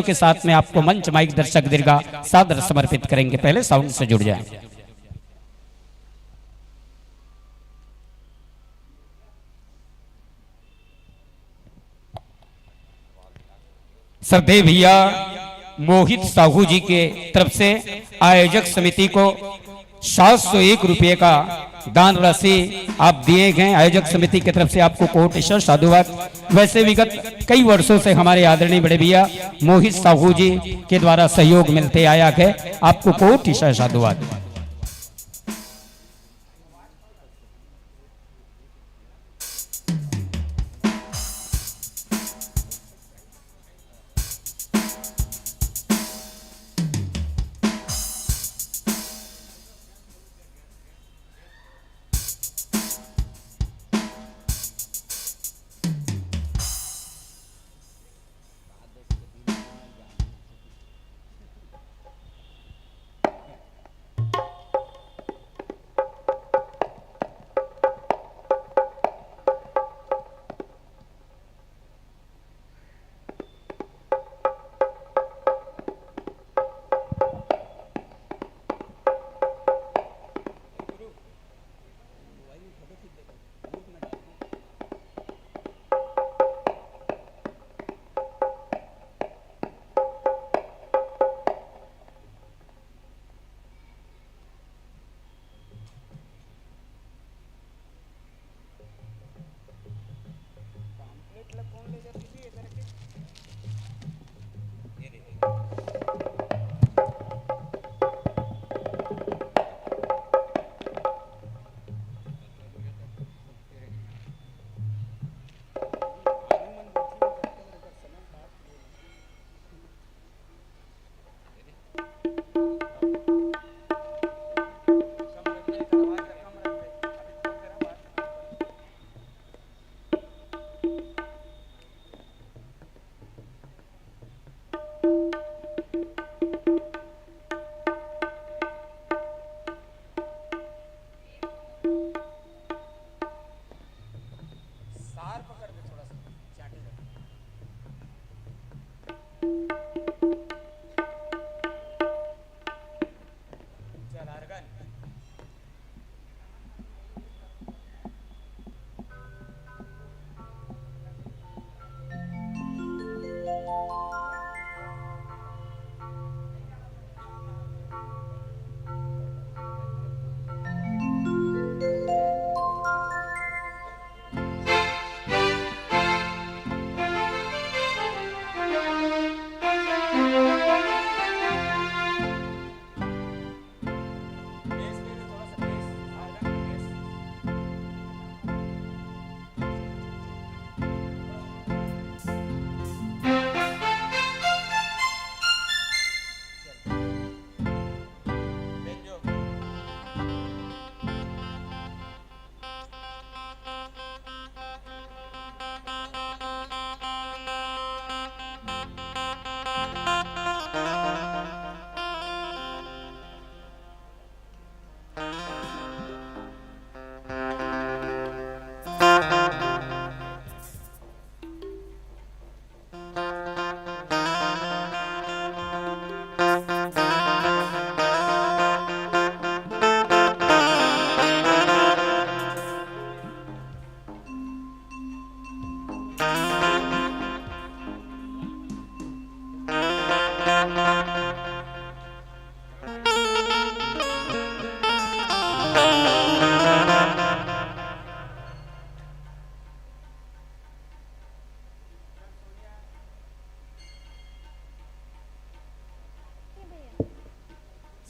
के साथ में आपको मंच माइक दर्शक दीर्घा सादर समर्पित करेंगे। पहले साउंड से जुड़ जाएं। श्रद्धेय भैया मोहित साहू जी के तरफ से आयोजक समिति को 701 रुपये का दान राशि आप दिए गए। आयोजक समिति की तरफ से आपको कोटिशर साधुवाद। वैसे विगत कई वर्षों से हमारे आदरणीय बड़े भैया मोहित साहू जी के द्वारा सहयोग मिलते आया है, आपको कोटिशर साधुवाद।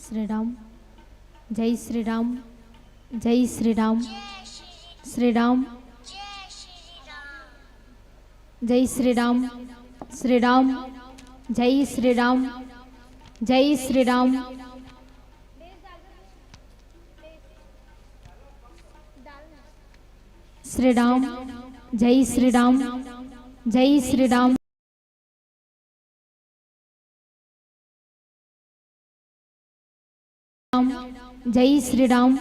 श्री राम, जय श्री राम, जय श्री राम, श्री राम, जय श्री राम, श्री राम, जय श्री राम, जय श्री राम, श्री राम, जय श्री राम, जय श्री राम, जय श्री राम,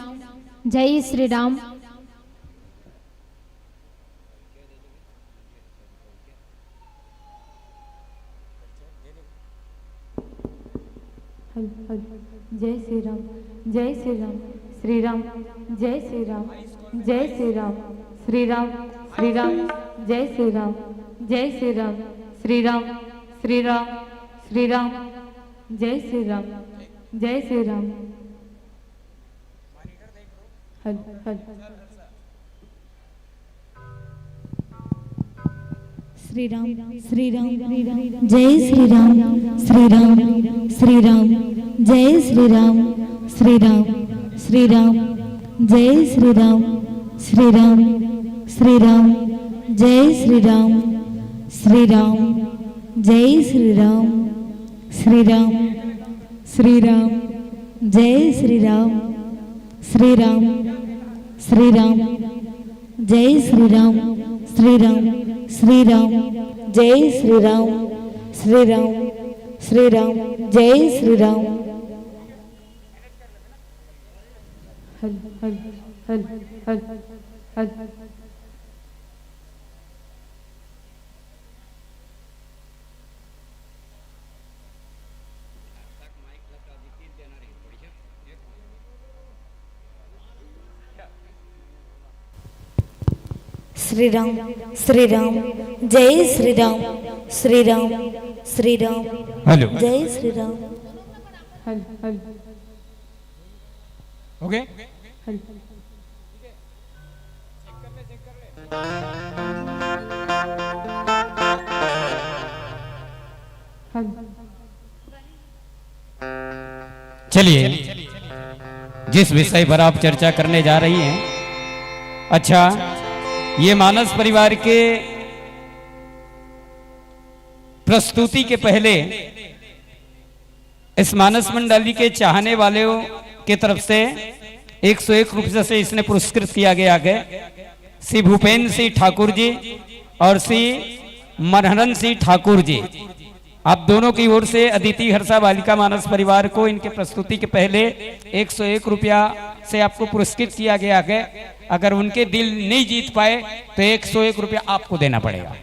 जय श्री राम, हल हल जय श्री राम, जय श्री राम, श्री राम, जय श्री राम, जय श्री राम, श्री राम, श्री राम, जय श्री राम, जय श्री राम, श्री राम, श्री राम, श्री राम, जय श्री राम, जय श्री राम, हल हल श्री राम, श्री राम, जय श्री राम, श्री राम, श्री राम, जय श्री राम, श्री राम, श्री राम, जय श्री राम, श्री राम, श्री राम, जय श्री राम, श्री राम, जय श्री राम, श्री राम, श्री राम, जय श्री राम, श्री राम, श्री राम, जय श्री राम, श्री राम, श्री राम, जय श्री राम, श्री राम, श्री राम, जय श्री राम, हल हल हल हल हल श्री राम, श्री राम, जय श्री राम, श्री राम, श्री राम, हेलो जय श्री राम, हल हल ओके हल हल चलिए जिस विषय पर आप चर्चा करने जा रही हैं, अच्छा ये मानस परिवार के प्रस्तुति के पहले इस मानस मंडली के चाहने वालों की तरफ से 101 रुपये से इसने पुरस्कृत किया गया है श्री भूपेन्द्र सिंह ठाकुर जी और श्री मनहरन सिंह ठाकुर जी। आप दोनों की ओर से अदिति हर्षा बालिका मानस परिवार को इनके प्रस्तुति के पहले 101 रुपया से आपको पुरस्कृत किया गया है। अगर उनके दिल नहीं जीत पाए तो 101 रुपया आपको देना पड़ेगा।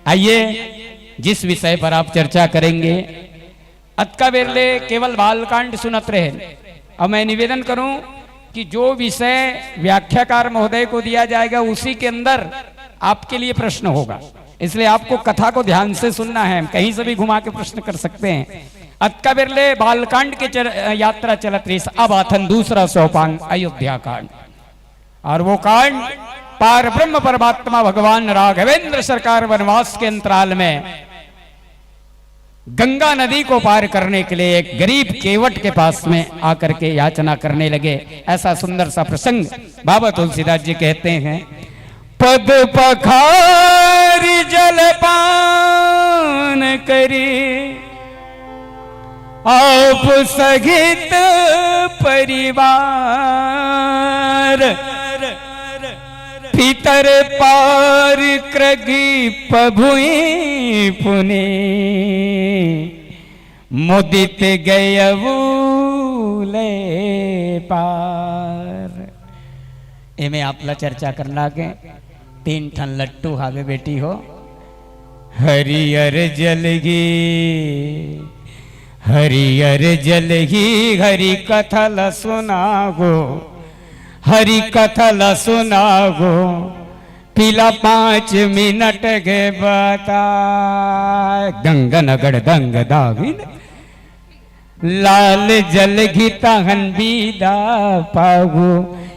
आइए जिस विषय पर आप चर्चा करेंगे, अतका बेरले केवल बालकांड सुनत रहे। अब मैं निवेदन करूं कि जो विषय व्याख्याकार महोदय को दिया जाएगा उसी के अंदर आपके लिए प्रश्न होगा, इसलिए आपको कथा को ध्यान से सुनना है। कहीं से भी घुमा के प्रश्न कर सकते हैं। अतका बिरले बालकांड के यात्रा चलत रही। अब आथन दूसरा सोपान अयोध्या कांड, और वो कांड पार ब्रह्म परमात्मा भगवान राघवेंद्र सरकार वनवास के अंतराल में गंगा नदी को पार करने के लिए एक गरीब केवट के पास में आकर के याचना करने लगे। ऐसा सुंदर सा प्रसंग बाबा तुलसीदास जी कहते हैं। पद पखार जलपान करी आप सहित परिवार, पितर पार कृगी पभुई पुने मुदित गयवूले पार। एमे आपला चर्चा करना के 3 ठन लट्टू हावे बेटी हो। हरियर जलगी हरियर जलगी हरि कथा ल सुनागो, हरि कथा ल सुनागो, पीला 5 मिनट के बता। गंगनगढ़ दंग दागिन लाल जल घिताहन बीदा पागो,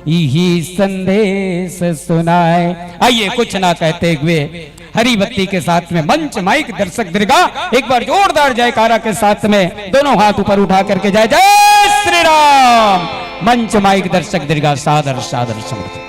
यही संदेश सुनाए। आइए कुछ ना कहते हुए हरी बत्ती के साथ में मंच माइक दर्शक दीर्घा एक बार जोरदार जयकारा के साथ में दोनों हाथ ऊपर उठा करके जय जय श्री राम। मंच माइक दर्शक दीर्घा सादर सादर समर्थ।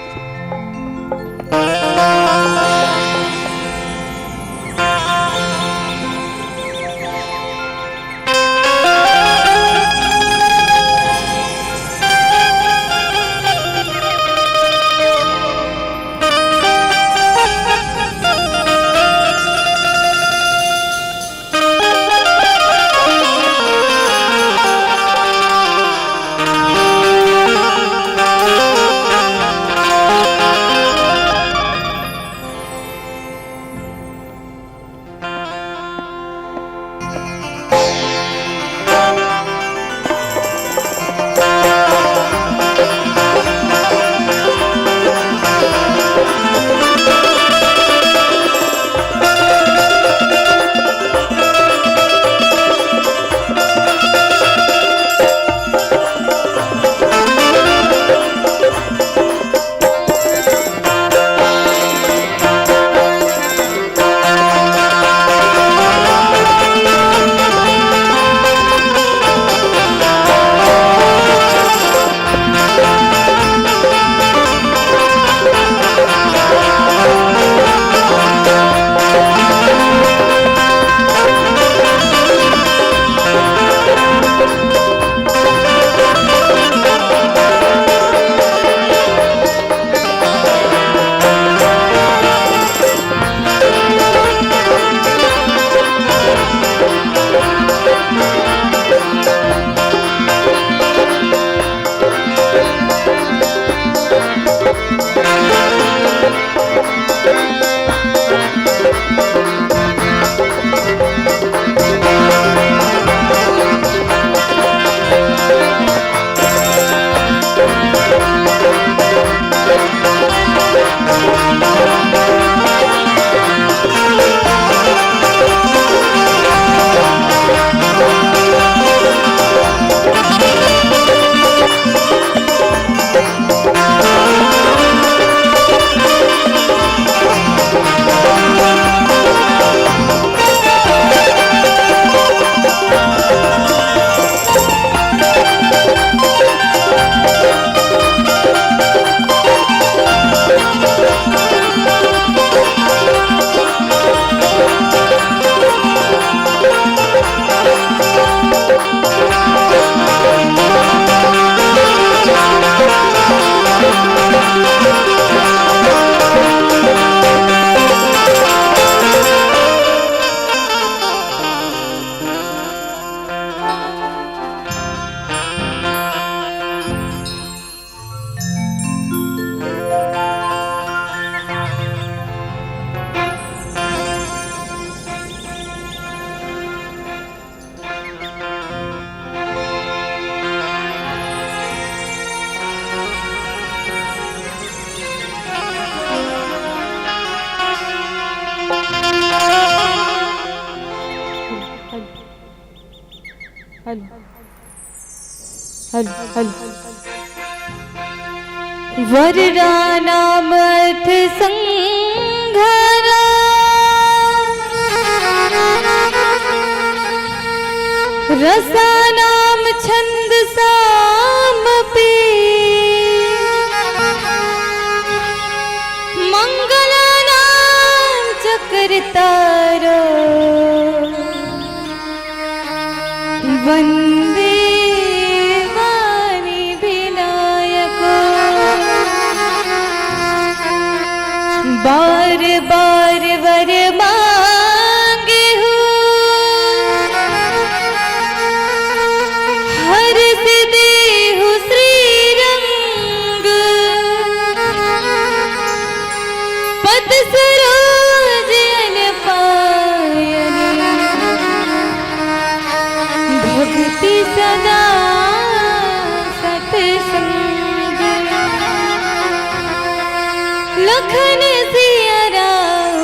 वरदानामर्थ संघरा रसानाम छंद सामपि मंगलानाम चक्रतारो वंदे वाणी विनायको बार बार वर मांगे हूँ हर से देहु श्री रंग पद सरोज अन पायनी भक्ति सदा सत्संग लखन सिया राम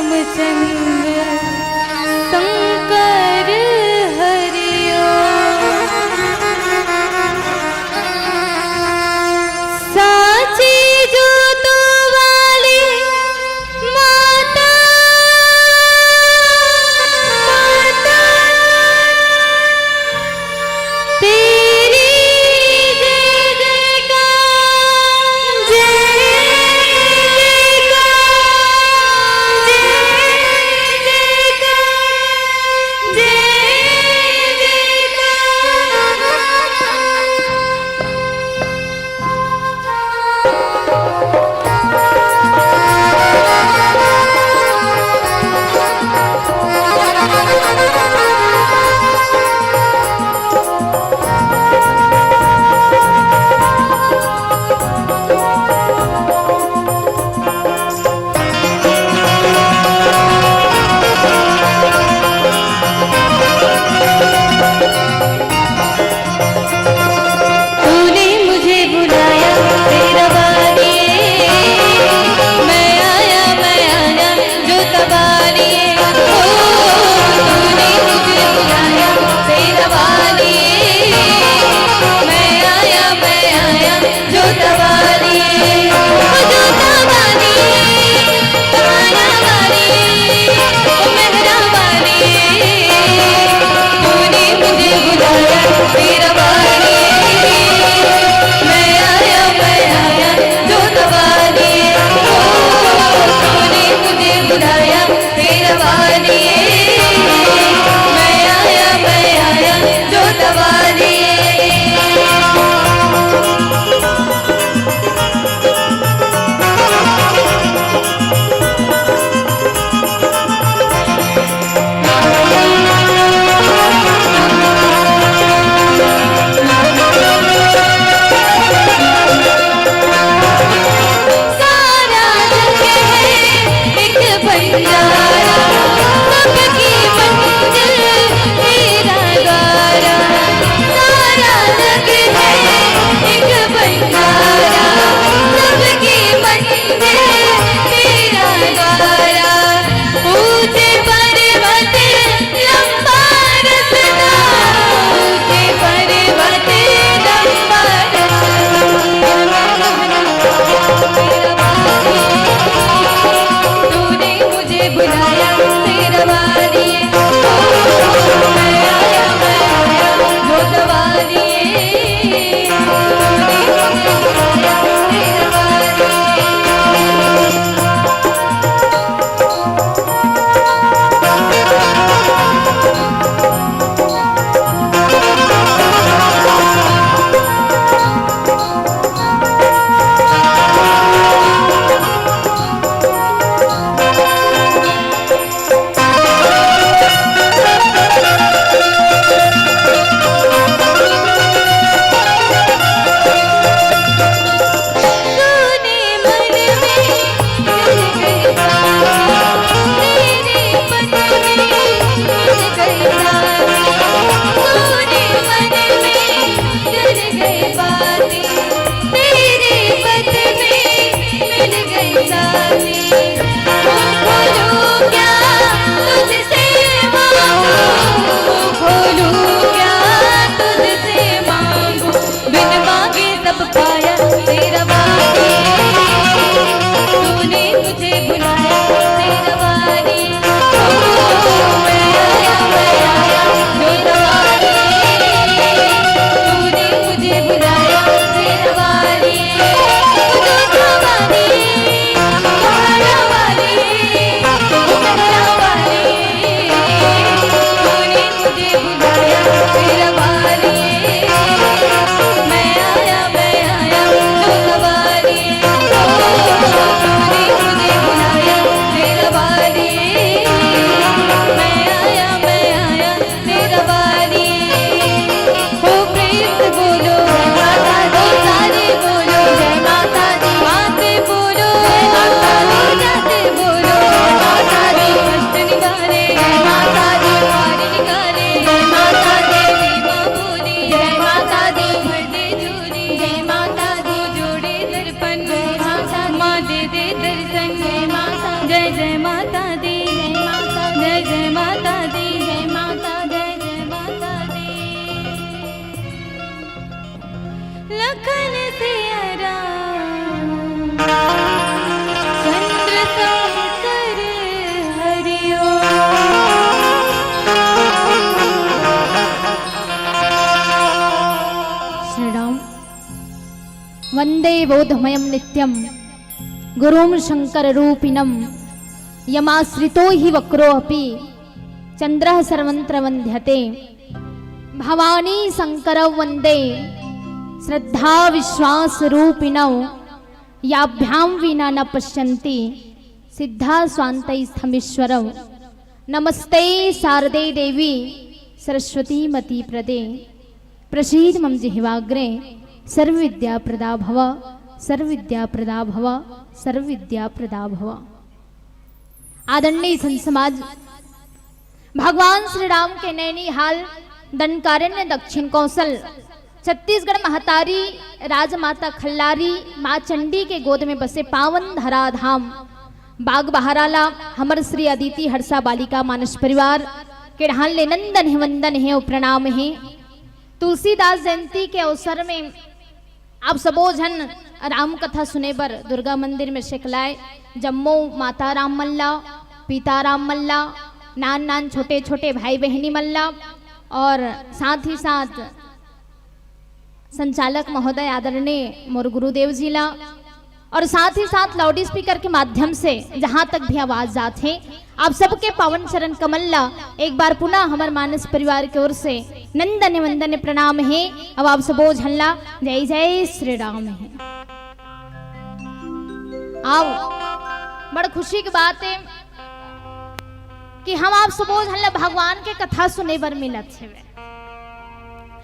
वंदे बोधमयं नित्यं गुरुं शंकररूपिणं यमाश्रितो हि वक्रोऽपि चंद्रः सर्वत्र वंद्यते भवानी शंकरौ वंदे श्रद्धा विश्वास रूपिणौ याभ्यां विना न पश्यन्ति सिद्धा स्वान्तैस्थमीश्वरौ नमस्ते शारदे देवी सरस्वती मती प्रदे प्रसीद मम जिह्वाग्रे सर्वविद्या प्रदा भव सर्वविद्या प्रदा भव सर्वविद्या प्रदा भव। आदरणीय संत समाज, भगवान श्री राम के नैनीहाल दंडकारण्य दक्षिण कौशल छत्तीसगढ़ महतारी राजमाता खल्लारी माँ चंडी के गोद में बसे पावन धराधाम बाग बहाराला हमर श्री अदिति हर्षा बालिका मानस परिवार के ढाल ले नंदन है वंदन है और प्रणाम है। तुलसीदास जयंती के अवसर में आप सबो जन राम कथा सुने पर दुर्गा मंदिर में शिकलाए जम्मो माता राम मल्ला पिता राम मल्ला नान नान छोटे छोटे भाई बहनी मल्ला और साथ ही साथ संचालक महोदय आदरणीय मोर गुरुदेव जी ला और साथ ही साथ लाउड स्पीकर के माध्यम से जहां तक भी आवाज जाते हैं आप सबके पावन चरण कमल ला एक बार पुनः हमार मानस परिवार की ओर से नंदन वंदन प्रणाम है। अब आप सबो झल्ला जय जय श्री राम है। आओ बड़ खुशी की बात है कि हम आप सबो झल्ला भगवान के कथा सुने बर मिलत है।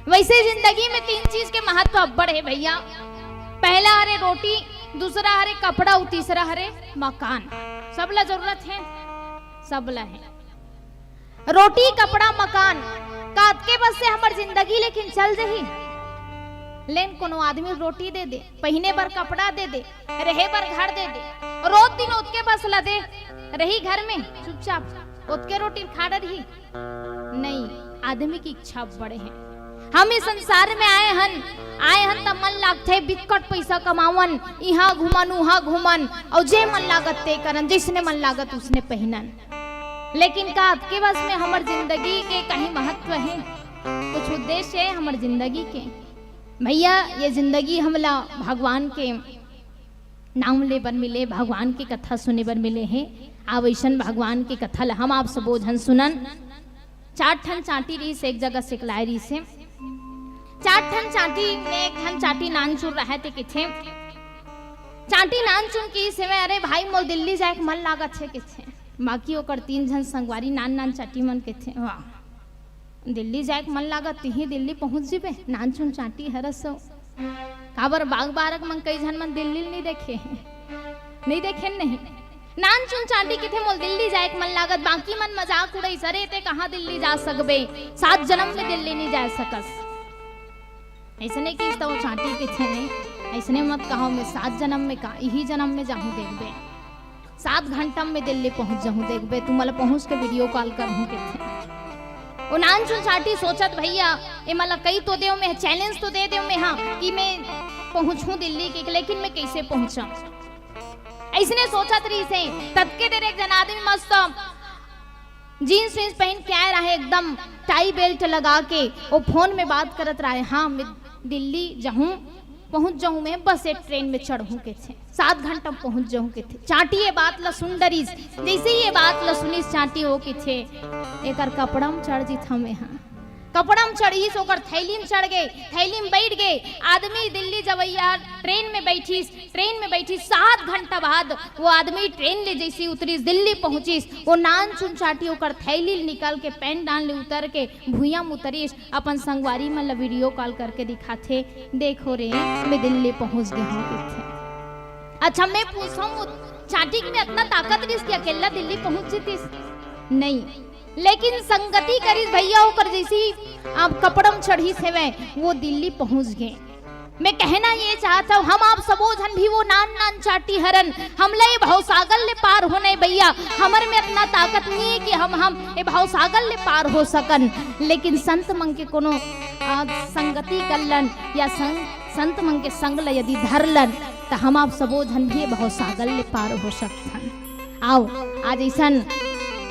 वैसे जिंदगी में तीन चीज के महत्व अब्बड़ है भैया। पहला हरे रोटी, दूसरा हरे कपड़ा और तीसरा हरे मकान। सबला जरूरत है, सबला है रोटी कपड़ा मकान काट के बस से हमार जिंदगी लेकिन चल रही लेन कोनो आदमी रोटी दे दे, पहने बर कपड़ा दे दे, रहे बर घर दे दे, रोज दिन उसके बस ला दे रही घर में चुपचाप उसके रोटी खा रही नहीं। आदमी की इच्छा बड़े हैं। हम इस संसार में आए हन तब मन लागते बिकट पैसा कमावन, यहाँ घूमन वहाँ घूमन और जे मन लागत ते करन, जिसने मन लागत उसने पहनन। लेकिन का आपके बस में हमार जिंदगी के कहीं महत्व है, कुछ उद्देश्य है हमार जिंदगी के भैया। ये जिंदगी हमला भगवान के नाम ले बर मिले, भगवान की कथा सुने बर मिले हैं। आवैसन भगवान की कथा ला हम आप सबो झन सुनन। चार ठन चाटी रही से एक जगह सिकलाई रही से चार ठन चाटी में एक ठन चाटी नान चुर रहे थे किथे चाटी नान चुन की सेवे अरे भाई मोल दिल्ली जाए के मन लागत है किथे। बाकी ओकर तीन झन संगवारी नान नान चाटी मन के थे। वाह दिल्ली जाए के मन लागत ही दिल्ली पहुंच जीबे नान चुन चाटी हरस काबर बाग बारक मन कई झन मन दिल्ली नहीं देखे नहीं नान चुन चाटी किथे मोल दिल्ली जाए के मन लागत। बाकी मन मजाक उड़ाई सरे ते कहाँ दिल्ली जा सकबे, 7 जन्म में दिल्ली नहीं जा सकस। ऐसने की तो चाटी किथे नहीं, ऐसने मत कहो मैं 7 जन्म में का यही जन्म में जाऊं देखबे, 7 घंटा में दिल्ली पहुंच जाऊं देखबे, तुम मला पहुंच के वीडियो कॉल करहूं किथे। ओ नान चुन चाटी सोचत भैया ए मला कई तो देव में चैलेंज तो दे देव में हाँ कि मैं पहुंचूं दिल्ली के, लेकिन मैं कैसे पहुंचा ऐसने सोचत रही से। तदके देर एक जन आदमी मस्त जीन्स वीन्स पहन के आए रहे, एकदम टाई बेल्ट लगा के वो फोन में बात करत रहे। हाँ मैं दिल्ली जाऊं पहुंच जाऊं, मैं बस एक ट्रेन में चढ़ूं के थे, 7 घंटा पहुंच जाऊं के थे। चाटी ये बात ला सुन डरीस, जैसे ये बात ला सुनी चाटी हो के थे एक कपड़ा में चढ़ जी था। मैं हाँ कपड़ा में चढ़ी सो कर थैली में चढ़ गए, थैली में बैठ गए। आदमी दिल्ली जवैया ट्रेन में बैठी 7 घंटा बाद वो आदमी ट्रेन ले जैसी उतरी दिल्ली पहुंची। वो नान चुन चाटी होकर थैली निकाल के पैंट डाल ले उतर के भूया में उतरीस, अपन संगवारी में वीडियो कॉल करके दिखाते देखो रे मैं दिल्ली पहुंच गई हूँ। अच्छा मैं पूछूं चाटी की में इतना ताकत रही कि अकेला दिल्ली पहुंच जीतीस नहीं, लेकिन संगति करीस भैया होकर जैसी आप कपड़म चढ़ी से वो दिल्ली पहुंच गए। मैं कहना ये चाहता हूँ हम आप सबो जन भी वो नान नान चाटी हरन हमला ये भवसागर ले पार होने भैया। हमर में इतना ताकत नहीं है कि हम ये भवसागर ले पार हो सकन, लेकिन संत मन के कोनो संगति करलन या संत मन के संग ला यदि धरलन तो हम आप सबो जन भी भवसागर ले पार हो सकथन। आओ आज ऐसा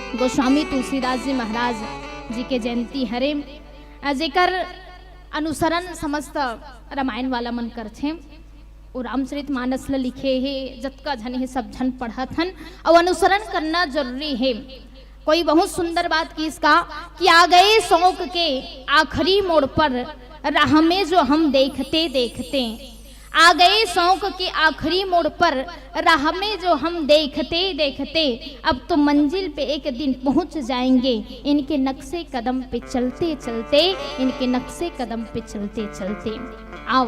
गोस्वामी तुलसीदास जी महाराज जी के जयंती हरे जेकर अनुसरण समस्त रामायण वाला मन कर छे। और रामचरित मानस ल लिखे है, जतका झन है सब झन पढ़त हन और अनुसरण करना जरूरी है। कोई बहुत सुंदर बात की इसका कि आ गए शौक के आखिरी मोड़ पर, राह में जो हम देखते देखते, आ गए शौक के आखिरी मोड़ पर, राह में जो हम देखते देखते, अब तो मंजिल पे एक दिन पहुंच जाएंगे, इनके नक्शे कदम पे चलते चलते, इनके नक्शे कदम पे चलते चलते। आओ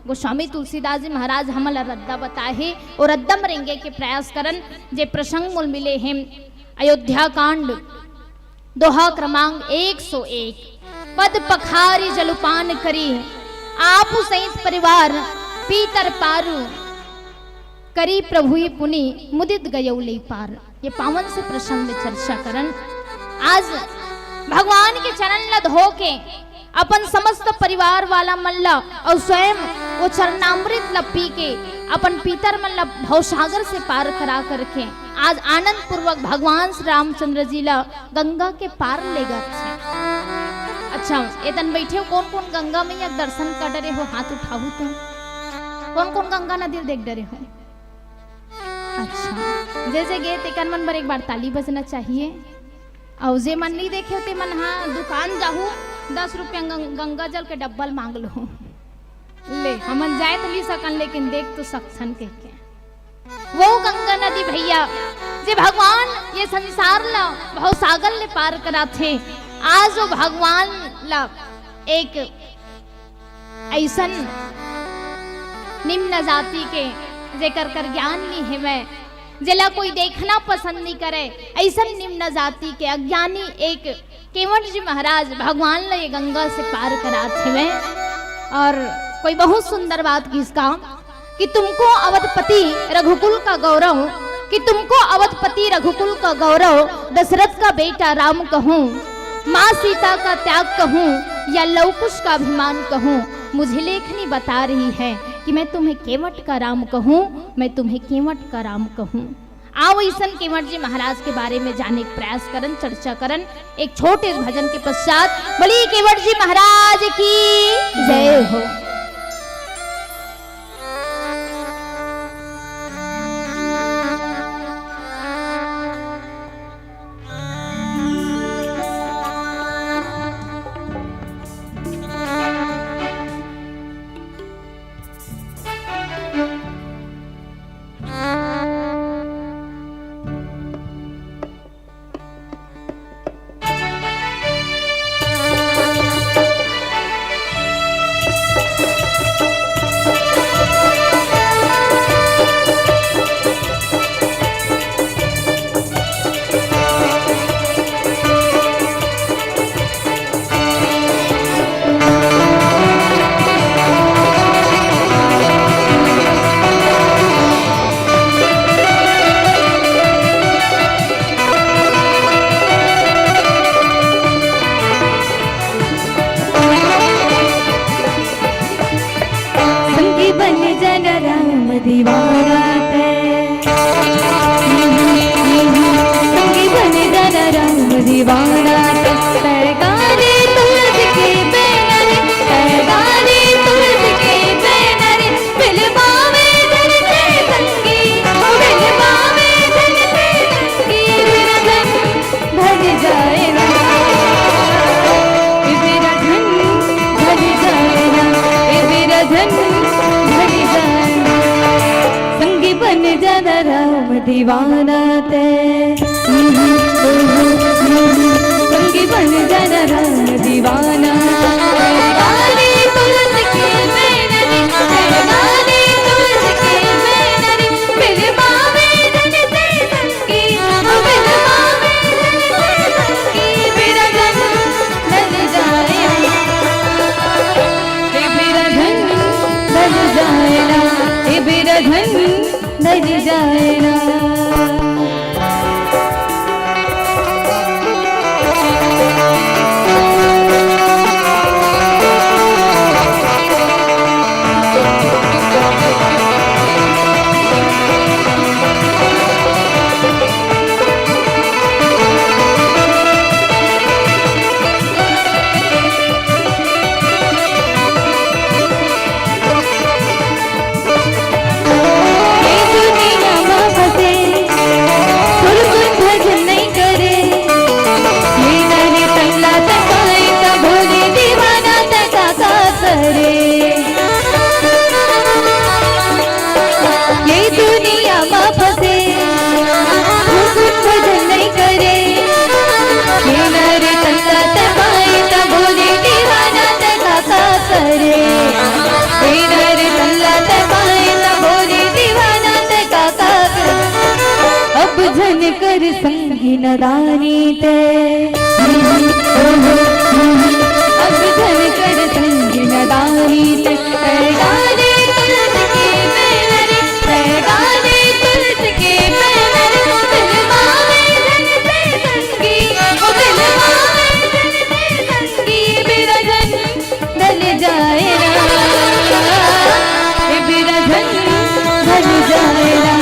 गोस्वामी तुलसीदास जी महाराज हमल रद्दा बताए और रद्दम रेंगे के प्रयास करन जे प्रसंग मूल मिले हैं। अयोध्या कांड दोहा क्रमांक 101। पद पखारी जलुपान करी, आप सहित परिवार पीतर पारू, करी प्रभु पुनि मुदित गयौले पार। ये पावन से प्रसंग में चर्चा करन। आज भगवान के चरण ल धो के अपन समस्त परिवार वाला मन ला और स्वयं वो चरणामृत ला पी के अपन पीतर मन ला भवसागर से पार करा करके आज आनंद पूर्वक भगवान श्री रामचंद्र जी ला गंगा के पार ले गए। अच्छा एतन बैठे हो कौन कौन गंगा मैया दर्शन कर डरे हो, हाथ उठाओ तो कौन कौन गंगा नदी देख डरे हो। अच्छा जैसे गए तेकन मन पर एक बार ताली बजना चाहिए। और जे मन नहीं देखे होते मन हाँ दुकान जाहू 10 रुपया गंगा जल के डब्बल मांग लो, ले हमन जाए तो ली सकन लेकिन देख तो सकसन कह के। वो गंगा नदी भैया जे भगवान ये संसार ला भवसागर ले पार करा थे, आज वो भगवान ला एक ऐसन निम्न जाति के जेकर कर ज्ञान नहीं है, मैं जिला कोई देखना पसंद नहीं करे, ऐसा निम्न जाति के अज्ञानी एक केवट जी महाराज भगवान ने ये गंगा से पार कराते हुए। और कोई बहुत सुंदर बात की इसका कि तुमको अवधपति रघुकुल का गौरव, कि तुमको अवधपति रघुकुल का गौरव, दशरथ का बेटा राम कहूँ, माँ सीता का त्याग कहूँ या लवकुश का अभिमान कहूँ, मुझे लेखनी बता रही है कि मैं तुम्हें केवट का राम कहूँ, मैं तुम्हें केवट का राम कहूँ। आओ ईसन केवट जी महाराज के बारे में जाने का प्रयास करन, चर्चा करन एक छोटे भजन के पश्चात। बड़ी केवट जी महाराज की जय हो। दीवाना ते संगी बन जाना राम दीवाना। गाली तुलसी के बैनरी, गाली तुलसी के बैनरी, बिलवा में धन से संगी, बिलवा में धन से संगी, मेरा धन ढल जाएगा, मेरा धन ढल जाएगा, मेरा धन ढल जाएगा। संगी नदानी ते अब धन कर संगी नदानी ते गाने तुलस के बैनर गाने तुलस के बैनर दिलवावे धन से संगी ओ दिलवावे धन से संगी मेरा धन ढल जाए ना मेरा धन ढल जाए ना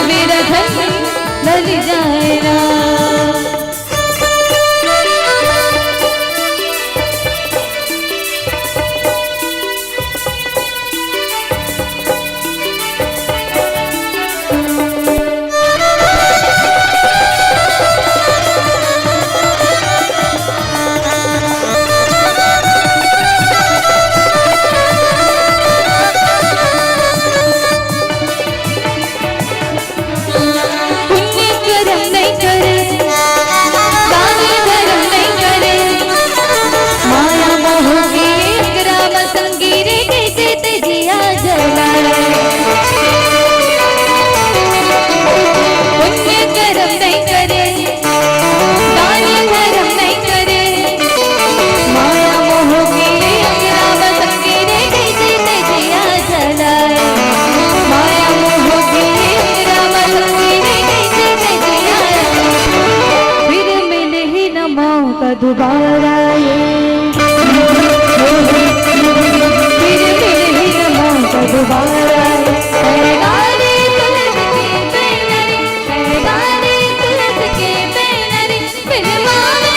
मेरा धन ढल जाए ना। दोबारा ये फिर मिले न मौका दोबारा गाने तुलस के बैनर गाने तुलस के बैनर फिल्मावे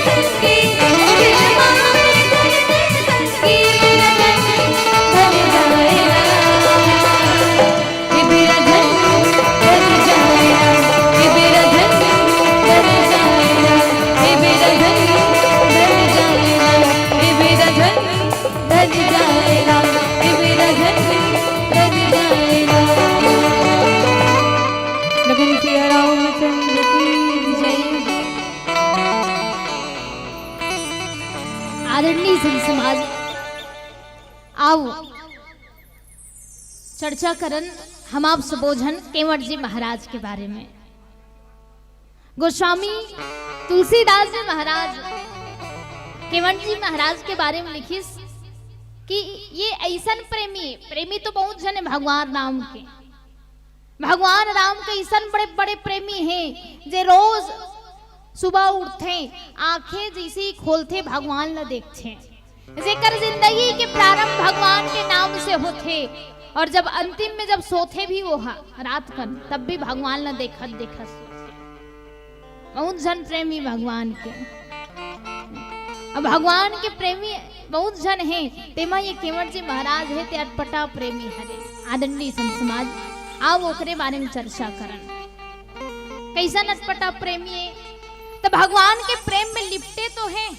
धन से संगी फिल्मावे धन से संगी मेरा धन ढल जाए ना ये मेरा धन ढल जाए ना ये मेरा धन ढल जाए ना ये मेरा धन ढल जाएगा ये मेरा धन ढल जाएगा ये मेरा धन ढल जाएगा। लगन सिया रामचंद्र की जय। आदरणीय संत समाज आओ चर्चा करन हम आप सुबोधन केवट जी महाराज के बारे में। गोस्वामी तुलसीदास जी महाराज केवट जी महाराज के बारे में लिखिस कि ये ऐसन प्रेमी तो बहुत जन है भगवान राम के। भगवान राम के ऐसन बड़े बड़े प्रेमी हैं जे रोज सुबह उठते आंखें जैसे खोलते भगवान न देखते जेकर जिंदगी के प्रारंभ भगवान के नाम से होते और जब अंतिम में जब सोते भी वो रात कन तब भी भगवान न देखत देखत बहुत जन प्रेमी भगवान के। अब भगवान के प्रेमी बहुत जन हैं तेमा ये केवट जी महाराज है ते अटपटा प्रेमी हरे। आदरणीय संत समाज आओ ओकरे बारे में चर्चा करन कैसन अटपटा प्रेमी है। तो भगवान के प्रेम में लिपटे तो हैं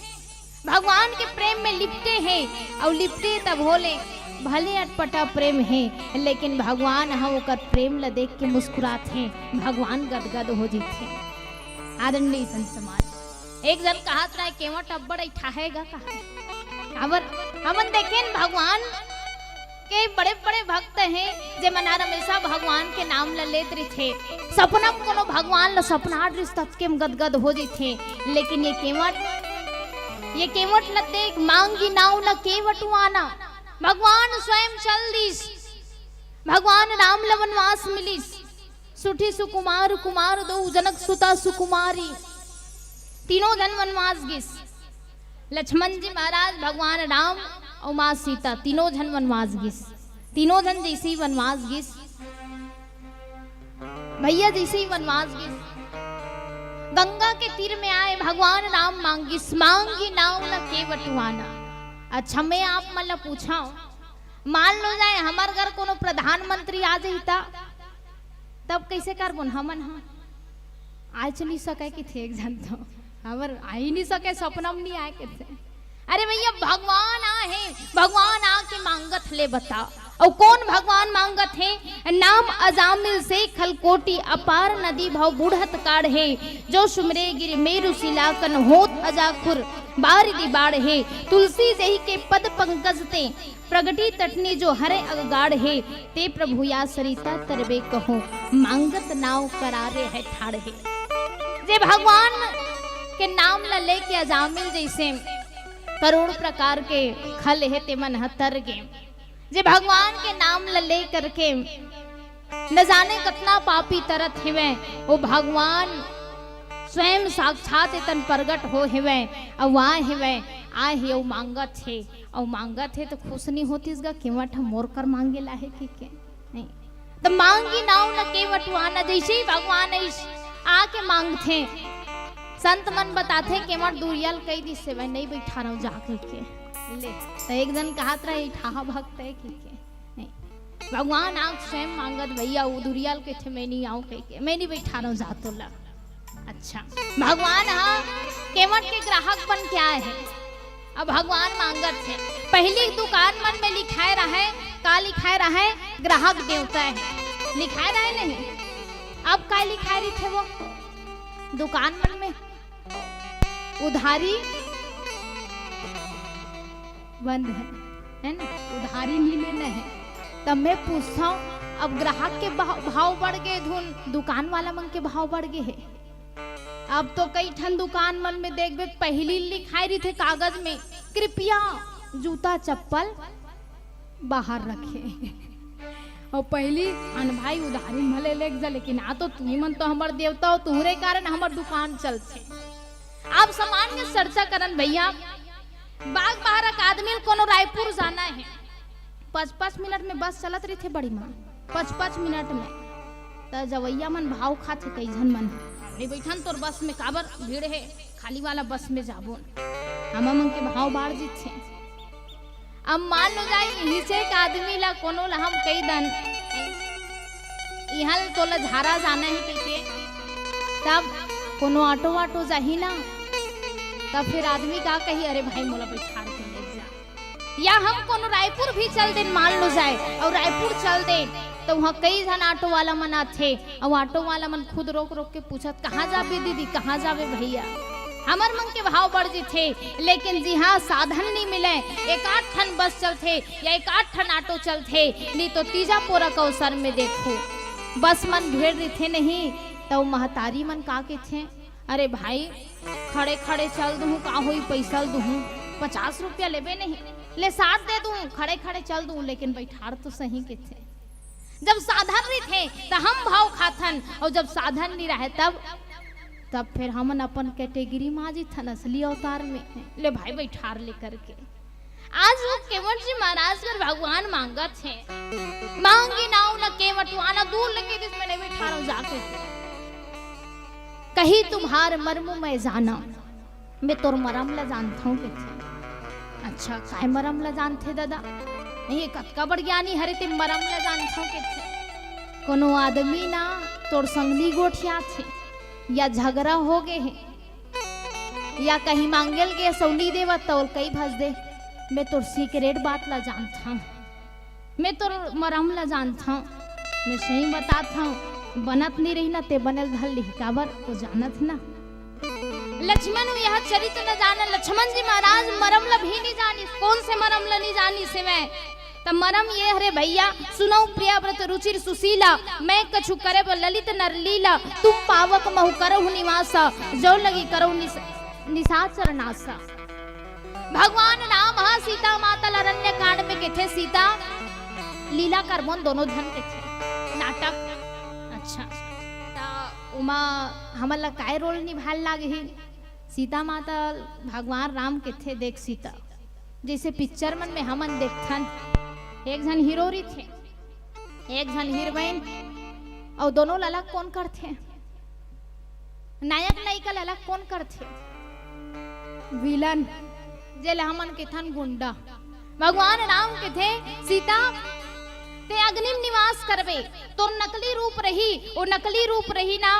भगवान के प्रेम में लिपटे हैं और लिपटे तब होले भले अटपटा प्रेम है लेकिन भगवान हम ओकर प्रेम ल देख के मुस्कुराते हैं भगवान गदगद हो जीते। आदरणीय संत समाज एक जन कहत रहा केवट अब्बड़ ठहाएगा कहा हमन देखें भगवान के बड़े बड़े भक्त हैं जे मना हमेशा भगवान के नाम ल लेत रहे सपना कोनो भगवान ल सपना रिश्तत के गदगद हो जीते। लेकिन ये केवट ल देख मांगी नाव न केवटुआना भगवान स्वयं चल दिस भगवान राम ल वनवास मिलिस सुठी सुकुमार कुमार दो जनक सुता सुकुमारी तीनों जन वनवास गिस। लक्ष्मण जी महाराज भगवान राम और माँ सीता तीनों जन वनवास गिस। तीनों जन जैसे ही वनवास गिस भैया जैसे ही वनवास गिस गंगा के तीर में आए भगवान राम मांगिस मांगी नाव न केवटुआना। अच्छा मैं आप मन पूछा मान लो जाए हमार घर कोनो प्रधानमंत्री आ जाता तब कैसे कर बोन हमन हम आज चली सके कि थे एक जन तो हमार आ ही नहीं सके सपना में नहीं आए के थे। अरे भैया भगवान आहे भगवान आके मांगत ले बता और कौन भगवान मांगत है नाम अजामिल से खलकोटी अपार नदी भाव बूढ़त काढ़ है जो सुमरे गिर मेरु सिलाकन होत अजाखुर बारिदी बाढ़ है तुलसी जही के पद पंकज ते प्रगटी तटनी जो हरे अगाड़ है ते प्रभु या सरिता तरबे कहो मांगत नाव करारे है ठाड़ है। जे भगवान के नाम ला लेके अजामिल जैसे करोड़ प्रकार के खल है ते मन हतर के, जे भगवान के नाम ला ले करके न जाने कितना पापी तरत हिवे, वो भगवान स्वयं साक्षात तन प्रगट हो हिवे, और वहाँ हिवे आ ही औ मांगत है, और मांगत है तो खुश नहीं होती इसका केवट मोर कर मांगे ला है कि के नहीं तो मांगी नाव न केवट वाना, जैसे ही भगवान आके मांगते संत मन बताते केवट दूरियल कई दिस से वह नहीं बैठा रहा जाकर के ले, तो एक दिन कहत रहे ठा भक्त है कि के नहीं भगवान आंख स्वयं मांगत भैया वो दूरियल के थे मैं नहीं आऊँ कह के मैं नहीं बैठा रहा जा तो ला। अच्छा भगवान हाँ केवट के ग्राहक बन क्या है, अब भगवान मांगत है पहली दुकान मन में लिखाए रहे का लिखाए रहे ग्राहक देवता है लिखाए रहे नहीं, अब का लिखाए रही थे वो दुकान मन में उधारी बंद है ना, उधारी नहीं लेना है। तब मैं पूछता हूँ अब ग्राहक के भाव बढ़ गए, धुन दुकान वाला मन के भाव बढ़ गए है। अब तो कई ठन दुकान मन में देख बे पहली लिखाई रही थे कागज में कृपया जूता चप्पल बाहर रखे और पहली अन भाई उधारी भले लेक जा, लेकिन आ तो तुम्ही मन तो हमार देवता हो, तुम्हारे कारण हमार दुकान चलते। आप सामान्य चर्चा करन भैया बाग बाहर आदमी कोनो रायपुर जाना है 5-5 मिनट में बस चलत रही थे बड़ी माँ 5-5 मिनट में, तो जवैया मन भाव खाते कई जन मन नहीं बैठन तोर बस में काबर भीड़ है खाली वाला बस में जाबो हम मन के भाव बाढ़ जीत। अब मान लो जाए नीचे का आदमी ला कोनो ला हम कई दन यहाँ तो ला झारा जाना है के तब कोनो ऑटो वाटो जाही ना, तब फिर आदमी का कही अरे भाई मोला बैठा के ले जा, या हम कोनो रायपुर भी चल दे मान लो जाए और रायपुर चल दे तो वहाँ कई जन ऑटो वाला मन आथे और ऑटो वाला मन खुद रोक रोक के पूछत कहाँ जाबे दीदी कहाँ जाबे भैया, हमार मन के भाव बढ़ थे। लेकिन जी हाँ साधन नहीं मिले, एक आठ ठन बस चलते या एक आठ ठन ऑटो चलते, नहीं तो तीजा पोरा का अवसर में देखो बस मन भीड़ रही थे नहीं, तो महतारी मन का के थे अरे भाई खड़े खड़े चल दूँ का हुई पैसा दूँ 50 रुपया लेबे नहीं ले 60 दे दूँ खड़े खड़े चल दूँ, लेकिन बैठार तो सही के थे। जब साधन नहीं थे तो हम भाव खाथन, और जब साधन नहीं रहे तब फिर हमन अपन कैटेगरी में आज थन असली अवतार में ले भाई बैठार ले करके। आज वो केवट जी महाराज पर भगवान मांगत है मांगी नाव न केवट आना दूर लगे जिसमें नहीं बैठा रहा जाके कहीं तुम्हार मर्म में जाना, मैं तोर मरम ला जानता हूँ के। अच्छा काय मरम ला जानते दादा नहीं कतका बड़ ज्ञानी हरे ते मरम ला जानता हूँ के। कोनो आदमी ना तोर संगली गोठिया थे या झगड़ा हो गए हैं या कहीं मांगल गए सौली देवा तो कई भस दे, मैं तोर सीक्रेट बात ला जानता हूँ, मैं तोर मरम ला जानता हूँ, मैं सही बताता हूँ बनत नहीं रही ना ते बनल धल लिहकाबर तो जानत ना। लक्ष्मण यह चरित्र न जाना, लक्ष्मण जी महाराज मरम ला भी नहीं जानी, कौन से मरम ला नहीं जानी से मैं तब मरम ये हरे भैया सुनो प्रिया व्रत रुचिर सुशीला, मैं कछु करे ललित नर लीला, तुम पावक महु करहु निवासा, जो लगी करहु निशाचर नासा। भगवान राम हा सीता माता अरण्य कांड में के थे सीता लीला करमोन दोनों जन के थे नाटक। अच्छा ता उमा हमला काय रोल निभाल लागे ही सीता माता भगवान राम के थे देख सीता जैसे पिक्चर मन में हमन देखथन एक जन हीरोरी थे एक जन हीरोइन और दोनों अलग कौन करते नायक नायिका अलग कौन करते विलन जेल हमन के थन गुंडा। भगवान राम के थे सीता ते अग्निम निवास करबे तो नकली रूप रही वो नकली रूप रही ना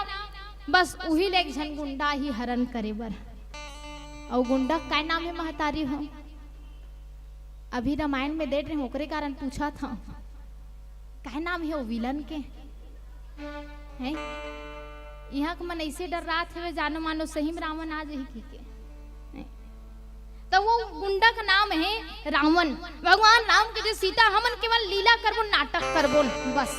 बस उही ले जन गुंडा ही हरण करे बर। और गुंडा का नाम है महतारी हो अभी रामायण में देख रहे ओकरे कारण पूछा था क्या नाम है वो विलन के हैं यहाँ के मन ऐसे डर रहा थे जानो मानो सही में रावण आज ही के तो वो गुंडा का नाम है रावण। भगवान राम के जो सीता हमन केवल लीला करबो नाटक करबो बस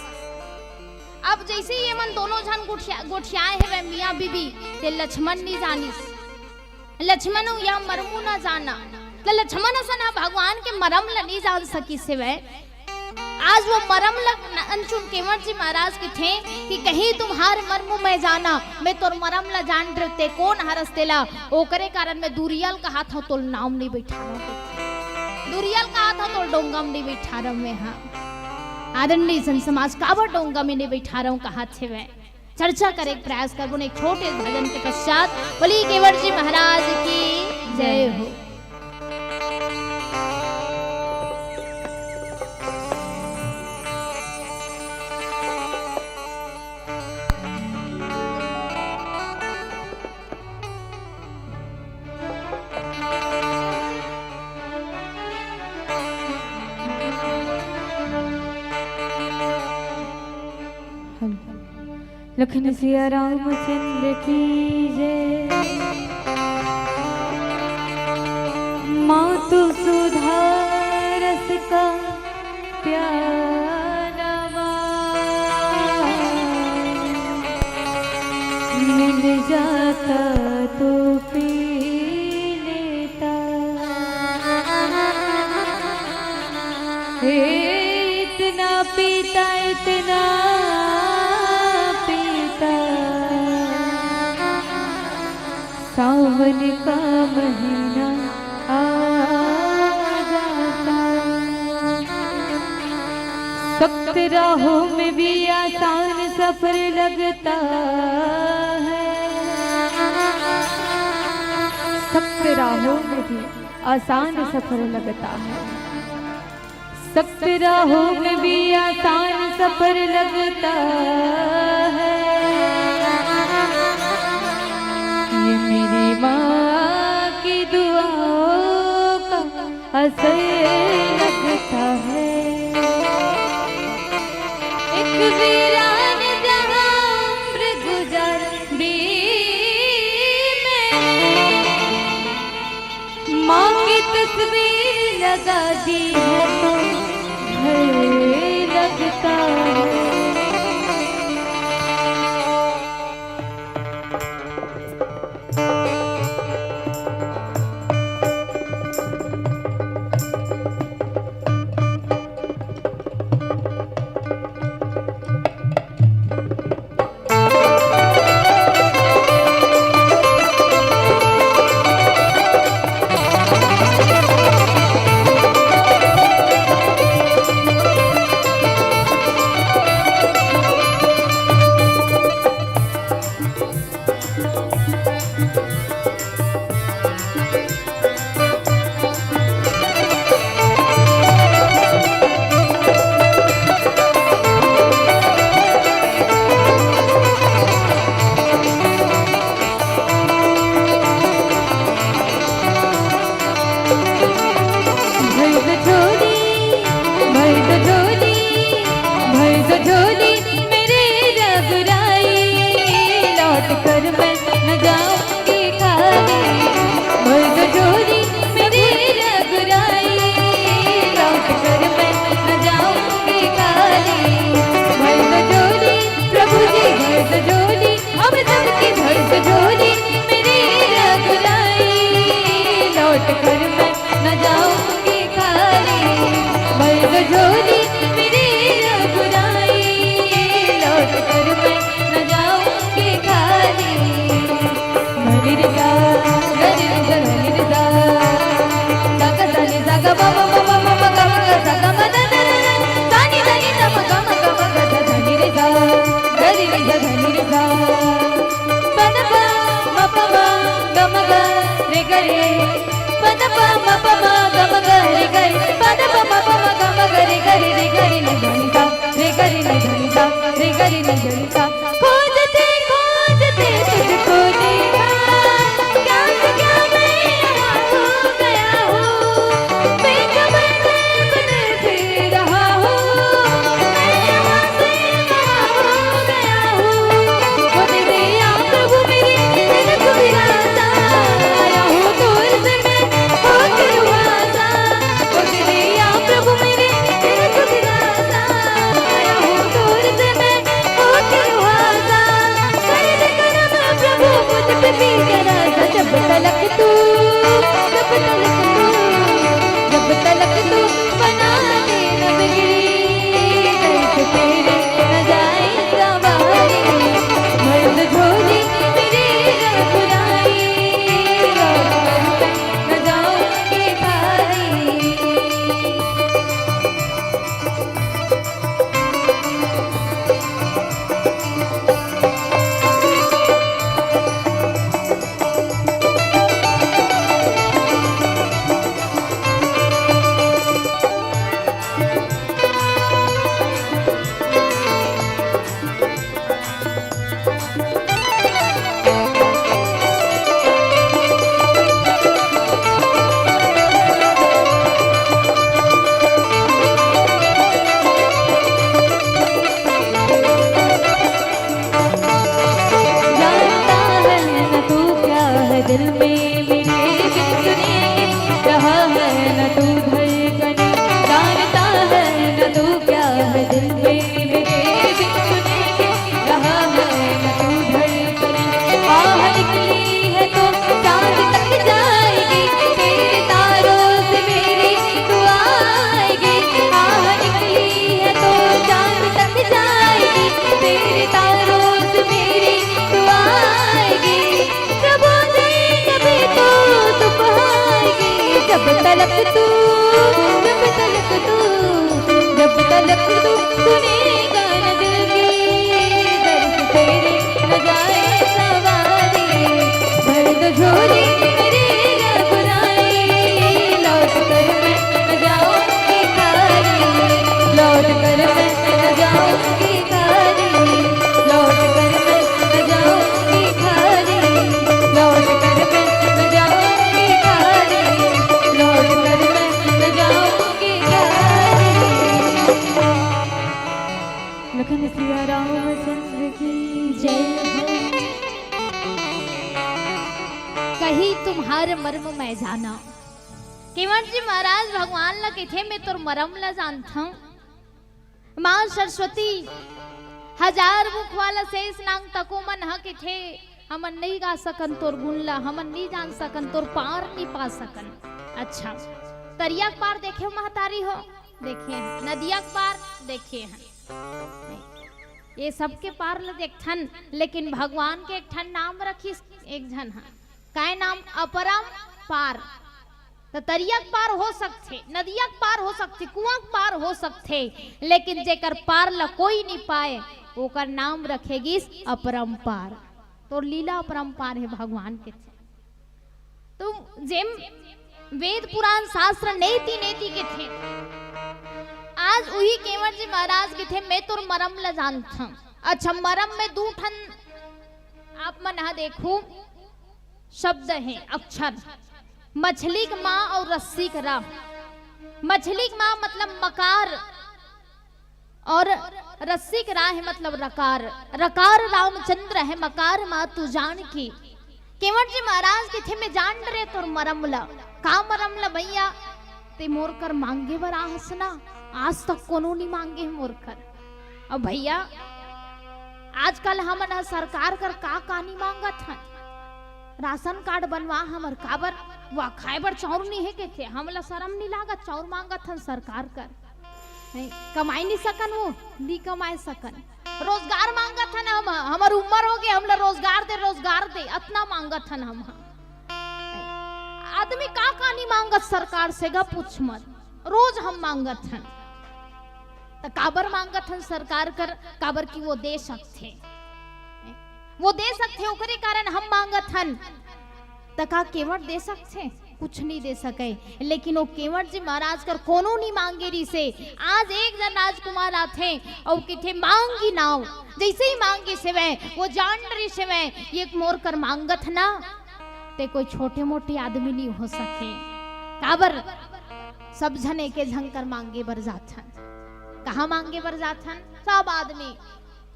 अब जैसे ये मन दोनों जन गोठियाए है वे मियाँ बीबी ते लक्ष्मण नहीं जानिस, लक्ष्मण या मरमू ना जाना, तो लक्ष्मण सना भगवान के मरम ल नहीं जान सकी से वे। आज वो मरम ल अंशुन केवट जी महाराज के थे कि कहीं तुम्हार मरमू में जाना, मैं तोर मरम ल जान रहे कौन हरस तेला, ओकरे कारण मैं दुरियल कहा था तो नाम नहीं बैठा रहा, दुरियल कहा था तो डोंगम नहीं बैठा रहा मैं। हाँ आदरणीय जन समाज काबर डोंगा में नहीं बैठा रहा हूँ कहा थे वह चर्चा करे प्रयास कर एक छोटे भजन के पश्चात। बोली केवट जी महाराज की जय हो। लखन सिया रामचंद्र की जय। मातु सुधा रस का प्याला मिल जाता तो पी लेता, इतना पीता इतना सावन का महीना आ जाता, सख्त राहों में भी आसान सफर लगता है, सख्त राहों में भी आसान सफर लगता है, सख्त राहों में भी आसान सफर लगता है। मेरी माँ की दुआओं का असर लगता है। एक वीरान जहाँ उम्र गुजार दी मैंने, माँ की तस्वीर लगा दी है तो घर लगता है। प्रभु मेरे तलक तू जब तलक तू जब तलक तू सुनेगा न दिल की दर्द तेरे न जाए सवारी भर दो झोली करेगा बुराई लौट कर मैं न जाऊंगी खाली लौट कर मैं न जाऊंगी खाली लौट कर मैं न जाऊंगी खाली लौट कर मैं न जाऊंगी खाली लौट कर मैं न जाऊंगी खाली। लखन सिया रामचंद्र की जय हो। कही तुम्हारे मर्म मैं जाना। केवट जी महाराज भगवान ला कथे मैं तोर मरम ला जानता हूँ। माँ सरस्वती हजार मुख वाला शेष नांग तको मन ह कथे हमन नहीं गा सकन तोर गुण ला, हमन नहीं जान सकन तोर पार नहीं पा सकन। अच्छा तरिया के पार देखे हो महतारी हो, देखे हैं नदिया के पार देखे हैं, ये सबके पार ला देखथन, लेकिन भगवान के एक ठन नाम रखी एक जन है काय नाम अपरम पार। तो तरिया के पार हो सकते, नदिया के पार हो सकते, कुआं के पार हो सकते, लेकिन जेकर पार ला कोई नहीं पाए ओकर नाम रखेगी अपरंपार। तो लीला अपरंपार है भगवान के। तो जेम वेद पुराण शास्त्र नेति नेति के थे, आज वही केवट जी महाराज के थे मैं तोर मरम ला जानता। अच्छा मरम में दू ठन आप मन हा देखो शब्द है अक्षर, मछली का माँ और रस्सी का रा। मछली का माँ मतलब मकार और रस्सी का रा है मतलब रकार। रकार रामचंद्र है, मकार माँ तू जान की। केवट जी महाराज के थे मैं जान रहे तोर मरम ला का मरम ला भैया ते मोर कर मांगे बर हंसना, आज तक कोनो नहीं मांगे मोर कर। अब भैया आजकल हमन सरकार कर का नहीं मांगत है, राशन कार्ड बनवा हमर काबर वा खाए बर चाउर नहीं है के थे, हमला शर्म नहीं लागत चाउर मांगत हन सरकार कर। नहीं कमाई नहीं सकन वो नहीं कमाए सकन, रोजगार मांगत हन हम, हमर उम्र हो गए हमला रोजगार दे अतना मांगत हन हम। आदमी का नहीं मांगत सरकार से गा पूछ मत, रोज हम मांगत हन। तो काबर मांगत हन सरकार कर, काबर की वो दे सकते, वो दे सकते ओकरे कारण हम मांगत हन। तका केवट दे सकते कुछ नहीं दे सके, लेकिन वो केवट जी महाराज कर कोनो नहीं मांगे रही से। आज एक जन राजकुमार आते और किथे मांगी नाव, जैसे ही मांगे से वह वो जान रही से वह ये मोर कर मांगत ना ते कोई छोटे मोटे आदमी नहीं हो सके। काबर सब जने के झंकर मांगे बर जाथन, कहाँ मांगे बर जाथन सब आदमी।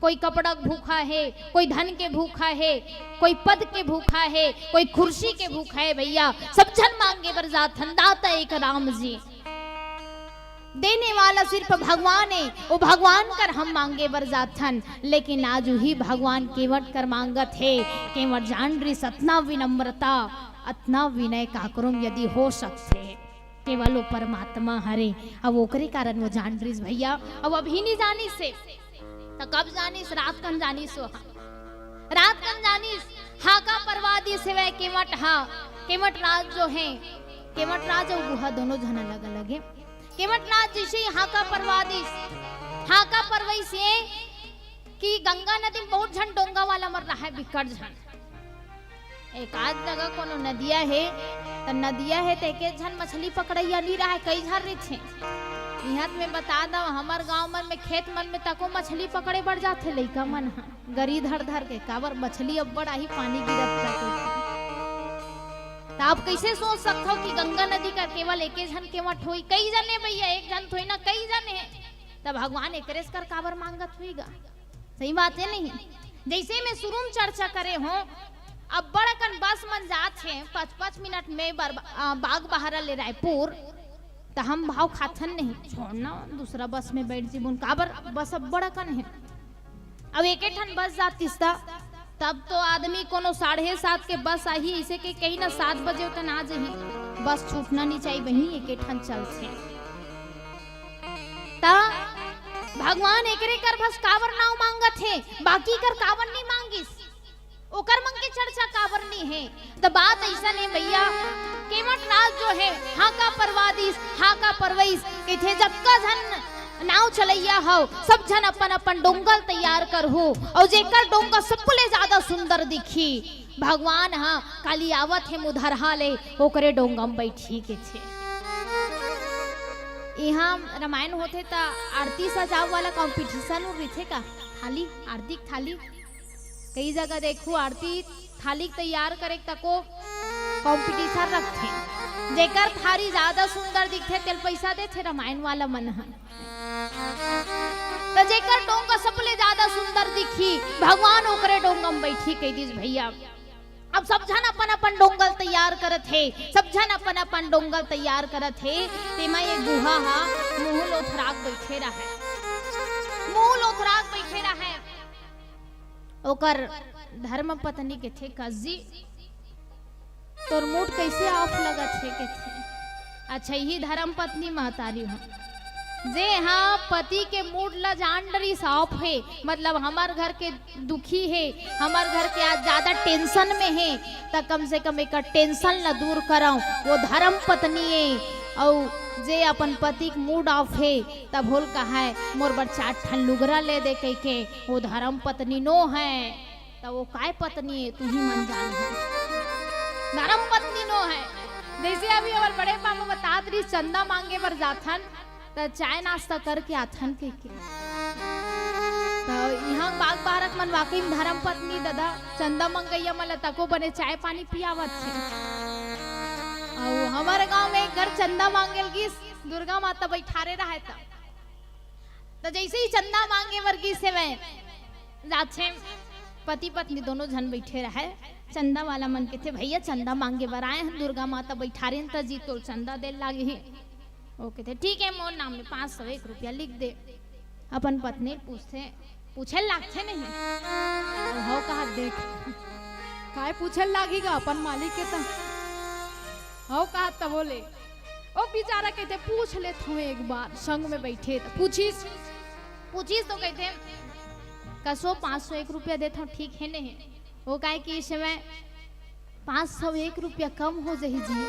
कोई कपड़ा भूखा है, कोई धन के भूखा है, कोई पद के भूखा है, कोई कुर्सी के भूखा है भैया, सब जन मांगे बर जाथन। दाता एक राम जी, देने वाला सिर्फ भगवान है, वो भगवान कर हम मांगे बर जाथन। लेकिन आज ही भगवान केवट कर मांगत है। केवट जान रही सतना विनम्रता अतना विनय काकरुम यदि हो सकते केवल वो परमात्मा हरे। अब ओकरे कारण वो जान रही भैया, अब अभी नहीं जानी से तो कब जानिस, रात कन जानिस, रात कन जानिस। हाका परवादी से वह केवट हा, केवट राज जो है, केवट राज और गुहा दोनों जन अलग अलग है। केवट राज जैसे हाका परवादी, हाका परवई से कि गंगा नदी में बहुत झन डोंगा वाला मर रहा है बिकट झन। एक आध जगह कोनो नदिया है तो नदिया है तो एक झन मछली पकड़ैया नहीं रहा है, कई झन रही थे। यहाँ में बता दो हमार गांव मन में खेत मन में तको मछली पकड़े बढ़ जाते लइका मन गरी धर धर के, काबर मछली अब बड़ा ही पानी गिरत। तो आप कैसे सोच सकते हो कि गंगा नदी का केवल एक जन केवट हुई, कई जने भैया, एक जन थोड़ी ना कई जने हैं। तब भगवान एकरेस कर काबर मांगत हुईगा, सही बात है नहीं। जैसे मैं शुरू में चर्चा करे हूँ, अब बड़कन बस मन जात है 5-5 मिनट में बाग बहारा ले रायपुर, तो हम भाव खाथन नहीं छोड़ना दूसरा बस में बैठ जीबुन, काबर बस अब बड़कन है। अब एक ठन बस जातीस तब तो आदमी कोनो 7:30 के बस आई, इसे के कहीं ना 7 बजे उतन आ जाही, बस छूटना नहीं चाहिए वही एक ठन चलते। ता भगवान एकरे कर बस काबर नाव मांगत है, बाकी कर काबर नहीं मांगिस, ओकर मन के चर्चा काबर नहीं है। तो बात ऐसा नहीं भैया, केवट राज जो है हाँ का परवादिस हाँ का परवैस कथे जक्का झन नाव चलैया हो सब झन अपन अपन डोंगल तैयार कर हो और जेकर डोंगा सबले ज्यादा सुंदर दिखी भगवान हाँ काली आवत है मुधरहा ले ओकरे डोंगा में बैठी के छे। यहाँ रामायण होते ता आरती सजाव वाला कंपटीशन और रही का थाली आरती थाली कई जगह देखो आरती थाली तैयार करे तको कंपटीशन रखते जेकर थाली ज्यादा सुंदर दिखते तेल पैसा देते रामायण वाला मन है तो जेकर डोंगा सबले ज्यादा सुंदर दिखी भगवान ओकरे डोंगा में बैठी कह दीज भैया। अब सब जन अपन अपन डोंगल तैयार करत है सब जन अपन अपन डोंगल तैयार करत है तेमा ये गुहा हा मुंह लोथराक बैठे रहे मुंह लोथराक बैठे रहे ओकर धर्म पत्नी के थे कजी तोर मूड कैसे ऑफ लगत है के थे अच्छा ही धर्म पत्नी महतारी हो जे हाँ पति के मूड ला जान डरी साफ है मतलब हमार घर के दुखी है हमार घर के आज ज्यादा टेंशन में है तो कम से कम एक टेंशन ला दूर कराऊं वो धर्म पत्नी है और जे अपन पति के मूड ऑफ है तब बोल कहा है मोर बर 4 ठन लुगरा ले दे कह के वो धर्म पत्नी नो है तो वो काय पत्नी है तू ही मन जान है धर्म पत्नी नो है। जैसे अभी हमारे बड़े पापा बता रही चंदा मांगे बर जाथन तो चाय नाश्ता करके आथन के तो यहाँ बाग बारक मन वाकई में धर्म पत्नी दादा चंदा मंगैया मला तको बने चाय पानी पियावत थे और हमारे गांव में एक घर चंदा मांगे की दुर्गा माता बैठारे रहे तो जैसे ही चंदा मांगे वर्गी से वे जाछे पति पत्नी दोनों जन बैठे रहे चंदा वाला मन के थे भैया चंदा मांगे बर आए हैं दुर्गा माता बैठारे तो जी तो चंदा दे लागे ही ओके थे ठीक है मोर नाम में 501 रुपया लिख दे अपन पत्नी पूछे लागते नहीं हो कहा देख काय पूछे लागेगा अपन मालिक के तो हो कहा तब बोले ओ बेचारा कहते पूछ ले तुम एक बार संग में बैठे तो पूछीस तो कहते कसो 501 रुपया देता ठीक है नहीं वो कहे कि इस समय 501 रुपया कम हो जाए जी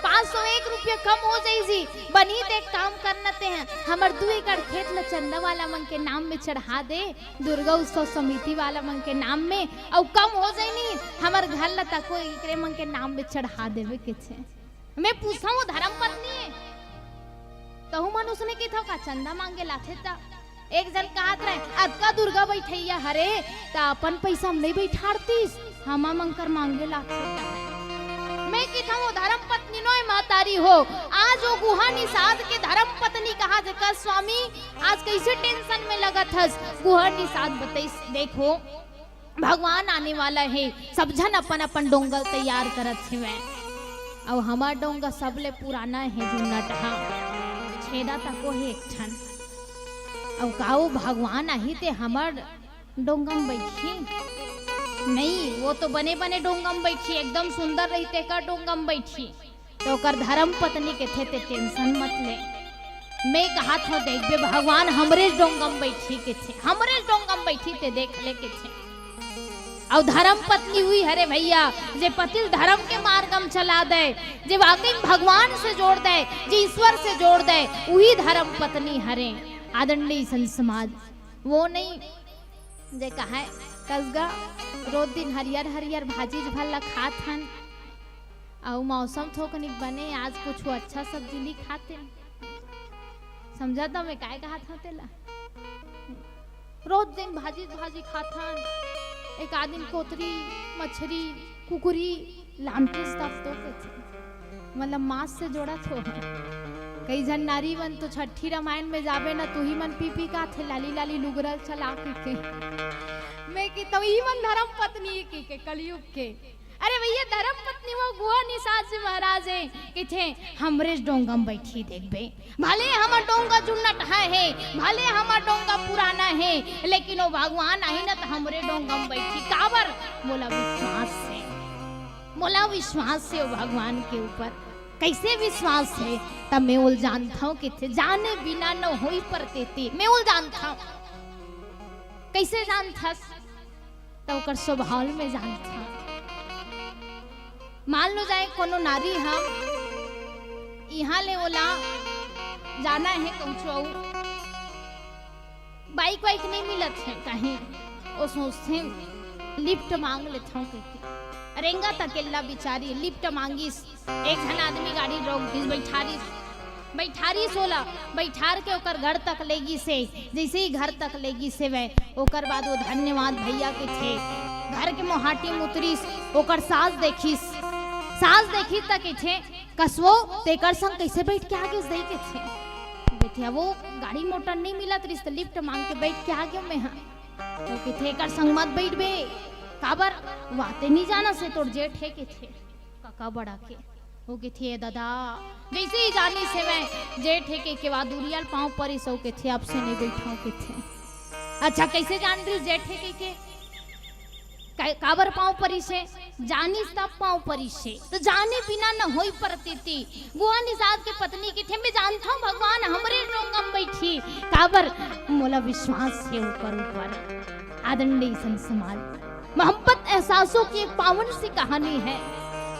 501 रुपया कम हो जाए जी बनी ते काम करनते हैं हमार 2 एकड़ खेत ल चंदा वाला मन के नाम में चढ़ा दे दुर्गा उत्सव समिति वाला मन के नाम में और कम हो जाए नहीं हमार घर ल तको एकरे मन के नाम में चढ़ा देवे के छे। मैं पूछा हूँ धर्म पत्नी है तो मन उसने की था का चंदा मांगे लाथे ता एक जन कहा रहे अदका दुर्गा बैठैया हरे ता अपन पैसा हम नहीं बैठाड़तीस हमा मंकर मांगे लाथे मैं की था वो धर्म पत्नी नो महतारी हो आज वो गुहा निषाद के धर्म पत्नी कहा जका स्वामी आज कैसे टेंशन में लगत हस गुहा निषाद बताइस देखो भगवान आने वाला है सब जन अपन अपन डोंगल तैयार करत है और हमार डोंगा सबले पुराना है जो नटहा छेदा तको है एक ठन और काऊ भगवान आही ते हमार डोंगम बैठी नहीं वो तो बने बने डोंगम बैठी एकदम सुंदर रहते का डोंगम बैठी तो कर धर्म पत्नी के थे टेंशन मत ले मैं कहा था देख बे भगवान हमरे डोंगम बैठी के थे हमरे डोंगम बैठी ते देख ले के थे और धर्म पत्नी हुई हरे भैया जे पति धर्म के मार्गम चला दे जे वाकई भगवान से जोड़ दे जे ईश्वर से जोड़ दे वही धर्म पत्नी हरे आदरणीय संत समाज वो नहीं जे कहा कसगा रोज दिन हरियर हरियर भाजी भल्ला खात हन और मौसम थोकनिक बने आज कुछ अच्छा सब्जी ली खाते समझा था मैं काय कहा था तेला रोज दिन भाजी खात हन एक आदिन कोतरी मछली कुकुरी लामटी स्टफ तो मतलब मांस से जोड़ा थो कई जन नारी मन तो छठी रामायण में जावे ना तू ही मन पी का थे लाली लाली लुगरल चला के मैं की तो ही मन धर्म पत्नी के कलयुग के अरे भैया धर्म पत्नी वो गुहा निषाद जी महाराज है कि थे हमरे डोंगम बैठी देखबे भले हमार डोंगा जुन्नट है भले हमार डोंगा पुराना है लेकिन वो भगवान आई ना तो हमरे डोंगम बैठी काबर बोला विश्वास से वो भगवान के ऊपर कैसे विश्वास है तब मैं उल जानता हूँ कि थे जाने बिना न होई परते थे मैं उल जानता हूँ कैसे जानता तो कर स्वभाव में जानता मान लो जाए कोनो नारी है यहाँ ले ओला जाना है कहूँ बाइक वाइक नहीं मिलत है कहीं वो सोचते लिफ्ट मांग लेता हूँ कहके रेंगा तकेला बिचारी लिफ्ट मांगिस एक जन आदमी गाड़ी रोक दिस बैठारी सोला बैठार के ओकर घर तक लेगी से जैसे ही घर तक लेगी से वह ओकर बाद वो धन्यवाद भैया के थे घर के मोहाटी मुतरीस ओकर सास देखिस तक थे कसवो तेकर संग कैसे बैठ के आगे दई के थे बेटिया वो गाड़ी मोटर नहीं मिलत रिश्ते लिफ्ट मांग के बैठ के आगे मैं हाँ तो के थे कर संग मत बैठ बे काबर वाते नहीं जाना से तोड़ जेठ है के थे काका बड़ा के हो के थे दादा जैसे ही जानी से मैं जेठ है के बाद दूरियाल पाँव पर ही सो के थे आपसे नहीं बैठाओ के थे अच्छा कैसे जान रही जेठ है के काबर पाँव परी से जानी तब पाँव परी से तो जाने बिना न होई प्रतीति बुआ निषाद के पत्नी की थे मैं जानता हूँ भगवान हमरे रोंगम बैठी काबर मोला विश्वास है ऊपर आदंडी संसमाल मोहब्बत एहसासों की एक पावन सी कहानी है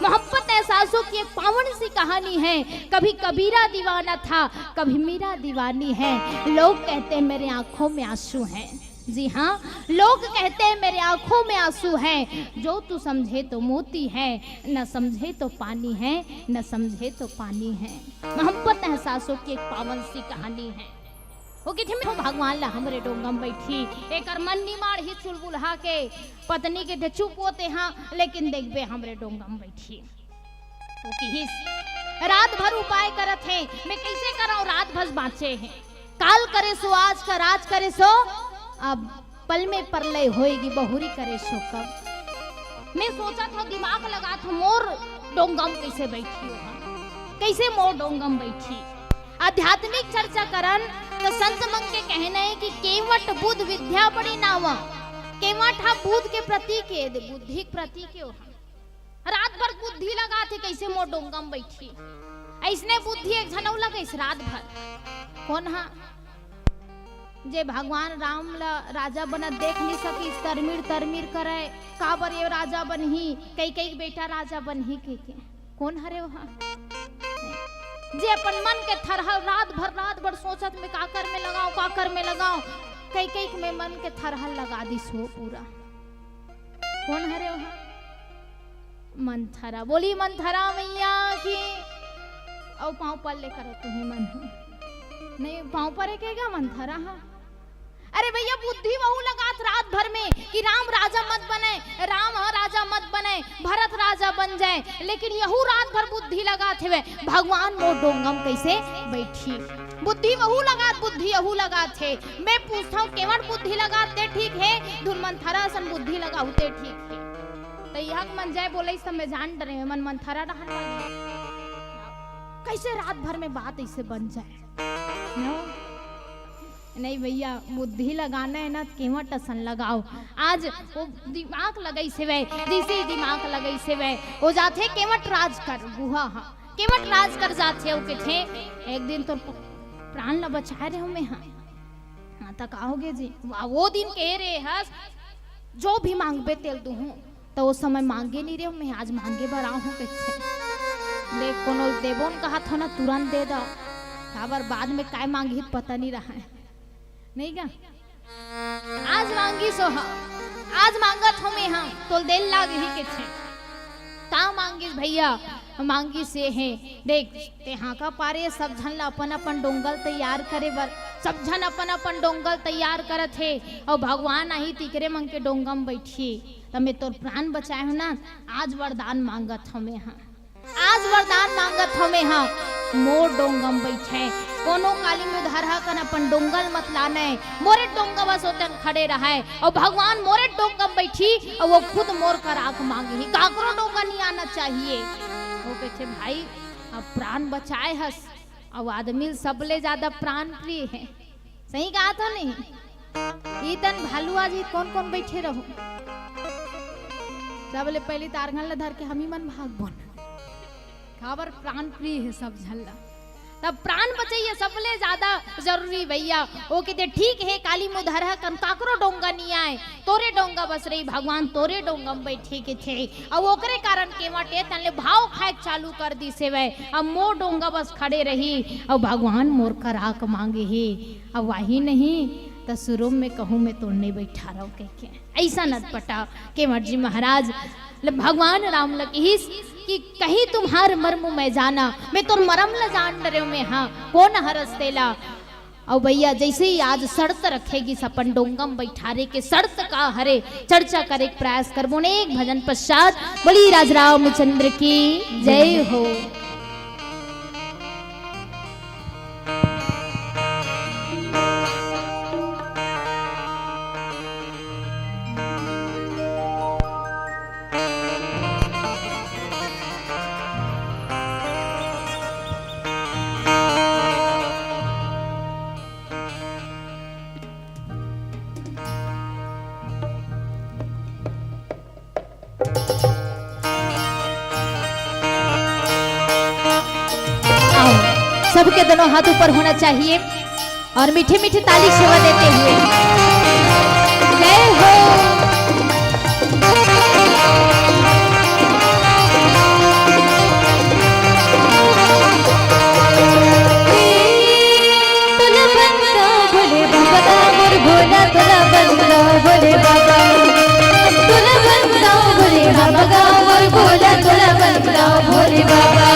मोहब्बत एहसासों की एक पावन सी कहानी है कभी कबीरा दीवाना था कभी मीरा दीवानी है लोग कहते हैं मेरे आंखों में आंसू हैं जी हाँ लोग कहते हैं मेरे आंखों में आंसू हैं जो तू समझे तो मोती है न समझे तो पानी है न समझे तो पानी है मोहब्बत एहसासों की एक पावन सी कहानी है वो किथे में भगवान ला हमरे डोंगम बैठी एक मन निमाड़ ही चुलबुलहा के पत्नी के चुप होते हाँ लेकिन देखबे हमरे डोंगम बैठी वो की रात भर उपाय करत है मैं कैसे कराऊं रात भर बाँचे हैं काल करे सो आज का राज करे सो अब पल में परलय होएगी बहुरी करे सो कब मैं सोचा था दिमाग लगा था मोर डोंगम कैसे बैठी हो कैसे मोर डोंगम बैठी आध्यात्मिक चर्चा करन तो संत मंग के कहना है कि केवट बुद्ध विद्या बड़ी नावा केवट हा बुद्ध के प्रतीक है बुद्धि प्रतीक है रात भर बुद्धि लगा थे कैसे मोर डोंगम बैठी ऐसने बुद्धि एक झनौला कैसे रात भर कौन हा जे भगवान राम ला राजा बना देख नहीं सकी तरमीर करे काबर ये राजा बनही कई बेटा राजा बनही के कौन हरे वहाँ जे अपन मन के थरहल रात भर सोचत में काकर में लगाओ कई में मन के थरहल लगा दी सो पूरा कौन हरे वहाँ मंथरा बोली मंथरा मैया की और पाँव पर लेकर तुम्हें मन नहीं पाँव पर है मंथरा हाँ अरे भैया बुद्धि वहू लगात रात भर में कि राम राजा मत बने राजा मत बने भरत राजा बन जाए लेकिन यहू रात भर बुद्धि लगाते हुए भगवान मोर डोंगम कैसे बैठी बुद्धि वहू लगात बुद्धि यहू लगाते मैं पूछता हूँ केवल बुद्धि लगाते ठीक है धुनमंथरा सन बुद्धि लगाते ठीक है तो यह मन जाए बोले सब में जान डरे मन मंथरा रहन कैसे रात भर में बात ऐसे बन जाए नहीं भैया बुद्धि लगाना है ना केवट असन लगाओ आज वो दिमाग लगई से वे जैसे ही दिमाग लगई से वे वो जाते केवट राज कर गुहा हाँ केवट राज कर जाते वो थे एक दिन तो प्राण न बचाए रहे मैं हाँ तक आओगे जी वो दिन कह रहे हस जो भी मांगबे तेल दू हूँ तो वो समय मांगे नहीं रहे मैं आज मांगे बर आऊ हूँ देख कोनो देवोन कहा था ना तुरंत दे दो खबर बाद में काय मांगी पता नहीं रहा है नहीं क्या आज मांगी सो हाँ आज मांगत हो मैं हाँ तो दिल लाग ही के थे का मांगी भैया मांगी से है देख ते हाँ का पारे सब झन ला अपन डोंगल तैयार करे बर सब झन अपन डोंगल तैयार करत है और भगवान आई तिकरे मंग के डोंगम बैठिए तो मैं तोर प्राण बचाए हो ना आज वरदान मांगत हो मैं हाँ आज वरदान मांगत हो मैं हाँ मोर डोंगम बैठे कोनो काली में धरहा कन अपन डोंगल मत लाने मोरे डोंगा बस होतन खड़े रहे और भगवान मोरे डोंगम बैठी और वो खुद मोर कर आंख मांगी काकरो डोंगा नहीं आना चाहिए वो कहते भाई अब प्राण बचाए हस अब आदमी सबले ज्यादा प्राण प्रिय है सही कहा था नहीं इतन भालू आज कौन कौन बैठे रहो सबले पहले तारघन ला धर के हम ही मन भाग बन खबर प्राण प्रिय है सब झल्ला तब प्राण बचाइए सबले ज्यादा जरूरी भैया। वो कहते ठीक है काली मुधरह कन काकरो डोंगा नहीं आए, तोरे डोंगा बस रही भगवान तोरे डोंगा में बैठे के थे। अब ओकरे कारण केवटे तनले भाव खाए चालू कर दी से वे। अब मोर डोंगा बस खड़े रही, अब भगवान मोर का राख मांगे ही। अब वही नहीं तो शुरू में कहूँ मैं तो नहीं बैठा रहा के ऐसा नटपटा केवट जी महाराज भगवान राम लकीस कि कहीं तुम्हार मर्म मैं जाना, मैं तो मरम ल जान डरे में हाँ कौन हरस तेला। और भैया जैसे ही आज शर्त रखेगी सपन डोंगम बैठारे के शर्त का हरे चर्चा करे प्रयास करबो ने एक भजन पश्चात। बोली राज रामचंद्र की जय हो। सबके दोनों हाथ ऊपर होना चाहिए और मीठे मीठे ताली सेवा देते हुए जय हो। तुला बंदा भोले बाबा मोर भोला, तुला बंदा भोले बाबा, तुला बंदा भोले बाबा मोर भोला, तुला बंदा भोले बाबा।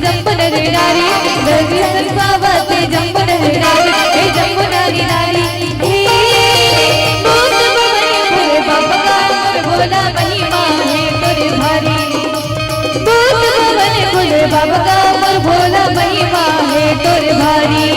जंबुनरी नारी दर्शन बाबाते जंबुनरी नारी हे जंबुनरी नारी हे भूत भवने भोले बाबा का मोर भोला महिमा है तोरे भारी। भूत भवने भोले बाबा का मोर भोला महिमा है तोरे भारी।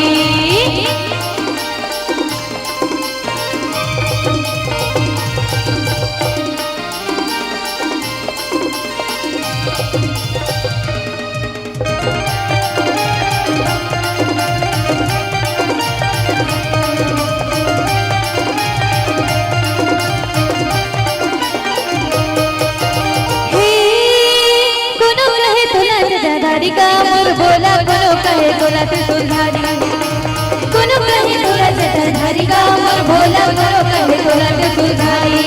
का मोर भोला कोनो कहे तोला से सुधारी, कोनो कहे तोला जटाधारी का मोर भोला कोनो कहे तोला से सुधारी।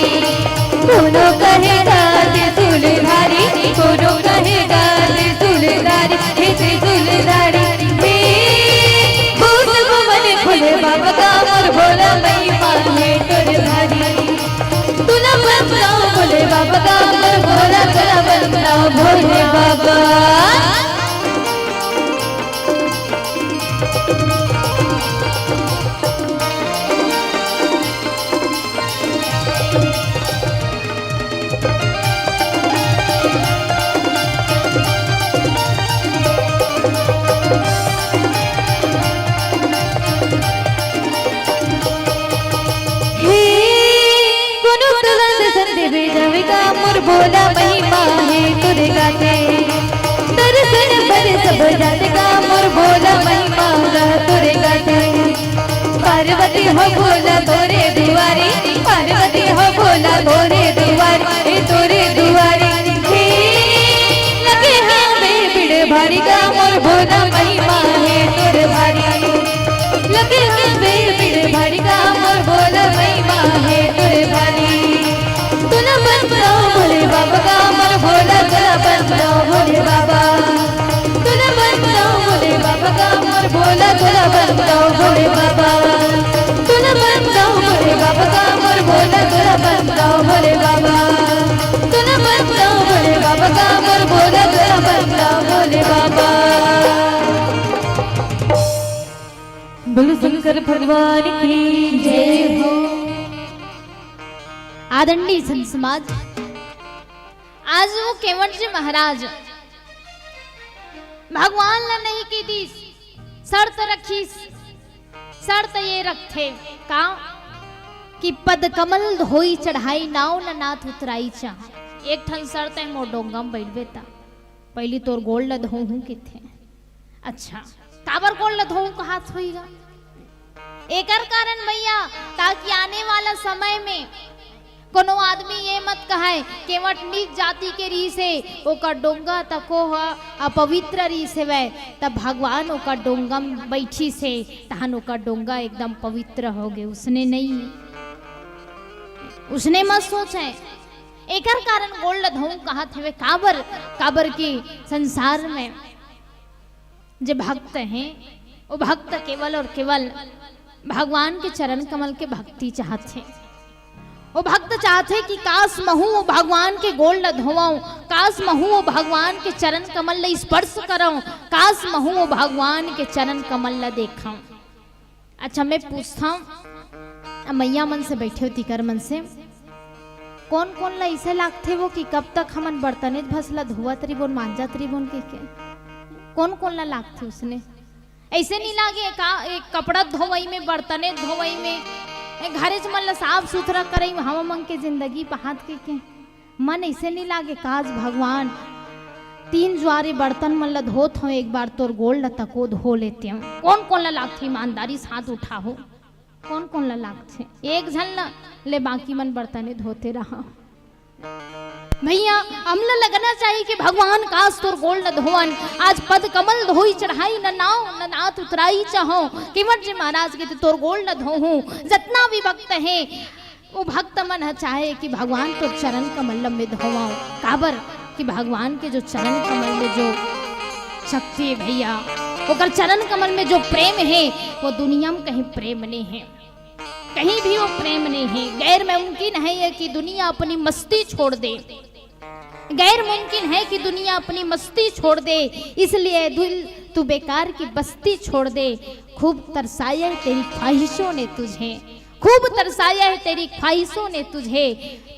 कोनो कहे गाते सुलधारी, कोनो कहे गाते सुलधारी हे सुलधारी। हे भूत भवन भोले बाबा का मोर भोला महिमा है तोरे भारी। तुला बंदा भोले बाबा का मोर भोला, तुला बंदा भोले बाबा। मोर भोला महिमा है तुरे गाते, दर्शन पर सब जात का मोर भोला महिमा गा तुरे गाते। पार्वती हो भोला तोरे दुआरी, पार्वती हो भोला तोरे दुआरी तोरे दुआरी। हे लगे हमें बिड़ भारी का मोर भोला महिमा है तोरे भारी। लगे हमें बिड़ भारी का मोर भोला महिमा है तोरे भारी। तुला बंदा भोले बाबा का मोर भोला, तुला बंदा भोले बाबा, तुला बंदा भोले बाबा का मोर भोला, तुला बंदा भोले बाबा, तुला बंदा भोले बाबा का मोर भोला, तुला बंदा भोले बाबा, तुला बंदा भोले बाबा का मोर भोला, तुला बंदा भोले बाबा। बोलो शंकर भगवान की जय हो। आदरणीय संत समाज, आज वो केवट जी महाराज भगवान ला नहीं की दी शर्त रखी। शर्त ये रखे का कि पद कमल धोई चढ़ाई नाव न नाथ उतराई चाह। एक ठन शर्त है मोर डोंगम बैठबे ता पहली तोर गोल ल धोहूं के थे। अच्छा काबर गोल ल धोहूं का हाथ होईगा एकर कारण भैया ताकि आने वाला समय में कोनो आदमी ये मत कहे केवट नीच जाति के री से ओकर डोंगा तको अपवित्र री से वे तब भगवान ओकर डोंगा में बैठी से तहन ओकर डोंगा एकदम पवित्र हो गए। उसने नहीं, उसने मत सोचे एकर कारण गोल्ड धोऊ कहा थे काबर काबर की संसार में जो भक्त हैं वो भक्त केवल और केवल भगवान के चरण कमल के भक्ति चाहते हैं। वो भक्त चाहते कि काश महू वो भगवान के गोल्ड धोवाऊं, काश महू वो भगवान के चरण कमल ले स्पर्श कराऊं, काश महू वो भगवान के चरण कमल ले देखाऊं। अच्छा मैं पूछता हूँ मैया मन से बैठे होती कर मन से कौन कौन ला ऐसे लागते वो कि कब तक हमन बर्तने भसला धोवा तरी बोन मांजा तरी बोन के कौन कौन ला लागते उसने ऐसे नहीं लागे का एक कपड़ा धोवई में बर्तने धोवई में घरे मन साफ सुथरा करई हम मन के जिंदगी पहात के मन ऐसे नहीं लागे काज भगवान 3 ज्वारे बर्तन मन ला धोत हो एक बार तोर गोल्ड तको धो लेते हम। कौन कौन ला लागथे ईमानदारी साथ उठा हो कौन कौन ला लागथे एक झन ला ले बाकी मन बर्तने धोते रहा। भैया हमला लगना चाहिए कि भगवान काश तोर गोल्ड धोवन आज पद कमल धोई चढ़ाई न नाव न नाथ उतराई चाहो केवट जी महाराज के तोर गोल्ड धोहूं। जितना भी भक्त है वो भक्त मन चाहे कि भगवान तोर चरण कमल में धोवाओ काबर कि भगवान के जो चरण कमल में जो शक्ति है भैया वो चरण कमल में जो प्रेम है वो दुनिया में कहीं प्रेम नहीं है, कहीं भी वो प्रेम नहीं है। गैर मुमकिन है कि दुनिया अपनी मस्ती छोड़ दे, गैर मुमकिन है कि दुनिया अपनी मस्ती छोड़ दे, इसलिए दिल तू बेकार की बस्ती छोड़ दे। खूब तरसाया है तेरी ख्वाहिशों ने तुझे, खूब तरसाया है तेरी ख्वाहिशों ने तुझे,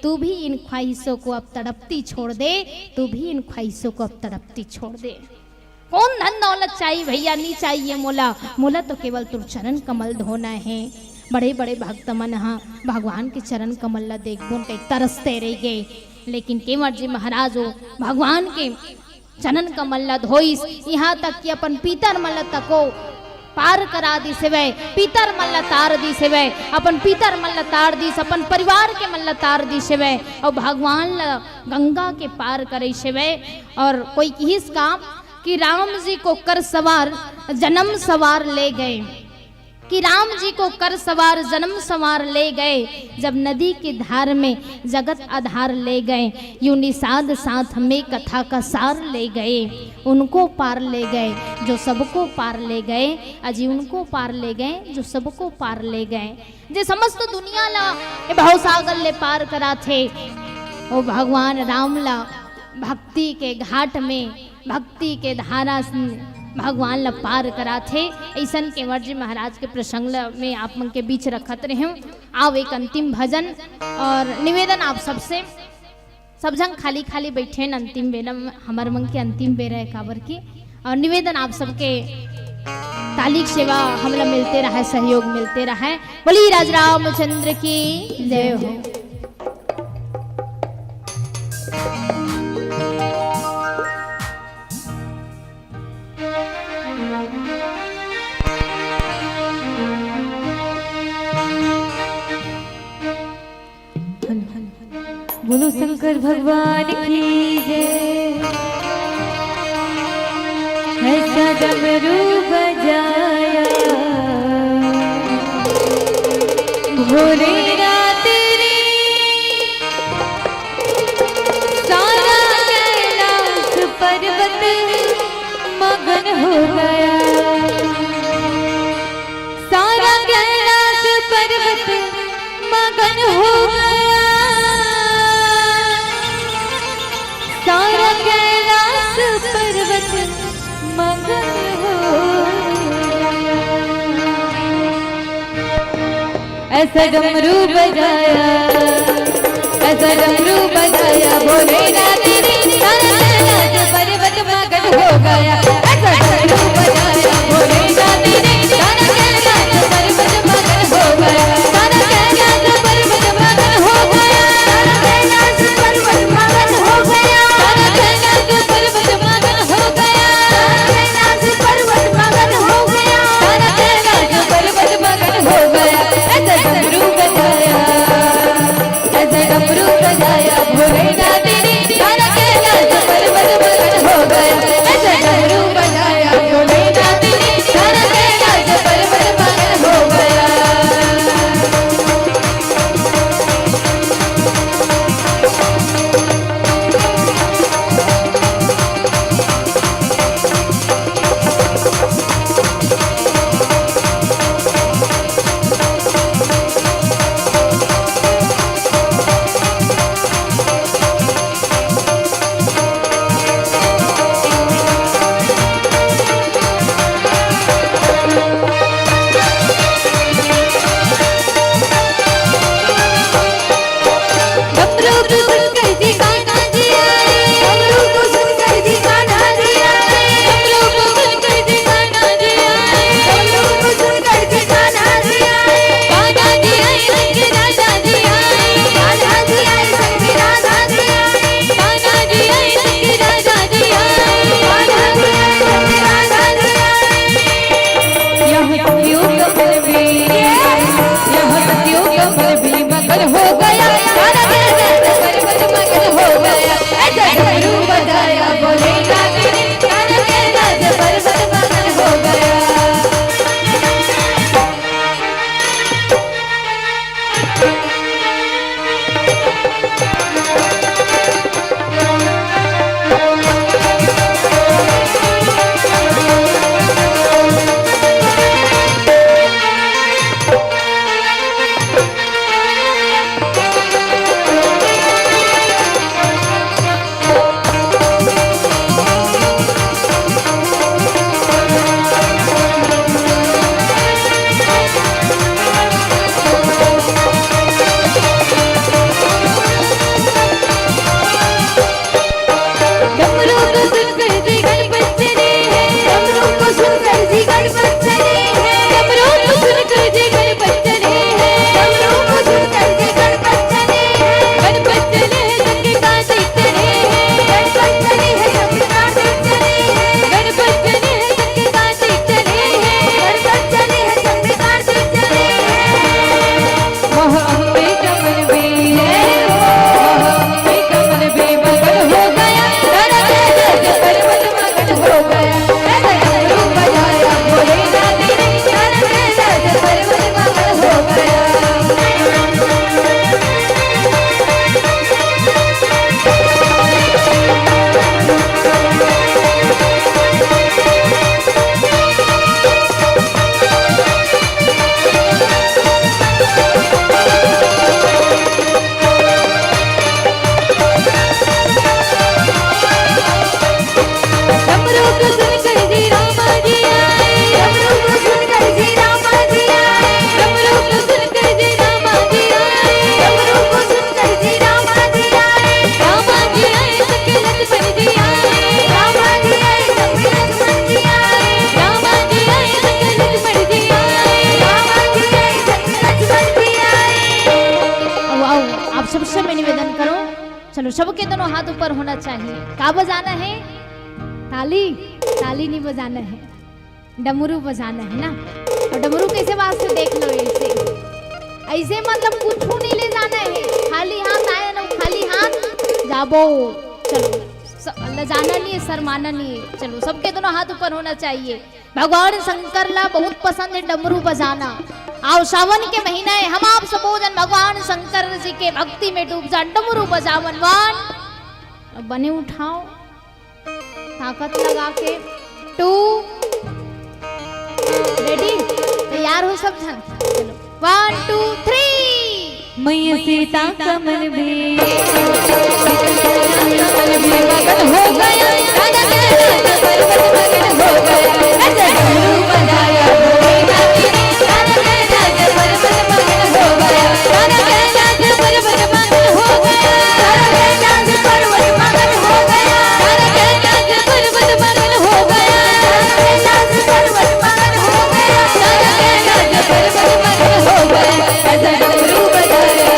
तू भी इन ख्वाहिशों को अब तड़पती छोड़ दे, तू भी इन ख्वाहिशों को अब तड़पती छोड़ दे। कौन धन दौलत चाहिए भैया नहीं चाहिए मोला, मोला तो केवल तुर चरण कमल धोना है। बड़े बड़े भक्त मन हाँ भगवान के चरण कमल ला देख बोन के तरसते रह गए, लेकिन केवट जी महाराज हो भगवान के चरण कमल ला धोइस यहाँ तक कि अपन पीतर मल तको पार करा दी से वे पीतर मल्ला तार दी से वे अपन पीतर मल्ला तार दी से अपन परिवार के मल्ला तार दी से वे और भगवान ला गंगा के पार करे से वे। और कोई किस काम कि राम जी को कर सवार जन्म सवार ले गए, कि राम जी को कर सवार जन्म सवार ले गए, जब नदी की धार में जगत आधार ले गए, यूं निषाद साथ में कथा का सार ले गए, उनको पार ले गए जो सबको पार ले गए, अजी उनको पार ले गए जो सबको पार ले गए। जे समस्त दुनिया ला भवसागर ले पार करा थे वो भगवान राम ला भक्ति के घाट में भक्ति के धारा भगवान ला पार करा थे। ऐसन केवट जी महाराज के प्रसंग में आप मन के बीच रखत रहे हूँ। आओ एक अंतिम भजन और निवेदन आप सबसे, सब जन खाली खाली बैठे न अंतिम बेरा हमार मन के अंतिम बेरा है काबर की, और निवेदन आप सबके तालिक सेवा हमला मिलते रहा, सहयोग मिलते रहा। बोली राज रामचंद्र की जय हो। बोलो शंकर भगवान की जय। ऐसा डमरू बजाया भोले रात्रि सारा कैलाश पर्वत मगन हो गया, सारा कैलाश पर्वत मगन हो गया, सारा कैलाश पर्वत मगन हो गया। ऐसा डमरू बजाया, ऐसा डमरू बजाया भोलेनाथ ने, सारा कैलाश पर्वत मगन हो गया। ऐसा डमरू बजाया भोलेनाथ ने, सारा कैलाश पर्वत मगन हो गया, सारा कैलाश पर्वत मगन हो गया, सारा कैलाश पर्वत मगन हो गया, सारा कैलाश पर्वत मगन हो गया, सारा कैलाश पर्वत मगन हो गया, सारा कैलाश पर्वत मगन हो गया। ऐसा डमरू बजाया, ऐसा चलो सबके दोनों हाथ ऊपर होना चाहिए। क्या बजाना है? ताली? ताली नहीं बजाना है, डमरू बजाना है ना। और डमरू कैसे वास्ते देख लो, ऐसे ऐसे मतलब कुछ नहीं ले जाना है, खाली हाथ आए ना खाली हाथ जाबो। चलो ले जाना नहीं है, शर्माना नहीं है। चलो सबके दोनों हाथ ऊपर होना चाहिए। भगवान शंकर ला बहुत पसंद है डमरू बजाना। आओ सावन के महीना है, हम आप सबोजन भगवान शंकर जी के भक्ति में डूब जा, डमरू बजावन वन बने उठाओ ताकत लगा के। 2 रेडी, तैयार हो सब जन? चलो 1 2 3। मैया सीता कमल भी मगन हो गया, राजा के राजा पर्वत मगन हो गया, ऐसे डमरू बजाया भोलेनाथ ने, राजा के राजा पर्वत मगन हो गया, राजा के राजा पर्वत मगन हो गया, राजा के राजा पर्वत मगन हो गया, राजा के राजा पर्वत मगन हो गया, राजा के राजा पर्वत मगन हो गया, राजा के राजा पर्वत मगन हो गया, ऐसे डमरू बजाया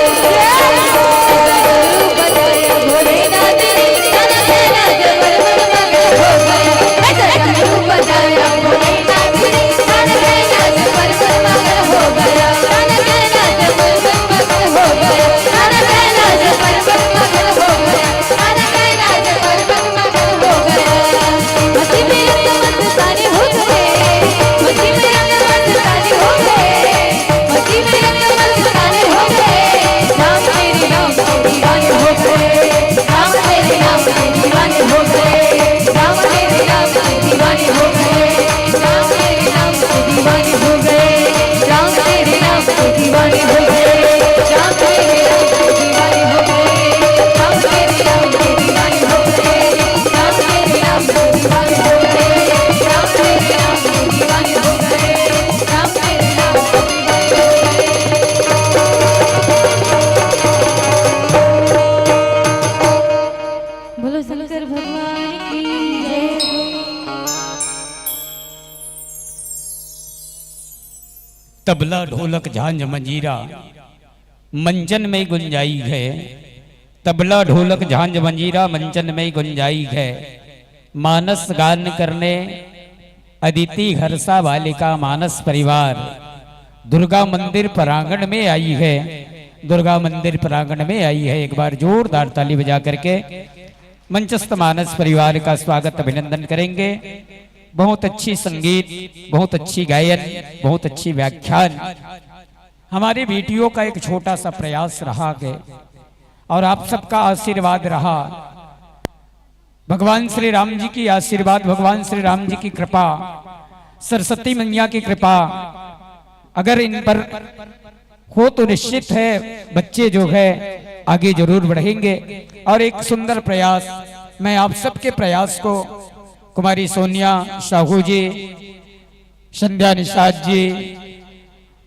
भोलेनाथ ने, राजा के राजा पर्वत मगन हो गया, ऐसे डमरू बजाया भोलेनाथ ने, राजा के राजा पर्वत मगन हो गया, राजा के राजा पर्वत मगन हो गया, राजा के राजा पर्वत मगन हो गया, राजा के राजा पर्वत मगन हो गया। मस्ती में रंग मस्तानी हो गए, मस्ती में रंग मस्तानी हो गए, मस्ती में रंग मस्तानी हो गए, राम तेरे नाम के दीवाने हो गए, राम तेरे नाम के दीवाने हो गए, राम तेरे नाम के दीवाने हो गए, राम तेरे नाम के दीवाने हो गए, राम तेरे नाम के दीवाने हो गए, राम तेरे नाम के दीवाने हो गए, राम तेरे नाम के दीवाने हो गए, राम तेरे नाम के दीवाने हो गए, राम तेरे नाम के दीवाने हो गए, राम तेरे नाम के दीवाने हो गए। बोलो शंकर भगवान की जय हो। तबला ढोलक झांझ मंजीरा मंचन में गुंजाई है, तबला ढोलक झांझ मंजीरा मंचन में गुंजाई है, मानस गान करने अदिति हर्षा बालिका मानस परिवार दुर्गा मंदिर प्रांगण में आई है, दुर्गा मंदिर प्रांगण में आई है। एक बार जोरदार ताली बजा करके मंचस्थ मानस परिवार का स्वागत अभिनंदन करेंगे। बहुत अच्छी संगीत, बहुत अच्छी गायन, बहुत अच्छी व्याख्यान हमारी बेटियों का एक छोटा सा प्रयास रहा है और आप सबका आशीर्वाद रहा। भगवान श्री राम जी की आशीर्वाद, भगवान श्री राम जी की कृपा, सरस्वती मैया की कृपा अगर इन पर हो तो निश्चित है बच्चे जो है आगे जरूर बढ़ेंगे। और एक सुंदर प्रयास, मैं आप सबके प्रयास को कुमारी सोनिया साहू जी, संध्या निषाद जी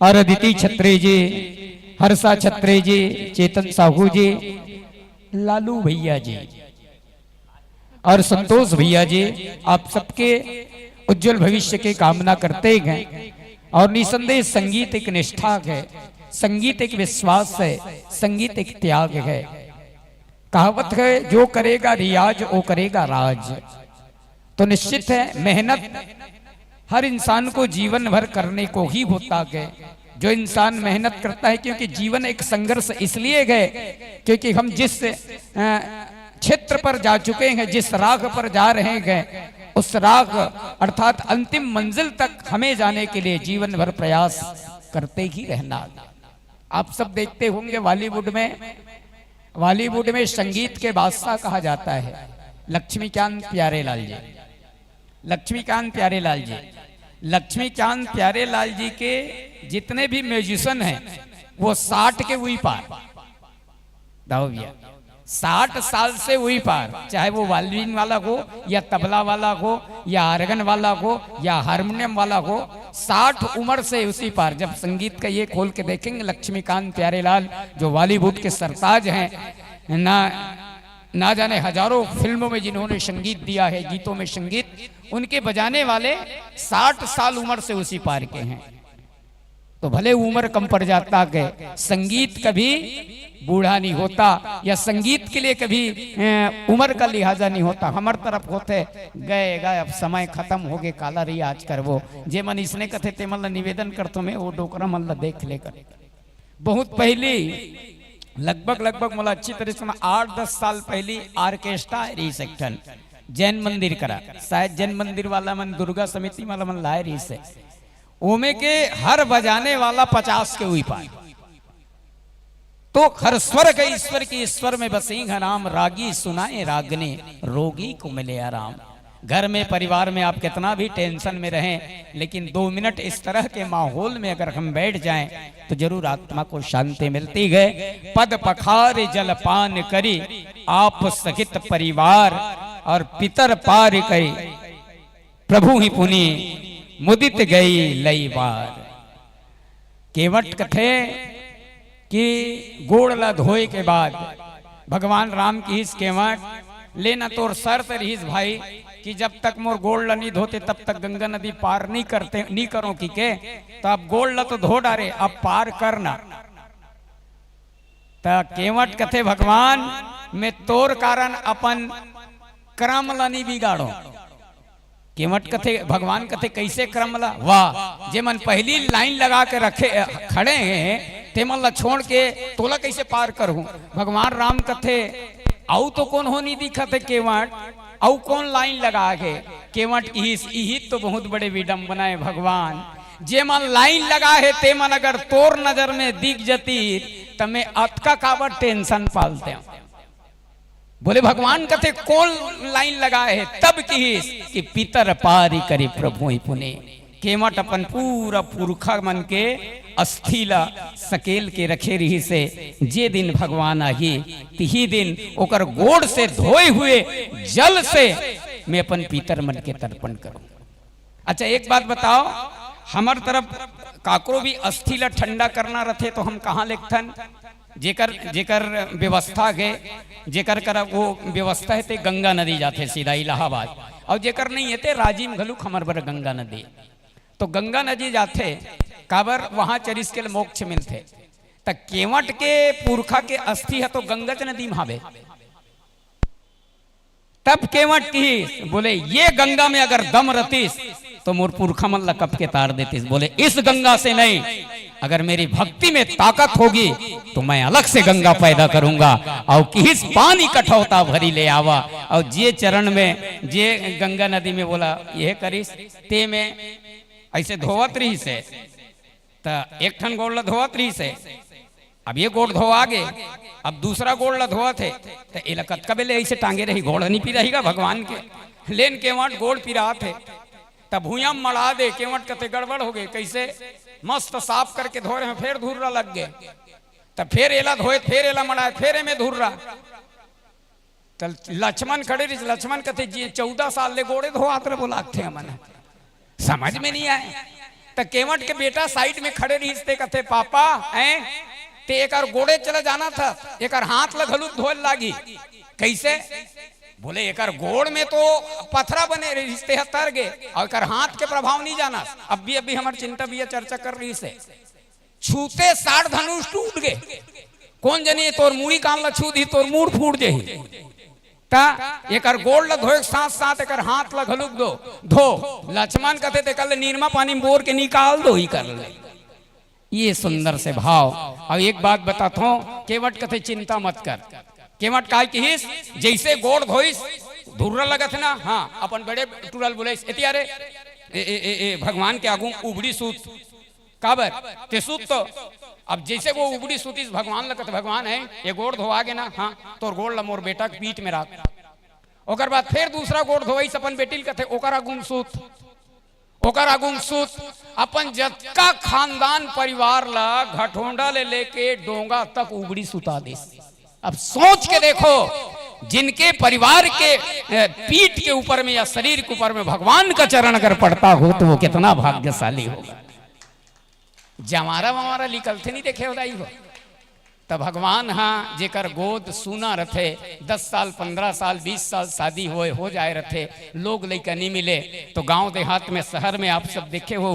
और अदिति छत्री जी, हर्षा छत्री जी, चेतन साहू जी, लालू भैया जी और संतोष भैया जी, आप सबके उज्जवल भविष्य की कामना करते हैं। और निसंदेह संगीत एक निष्ठा है, संगीत एक विश्वास है, संगीत एक त्याग है। कहावत है जो करेगा रियाज वो करेगा राज। तो निश्चित है मेहनत हर इंसान को जीवन भर करने को ही होता है। जो इंसान मेहनत करता है, क्योंकि जीवन एक संघर्ष इसलिए है क्योंकि हम जिस क्षेत्र पर जा चुके हैं, जिस राह पर जा रहे हैं, उस राह अर्थात अंतिम मंजिल तक हमें जाने के लिए जीवन भर प्रयास करते ही रहना। आप सब देखते होंगे बॉलीवुड में संगीत के बादशाह कहा जाता है लक्ष्मीकांत प्यारेलाल जी। लक्ष्मीकांत प्यारेलाल जी, लक्ष्मीकांत प्यारेलाल जी के जितने भी म्यूजिशियन हैं वो 60 के हुई पार, दाओ भैया 60 साल से हुई पार, चाहे वो वायलिन वाला हो या तबला वाला हो या आर्गन वाला हो या हारमोनियम वाला हो, 60 उम्र से उसी पार। जब संगीत का ये खोल के देखेंगे लक्ष्मीकांत प्यारेलाल जो बॉलीवुड के सरताज हैं, ना जाने हजारों फिल्मों में जिन्होंने संगीत दिया है, गीतों में संगीत, उनके बजाने वाले 60 साल उम्र से उसी पार के हैं। तो भले उम्र कम पड़ जाता के संगीत कभी बूढ़ा नहीं होता, या संगीत के लिए कभी उम्र का लिहाजा नहीं होता। हमार तरफ होते गए गए अब समय खत्म हो गए, काला रही आज कर वो जे मन इसने कथे ते मतलब निवेदन करतो मैं वो डोकरा मतलब देख लेकर। बहुत पहली लगभग मतलब अच्छी तरह से 8-10 साल पहली ऑर्केस्ट्रा रही सेक्शन जैन मंदिर करा, शायद जैन मंदिर वाला मन दुर्गा समिति वाला मन लाए रही से, ओमे के हर बजाने वाला 50 के हुई पाए। तो हर स्वर के ईश्वर की ईश्वर में बसी राम, रागी सुनाए रागने रोगी को मिले आराम। घर में परिवार में आप कितना भी टेंशन में रहें, लेकिन 2 मिनट इस तरह के माहौल में अगर हम बैठ जाएं तो जरूर आत्मा को शांति मिलती है। पद पखार जलपान करी आप सहित परिवार, और पितर पार करी प्रभु ही पुनि मुदित गई लई बार। केवट कथे कि गोड़ ला धोए के बाद भगवान राम की इस केवट लेना तोर शर्त रहीस भाई कि जब तक मोर गोड़ ला नहीं धोते तब तक गंगा नदी पार नहीं करो की के, तो अब गोड़ ला तो धो डारे, अब पार करना। तो केवट कथे भगवान मैं तोर कारण अपन क्रम ला नहीं बिगाड़ो। केवट कथे भगवान कथे कैसे क्रम ला, वाह जे मन पहली लाइन लगा के रखे खड़े हैं ते मन ला छोड़ के तोला कैसे पार करूं। भगवान राम कथे आउ तो कौन हो नहीं दिखा थे केवट, आउ कौन लाइन लगा के केवट यही तो बहुत बड़े विडम्बना है भगवान। जे मन लाइन लगा है ते मन अगर तोर नजर में दिख जती तो मैं अतका काबर टेंशन पालते हूं। बोले भगवान कथे कौन लाइन लगाए है, तब कि पितर पारी करी प्रभु ही पुने। केवट अपन पूरा पुरखा मन के अस्थिला सकेल के रखे रही से, जे दिन भगवान आही तिही दिन ओकर गोड़ से धोए हुए जल से मैं अपन पितर मन के तर्पण करूं। अच्छा एक बात बताओ, हमार तरफ काकरो भी अस्थिला ठंडा करना रथे तो हम कहाँ लेखथन, जेकर व्यवस्था है, जेकर कर वो व्यवस्था है ते गंगा नदी जाते सीधा इलाहाबाद, और जेकर नहीं है ते राजीव घलुक हमार बर गंगा नदी। तो गंगा नदी जाते काबर वहां चरिस के मोक्ष मिलते। तो केवट के पुरखा के अस्थि है तो गंगा नदी महावे, तब केवट की बोले ये गंगा में अगर दम रतीस तो मोर पुरखा मन लकप के तार देतीस। बोले इस गंगा से नहीं, अगर मेरी भक्ति में ताकत होगी तो मैं अलग से गंगा पैदा करूंगा और किस पानी कठौता भरी ले आवा। और जे चरण में जे गंगा नदी में बोला यह करिस ते में ऐसे धोवत रही से, तो एक ठन गोड़ ला धोवत रही से, अब ये गोड़ धोआ गे, अब दूसरा गोड़ ला धोआ थे तो इलाकत कबेले ऐसे टांगे रही, गोड़ नहीं पी रहेगा भगवान के लेन केवट गोड़ पिरा थे। तब भूया मड़ा दे केवट कते गड़बड़ हो गए, कैसे मस्त साफ करके धो रहे हैं, फिर धुर्रा लग गए, तब फिर एला धोए, फिर एला मड़ाए, फिर में धुर्रा। तो लक्ष्मण खड़े रही, लक्ष्मण कथे 14 साल ले गोड़े धोआत रहे बोला थे, मन समझ में नहीं आए। तो केवट के बेटा साइड में खड़े रही कथे पापा हैं ते एक गोड़े चला जाना था, एक हाथ लगलू धोल लागी, कैसे बोले एक गोड़ में तो पथरा बने रिश्ते तर गए और एक हाथ के प्रभाव नहीं जाना। अब भी हमारी चिंता भी चर्चा कर रही से, छूते 60 धनुष टूट गए, कौन जनी तोर मुड़ी काम ला छू दी तोर मूड फूट जाही। ता एक गोड़ ला धोए साथ साथ एक हाथ ला घलुक दो धो। लक्ष्मण कहते थे कल नीरमा पानी बोर के निकाल दो ही कर ले। ये सुंदर से भाव। अब एक बात बताता हूँ, केवट कहते चिंता मत कर। केवट काय की जैसे गोड़ धोइस धुर्रा लगत ना, हाँ अपन बड़े टूरल बोले भगवान के आगू उबड़ी सूत काबर ते सूत। तो अब जैसे वो उबड़ी सूतीस भगवान लगत, भगवान है ये गोड़ धोआ गे ना, हाँ तोर गोड़ ला मोर बेटा के पीठ में राख। ओकर बाद फिर दूसरा गोड़ धोइस अपन बेटी कथे ओकर आगू सूत, ओकर आगू सूत। अपन जतका खानदान परिवार ला घटोंडा ले लेके डोंगा तक उबड़ी सुता देस। अब सोच के देखो, जिनके परिवार के पीठ के ऊपर में या शरीर के ऊपर में भगवान का चरण अगर पड़ता हो तो वो कितना भाग्यशाली होगा। जमारा वमारा निकलते नहीं देखे होता ही हो, तो भगवान हाँ जेकर गोद सुना रथे 10 साल 15 साल 20 साल शादी हो जाए रथे, लोग लइका नहीं मिले तो गांव देहात में शहर में आप सब देखे हो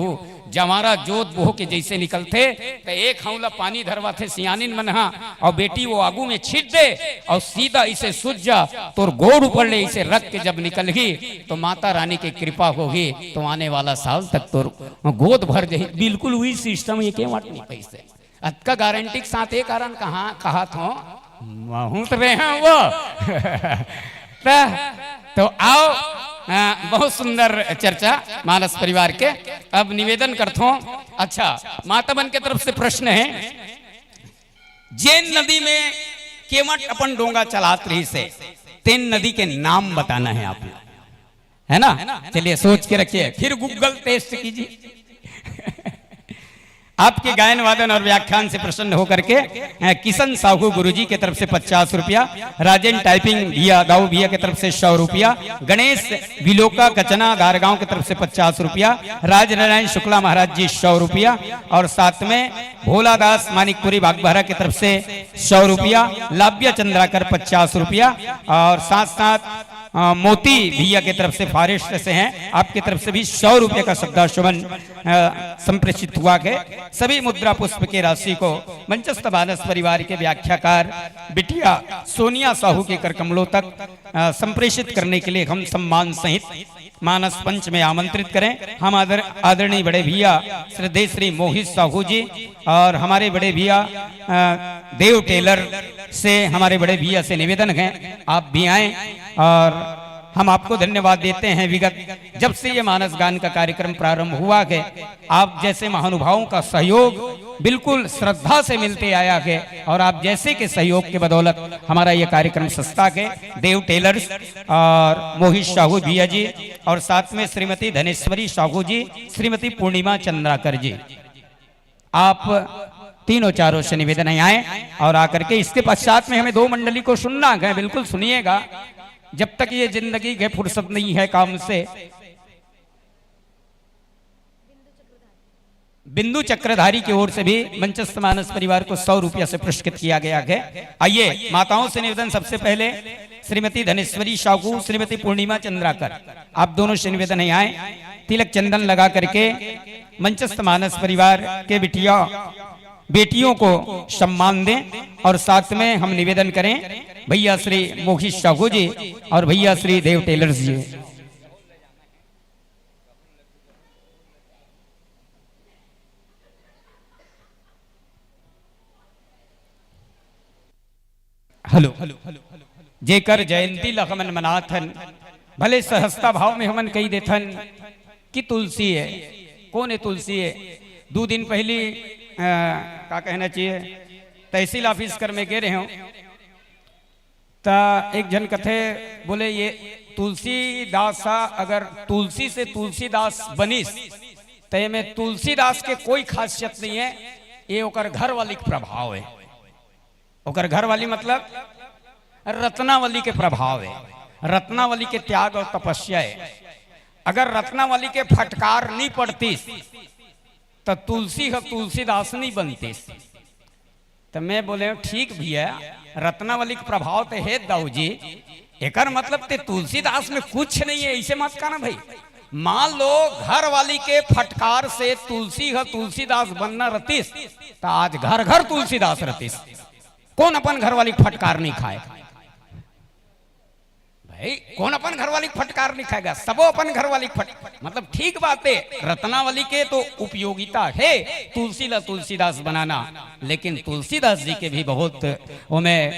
जमारा जोत बोह के जैसे निकलते तो एक हौला पानी धरवा थे सियानिन मनहा और बेटी वो आगू में छीट दे और सीधा इसे सूझ जा तोर गोड़ ऊपर ले इसे रख के जब निकल गई तो माता रानी की कृपा होगी तो आने वाला साल तक तोर गोद भर जाए। बिल्कुल वही सिस्टम ये के वाट नहीं पैसे अतका गारंटी के साथ एक कारण कहा था बहुत रहे हैं वो तो आओ बहुत सुंदर चर्चा मानस परिवार के। अब निवेदन करता हूं। अच्छा, माता बन के तरफ से प्रश्न है, जैन नदी में केवट अपन डोंगा चलात रही से तेन नदी के नाम बताना है आप लोग, है ना? चलिए सोच के रखिए, फिर गूगल टेस्ट कीजिए। आपके गायन वादन और व्याख्यान से प्रसन्न होकर के किशन साहू गुरुजी के तरफ से 50 रुपया, राजन टाइपिंग भैया दाऊ भैया के तरफ से 100 रुपया, गणेश विलोका कचना गारगांव के तरफ से 50 रुपया, राज नारायण शुक्ला महाराज जी 100 रुपया और साथ में भोलादास मानिकपुरी बागबहरा की तरफ से 100 रुपया, लाभ्य चंद्राकर 50 रुपया और साथ साथ मोती भैया की तरफ से फारिश से हैं, आपकी तरफ से भी 100 रुपये का श्रद्धासुमन संप्रेषित हुआ है। सभी मुद्रा पुष्प की राशि को मंचस्थ मानस परिवार के व्याख्याकार बिटिया सोनिया साहू के कर कमलों तक संप्रेषित करने के लिए हम सम्मान सहित मानस पंच में आमंत्रित करें। हम आदरणीय बड़े भैया श्रद्धेय श्री मोहित साहू जी और हमारे बड़े भैया देव टेलर से हमारे बड़े भैया से निवेदन है आप भी आए और हम आपको धन्यवाद देते हैं। विगत जब से ये मानस गान का कार्यक्रम प्रारंभ हुआ है आप जैसे महानुभावों का सहयोग बिल्कुल श्रद्धा से मिलते आया है और आप जैसे के सहयोग के बदौलत हमारा ये कार्यक्रम सस्ता है। देव टेलर्स और मोहित साहू भैया जी और साथ में श्रीमती धनेश्वरी साहू जी, श्रीमती पूर्णिमा चंद्राकर जी, आप तीनों चारों से निवेदन आए और आकर के इसके पश्चात में हमें 2 मंडली को सुनना है। बिल्कुल सुनिएगा, जब तक ये जिंदगी के फुर्सत नहीं है काम से। बिंदु चक्रधारी की ओर से भी मंचस्थ मानस परिवार को 100 रुपया से पुरस्कृत किया गया है। आइए माताओं से निवेदन, सबसे पहले श्रीमती धनेश्वरी साहू, श्रीमती पूर्णिमा चंद्राकर, आप दोनों से निवेदन है आए, तिलक चंदन लगा करके मंचस्थ मानस परिवार के बेटियों को सम्मान दें और साथ में हम निवेदन करें भैया श्री मोहित साहू जी और भैया श्री देव टेलर्स जी। हेलो, जेकर जयंती लखमन मनाथन भले सहजता भाव में हमन कही देथन कि तुलसी है। कौन है तुलसी है? 2 दिन पहले क्या कहना चाहिए, तहसील ऑफिस कर में गए रहे हो ता एक जन कथे बोले ये तुलसीदास अगर तुलसी से तुलसीदास बनिस तो में तुलसीदास के कोई खासियत नहीं है, ये ओकर घर वाली के प्रभाव है। ओकर घर वाली मतलब रत्नावली के प्रभाव है, रत्नावली के त्याग और तपस्या है। अगर रत्नावली के फटकार नहीं पड़ती तो तुलसी है तुलसीदास नहीं बनती। तो मैं बोले ठीक भैया, रत्नावली का प्रभाव तो है दाऊ जी, एकर मतलब ते तुलसीदास में कुछ नहीं है, ऐसे मत कहना भाई। मान लो घर वाली के फटकार से तुलसी है तुलसीदास बनना रतीस तो आज घर घर तुलसीदास रतीस। कौन अपन घर वाली फटकार नहीं खाए भाई? कौन अपन घर वाली फटकार नहीं खाएगा? सबो अपन घर वाली मतलब ठीक बात है, रत्नावली के तो उपयोगिता है तुलसी ला तुलसीदास बनाना, लेकिन तुलसीदास जी के भी बहुत उनमें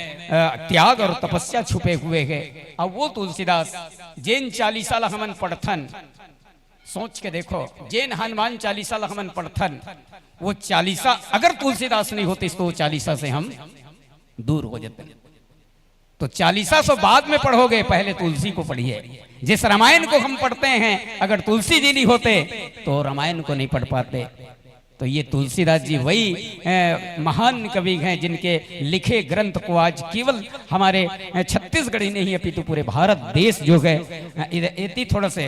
त्याग और तपस्या छुपे हुए हैं। अब वो तुलसीदास जैन 40 ला हमन पढ़थन, सोच के देखो, जैन हनुमान 40 ला हमन पढ़थन, वो 40 अगर तुलसीदास नहीं होते तो 40 से हम दूर हो जाते। तो 40 बाद में पढ़ोगे, पहले तुलसी को पढ़िए। जिस रामायण को हम पढ़ते हैं अगर तुलसी जी नहीं होते तो रामायण को नहीं पढ़ पाते। तो ये तुलसीदास जी वही महान कवि हैं जिनके लिखे ग्रंथ को आज केवल हमारे छत्तीसगढ़ ही नहीं अपितु पूरे भारत देश जो है इतनी थोड़ा से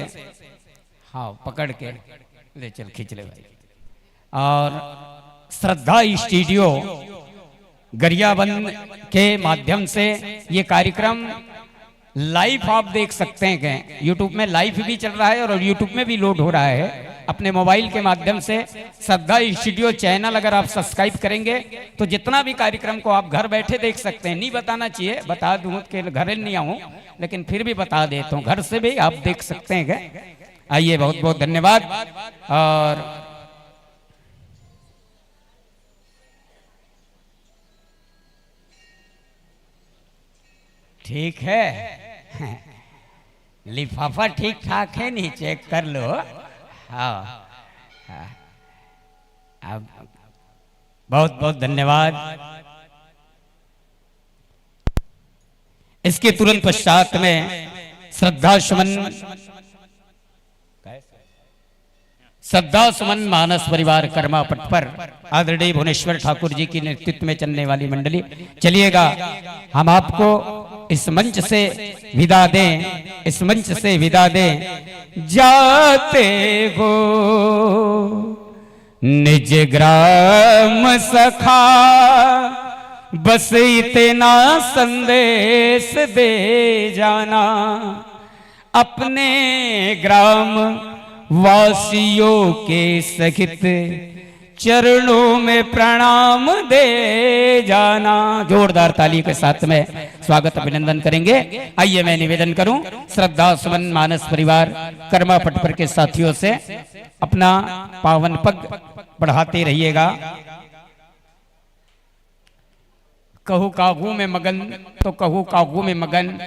हाँ पकड़ के ले चल खींच ले भाई। और श्रद्धा स्टूडियो गरियाबंद के माध्यम से ये कार्यक्रम लाइव आप देख सकते हैं। यूट्यूब में लाइव भी चल रहा है और यूट्यूब में भी लोड हो रहा है अपने मोबाइल के माध्यम से। श्रद्धा स्टूडियो चैनल अगर आप सब्सक्राइब करेंगे तो जितना भी कार्यक्रम को आप घर बैठे देख सकते हैं। नहीं बताना चाहिए, बता दूं कि घर नहीं आऊं, लेकिन फिर भी बता देता हूं, घर से भी आप देख सकते हैं। आइए, बहुत बहुत धन्यवाद। और ठीक है, लिफाफा ठीक ठाक है, नहीं चेक कर लो। हाँ, अब बहुत बहुत धन्यवाद। इसके तुरंत पश्चात में श्रद्धा सुमन मानस परिवार कर्मा पट पर आदरणीय भुवनेश्वर ठाकुर जी की नेतृत्व में चलने वाली मंडली चलिएगा। हम आपको इस मंच से विदा दें, इस मंच से विदा दें। जाते हो निज ग्राम सखा, बस इतना संदेश दे जाना, अपने ग्राम वासियों के सहित चरणों में प्रणाम दे जाना। जोरदार ताली के साथ में स्वागत अभिनंदन करेंगे। आइए, मैं निवेदन करूं श्रद्धा सुमन मानस परिवार कर्मा पटपर के साथियों से अपना पावन पग बढ़ाते रहिएगा। कहू कागू में मगन तो कहू कागू में मगन,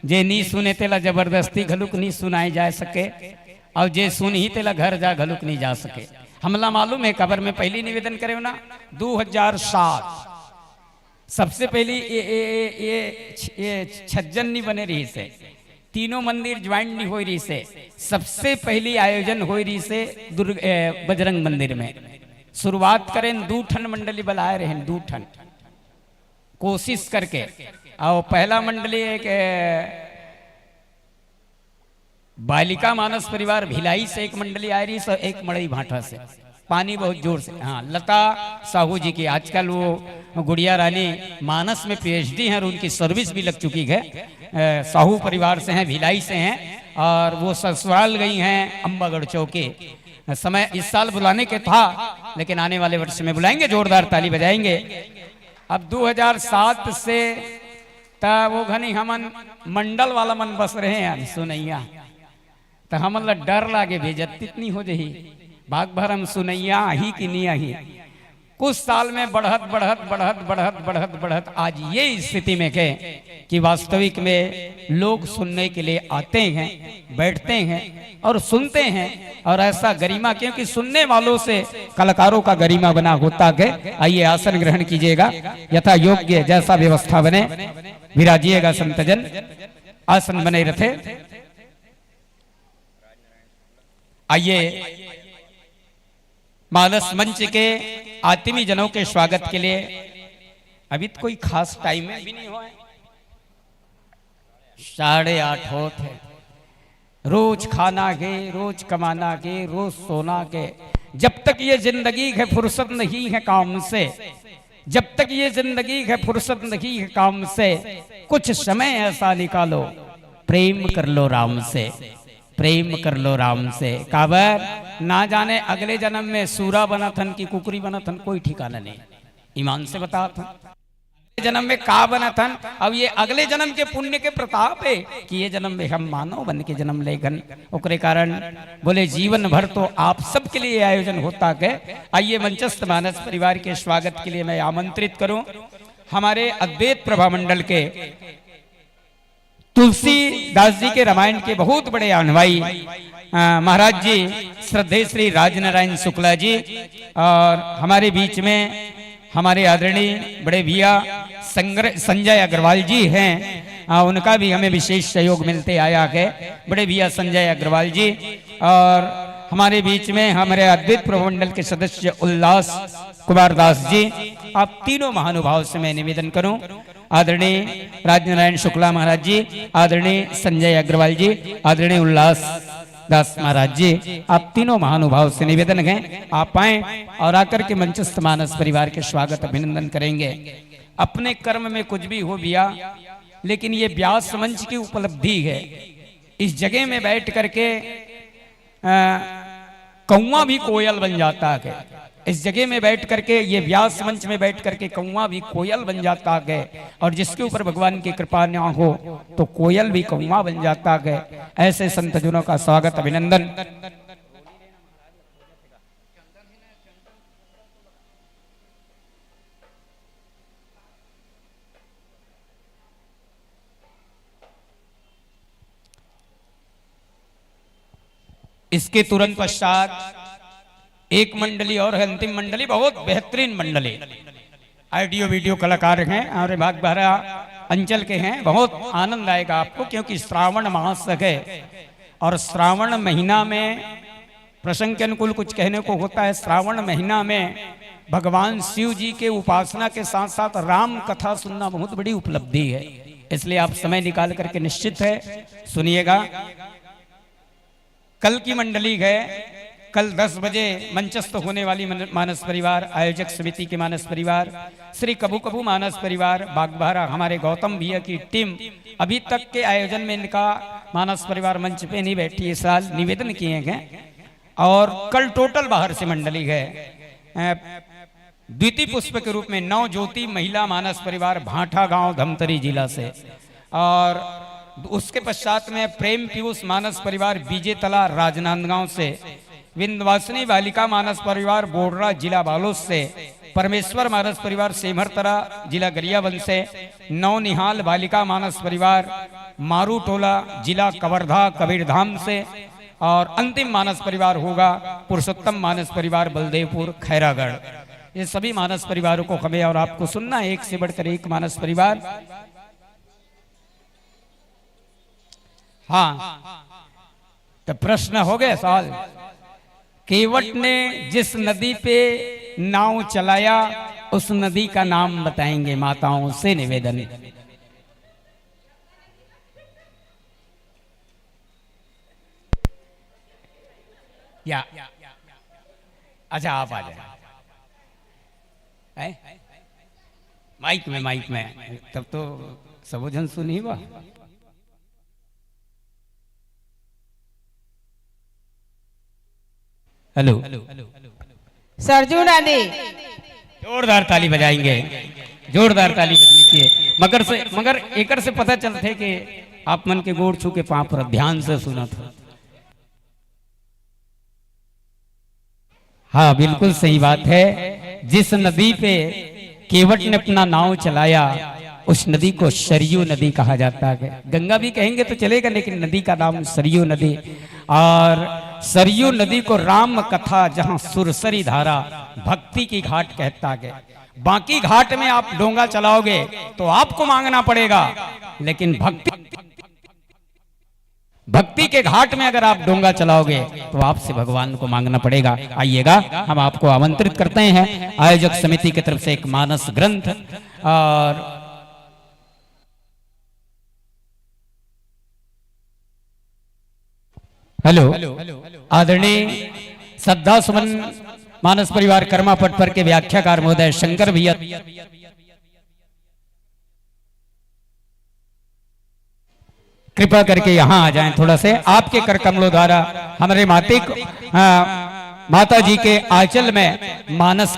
जे नी सुने तेला जबरदस्ती घलुक नहीं सुनाई जा सके, और जे सुन ही तेला घर जा घलुक नहीं जा सके। हमला मालूम है, खबर में पहली निवेदन करे ना 2007 सबसे पहली ये छज्जन नहीं बने रही से, तीनों मंदिर ज्वाइंट नहीं हो रही से, सबसे पहली आयोजन हो रही से बजरंग मंदिर में। शुरुआत करें 2 ठन मंडली बुलाए रहे, 2 ठन कोशिश करके। और पहला मंडली एक बालिका मानस परिवार भिलाई से एक मंडली आ रही, एक मड़ई भाटा से, पानी बहुत जोर से। हाँ, लता साहू जी की आजकल वो गुड़िया रानी मानस में पीएचडी हैं और उनकी सर्विस भी लग चुकी है। साहू परिवार से हैं, भिलाई से हैं, और वो ससुराल गई हैं अम्बागढ़ चौकी। समय इस साल बुलाने के था, लेकिन आने वाले वर्ष में बुलाएंगे, जोरदार ताली बजाएंगे। अब 2007 से वो घनी हमन मंडल वाला मन बस रहे हैं सुनैया, तो हमन डर लागे बेइज्जती इतनी हो जही, भाग भर हम सुनैया आही कि नहीं आही। कुछ साल में बढ़त बढ़त बढ़त बढ़त बढ़त बढ़त आज ये स्थिति में के कि वास्तविक में लोग सुनने के लिए आते हैं, बैठते हैं और सुनते हैं, और ऐसा गरिमा, क्योंकि सुनने वालों से कलाकारों का गरिमा बना होता है। आइए, आसन ग्रहण कीजिएगा, यथा योग्य जैसा व्यवस्था बने विराजिएगा संतजन, आसन बने रखे। आइए, मानस मंच के आत्मी जनों के स्वागत के लिए अभी तो कोई खास टाइम है भी नहीं हुआ है, 8:30 होते हैं। रोज खाना के, रोज कमाना के, रोज सोना के। जब तक ये जिंदगी है फुर्सत नहीं है काम से, जब तक ये जिंदगी है फुर्सत नहीं है काम से, कुछ समय ऐसा निकालो प्रेम कर लो राम से, प्रेम कर लो राम से। काबर ना जाने अगले जन्म में सूरा बना थन की कुकरी बना थन, कोई ठिकाना नहीं। ईमान से बता था जन्म में का बना थन। अब ये अगले जन्म के पुण्य के प्रताप है कि ये जन्म में हम मानव बन के जन्म लेगन, ओकरे कारण बोले जीवन भर तो आप सबके लिए आयोजन होता है। आइए, मंचस्थ मानस परिवार के स्वागत के लिए मैं आमंत्रित करूं हमारे अद्वैत प्रभा मंडल के तुलसीदास जी के रामायण के बहुत बड़े अनुयायी महाराज जी श्रद्धेय श्री राजनारायण शुक्ला जी, और हमारे बीच में हमारे आदरणीय बड़े भैया संजय अग्रवाल जी हैं। उनका भी हमें विशेष सहयोग मिलते आया है, बड़े भैया संजय अग्रवाल जी। और हमारे बीच में हमारे अद्वैत प्रमंडल के सदस्य उल्लास कुमार दास जी। आप तीनों महानुभाव से मैं निवेदन करूं, आदरणीय राजनारायण शुक्ला महाराज जी, आदरणीय संजय अग्रवाल जी, आदरणीय उल्लास दास महाराज जी, आप तीनों महानुभाव से निवेदन है आप आए और आकर के मंचस्थ मानस परिवार के स्वागत अभिनंदन करेंगे। अपने कर्म में कुछ भी हो भैया, लेकिन ये व्यास मंच की उपलब्धि है। इस जगह में बैठ करके कौवा भी कोयल बन जाता है। इस जगह में बैठ करके, ये व्यास मंच में बैठ करके कौवा भी कोयल बन जाता है। और जिसके ऊपर भगवान की कृपा न हो तो कोयल भी कौवा बन जाता है। ऐसे संत जनों का स्वागत, अभिनंदन। इसके तुरंत पश्चात एक मंडली और है, अंतिम मंडली, बहुत बेहतरीन मंडली, ऑडियो वीडियो कलाकार हैं और बागबाहरा अंचल के हैं। बहुत आनंद आएगा आपको, क्योंकि श्रावण मास है और श्रावण महीना में प्रसंग के अनुकूल कुछ कहने को होता है। श्रावण महीना में भगवान शिव जी के उपासना के साथ साथ राम कथा सुनना बहुत बड़ी उपलब्धि है। इसलिए आप समय निकाल करके निश्चित है सुनिएगा। कल की मंडली है, कल 10 बजे मंचस्थ होने वाली मानस परिवार आयोजक समिति के मानस परिवार, श्री कबू कबू मानस परिवार बागबाहरा, हमारे गौतम भैया की टीम अभी तक के आयोजन में इनका मानस परिवार मंच पे नहीं बैठी, इस साल निवेदन किए गए। और कल टोटल बाहर से मंडली है। द्वितीय पुष्प के रूप में 9 ज्योति महिला मानस परिवार भाठा गांव धमतरी जिला से, और उसके पश्चात में प्रेम पीयूष मानस परिवार बीजे तला राजनांदगांव से, विंध्यवासिनी बालिका मानस परिवार बोडरा जिला बालोद से, परमेश्वर मानस परिवार सेमरतरा जिला गरियाबंद से, नवनिहाल बालिका मानस परिवार मारू टोला जिला कवर्धा कबीरधाम से, और अंतिम मानस परिवार होगा पुरुषोत्तम मानस परिवार बलदेवपुर खैरागढ़। ये सभी मानस परिवारों को हमें और आपको सुनना, एक से बढ़कर एक मानस परिवार। हाँ, तो प्रश्न हो गए सवाल। केवट ने जिस नदी पे नाव चलाया उस नदी का नाम बताएंगे, माताओं से निवेदन। या अच्छा, आप आ जाए माइक में, तब तो सबोजन सुनी हुआ। हेलो, सरजू नानी, जोरदार ताली बजाएंगे, जोरदार ताली बजनी चाहिए। मगर एकर से पता चलते कि आप मन के गोड़ छू के पांव पर ध्यान से सुना था। हाँ, बिल्कुल सही बात है। जिस नदी पे केवट ने अपना नाव चलाया उस नदी को सरयू नदी कहा जाता है। गंगा भी कहेंगे तो चलेगा, लेकिन नदी का नाम सरयू नदी। और सरयू नदी को राम कथा, जहां सुरसरी धारा, भक्ति की घाट कहता है। बाकी घाट में आप डोंगा चलाओगे तो आपको मांगना पड़ेगा, लेकिन भक्ति के घाट में अगर आप डोंगा चलाओगे तो आपसे भगवान को मांगना पड़ेगा। आइएगा, हम आपको आमंत्रित करते हैं आयोजक समिति की तरफ से एक मानस ग्रंथ। और हेलो, आदरणीय श्रद्धा सुमन मानस परिवार कर्मा पट पर के व्याख्याकार महोदय शंकर भैया कृपा करके यहाँ आ जाएं। थोड़ा से आपके कर कमलों द्वारा हमारे माता जी के आंचल में मानस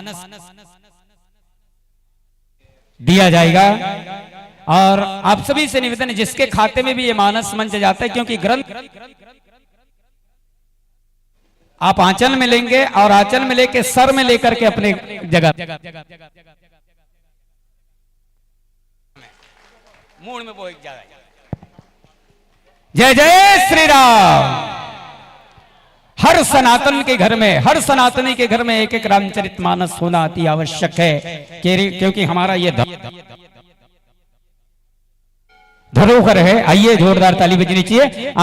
दिया जाएगा। और आप सभी से निवेदन है, जिसके खाते में भी ये मानस मंच जाता है, क्योंकि ग्रंथ आप आंचल में लेंगे और आंचल में लेके सर में लेकर के अपने जगह मूड में बोल जाएगा। जय जय श्री राम। हर सनातन के घर में, हर सनातनी के घर में एक एक रामचरित मानस होना अति आवश्यक है, क्योंकि हमारा ये धरोहर है। आइए, जोरदार ताली बजनी चाहिए।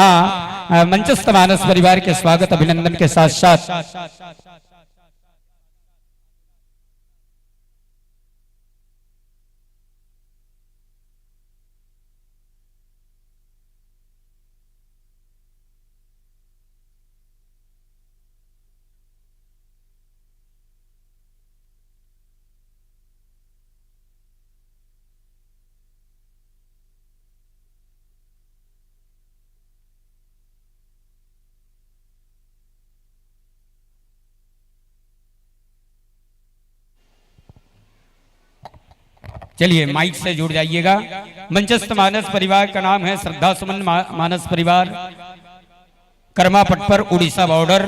मंचस्थ मानस परिवार के स्वागत अभिनंदन के साथ साथ चलिए माइक से जुड़ जाइएगा। मंचस्थ मानस परिवार का नाम है श्रद्धा सुमन मानस परिवार, कर्मापट पर उड़ीसा बॉर्डर।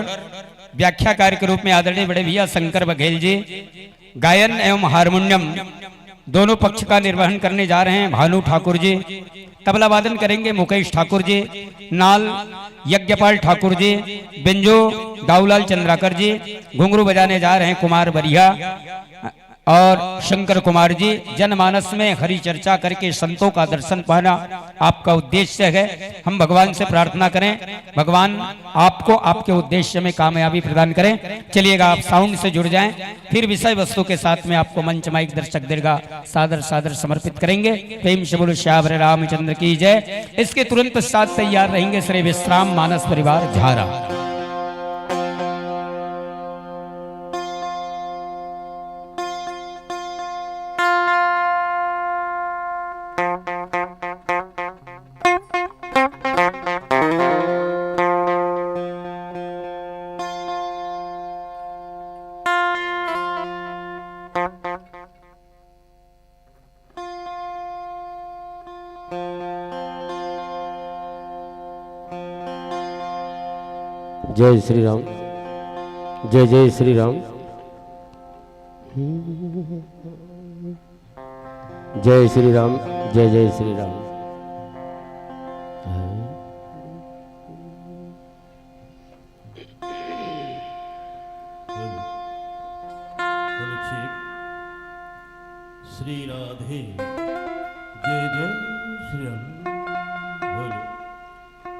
व्याख्याकार के रूप में आदरणीय बड़े भैया शंकर बघेल जी, गायन एवं हारमोनियम दोनों पक्ष का निर्वहन करने जा रहे हैं भानु ठाकुर जी। तबला वादन करेंगे मुकेश ठाकुर जी, नाल यज्ञपाल ठाकुर जी, बिंजो दाऊलाल चंद्राकर जी, घुंघरू बजाने जा रहे हैं कुमार बरिया और शंकर कुमार जी। जनमानस में हरि चर्चा करके संतों का दर्शन पाना आपका उद्देश्य है। हम भगवान से प्रार्थना करें, भगवान आपको आपके उद्देश्य में कामयाबी प्रदान करें। चलिएगा आप साउंड से जुड़ जाएं, फिर विषय वस्तु के साथ में आपको मंच माइक दर्शक दीर्घा सादर सादर समर्पित करेंगे। प्रेम से बोलो श्याम रामचंद्र की जय। इसके तुरंत पश्चात तैयार रहेंगे श्री विश्राम मानस परिवार झारा। जय श्री राम, जय जय श्री राम, जय श्री राम, जय जय श्री राम। श्री राधे जय जय श्री राम।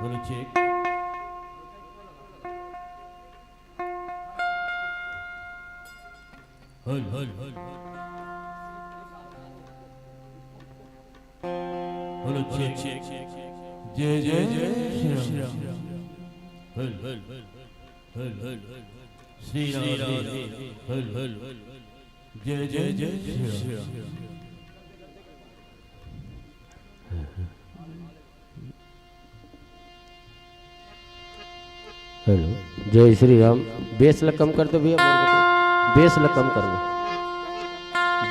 बोलो चेक। हल हल हल बोलो चेक। जय जय जय श्री राम। हल हल हल हल श्री राधे हल हल जय जय जय श्री राम। हेलो, जय श्री राम। बेस ल कम कर दो भैया, बेस ल कम कर दो,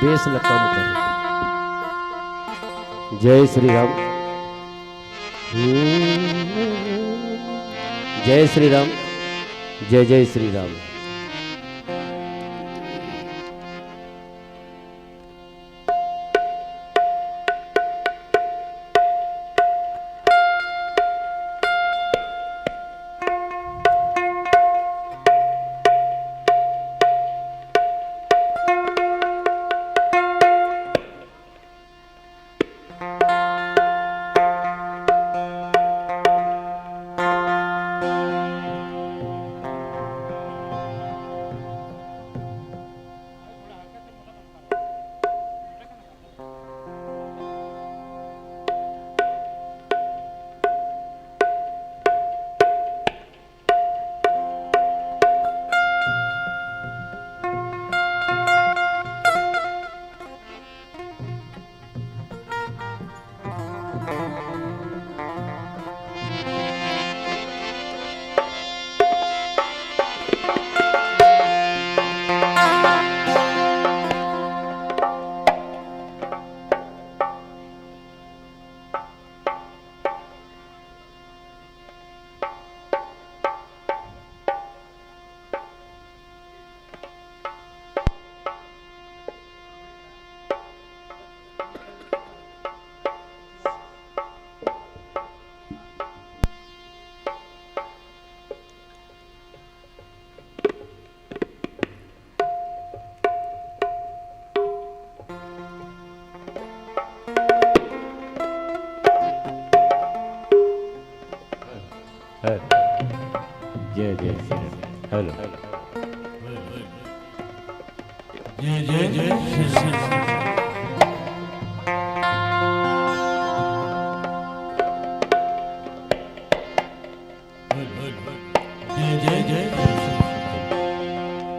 बेस ल कम कर दो। जय श्री राम, जय श्री राम, जय जय श्री राम। जय जय श्री हेलो जय जय जय श्री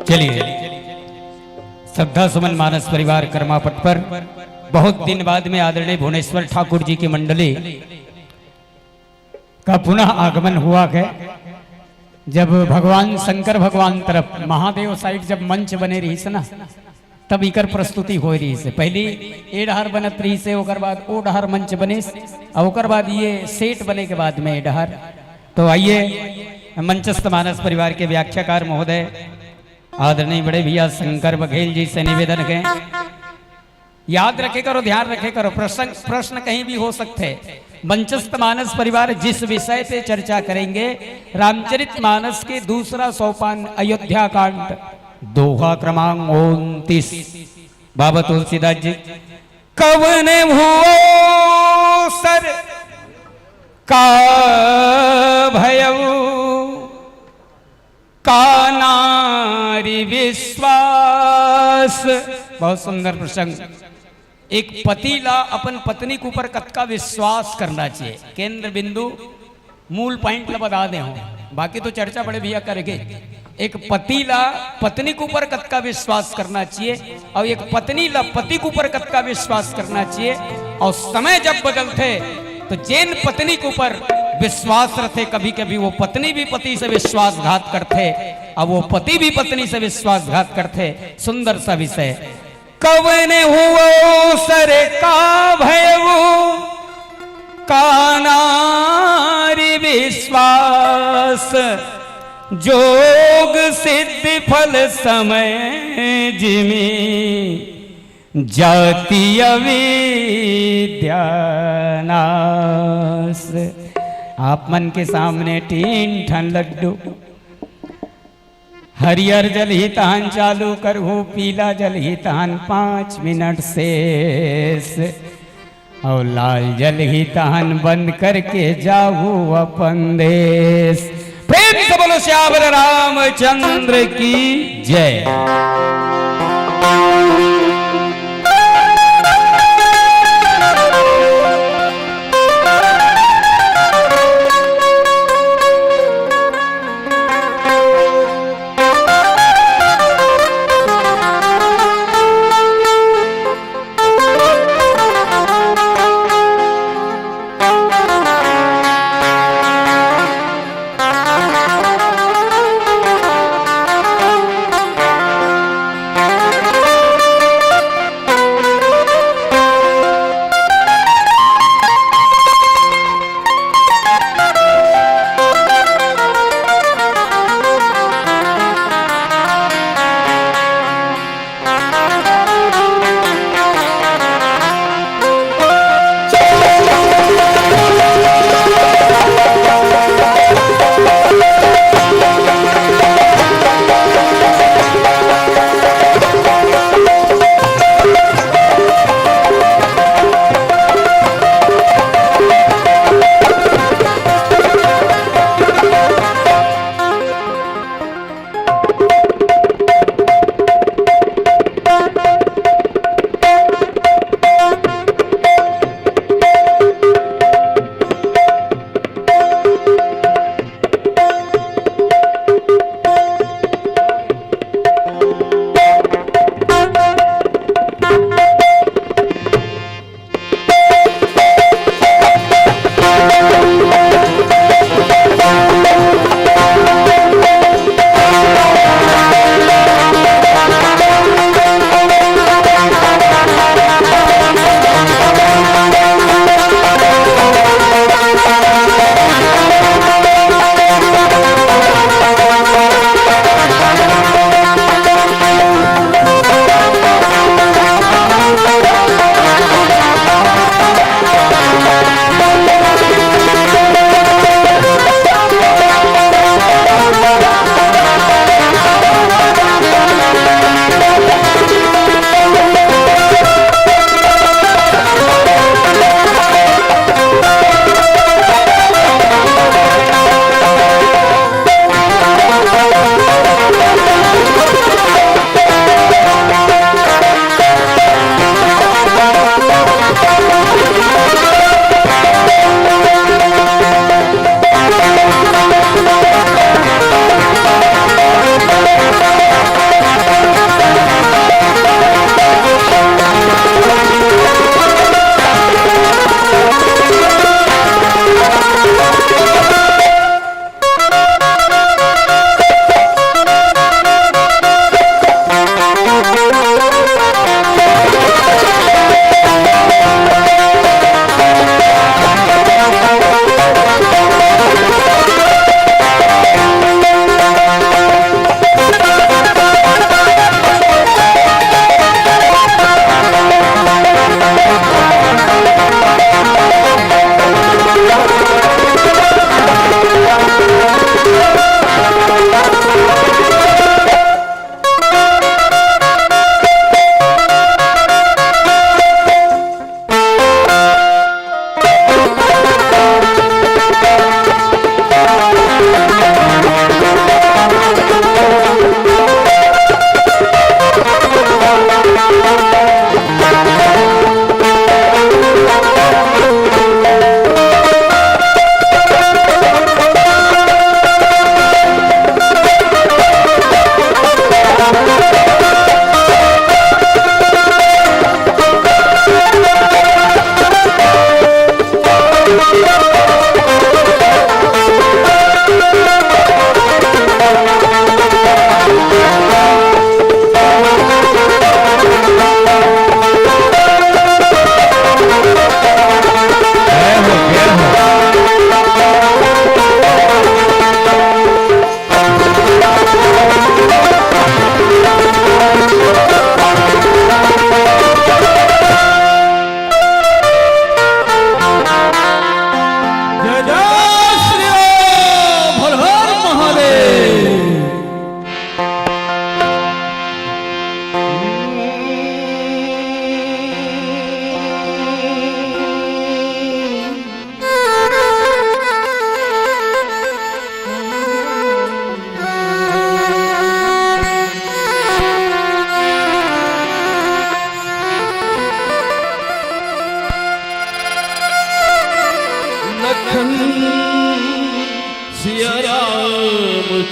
चलिए श्रद्धा सुमन मानस परिवार कर्मापट पर बहुत दिन बाद में आदरणीय भुवनेश्वर ठाकुर जी की मंडली का पुनः आगमन हुआ है। जब भगवान शंकर भगवान तरफ महादेव साइड जब मंच बने रही ना, तब इकर प्रस्तुति हो रही से पहली ए डहर बनत रही से ओकर बाद ओ डहर मंच बने और ओकर बाद ये सेट बने के बाद में ए डहर। तो आइए मंचस्थ मानस परिवार के व्याख्याकार महोदय आदरणीय बड़े भैया शंकर बघेल जी से निवेदन है, याद रखे करो, ध्यान रखे करो, प्रश्न कहीं भी हो सकते हैं। मंचस्थ मानस परिवार जिस विषय पे चर्चा करेंगे, रामचरित मानस के दूसरा सोपान अयोध्या कांड दोहा क्रमांक 29। बाबा तुलसीदास जी कवन हुओ सर का भयऊ का नारी विश्वास। बहुत सुंदर प्रसंग। एक पति ला अपन पत्नी के ऊपर कतका विश्वास करना चाहिए, केंद्र बिंदु मूल पॉइंट ला बता दे हो, बाकी तो चर्चा बड़े भैया करेंगे। एक पति ला पत्नी के ऊपर कतका विश्वास करना चाहिए और एक पत्नी ला पति के ऊपर कतका विश्वास करना चाहिए। और समय जब बदलते तो जैन पत्नी के ऊपर विश्वास रखे, कभी कभी वो पत्नी भी पति से विश्वासघात करते और वो पति भी पत्नी से विश्वासघात करते। सुंदर सा विषय। कवन हुओ सर का भयऊ का नारी विश्वास जोग सिद्ध फल समय जिमी जातीय विद्या नाश। आप मन के सामने तीन ठन लड्डू, हरियर जल ही तहन चालू करहूँ, पीला जल ही तहन 5 मिनट शेष, और लाल जल ही तहन बंद करके जाऊ अपन देश। प्रेम से बोलो श्यावर रामचंद्र की जय।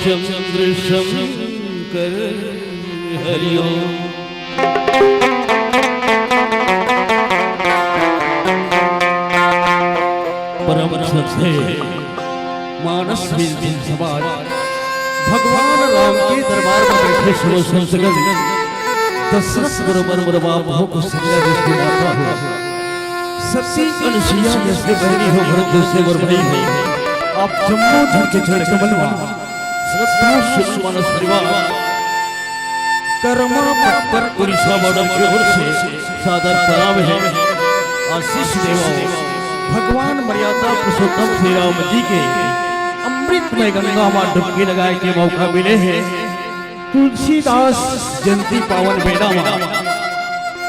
रामचंद्र शंकर हरिओम। परम श्रद्धे मानस विजय समाज भगवान राम के दरबार में बैठे सुनो संसगण दशरथ गुरु बाबू को संज्ञा दृष्टि माता हो सती अनुसुईया जैसे बहनी हो भरत जैसे वर भाई हो आप जम्मू धरती चढ़ कमलवा श्रद्धा शुभ मानस परिवार कर्मा पत्तर उड़ीसा बॉर्डर की ओर से सादर प्रणाम है। आशीष देवा भगवान मर्यादा पुरुषोत्तम श्री राम जी के अमृत में गंगा मां डुबकी लगाए के मौका मिले हैं। तुलसीदास जयंती पावन बेड़ा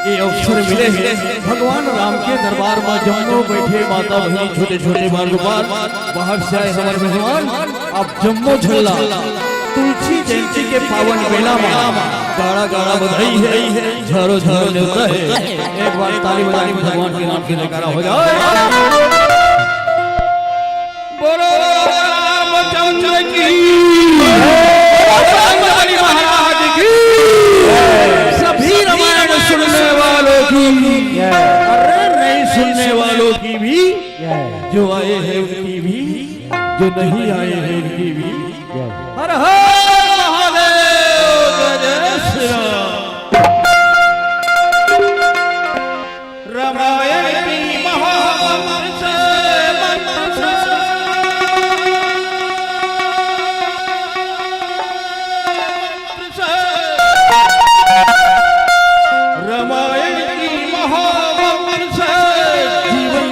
ये अवसर मिले हैं। भगवान राम के दरबार में जम्मू बैठे माता बहनी छोटे छोटे बाल गोपाल बाहर से आए हमारे मेहमान आप जम्मू झल्ला तुलसी जयंती के पावन बेला में गाड़ा गाड़ा बधाई है झारो झारो देवता है। एक बार ताली बजाने में भगवान के नाम के जयकारा हो जाए। बोलो रामचंद्र की महाराज की सभी रामायण सुनने वालों की अरे नहीं सुनने वालों की भी जो आए हैं उनकी भी जो नहीं आए हैं उनकी भी हर हर महादेव जय श्री राम। रामायण की महामंत्र रामायण की महामंत्र से जीवन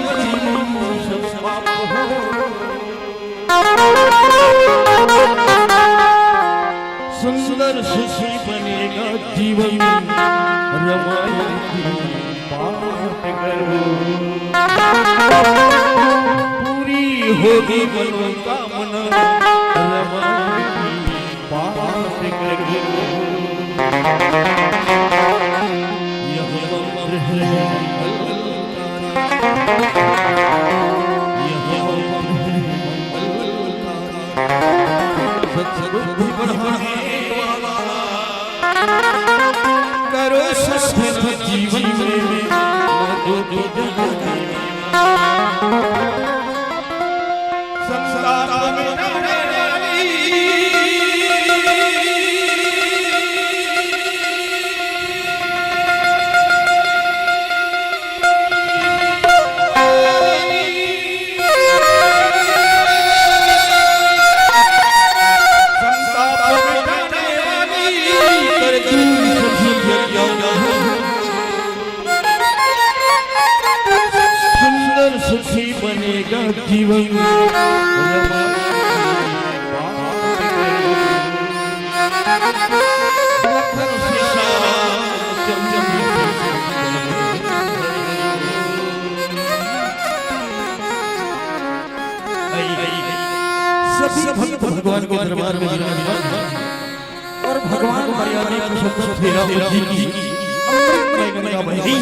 सब समाप्त हो। सुंदर सुखी बनेगा जीवन रामायण की पाठ करो पूरी होगी मनोकामना रामायण की पाठ करो। यह मंत्र है सद्बुद्धि बढ़ाने करो सफल जीवन में संसार में सुखी बनेगा जीवन सभी भक्त भगवान के दरबार में विराजमान और भगवान मर्यादा पुरुषोत्तम श्री राम जी की अमृतमय गंगा बही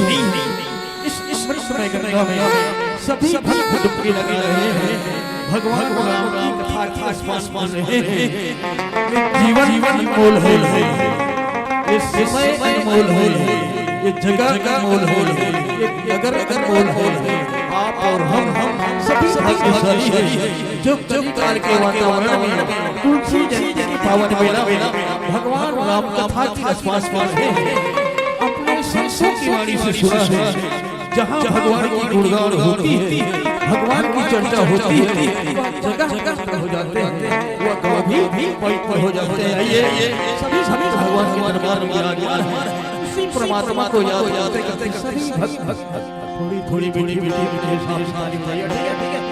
इस अमृतमय गंगा में सभी भक्त डुबकी लगे रहे हैं। भगवान राम की कथा के आसपास मान रहे हैं। जीवन अनमोल है ये समय अनमोल है ये जगह अनमोल है ये नगर अनमोल है। आप और हम सभी भाग्यशाली हैं जो कलिकाल के वातावरण में तुलसी जयंती की पावन बेला भगवान राम कथा के आसपास मान रहे हैं। अपने संतों की वाणी से सुना है जहाँ भगवान की गुणगान होती है भगवान की चर्चा होती है जगह जगह हो जाते हैं वो कभी पवित्र हो जाते हैं। आइए सभी भगवान के दरबार में विराजमान हैं। उसी परमात्मा को याद करते सभी भक्त थोड़ी थोड़ी मीठी सारी बताइए। ठीक है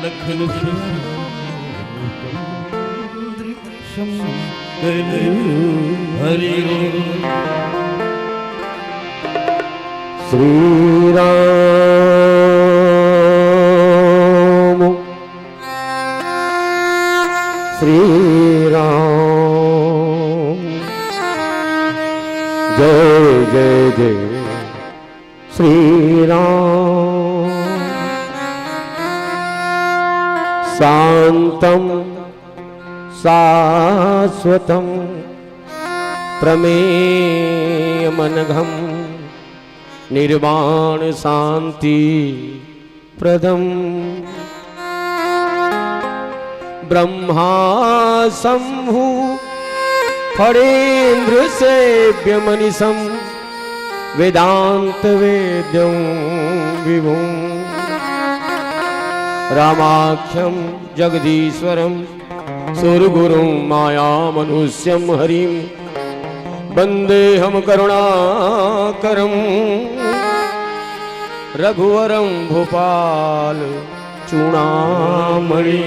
लखन हरि श्री राम श्री राम जय जय जय श्री राम शांतम शाश्वतम प्रमेयमनघम निर्वाण शांति प्रदम ब्रह्मा शंभु फणेन्द्र सेव्यमनिशं वेदांत वेद्यं विभुं रामाख्यं जगदीश्वरं सुरगुरुं मायामनुष्यं हरिं वन्देऽहं करुणाकरं रघुवरं भूपाल चूड़ामणि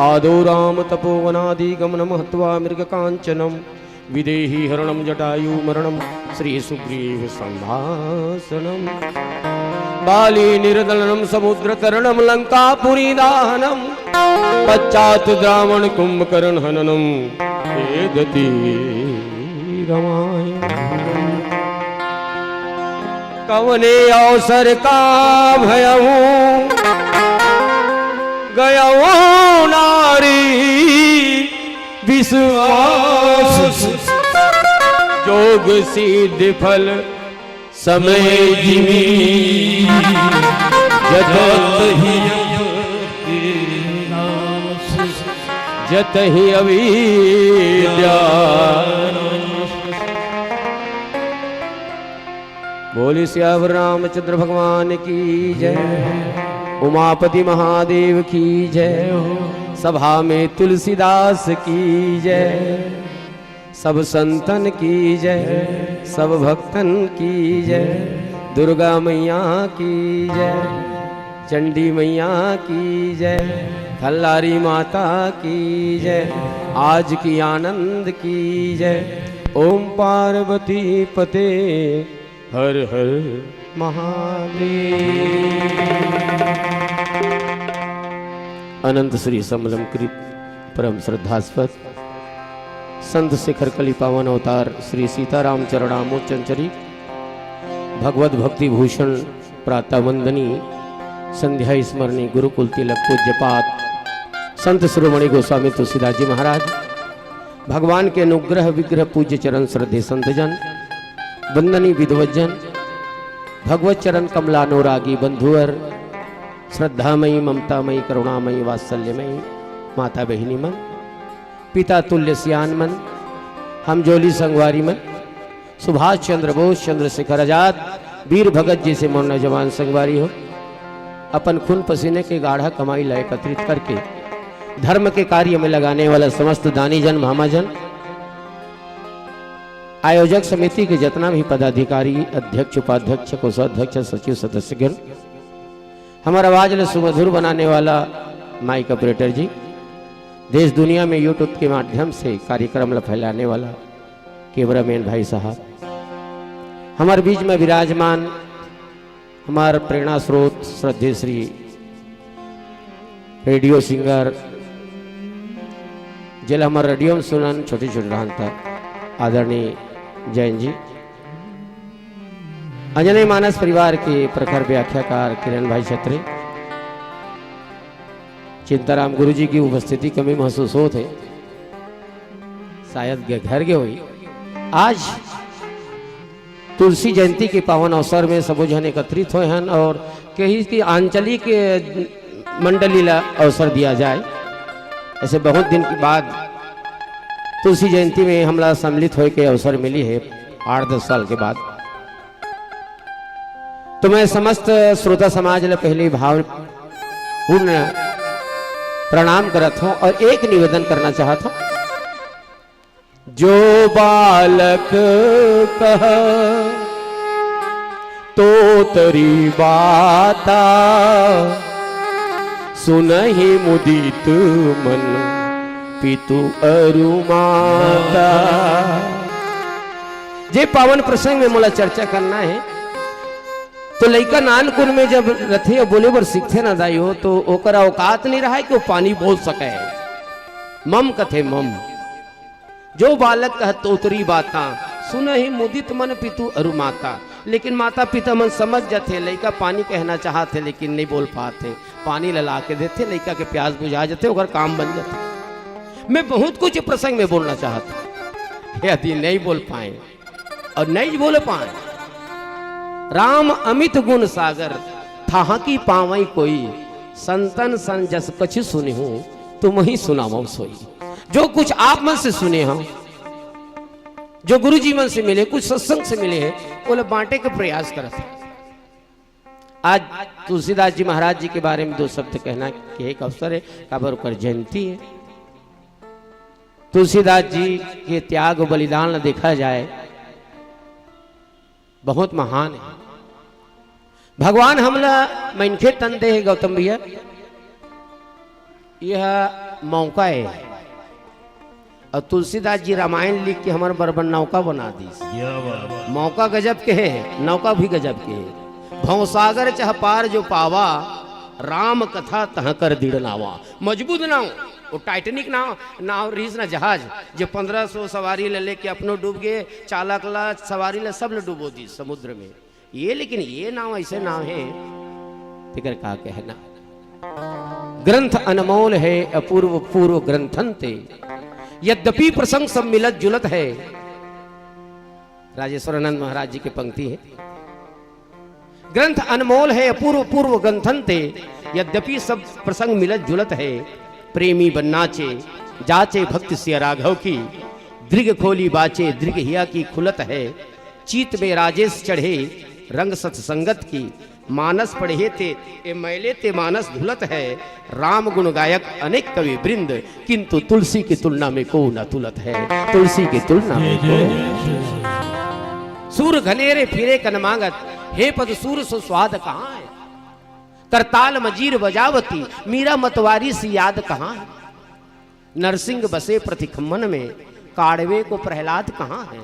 आदौ राम तपोवनादि गमनम हत्वा मृगकांचनम विदेहि हरणम जटायु मरणम श्री सुग्रीव संभाषणम बाली निर्दलनम समुद्र तरणम लंकापुरी दाहनम पश्चात द्रावण कुंभकर्ण हननम वेदति रामायण कवने अवसर का भयऊ गयऊ नारी विश्वास जोग सिद्ध फल समय जिमी जत ही अविद्या बोली श्यावर रामचंद्र भगवान की जय उमापति महादेव की जय सभा में तुलसीदास की जय सब संतन की जय सब भक्तन की जय दुर्गा मैया की जय चंडी मैया की जय खल्लारी माता की जय आज की आनंद की जय ओम पार्वती पते हर हर महादेव अनंत श्री समलम कृत परम श्रद्धास्पद संत शिखर कली पावन अवतार श्री सीताराम चरणामोचंचरी भगवत भक्ति भूषण प्रातः वंदनी संध्या स्मरणी गुरुकुल तिलक पूज्यपात संत शिरोमणि गोस्वामी तुलसीदास जी महाराज भगवान के अनुग्रह विग्रह पूज्य चरण श्रद्धे संतजन वंदनी विद्वज्जन भगवत चरण कमलानुरागी बंधुअर श्रद्धामयी ममतामयी करुणामयी वात्सल्यमयी माता बहिनी मन पिता तुल्य सियान मन हम जोली संगवारी मन सुभाष चंद्र बोस चंद्रशेखर आजाद वीर भगत जैसे मोर नौजवान संगवारी हो अपन खून पसीने के गाढ़ा कमाई ला एकत्रित करके धर्म के कार्य में लगाने वाला समस्त दानी जन महामाजन आयोजक समिति के जितना भी पदाधिकारी अध्यक्ष उपाध्यक्ष कोषाध्यक्ष सचिव सदस्यगण हमारा आवाज ले सुमधुर बनाने वाला माइक ऑपरेटर जी देश दुनिया में यूट्यूब के माध्यम से कार्यक्रम फैलाने वाला कैमरामैन भाई साहब हमारे बीच में विराजमान हमारे प्रेरणा स्रोत श्रद्धे श्री रेडियो सिंगर जिल हमारे रेडियो में सुनन छोटे छोटे रहता आदरणीय जैन जी अंजनी मानस परिवार के प्रखर व्याख्याकार किरण भाई छत्रे चिंताराम गुरु जी की उपस्थिति कमी महसूस होते शायद घर गए हुई आज तुलसी जयंती के पावन अवसर में सब जन एकत्रित हुए हैं और कहीं की आंचलिक मंडली ला अवसर दिया जाए ऐसे बहुत दिन के बाद तुलसी जयंती में हमला सम्मिलित होने के अवसर मिली है 8-10 साल के बाद तो मैं समस्त श्रोता समाज ला पहले भावपूर्ण प्रणाम करत हूं और एक निवेदन करना चाहता हूं जो बालक कह तो तरी बाता सुनहि मुदित मन पितु अरु माता। जे पावन प्रसंग में मोला चर्चा करना है तो लइका नानकुर में जब रथे और बोले बर सीखते ना दाई हो तो ओकर औकात नहीं रहा है कि वो पानी बोल सके। मम कथे मम जो बालक कह तोतरी बाता सुन ही मुदित मन पितु अरु माता। लेकिन माता पिता मन समझ जाते लइका पानी कहना चाहते लेकिन नहीं बोल पाते। पानी लला के देते लइका के प्यास बुझा जाते ओकर काम बन जाते। मैं बहुत कुछ प्रसंग में बोलना चाहता यदि नहीं बोल पाए और नहीं बोल पाए। राम अमित गुण सागर था की पावई कोई संतन सन जस कछ सुने हो तुम ही सुनाओ सोई। जो कुछ आप मन से सुने हो जो गुरु जी मन से मिले कुछ सत्संग से मिले हैं वो लोग बांटे के प्रयास करते। आज तुलसीदास जी महाराज जी के बारे में दो शब्द कहना कि एक अवसर है काबर कर जयंती है। तुलसीदास जी के त्याग बलिदान देखा जाए बहुत महान है। भगवान हमला मनखे तन दे है गौतम भैया यह मौका है और तुलसीदास जी रामायण लिख के हमारे बरबन नौका बना दी। मौका गजब के है नौका भी गजब के है। भवसागर चाह पार जो पावा राम कथा तह कर दृढ़ नावा। मजबूत नाव वो टाइटेनिक नाव रीस ना जहाज जो 1500 सवारी ले लेके अपनो डूब गए चालक ला सवारी ला सब डूबो दी समुद्र में। ये लेकिन ये नाव ऐसे नाव है फिकर का कहना। ग्रंथ अनमोल है अपूर्व पूर्व ग्रंथंते यद्यपि प्रसंग सब मिलत जुलत है। राजेश्वरानंद महाराज जी की पंक्ति है। ग्रंथ अनमोल है अपूर्व पूर्व ग्रंथंते यद्यपि सब प्रसंग मिलत जुलत है। प्रेमी बन्नाचे जाचे भक्त सिया राघव की दृग खोली बाचे दृग हिया की खुलत है। चीत में राजेश चढ़े रंग सत्संगत की मानस पढ़े थे ए मैले ते मानस धुलत है। राम गुण गायक अनेक कवि वृंद किंतु तुलसी की तुलना में को न तुलत है। तुलसी की तुलना में को सूर घनेरे फिरे कन मांगत हे पद सूर सो स्वाद कहाँ है। करताल मजीर बजावती मीरा मतवारी सी याद कहाँ है। नरसिंह बसे प्रतिखम्मन में काड़वे को प्रहलाद कहाँ है।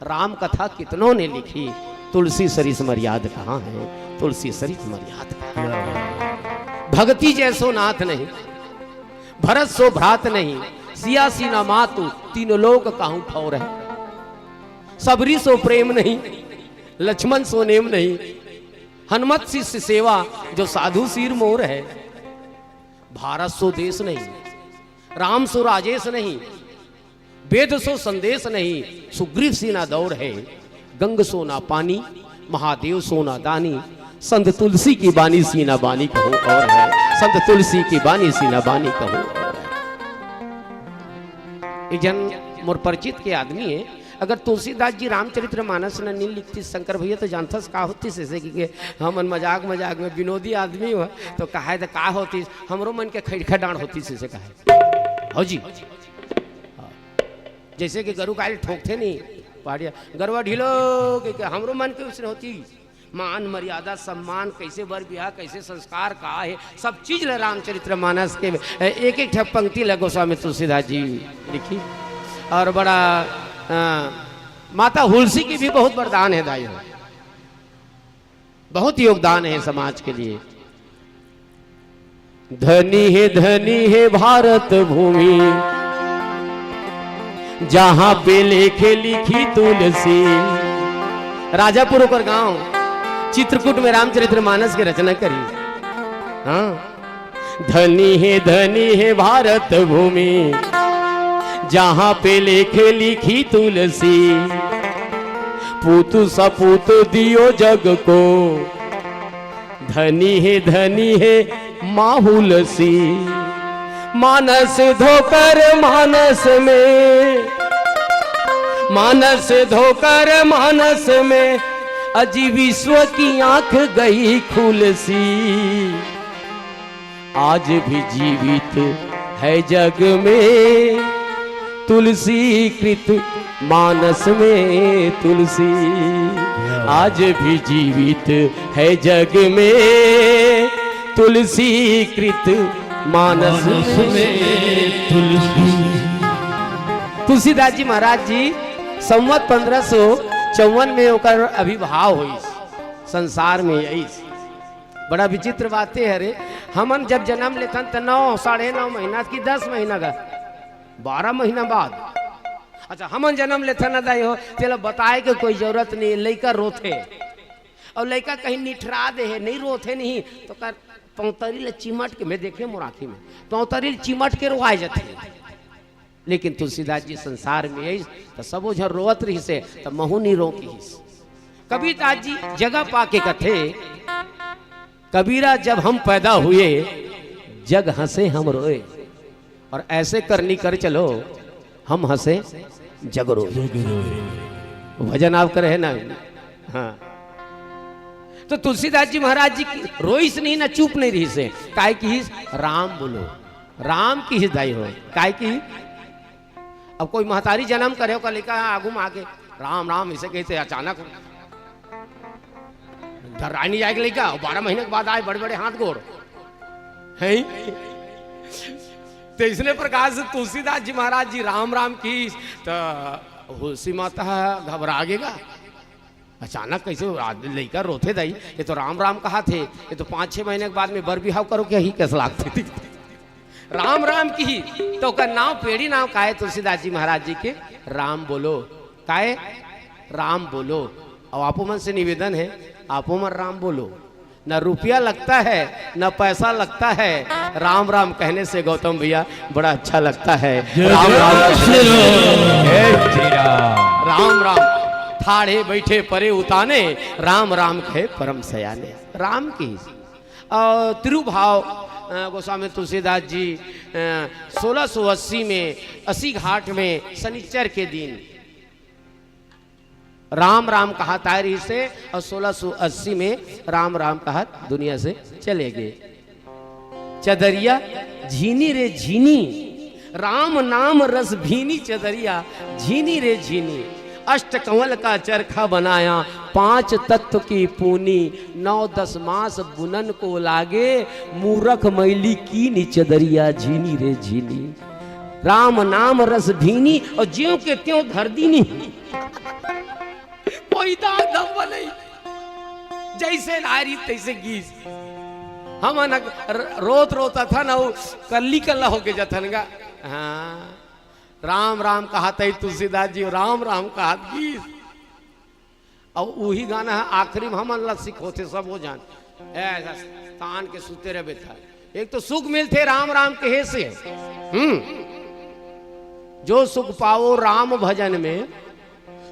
राम कथा कितनों ने लिखी तुलसी सरिस मर्याद कहाँ है। तुलसी सरिस मर्याद कहाँ है। भक्ति जैसो नाथ नहीं भरत सो भ्रात नहीं सिया सीना मातु तीनों लोग कहूं ठौर है। सबरी सो प्रेम नहीं लक्ष्मण सो नेम नहीं हनुमत शिष्य सेवा जो साधु सिर मोर है। भारत सो देश नहीं राम सो राजेश नहीं वेद सो संदेश नहीं सुग्रीव सीना दौड़ है। गंग सोना पानी महादेव सोना दानी संत तुलसी की बानी सीना बानी कहूं और है। संत तुलसी की बानी सीना बानी कहूं और है। एक जन मोर परिचित के आदमी है अगर तुलसीदास जी रामचरित्र मानस न नहीं लिखती शंकर भैया तो जानता का होती से कि हम मजाक मजाक में विनोदी आदमी हो तो कहा तो का होती हमरो मन के खैखा डांड होती से कहा हो जी। जैसे कि गरु काल ठोकते नहीं पाड़िया गरवा ढीलो कि हमरो मन के उसने होती मान मर्यादा सम्मान कैसे बर ब्याह कैसे संस्कार का है सब चीज ले रामचरित्र मानस के एक एक पंक्ति ले गोस्वामी तुलसीदास जी लिखी। और बड़ा माता हुलसी की भी बहुत वरदान है दाई हो बहुत योगदान है समाज के लिए। धनी है भारत भूमि जहां पे लेखे लिखी तुलसी। राजापुर पर गांव चित्रकूट में रामचरित्र मानस की रचना करी। हाँ धनी है भारत भूमि जहां पे लेखे लिखी तुलसी। पूतु सपूत दियो जग को धनी है माहुलसी। मानस धोकर मानस में अजी विश्व की आंख गई खुलसी। आज भी जीवित है जग में तुलसी कृत मानस में तुलसी आज भी जीवित है जग में, तुलसी कृत मानस में तुलसी। तुलसीदास जी महाराज जी संवत 1554 में होकर अभिभाव हुई संसार में। यही बड़ा विचित्र बातें है रे। हमन जब जन्म लेथन तो 9 साढ़े 9 महीना की 10 महीना का 12 महीना बाद अच्छा हमन जन्म लेथन दाई हो तेला बताए के कोई जरूरत नहीं। लड़का रोथे और लड़का कहीं निठरा दे है नहीं रोथे नहीं तो कर पौतरी ले चिमट के मैं देखे मोराखी में पौतरी चिमट के रोआए जाते। लेकिन तुलसीदास जी संसार में यही तो सब झर रोवत रही से तो महू नहीं रोकी। कबीरदास जी जगह पाके कथे कबीरा जब हम पैदा हुए जग हंसे हम रोए और ऐसे करनी कर चलो हम हंसे जग रोए। भजन आप करे है ना। हाँ तो तुलसीदास जी महाराज जी रोइस नहीं ना चुप नहीं रही से काय की राम बोलो राम की हिदाई हो काय की। अब कोई महतारी जन्म करे का लिखा है आगू में आके राम राम इसे कहते अचानक डराई नहीं जाएगा लड़का 12 महीने के बाद आए बड़े बड़े हाथ गोड़ है। तो इसने प्रकार से तुलसीदास जी महाराज जी राम राम की तो होशी माता घबरा गेगा अचानक कैसे लड़का रोते दाई ये तो राम राम कहा थे ये तो 5-6 महीने के बाद में बर बिहाव करो क्या ही कैसे लागते थी राम राम की। तो का नाम पेड़ी नाम का है तुलसीदास जी महाराज जी के राम बोलो काहे राम बोलो। और आपो मन से निवेदन है आपो मन राम बोलो। न रुपया लगता है न पैसा लगता है राम राम कहने से गौतम भैया बड़ा अच्छा लगता है। राम राम राम राम ठाड़े बैठे परे उताने राम राम कहे परम सयाने राम की। और तिरुभाव गोस्वामी तुलसीदास जी 1680 में 80 घाट में शनिचर के दिन राम राम कहा तारी से और 1680 में राम राम कहा दुनिया से चले गए। चदरिया झीनी रे झीनी राम नाम रस भीनी चदरिया झीनी रे झीनी अष्ट कंवल का चरखा बनाया 5 तत्व की पूनी 9-10 मास बुनन को लागे मूरख मैली की निचदरिया झीनी रे झीनी राम नाम रस भीनी और ज्यों के त्यों धर दीनी कोई दाग धब्बा नहीं जैसे नारी तैसे गीस। हम रोत रोता था ना वो कल्ली कल्ला होके जाता ना। हाँ राम राम कहा तुलसीदास जी राम राम कहा गीस। और वही गाना है आखिरी में हम अल्लाह सिख होते सब हो जान ऐसा तान के सुते रहे था। एक तो सुख मिलते राम राम कहे से जो सुख पाओ राम भजन में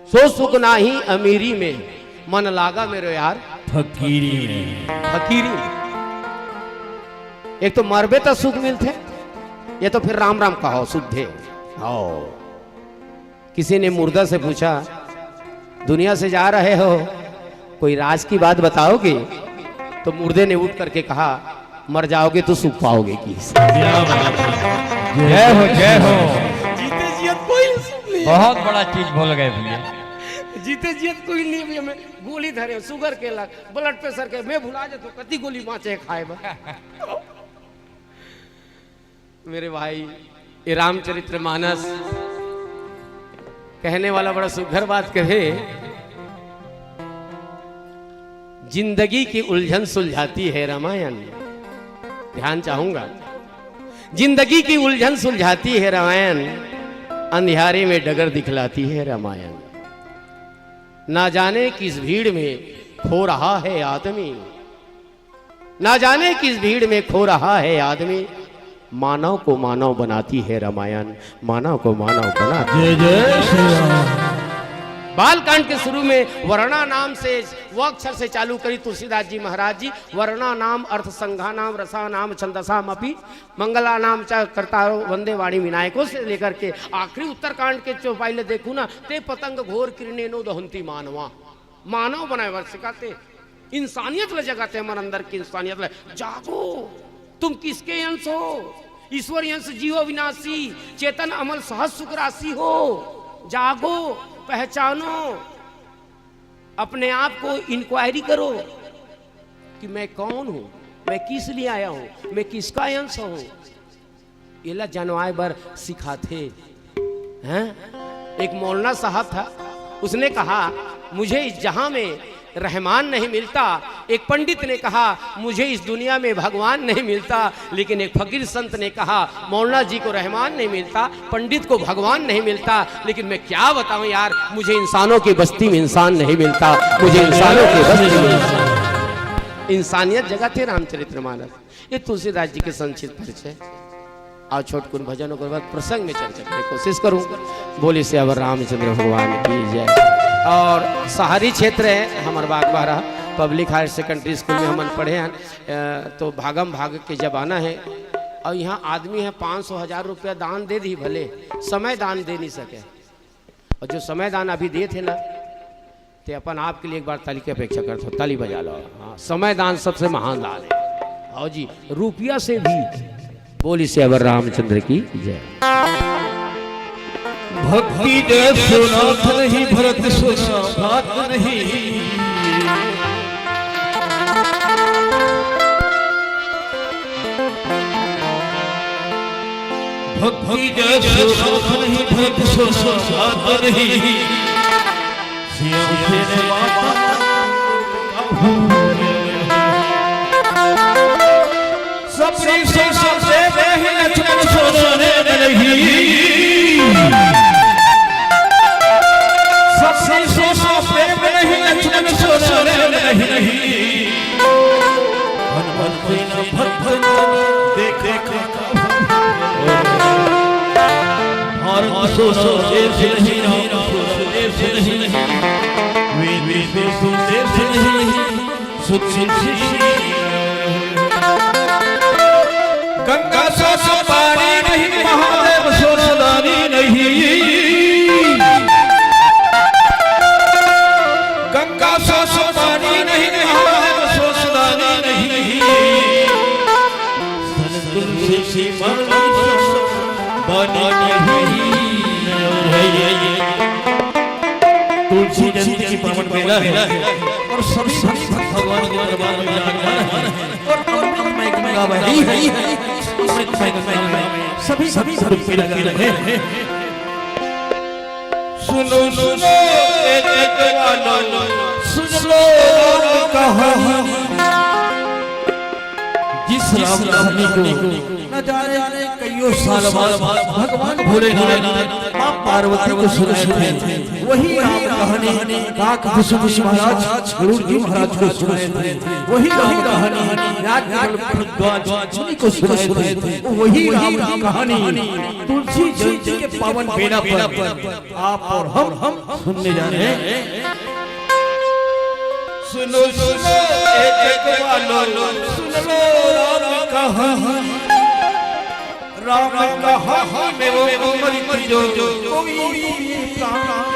सो सुख नाही अमीरी में मन लागा मेरे यार फकीरी में फकीरी। एक तो मरबे तो सुख मिलते ये तो फिर राम राम कहो शुद्धे। किसी ने मुर्दा से पूछा दुनिया से जा रहे हो कोई राज की बात बताओगे तो मुर्दे ने उठ करके कहा मर जाओगे तो सुख पाओगे की। जय हो जय हो। जीते जियत कोई सुख नहीं बहुत बड़ा चीज बोल गए भैया। जीते जियत कोई नहीं भैया। मैं गोली धरे शुगर के लग ब्लड प्रेशर के मैं भुला जाता तो कति गोली माचे खाए मेरे भाई ये रामचरित्र मानस कहने वाला बड़ा सुघर बात कहे जिंदगी की उलझन सुलझाती है रामायण। ध्यान चाहूंगा जिंदगी की उलझन सुलझाती है रामायण अंधियारे में डगर दिखलाती है रामायण। ना जाने किस भीड़ में खो रहा है आदमी ना जाने किस भीड़ में खो रहा है आदमी मानव को मानव बनाती है रामायण मानव को मानव बनाती। जय जय श्री राम। बालकांड के शुरू में वर्णा नाम से वो अक्षर से चालू करी तुलसीदास जी महाराज जी। वर्णा नाम अर्थ संघा नाम रसा नाम छंदसाम अपि मंगला नाम च करता वंदे वाणी विनायकों से लेकर के आखिरी उत्तरकांड के चौपाई ले देखू ना ते पतंग घोर किरणे नो दहंती मानवा मानव बनाए वर्ष सिखाते इंसानियत ले जगाते हमारे अंदर की इंसानियत ले जागो तुम किसके अंश हो ईश्वर यंश जीव विनाशी, चेतन अमल सहज सुख राशि हो। जागो, पहचानो, अपने आप को इंक्वायरी करो कि मैं कौन हूं, मैं किस लिए आया हूं, मैं किसका अंश हूं। ये जनवाए बर सिखाते हैं। एक मौलाना साहब था, उसने कहा मुझे इस जहां में रहमान नहीं मिलता। एक पंडित ने कहा मुझे इस दुनिया में भगवान नहीं मिलता। लेकिन एक फकीर संत ने कहा मौलाना जी को रहमान नहीं मिलता, पंडित को भगवान नहीं मिलता, लेकिन मैं क्या बताऊं यार, मुझे इंसानों की बस्ती में इंसान नहीं मिलता, मुझे इंसानों की बस्ती में इंसानियत जगह थे। रामचरितमानस, ये तुलसीदास जी के संक्षिप्त परिचय। आओ छोटकुन भजनों के बाद प्रसंग में चर्चा करने की कोशिश करूं। बोले से अब रामचंद्र भगवान की जय। और शहरी क्षेत्र है हमारे बागबारा पब्लिक हायर सेकेंडरी स्कूल में हम पढ़े हैं। तो भागम भाग के जमाना है और यहाँ आदमी है 500,000 रुपया दान दे दी, भले समय दान दे नहीं सके। और जो समय दान अभी दे थे ना, तो अपन आपके लिए एक बार ताली की अपेक्षा करते हो, ताली बजा लो। हाँ, समय दान सबसे महान दान है। आओ जी, रुपया से भी। बोली से अवर रामचंद्र की जय। भक्ति जय सुनाथ नहीं, भरत सुना बात नहीं। भक्ति जय सुनाथ नहीं, भरत सुना बात नहीं। सिया तेरे माता सबरी से लक्ष्मण सोने नहीं। सबसे प्रेम नहीं लक्ष्मण सोने नहीं। भगवान देख देख भारत देव से नहीं, देव से नहीं, वेद देव से नहीं, सुख गंगा सो पानी नहीं, महादेव सोनादानी नहीं। गंगा सो पानी नहीं, महादेव सोनादानी नहीं। तुलसी तुलसी जयंती की पावन बेला है और सभी भगवान के दरबार में विराजमान है। और सभी सभी लगे रहे। सुनो सुनो सुन लो कहा जिस राम कहानी को न जाने कईयों साल बाद भगवान भोलेनाथ मां पार्वती को सुनाए थे। वही राम कहानी काक विष्णु महाराज गरुड़ जी महाराज को सुनाए थे। वही राम कहानी राज भारद्वाज मुनि को सुनाए थे। वही राम कहानी तुलसी जयंती के पावन बेला पर आप और हम सुनने जा रहे हैं। सुनो सुनो एक वालो सुन लो राम कहानी। राम कहानी में वो उम्र जो कोई प्राण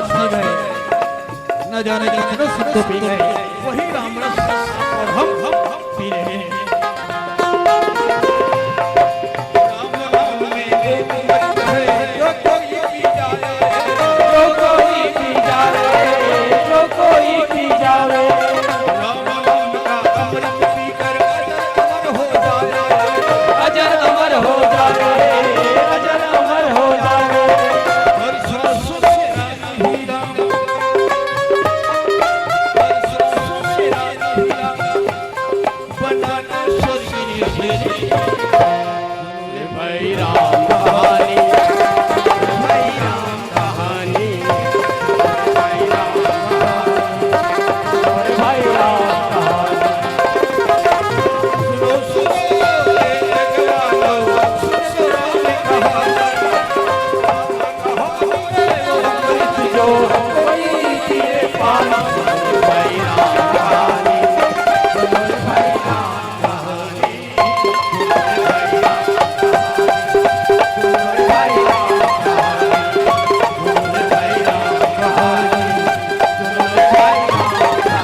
मस्ती में न जाने कितने सुख तो पी गए, वही राम रस और हम पी रहे हैं। राम राम में एक मत है, जो कोई पी जाए, जो कोई पी जाए, जो कोई पी जाए। राम राम का अमृत पीकर अजर अमर हो जाए, अजर अमर हो जाए। हर सांस से राम ही राम, हर सांस से राम ही राम, बनाना सोचनी है भाई राम कहानी, भाई राम कहानी, भाई राम कहानी, भाई राम कहानी। सुनो सुनो रे जगवालो, सुनो राम कहानी, जो कोई पिए पानी, भाई राम कहानी, भाई राम कहानी, भाई राम कहानी, भाई राम कहानी, भाई राम कहानी, भाई राम कहानी।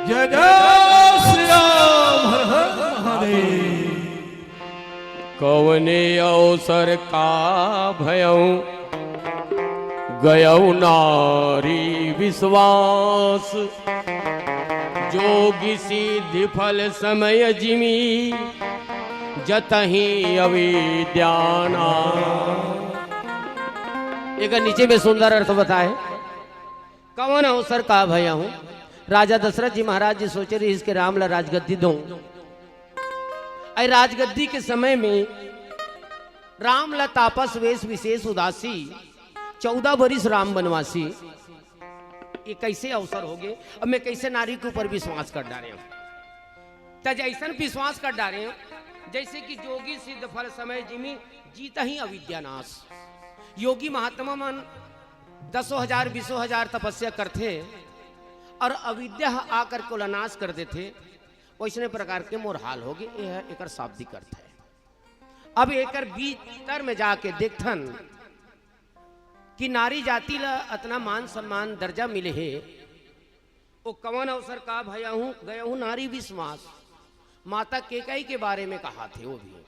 जय जय श्री राम, हर हर महादेव। कवने अवसर का भयऊ गयऊ नारी विश्वास, जोगी सिद्धि फल समय जिमी, जतही अविद्याना। एक नीचे में सुंदर अर्थ बताए, कवन अवसर का भयऊ। राजा दशरथ जी महाराज जी सोचे रहे इसके राम ला राजगद्दी दो। राजगद्दी के समय में राम ला तापस वेश विशेष उदासी, 14 बरिस राम बनवासी। ये कैसे अवसर हो गए, अब मैं कैसे नारी के ऊपर विश्वास कर डाले हूं। जैसन विश्वास कर डाले हूं जैसे कि जोगी सिद्ध फल समय जिमी, जीता ही अविद्यानाश। योगी महात्मा मन 10,000 20,000 तपस्या करते और अविद्या आकर को नाश कर देते, वैसने प्रकार के मोर हाल हो गए। यह एक शाब्दिक अर्थ है। अब एक भीतर में जाके देखथन कि नारी जाति ला इतना मान सम्मान दर्जा मिले है, वो कवन अवसर का भया हूं गया हूं नारी विश्वास। माता केकई के बारे में कहा थे, वो भी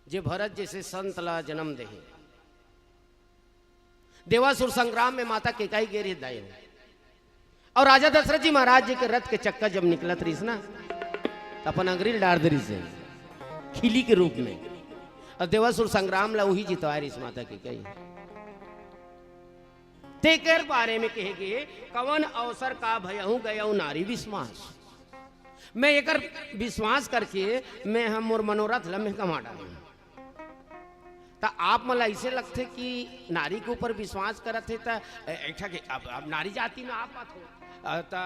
जे भरत जैसे संत ला जन्म दे। देवासुर संग्राम में माता केकई गिर हृदय, और राजा दशरथ जी महाराज जी के रथ के चक्का जब निकलत रही ना, तो अपन अंग्रेज डार दरी से खिली के रूप में, और देवासुर संग्राम ला वही जितवा रही माता केकई। तेकर बारे में कहेगे कवन अवसर का भयहूं गया नारी विश्वास। मैं एक विश्वास करके मैं हम मोर मनोरथ लम्हे कमा डाले। तो आप मला ऐसे लगते कि नारी के ऊपर विश्वास करते थे ऐसा कि अब नारी जाति में आप बात हो तो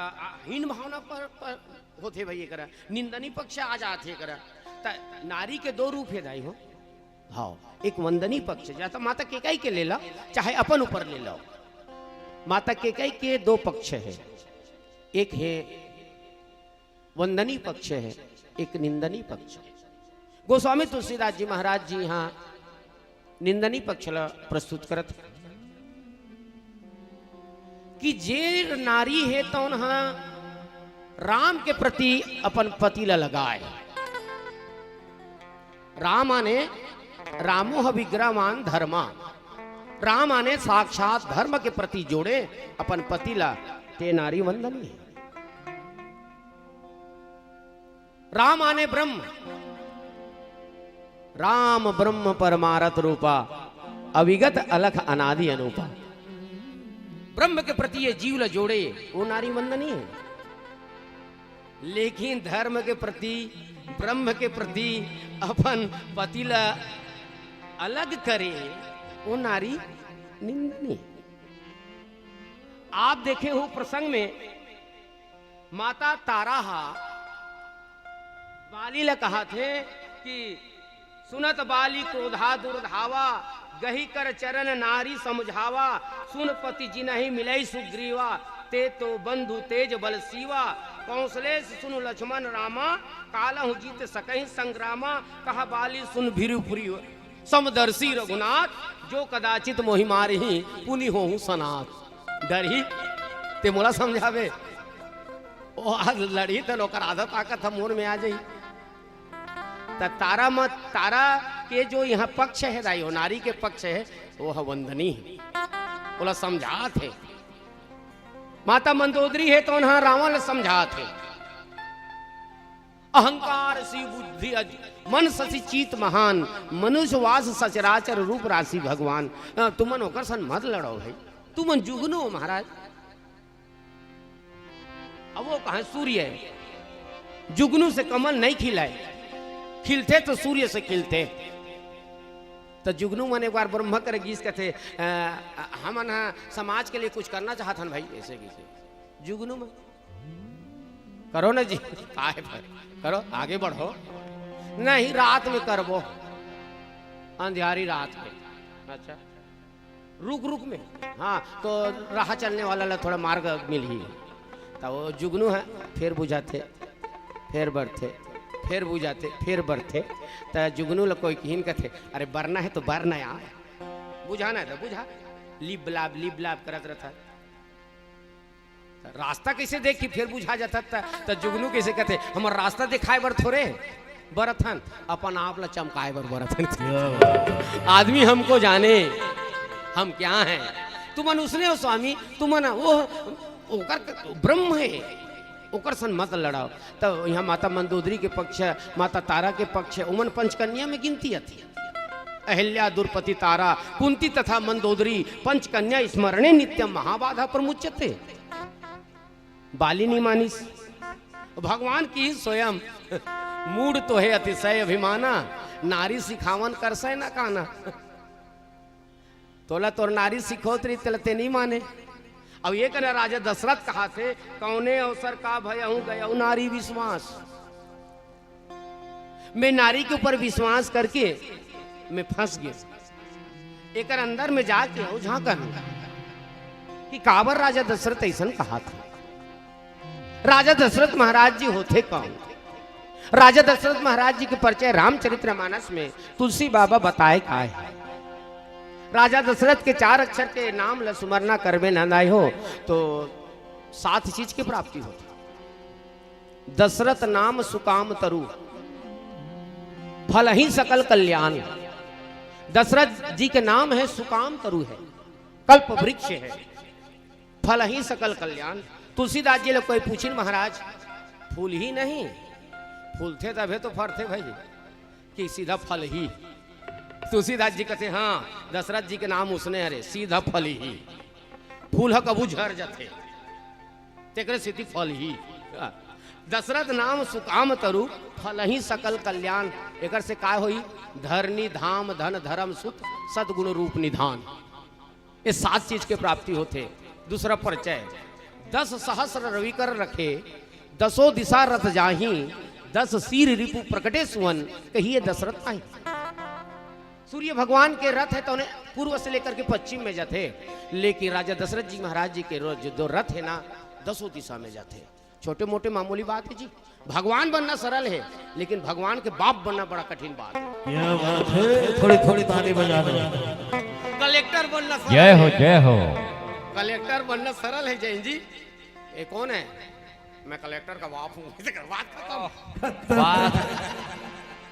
हीन भावना पर होते भाई करा निंदनी पक्ष आ जाते करा। तो नारी के दो रूप है दाई हो। हाँ, एक वंदनी पक्ष जाता माता केकई के ले लो चाहे अपन ऊपर ले लो। माता केकई के दो पक्ष है, एक है वंदनी पक्ष है, एक निंदनी पक्ष। गोस्वामी तुलसीदास जी महाराज जी यहाँ निंदनी पक्ष प्रस्तुत करत कि जे नारी है तो राम के प्रति अपन पति ला लगाए। राम आने रामो विग्रहमान धर्मा, राम आने साक्षात धर्म के प्रति जोड़े अपन पति ला, ते नारी वंदनी है। राम आने ब्रह्म, राम ब्रह्म परमारथ रूपा, अविगत अलख अनादि अनूपा। ब्रह्म के प्रति ये जीव ला जोड़े वो नारी वंदनी है। लेकिन धर्म के प्रति ब्रह्म के प्रति अपन पति ला अलग करे वो नारी निंदनी। आप देखे हो प्रसंग में माता तारा बाली ला कहा थे कि सुनत बाली क्रोधा दुर्धावा, गही कर चरण नारी समझावा, सुन पति जिनहि मिलई सुग्रीवा, ते तो बंधु तेज बल सीवा, कौशले सुन लक्ष्मण रामा, कालहु जीत सकहि संग्रामा, कहा बाली सुन भीरुपुरी समदर्शी रघुनाथ जो कदाचित मोहि मारही पुनि होहु सनाथ। डर ही ते मोला समझावे ओ आज लड़ी तो लोकर आधा ताकत हम मोर में आ जाई। तारा मत तारा के जो यहाँ पक्ष है दाई नारी के पक्ष है वो है वंदनी है, बोला समझात है। माता मंदोदरी है तो उन्हें रावण समझात है। अहंकार सी बुद्धि मन ससी चीत महान मनुष्य वास सचराचर रूप राशि भगवान। तुमन होकर सन मत लड़ो भाई, तुमन जुगनो महाराज। अब वो कहा सूर्य है, जुगनू से कमल नहीं खिलाए, खिलते तो सूर्य से खिलते। तो जुगनू मन एक बार ब्रह्म कर गीस कहते हम समाज के लिए कुछ करना चाहता भाई, ऐसे कैसे जुगनू में करो ना जी, काहे पर करो, आगे बढ़ो। नहीं रात में करबो, अंधियारी रात में। अच्छा रुक रुक में, हाँ तो राह चलने वाला ला थोड़ा मार्ग मिल ही। तो वो जुगनू है, फिर बुझाते फिर बढ़ते फिर बुझाते फिर बढ़ते। तो जुगनू लोग कोई कहीन कहते अरे बरना है तो बरना यार, बुझाना है तो बुझा। लिप लाभ करत रहता। रास्ता कैसे देखी फिर बुझा जाता था। तो जुगनू कैसे कहते हमार रास्ता दिखाए बर थोड़े बरथन, अपन आप ला चमकाए बर बरथन। आदमी हमको जाने हम क्या हैं। तुमन उसने हो स्वामी, तुमन वो ओकर ब्रह्म है, ओकर सन मत लड़ाओ। तो यहाँ माता मंदोदरी के पक्ष, माता तारा के पक्ष, उमन पंचकन्या में गिनती थी। अहिल्या दुर्पति तारा कुंती तथा मंदोदरी पंचकन्या स्मरणे नित्यम महाबाधा प्रमुच्यते। बालिनी मानिस भगवान की स्वयं मूड तो है अतिशय अभिमाना, नारी सिखावन करसै ना काना। तोला तोर नारी सिखोतरी ते नहीं माने। अब ये कहना राजा दशरथ कहा थे कौने अवसर का भय हूं गया नारी विश्वास। मैं नारी के ऊपर विश्वास करके मैं फंस गया। एक अंदर में जाके झांकन कि काबर राजा दशरथ ऐसा कहा था। राजा दशरथ महाराज जी होते कौन? राजा दशरथ महाराज जी के परिचय रामचरितमानस में तुलसी बाबा बताए का है। राजा दशरथ के 4 अक्षर के नाम लसुमरना करबे नंदाई हो तो 7 चीज की प्राप्ति होती। दशरथ नाम सुकाम तरु फल ही सकल कल्याण। दशरथ जी के नाम है सुकाम तरु है, कल्प वृक्ष है, फल ही सकल कल्याण। तुलसीदास जी लोग कोई पूछिन महाराज फूल ही नहीं, फूल थे तबे तो फरते भाई कि सीधा फल ही। तुलसीदास जी कहते हाँ दशरथ जी के नाम उसने अरे सीधा फल ही, फूल है कबू झर जाते तेकरे सीधी फल ही। दशरथ नाम सुकाम तरु फल ही सकल कल्याण। एकर से काय होई धरनी धाम धन धर्म सुत सदगुण रूप निधान। ये 7 चीज के प्राप्ति होते। दूसरा परिचय 10 सहस्र रवि कर रखे 10 दिशा रथ जाही 10 सीर रिपु प्रकटे सुवन कहिए दशरथ आई। सूर्य भगवान के रथ है तो उन्हें पूर्व से लेकर के पश्चिम में जाते, लेकिन राजा दशरथ जी महाराज जी के जो रथ है ना 10 दिशा में जाते। छोटे मोटे मामूली बात है जी। भगवान बनना सरल है लेकिन भगवान के बाप बनना बड़ा कठिन बात है। क्या बात है, थोड़ी थोड़ी ताली बजा दो। कलेक्टर बनना सरल जय हो है। जय हो। कलेक्टर बनना सरल है जैन जी। ये कौन है? मैं कलेक्टर का बाप हूँ। बात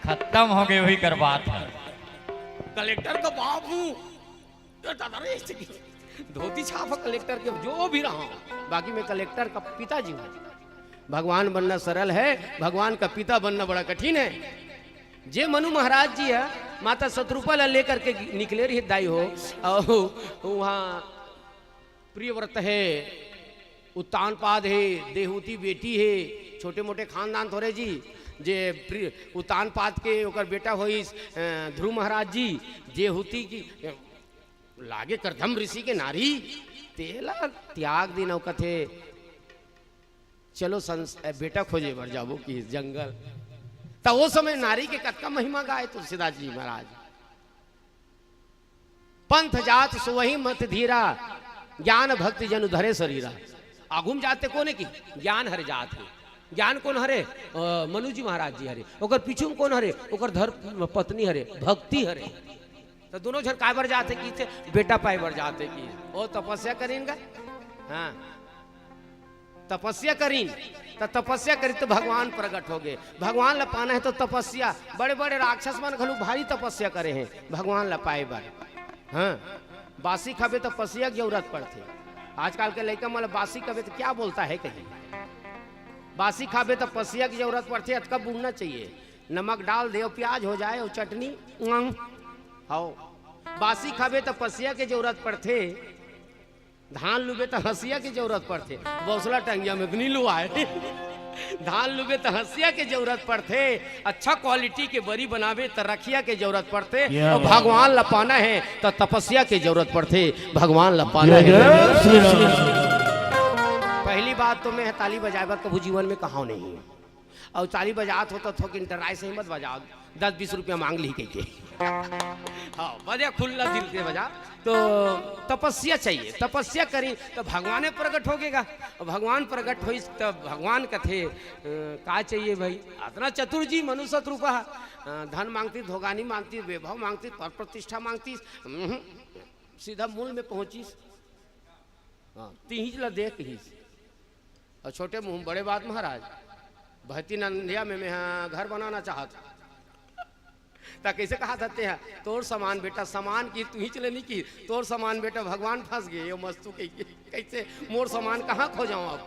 खत्म हो गई वही कर बात है। कलेक्टर का बाप हूँ, धोती छाप कलेक्टर के जो भी रहा, बाकी मैं कलेक्टर का पिताजी हूँ। भगवान बनना सरल है, भगवान का पिता बनना बड़ा कठिन है। जे मनु महाराज जी है माता शत्रुपा लेकर के निकले रही दाई हो, वहाँ प्रियव्रत है, उत्तानपाद है, देहूती बेटी है, छोटे मोटे खानदान थोड़े जी। जे उत्तानपाद के ओकर बेटा होई ध्रुव महाराज जी, देहूती की लागे करधम ऋषि के नारी तेला त्याग दिन कथे चलो बेटा खोजे बर जाबो कि जंगल। तो वो समय नारी के कतका महिमा गाए तुलसीदास जी महाराज। पंथ जात सुवही मत धीरा ज्ञान भक्ति जन धरे शरीरा। आगुम जाते कोने की ज्ञान हरे जात है। ज्ञान कौन हरे? मनु जी महाराज जी हरे। ओकर पीछू में कौन हरे? ओकर धर्म पत्नी हरे, भक्ति हरे। तो दोनों झन काय बर जाते की थे बेटा पाए बर जाते की ओ तपस्या करीन हाँ तपस्या करीन तो तपस्या करी तो भगवान प्रकट हो गए। भगवान ला पाना है तो तपस्या, बड़े बड़े राक्षस मन घलू भारी तपस्या करे हैं भगवान ला पाए बर। हाँ बासी खाबे तपस्या की जरूरत पड़ती। आजकल के लड़का मतलब बासी खाबे तो क्या बोलता है कहीं, बासी खाबे तपस्या की जरूरत पड़ती है। कब बूढ़ना चाहिए, नमक डाल दे प्याज हो जाए और चटनी हाओ। बासी खाबे तपस्या की जरूरत पड़ते, धान लुबे तो हंसिया की जरूरत पड़ते। बौसला टंगिया में नहीं लुआए धान लुबे तो हंसिया की जरूरत पड़ते। अच्छा क्वालिटी के बरी बनावे तो रखिया की जरूरत पड़ते। और भगवान लपाना है तो तपस्या की जरूरत पड़ते। भगवान लपाना है। पहली बात तो मैं ताली बजाए बात कभी जीवन में कहा नहीं है। और ताली बजात हो तो थोक इंटराय से ही मत बजाओ, 10-20 रुपया मांग ली कह के हाँ बजा खुल्ला दिल से बजा। तो तपस्या चाहिए, तपस्या करी तो भगवान प्रकट होगेगा। भगवान प्रकट हो तो भगवान कथे का चाहिए भाई, इतना चतुर जी मनुष्य रूपा। धन मांगती, धोगानी मांगती, वैभव मांगती, पर प्रतिष्ठा मांगती, सीधा मूल में पहुंचीस। हाँ तीज ला देख ही और छोटे मुंह बड़े बात महाराज। भती नंदिया में मैं घर बनाना चाहता ता कैसे कहा जाते हैं तोर सामान बेटा सामान की तू ही चले नहीं की तोर सामान बेटा भगवान फंस गए। ये मस्तू कैसे मोर सामान कहाँ खो जाऊं अब।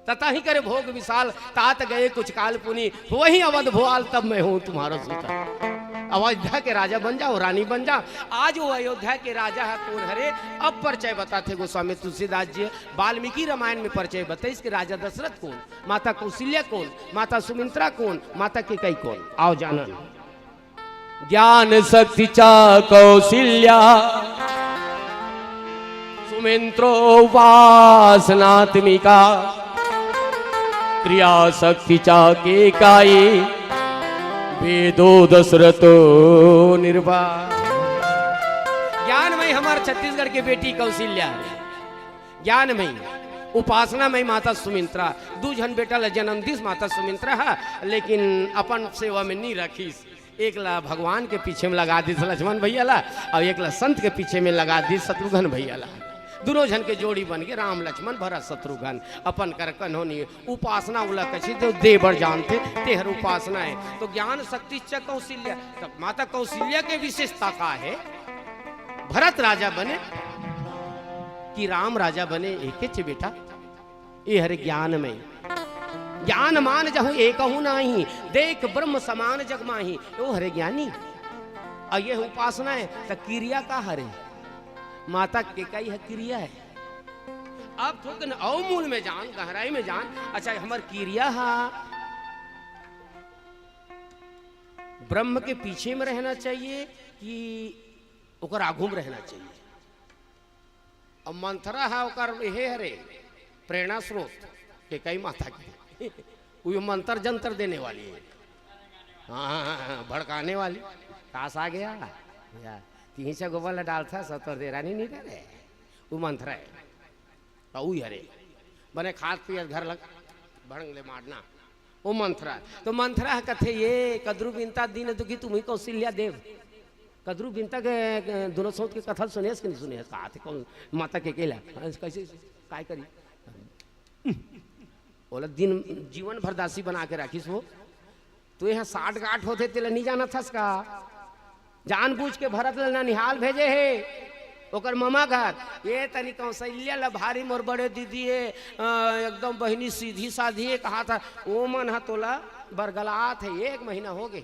तथा ही करे भोग विशाल तात गए कुछ काल पुनी वही अवध भोआल तब मैं हूं तुम्हारा सूता। अयोध्या के राजा बन जाओ, रानी बन जा। आज वो अयोध्या के राजा है कौन हरे। अब परिचय बताते गोस्वामी तुलसीदास जी। वाल्मीकि रामायण में परिचय बताए इसके राजा दशरथ कौन, माता कौशल्या कौन, माता सुमित्रा कौन, माता कैकेयी कौन। आओ जाना। ज्ञान शक्ति चा कौशल्या सुमित्रो वासनात्मिका क्रिया शक्ति चा कैकेयी वेदो दशरथो निर्भा। ज्ञानमयी हमारे छत्तीसगढ़ के बेटी कौशल्या, ज्ञानमयी उपासनामयी माता सुमित्रा। दू जन बेटा ला जन्म दिस माता सुमित्रा है, लेकिन अपन सेवा में नहीं रखीस। एक ला भगवान के पीछे में लगा दी लक्ष्मण भैया ला और एक ला संत के पीछे में लगा दी शत्रुघ्न भैया ला। दोनों जन के जोड़ी बन गए राम लक्ष्मण भरत शत्रुघ्न। अपन कर कन्होनी उपासना उला कछी तो देवर जानते तेहर उपासना है। तो ज्ञान शक्ति च कौशल्या। तो माता कौशल्या के विशेषता का है भरत राजा बने कि राम राजा बने एक चे बेटा। ये हरे ज्ञान में ज्ञान मान जहूं एक हूं नाही देख ब्रह्म समान जग माही। वो हरे ज्ञानी और ये उपासना है। तो क्रिया का हरे माता कैकेयी है क्रिया है। अब थोक अवमूल में जान, गहराई में जान। अच्छा हमार क्रिया है ब्रह्म के पीछे में रहना चाहिए कि ओकर आगू में रहना चाहिए। अब मंथरा है ओकर हे हरे प्रेरणा स्रोत कैकेयी माता की वो मंत्र जंतर देने वाली है। हाँ भड़काने वाली काश आ गया या 300 गोबर डालता 70 दे रानी नहीं दे रहे वो मंत्र है। तो हरे बने खाद पियत घर लग भड़ंग ले मारना वो मंत्र है। तो मंत्र है कथे ये कद्रू बिनता दीन दुखी तुम्ही कौशल्या देव। कद्रू बिनता के दोनों सौत के कथा सुने कि नहीं सुने कहा थे कौन माता के केला कैसे काय करी बोला दिन जीवन भर दासी बना के रखीस वो। तो यहाँ 60 गांठ होते तेला नहीं जाना था का जानबूझ के भरत ला निहाल भेजे है ओकर ममा घर। ये तनी कौशल्या ला भारी मोर बड़े दीदी है एकदम बहनी सीधी साधी है कहा था वो मन है तोला बरगलात है 1 महीना हो गए।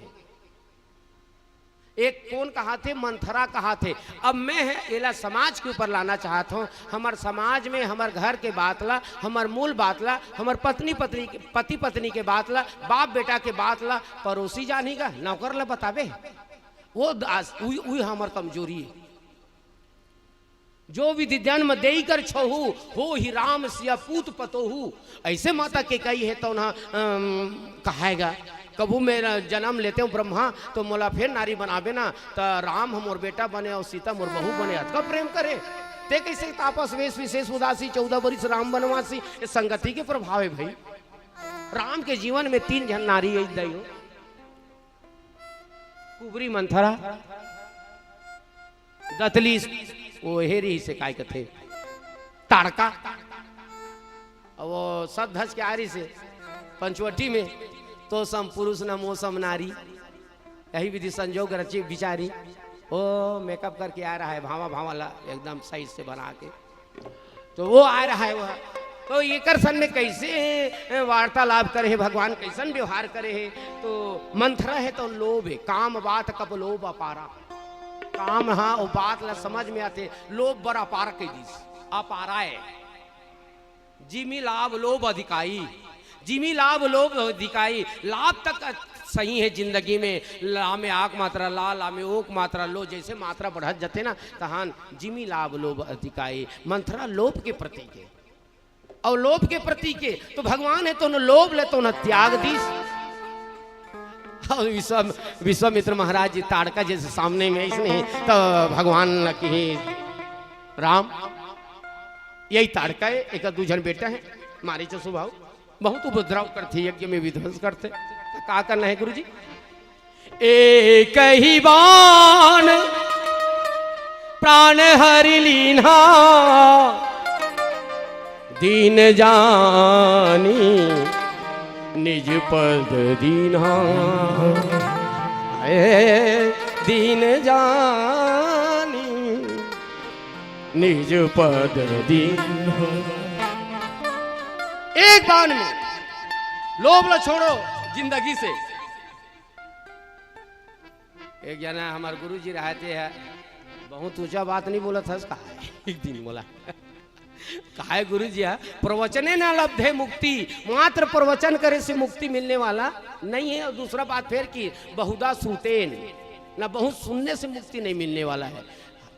एक कौन कहा थे मंथरा कहा थे। अब मैं है एला समाज के ऊपर लाना चाहता हूँ। हमार समाज में हमार घर के बात ला, हमार मूल बात ला, हमार पति पत्नी के बात ला, बाप बेटा के बात ला, पड़ोसी जानी का नौकर ला बतावे वो हमार कमजोरी है। जो विधि जन्म दे कर छहु हो ही राम सिया पूत पतोहु। ऐसे माता कैकेयी है तो ना कहेगा कबू मेरा जन्म लेते हूँ ब्रह्मा तो मोला फिर नारी बनावे ना तो राम हम और बेटा बने और सीता मोर बहू बने अतका प्रेम करे। ते कैसे तापस वेश विशेष उदासी 14 वर्ष राम बनवासी। संगति के प्रभाव है भाई। राम के जीवन में 3 जन नारी दई हो कुबरी मंथरा दतली वो हेरी से काय कथे ताड़का वो सब धस के आरी से पंचवटी में तो सम पुरुष न मौसम नारी यही विधि संजोग रची बिचारी ओ मेकअप करके आ रहा है भावा भावाला एकदम सही से बना के तो वो आ रहा है वह तो ये कर सन में कैसे वार्तालाप करे है भगवान कैसन व्यवहार करे है तो मंथरा है तो लोभ है काम बात कब लोभ अपारा काम हाँ वो बात ला समझ में आते लोभ बर अपार के दिस अपारा है जिमी लाभ लोभ अधिकाई जिमी लाभ लोभ अधिकाई लाभ तक सही है जिंदगी में ला में आक मात्रा ला में ओक मात्रा लो जैसे मात्रा बढ़त जाते ना तहान जिमी लाभ लोभ अधिकाई मंथरा लोभ के प्रतीक है और लोभ के प्रतीक है तो भगवान है तो न लोभ ले तो न त्याग दीस और विश्वामित्र महाराज जी ताड़का जैसे सामने में इसने तो भगवान की राम यही ताड़का है एक दूजन बेटा है मारी चो स्वभाव बहुत उपद्रव करते यज्ञ में विध्वंस करते क्या करना है गुरुजी एक ही बाण प्राण हरि लीन्हा दीन जानी निज पद दीन्हा दीन जानी निज पद दीन्हा एक बाण में लोभ लो छोड़ो जिंदगी से एक जना हमारे गुरु जी रहते हैं बहुत ऊंचा बात नहीं बोला था उसका एक दिन बोला कहा है गुरु जी प्रवचने न लब्धे मुक्ति मात्र प्रवचन करे से मुक्ति मिलने वाला नहीं है और दूसरा बात फिर की बहुधा सुतेन ना बहुत सुनने से मुक्ति नहीं मिलने वाला है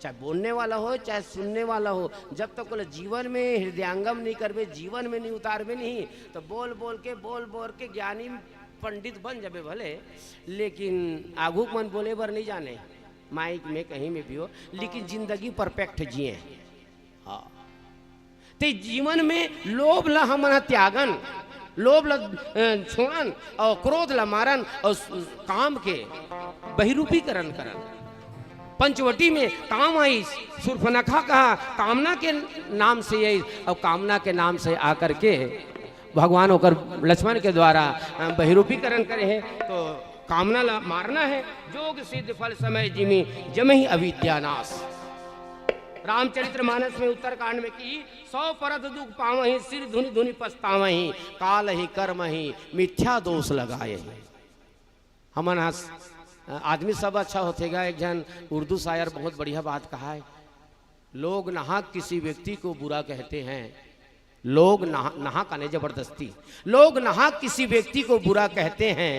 चाहे बोलने वाला हो चाहे सुनने वाला हो जब तक तो जीवन में हृदयांगम नहीं करवे जीवन में नहीं उतारवे नहीं तो बोल बोल के ज्ञानी पंडित बन जाबे भले लेकिन आगू मन बोले बर नहीं जाने माइक में कहीं में भी हो लेकिन जिंदगी परफेक्ट जिए हाँ ते जीवन में लोभ ला हमन त्यागन लोभ ला छोड़न और क्रोध ला मारन और काम के बहिरूपीकरण करन पंचवटी में काम आई सुर्फनखा कहा कामना के नाम से यही और कामना के नाम से आकर के भगवान होकर लक्ष्मण के द्वारा बहिरूपीकरण करे हैं तो कामना मारना है जोग सिद्ध फल समय जिमी जमहि अविद्यानाश रामचरित्र मानस में उत्तरकांड में की 100 परत दुख पावहि सिर धुनि धुनि पछतावहि काल ही कर्म ही मिथ्या दोष लगाए हमन आदमी सब अच्छा होतेगा एक जन उर्दू शायर बहुत बढ़िया बात कहा है लोग नाहक किसी व्यक्ति को बुरा कहते हैं लोग नाहक आने जबरदस्ती लोग नाहक किसी व्यक्ति को बुरा कहते हैं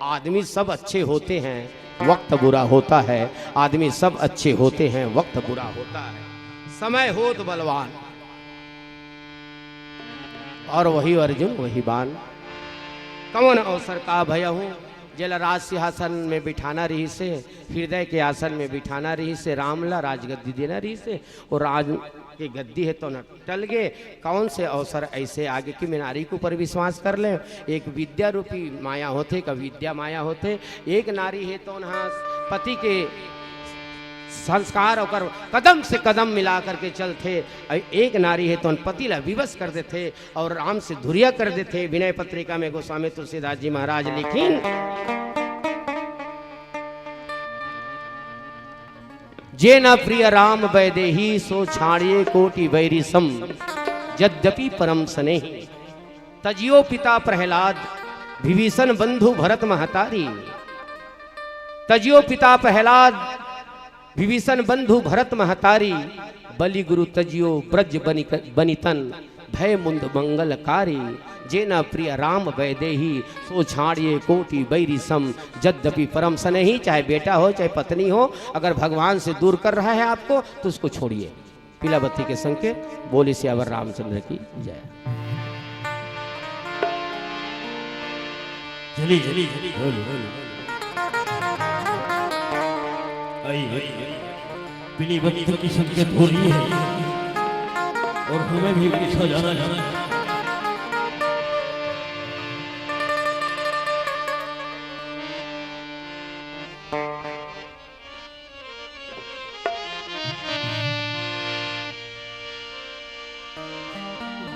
आदमी सब अच्छे होते हैं वक्त बुरा होता है आदमी सब अच्छे होते हैं वक्त बुरा होता है समय हो तो बलवान और वही अर्जुन वही बाण कौन अवसर का भय हूँ जल राज सिंहासन में बिठाना रही से हृदय के आसन में बिठाना रही से रामला राजगद्दी देना रही से और राज की गद्दी है तो न टल गए कौन से अवसर ऐसे आगे की मैं नारी के ऊपर विश्वास कर ले एक विद्या रूपी माया होते का विद्या माया होते एक नारी है तो न पति के संस्कार होकर कदम से कदम मिला करके चलते एक नारी है तो पति ला विवश कर देते और राम से धुरिया कर देते विनय पत्रिका में गोस्वामी तुलसीदास जी महाराज लिखीन जे न प्रिय राम वैदेही सो छाड़िए कोटि वैरी सम यद्यपि परम स्नेही तजियो पिता प्रहलाद विभीषण बंधु भरत महतारी तजियो पिता प्रहलाद विभीषण बंधु भरत महतारी बलि गुरु तजियो ब्रज बनितन भय मुंद मंगलकारी जे न प्रिय राम वैदेही सो छाड़िए कोटि बैरी सम यद्यपि परम स्नेही चाहे बेटा हो चाहे पत्नी हो अगर भगवान से दूर कर रहा है आपको तो उसको छोड़िए पीलावती के संकेत बोले सियावर रामचंद्र की जय चली चली चली पीली बत्ती की संकेत हो रही है और हमें भी पीछा जाना है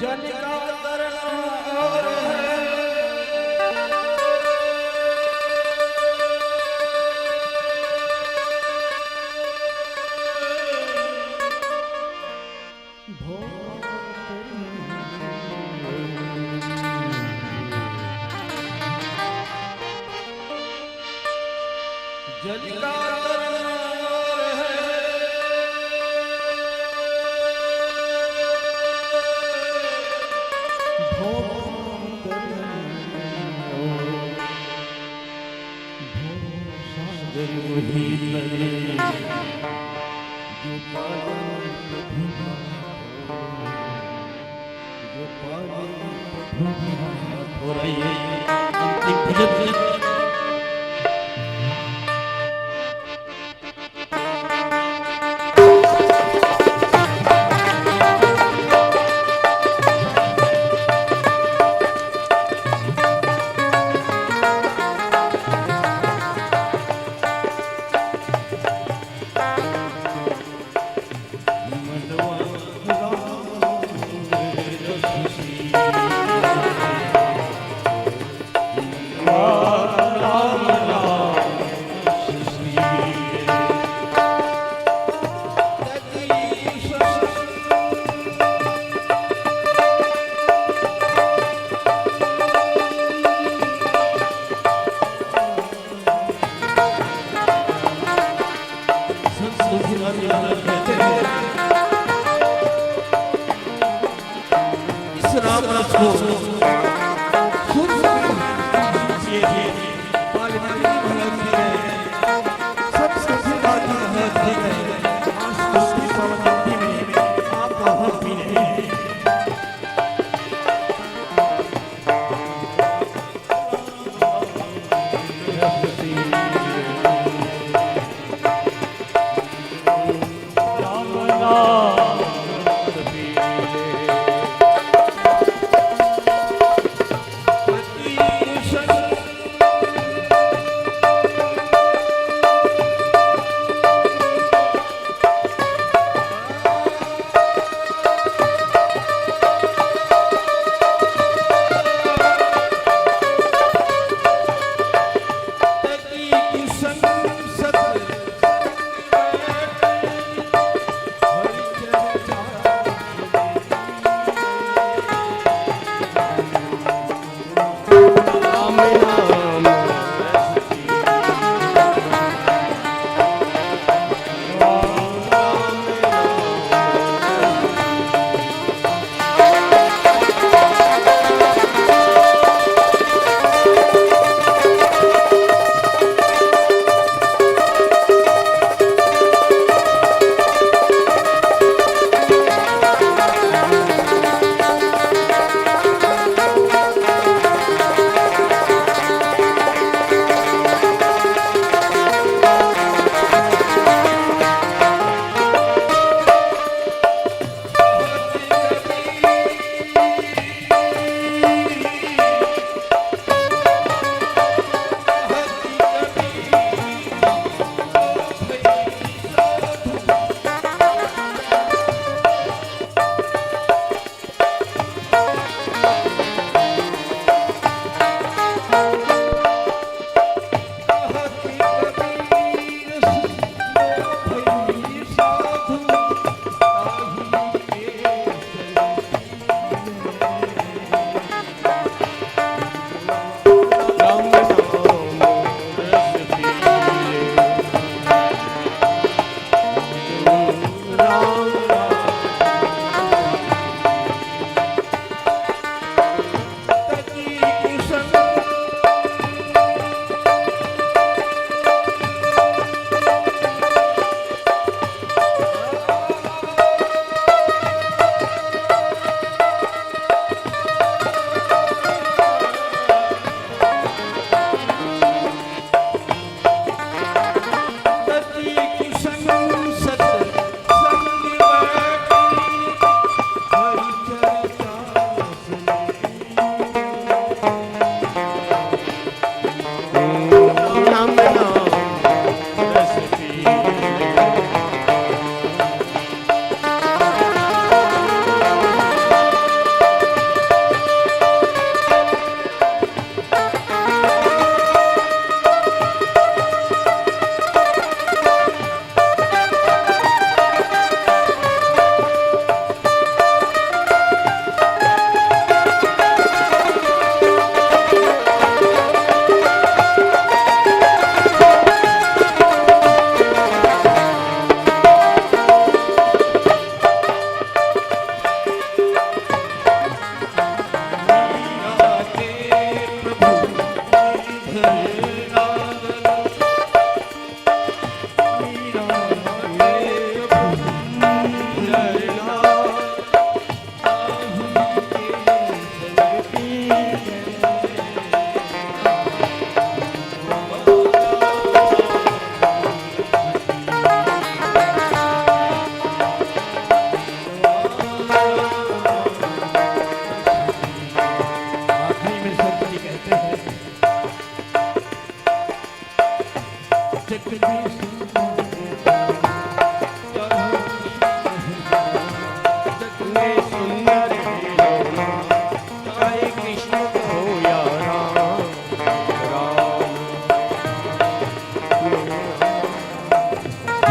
जन का तरना और है जन का तरना और है इस राम रस को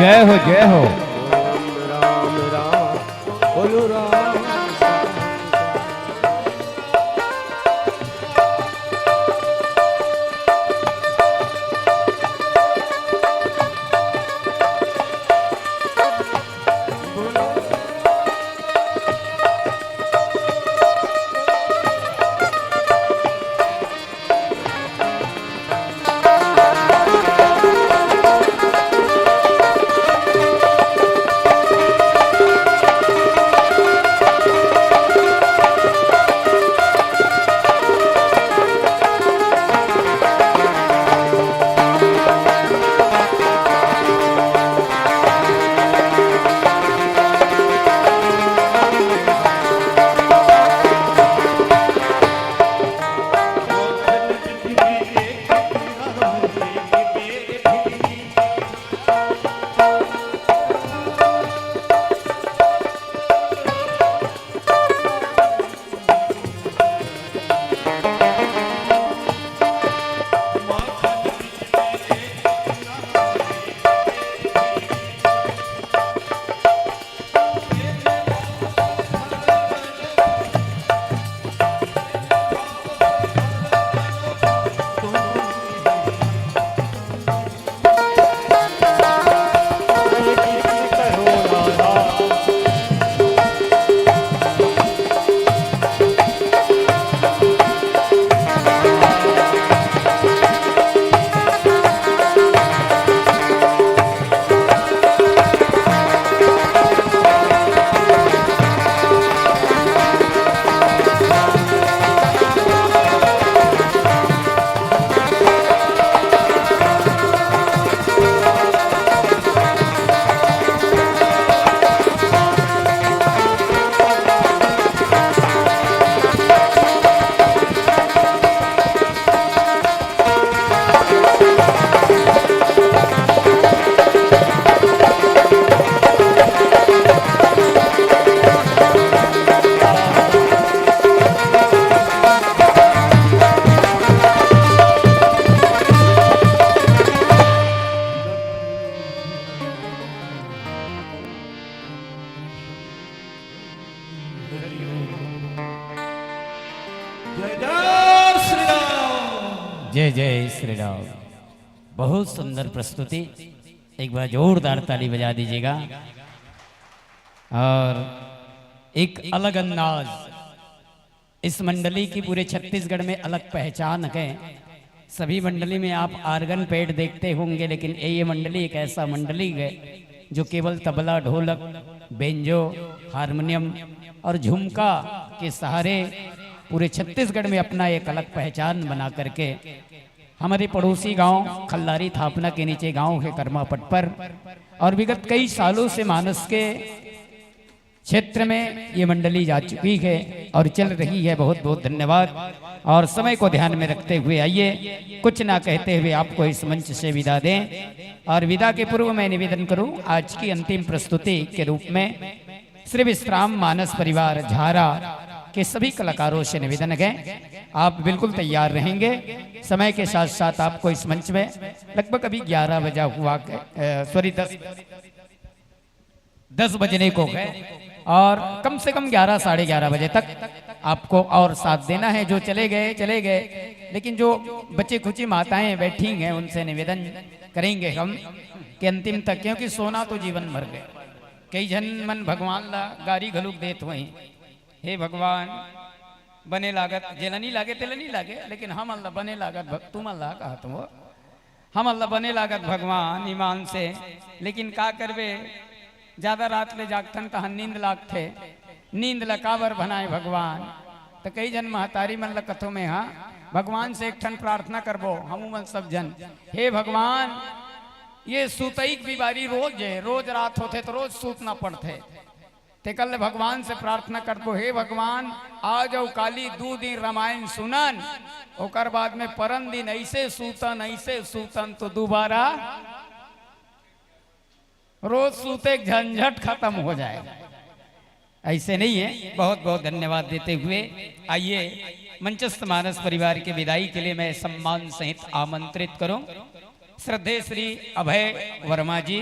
जय हो जय हो। राम राम बोलो राम। जय जय श्री राम। बहुत सुंदर प्रस्तुति, एक बार जोरदार ताली बजा दीजिएगा। और एक अलग अंदाज, इस मंडली की पूरे छत्तीसगढ़ में अलग पहचान है। सभी मंडली में आप आर्गन पेड देखते होंगे, लेकिन ये मंडली एक ऐसा मंडली है जो केवल तबला, ढोलक, बेंजो, हारमोनियम और झुमका के सहारे पूरे छत्तीसगढ़ में अपना एक अलग पहचान बना करके हमारे पड़ोसी गांव खल्लारी थापना के नीचे गांव है कर्मापट पर, और विगत कई सालों से मानस के क्षेत्र में ये मंडली जा चुकी है और चल रही है। बहुत बहुत धन्यवाद। और समय को ध्यान में रखते हुए आइए, कुछ ना कहते हुए आपको इस मंच से विदा दें। और विदा के पूर्व मैं निवेदन करूं, आज की अंतिम प्रस्तुति के रूप में श्री विश्राम मानस परिवार झारा के सभी कलाकारों से निवेदन है, आप बिल्कुल तैयार रहेंगे। समय के साथ साथ आपको इस मंच में लगभग अभी 11 बजा हुआ, सॉरी 10 बजने को है, और कम से कम 11 साढ़े 11 बजे तक आपको और साथ देना है। जो चले गए, लेकिन जो बच्चे खुची माताएं बैठी हैं उनसे निवेदन करेंगे हम कि अंतिम तक, क्योंकि सोना तो जीवन भर गए। कई जन मन भगवान ला गारी घलुक देत हुए, हे भगवान बने लागत जेला नहीं लागे तेला नहीं लागे, लेकिन हम अल्लाह बने लागत तुम अल्लाह कहा तुम हम अल्लाह बने लागत भगवान ईमान से, लेकिन का करवे ज्यादा रात ले जागथन तहन नींद लागथे, नींद लकावर बनाए भगवान। तो कई जन महतारी मन लकथों में हाँ भगवान से एक ठन प्रार्थना करबो हम मन सब जन, हे भगवान ये सुतई की बीमारी रोज रात होते तो रोज सूतना पड़ते, ते कल भगवान से प्रार्थना करबो, हे भगवान आ जाओ काली 2 दिन रामायण सुनन, ओकर बाद में परम दिन ऐसे सूतन तो दोबारा रोज सूते झंझट खत्म हो जाएगा। ऐसे नहीं है। बहुत बहुत धन्यवाद देते हुए आइए मंचस्थ मानस परिवार के विदाई के लिए मैं सम्मान सहित आमंत्रित करूं श्रद्धेय श्री अभय वर्मा जी,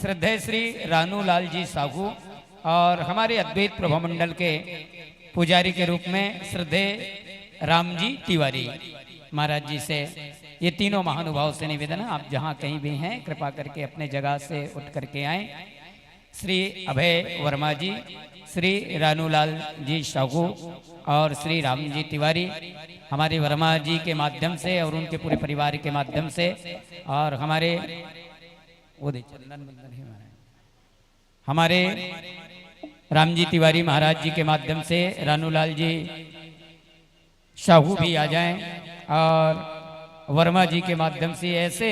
श्रद्धेय श्री रानू लाल जी साहू और हमारे अद्वैत प्रभा मंडल के पुजारी के रूप में श्रद्धेय राम जी तिवारी महाराज जी से, ये तीनों महानुभाव से निवेदन है, आप जहाँ कहीं भी हैं कृपा करके अपने जगह से उठ करके आए। श्री अभय वर्मा जी, श्री रानूलाल जी साहू और श्री राम जी तिवारी हमारे वर्मा जी के माध्यम से और उनके पूरे परिवार के माध्यम से, और हमारे हमारे राम जी तिवारी महाराज जी के माध्यम से रानूलाल जी साहू भी आ जाएं, और वर्मा जी के माध्यम से ऐसे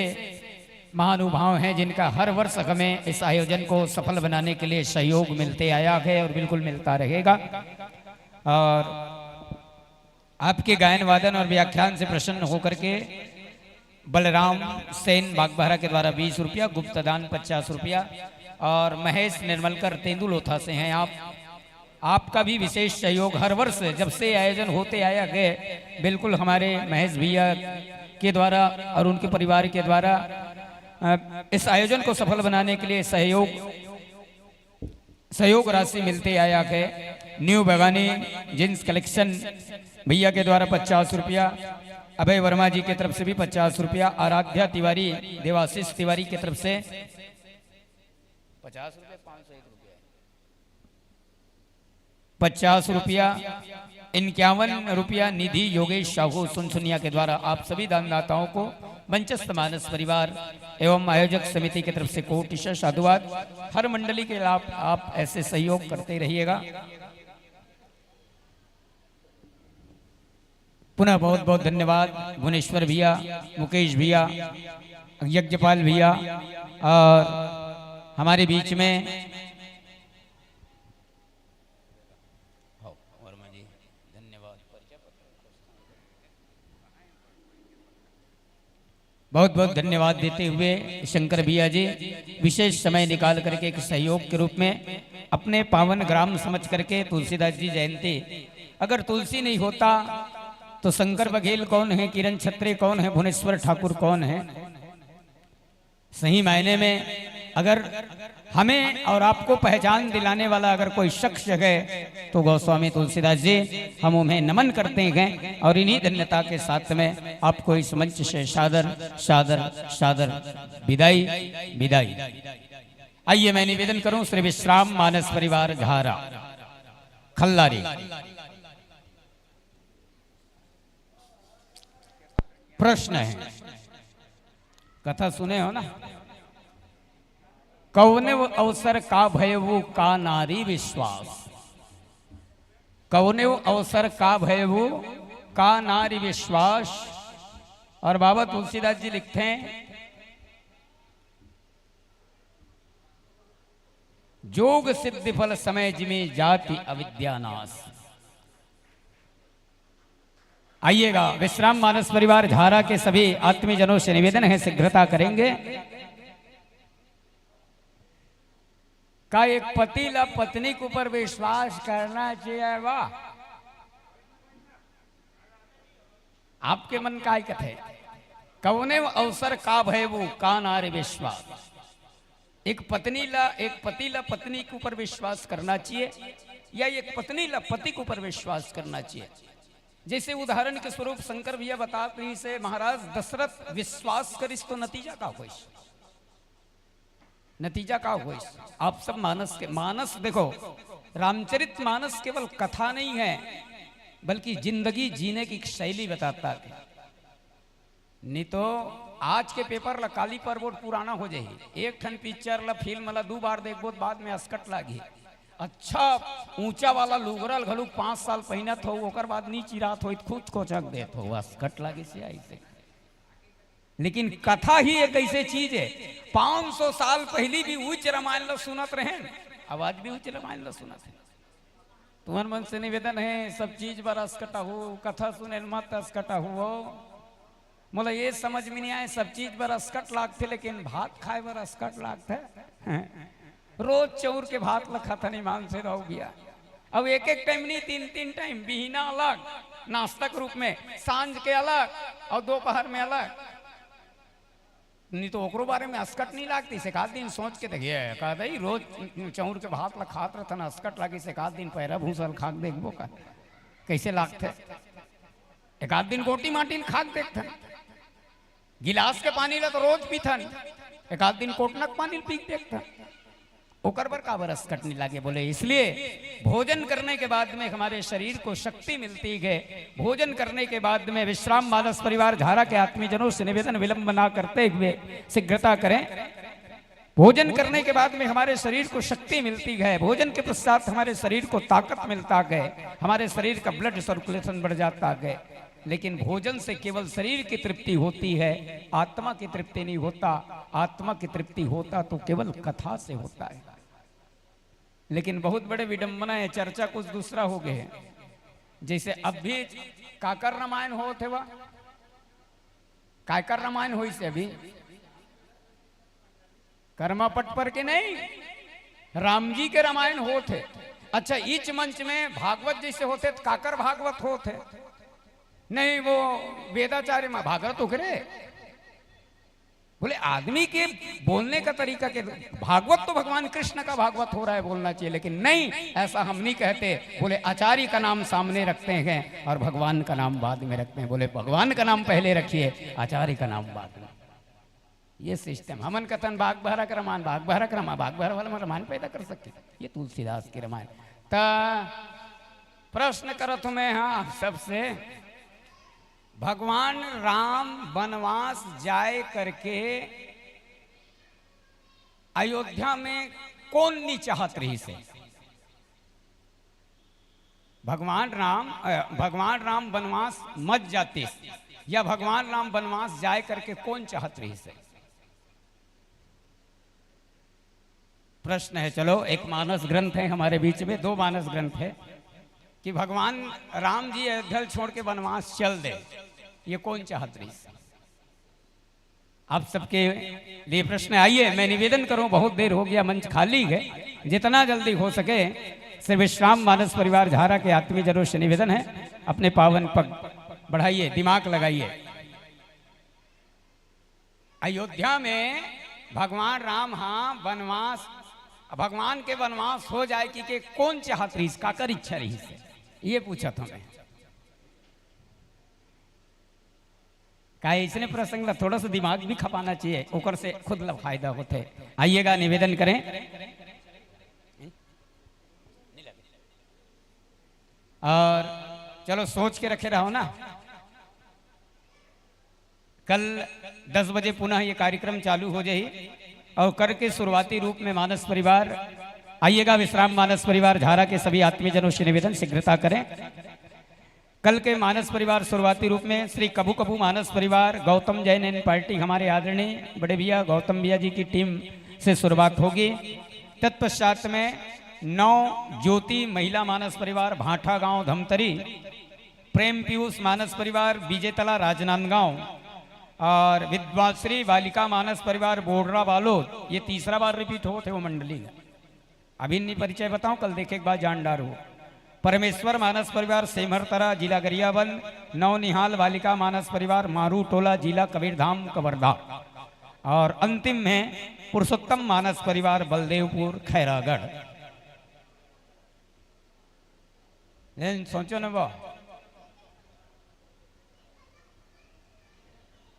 महानुभाव हैं जिनका हर वर्ष हमें इस आयोजन को सफल बनाने के लिए सहयोग मिलते आया है और बिल्कुल मिलता रहेगा। और आपके गायन वादन और व्याख्यान से प्रसन्न होकर के बलराम सेन बागबाहरा के द्वारा 20 रुपया, गुप्त दान 50 रुपया, और महेश निर्मलकर तेंदुलोथा से हैं आप, आपका भी विशेष सहयोग हर वर्ष जब से आयोजन होते आया गए, बिल्कुल हमारे महेश भैया के द्वारा और उनके परिवार के द्वारा इस आयोजन को सफल बनाने के लिए सहयोग राशि मिलते आया है। न्यू बगानी जींस कलेक्शन भैया के द्वारा 50 रुपया, अभय वर्मा जी की तरफ से भी 50 रुपया, आराध्या तिवारी देवाशीष तिवारी की तरफ से 50 रुपया, 50 रुपया, 51 रुपया निधि योगेश साहू सुनसुनिया के द्वारा आप सभी दानदाताओं को मंचस्थ मानस परिवार एवं आयोजक समिति की तरफ से कोटिशः साधुवाद। हर मंडली के आप ऐसे सहयोग करते रहिएगा। पुनः बहुत बहुत धन्यवाद भुवनेश्वर भैया, मुकेश भैया, यज्ञपाल भैया, और हमारे बीच में बहुत बहुत धन्यवाद देते हुए शंकर भैया जी विशेष समय निकाल करके एक सहयोग के रूप में अपने पावन ग्राम समझ करके तुलसीदास जी जयंती, अगर तुलसी नहीं होता तो शंकर बघेल कौन है, किरण छत्रे कौन है, भुवनेश्वर ठाकुर कौन है। सही मायने में अगर हमें और आपको पहचान दिलाने वाला अगर कोई शख्स है तो गोस्वामी तुलसीदास जी, हम उन्हें नमन करते हैं और इन्हीं धन्यता के साथ में आपको इस मंच से सादर सादर सादर विदाई विदाई। आइए मैं निवेदन करूं श्री विश्राम मानस परिवार झारा खल्लारी। प्रश्न है, कथा सुने हो ना, कौने अवसर का भयवु का नारी विश्वास, कौने अवसर का भयवु का नारी विश्वास। और बाबा तुलसीदास जी लिखते हैं, जोग सिद्धि फल समय जिमे जाति अविद्यानाश। आइएगा, विश्राम मानस परिवार झारा के सभी आत्मीजनों से निवेदन है, शीघ्रता करेंगे। का एक पति ला पत्नी के ऊपर विश्वास करना चाहिए? वाह, आपके मन का कथे कौने अवसर का भयवु का नारी विश्वास। एक पति ला पत्नी के ऊपर विश्वास करना चाहिए या एक पत्नी ला पति के ऊपर विश्वास करना चाहिए। जैसे उदाहरण के स्वरूप शंकर भैया बताते हैं से महाराज दशरथ विश्वास करिस तो नतीजा का होइस, नतीजा का होइस। आप सब मानस देखो, रामचरित मानस केवल कथा नहीं है बल्कि जिंदगी जीने की शैली बताता है। नहीं तो आज के पेपर ला काली पर बोर्ड पुराना हो जाए, एक ठन पिक्चर ला फिल्म ला 2 बार देखबो बाद में अस्कट लागी। अच्छा ऊंचा वाला लुगरल घलू 5 साल पहनत हो, ओकर बाद नी चिरात हो, खुद को चक देत हो, अस्कट लागे से ऐसे। लेकिन कथा ही एक ऐसी चीज है, 500 साल पहले भी उच्च रामायण ला सुनत रहे, आवाज भी उच्च रामायण ला सुनत है। तुम्हार मन से निवेदन है, सब चीज पर अस्कटा हो, कथा सुने मत अस्कटा हो। मोला ये समझ में नहीं आए, सब चीज पर अस्कट लागते लेकिन भात खाए पर अस्कट लागते। रोज चौर के भात ला खाता नहीं मान से रहो गया। अब एक एक टाइम नहीं, 3-3 टाइम, बिहिना अलग नाश्ता के रूप में, सांझ के अलग और दोपहर में अलग। नहीं तो ओकरो बारे में अस्कट नहीं लागती। से आध दिन सोच के देखिए कहा दई रोज चौर के भात ला खात रहता ना अस्कट लागी। से आध दिन पैरा भूसल खाक देखबो का कैसे लागते। एक आध दिन गोटी माटी खाक देखते। गिलास के पानी ला तो रोज पीथन। एक आध दिन कोटनक पानी पी देखता। ओकर बर का बरस कटने लगे। बोले इसलिए भोजन करने के बाद में हमारे शरीर को शक्ति मिलती है। भोजन करने के बाद में विश्राम मानस परिवार झारा के आत्मीजनों से निवेदन विलंब ना करते हुए शीघ्रता करें। भोजन करने के बाद में हमारे शरीर को शक्ति मिलती है। भोजन के पश्चात हमारे शरीर को ताकत मिलता है। हमारे शरीर का ब्लड सर्कुलेशन बढ़ जाता है। लेकिन भोजन से केवल शरीर की तृप्ति होती है, आत्मा की तृप्ति नहीं होता। आत्मा की तृप्ति होता तो केवल कथा से होता है। लेकिन बहुत बड़े विडंबना है, चर्चा कुछ दूसरा हो गए हैं। जैसे अब भी काकर रामायण हो थे वह काकर रामायण हो से अभी कर्मा पट पर के नहीं राम जी के रामायण हो थे। अच्छा इच मंच में भागवत जैसे होते तो काकर भागवत होते नहीं। वो वेदाचार्य में भागवत तो करे। बोले आदमी के बोलने का तरीका के भागवत तो भगवान कृष्ण का भागवत हो रहा है बोलना चाहिए। लेकिन नहीं ऐसा हम नहीं कहते। बोले आचार्य का नाम सामने रखते हैं और भगवान का नाम बाद में रखते हैं। बोले भगवान का नाम पहले रखिए, आचार्य का नाम बाद में। ये सिस्टम हमन कथन भाग बहरा का रामायण भाग बहरा का रामायण भाग बहरा वाला रामायण पैदा कर सकते। ये तुलसीदास की रामायण। ता प्रश्न करत मैं हाँ सबसे भगवान राम वनवास जाए करके अयोध्या में कौन नहीं चाहत रही से। भगवान राम वनवास मत जाते या भगवान राम वनवास जाए करके कौन चाहत रही से। प्रश्न है। चलो एक मानस ग्रंथ है हमारे बीच में, दो मानस ग्रंथ है कि भगवान राम जी अयोध्या छोड़ के वनवास चल दे। ये कौन चाहत रही। आप सबके लिए प्रश्न आइए मैं निवेदन करूं। बहुत देर हो गया, मंच खाली है। जितना जल्दी हो सके श्री विश्राम मानस परिवार झारा के आत्मीय जरूर से निवेदन है अपने पावन पग बढ़ाइए, दिमाग लगाइए। अयोध्या में भगवान राम हाँ वनवास भगवान के वनवास हो जाए कि कौन चाहत रही, काकर इच्छा रही से, ये पूछा था मैं। का इसने प्रसंग ला थोड़ा सा दिमाग भी खपाना चाहिए, ओकर से खुद ला फायदा होते। आइएगा निवेदन करें। और चलो सोच के रखे रहो ना। कल 10 बजे पुनः ये कार्यक्रम चालू हो जाए और करके शुरुआती रूप में मानस परिवार आइएगा। विश्राम मानस परिवार झारा के सभी आत्मीयजनों से निवेदन शीघ्रता करें। कल के मानस परिवार शुरुआती रूप में श्री कबू कबू मानस परिवार गौतम जैन एंड पार्टी हमारे आदरणीय बड़े भैया गौतम भैया जी की टीम से शुरुआत होगी। तत्पश्चात में 9 ज्योति महिला मानस परिवार भाठा गांव धमतरी, प्रेम पीयूष मानस परिवार बीजेतला राजनांदगांव और विद्वाश्री बालिका मानस परिवार बोडरा बालोद। ये तीसरा बार रिपीट हो थे वो मंडली। अभी नहीं परिचय बताऊं, कल देखे एक बार जानदार हो। परमेश्वर मानस परिवार सेमरतरा जिला गरियाबंद, नवनिहाल बालिका मानस परिवार मारू टोला जिला कबीरधाम कवर्धा और अंतिम में पुरुषोत्तम मानस परिवार बलदेवपुर खैरागढ़। सोचो ना वो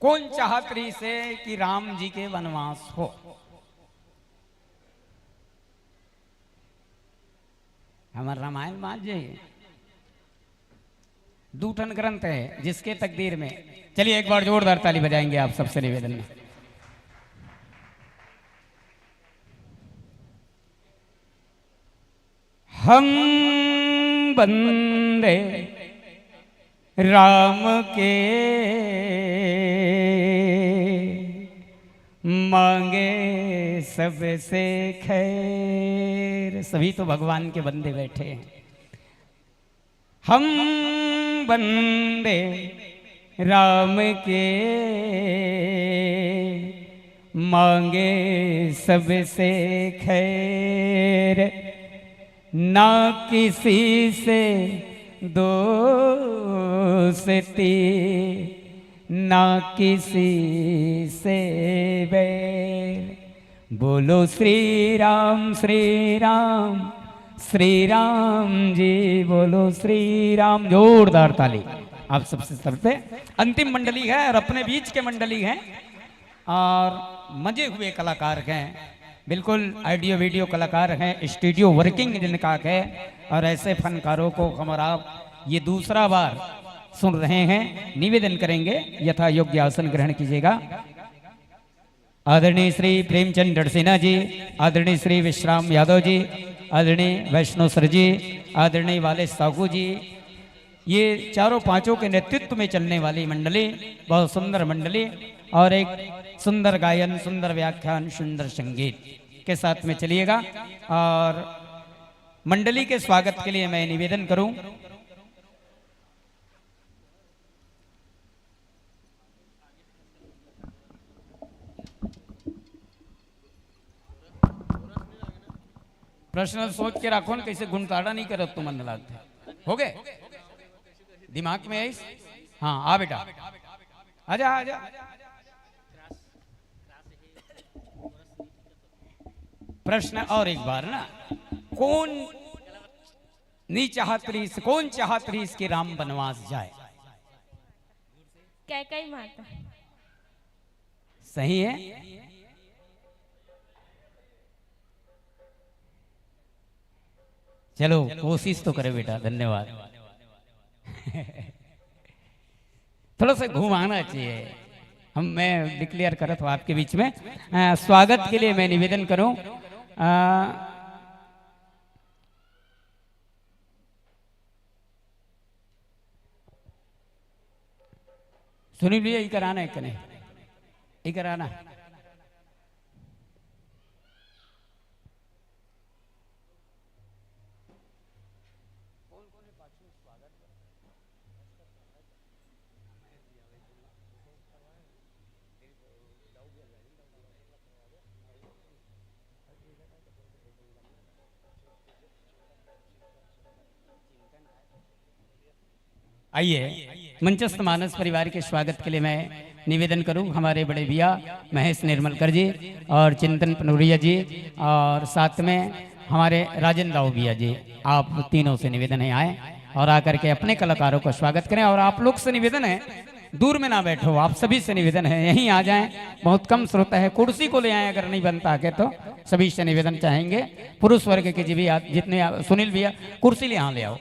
कौन चाहत रही से कि राम जी के वनवास हो। हमारा रामायण मान जाइए, दूठन ग्रंथ है जिसके तकदीर में। चलिए एक बार जोरदार ताली बजाएंगे आप सबसे निवेदन में। हम बंदे राम के मांगे सबसे खैर। सभी तो भगवान के बंदे बैठे हैं। हम बंदे राम के मांगे सबसे खैर, ना किसी से दोस्ती ना किसी से बैर। बोलो श्री राम श्री राम श्री राम जी, बोलो श्री राम। जोरदार ताली आप सबसे सबसे। अंतिम मंडली है और अपने बीच के मंडली हैं और मजे हुए कलाकार हैं, बिल्कुल ऑडियो वीडियो कलाकार हैं, स्टूडियो वर्किंग जिनका है। और ऐसे फनकारों को हम और आप ये दूसरा बार सुन रहे हैं। निवेदन करेंगे यथा योग्य आसन ग्रहण कीजिएगा। आदरणीय श्री प्रेमचंद डड़सेना जी, आदरणीय श्री विश्राम यादव जी, आदरणीय वैष्णव सर जी, आदरणीय वाले साहू जी, ये चारों पांचों के नेतृत्व में चलने वाली मंडली, बहुत सुंदर मंडली और एक सुंदर गायन, सुंदर व्याख्यान, सुंदर संगीत के साथ में चलिएगा। और मंडली के स्वागत के लिए मैं निवेदन करूं प्रश्न सोच के रखो न, कैसे गुणताड़ा नहीं करत तो मन लगता हो गए दिमाग में आई। हाँ आ बेटा आजा आजा। प्रश्न और एक बार ना, कौन नहीं चाहत रही, कौन चाहत रही इसके राम वनवास जाए? कैकई माता। सही है। चलो कोशिश तो करे बेटा, धन्यवाद। थोड़ा सा घुमाना चाहिए। मैं डिक्लेयर करत हूँ आपके बीच में। स्वागत के लिए मैं निवेदन करूं सुनील भैया, ये कराना है कि नहीं? ये कराना। आइए मंचस्थ मानस परिवार के स्वागत के लिए मैं निवेदन करूं हमारे बड़े भैया महेश निर्मलकर जी और चिंतन पनूरिया जी और साथ में हमारे राजन राव भैया जी, आप तीनों से निवेदन है आए और आकर के अपने कलाकारों का स्वागत करें। और आप लोग से निवेदन है दूर में ना बैठो, आप सभी से निवेदन है यहीं आ जाएं। बहुत कम श्रोता है, कुर्सी को ले आए अगर नहीं बनता के तो। सभी से निवेदन चाहेंगे, पुरुष वर्ग के जी भी जितने, सुनील भैया कुर्सी ले यहाँ ले आओ।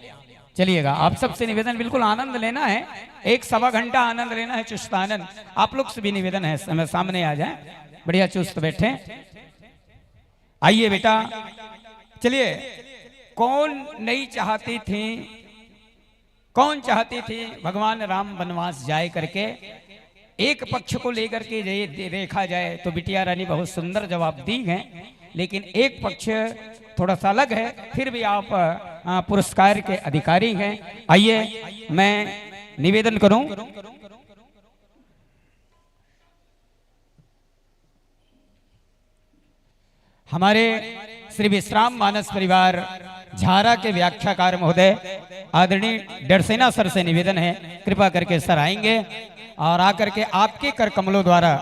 चलिएगा, आप सबसे निवेदन, बिल्कुल आनंद लेना है, एक सवा घंटा आनंद लेना है, चुस्त आनंद। आप लोग से भी निवेदन है समय सामने आ जाए, बढ़िया चुस्त बैठे। आइए बेटा, चलिए। कौन नहीं चाहती थी, कौन चाहती थी भगवान राम वनवास जाए करके? एक पक्ष को लेकर के देखा जाए तो बिटिया रानी बहुत सुंदर जवाब दी है, लेकिन एक पक्ष थोड़ा सा अलग है। फिर भी आप पुरस्कार के अधिकारी हैं। आइए मैं निवेदन करूं हमारे श्री विश्राम मानस परिवार झारा के व्याख्याकार महोदय आदरणीय डरसेना सर से निवेदन है, कृपा करके सर आएंगे और आकर के आपके कर कमलों द्वारा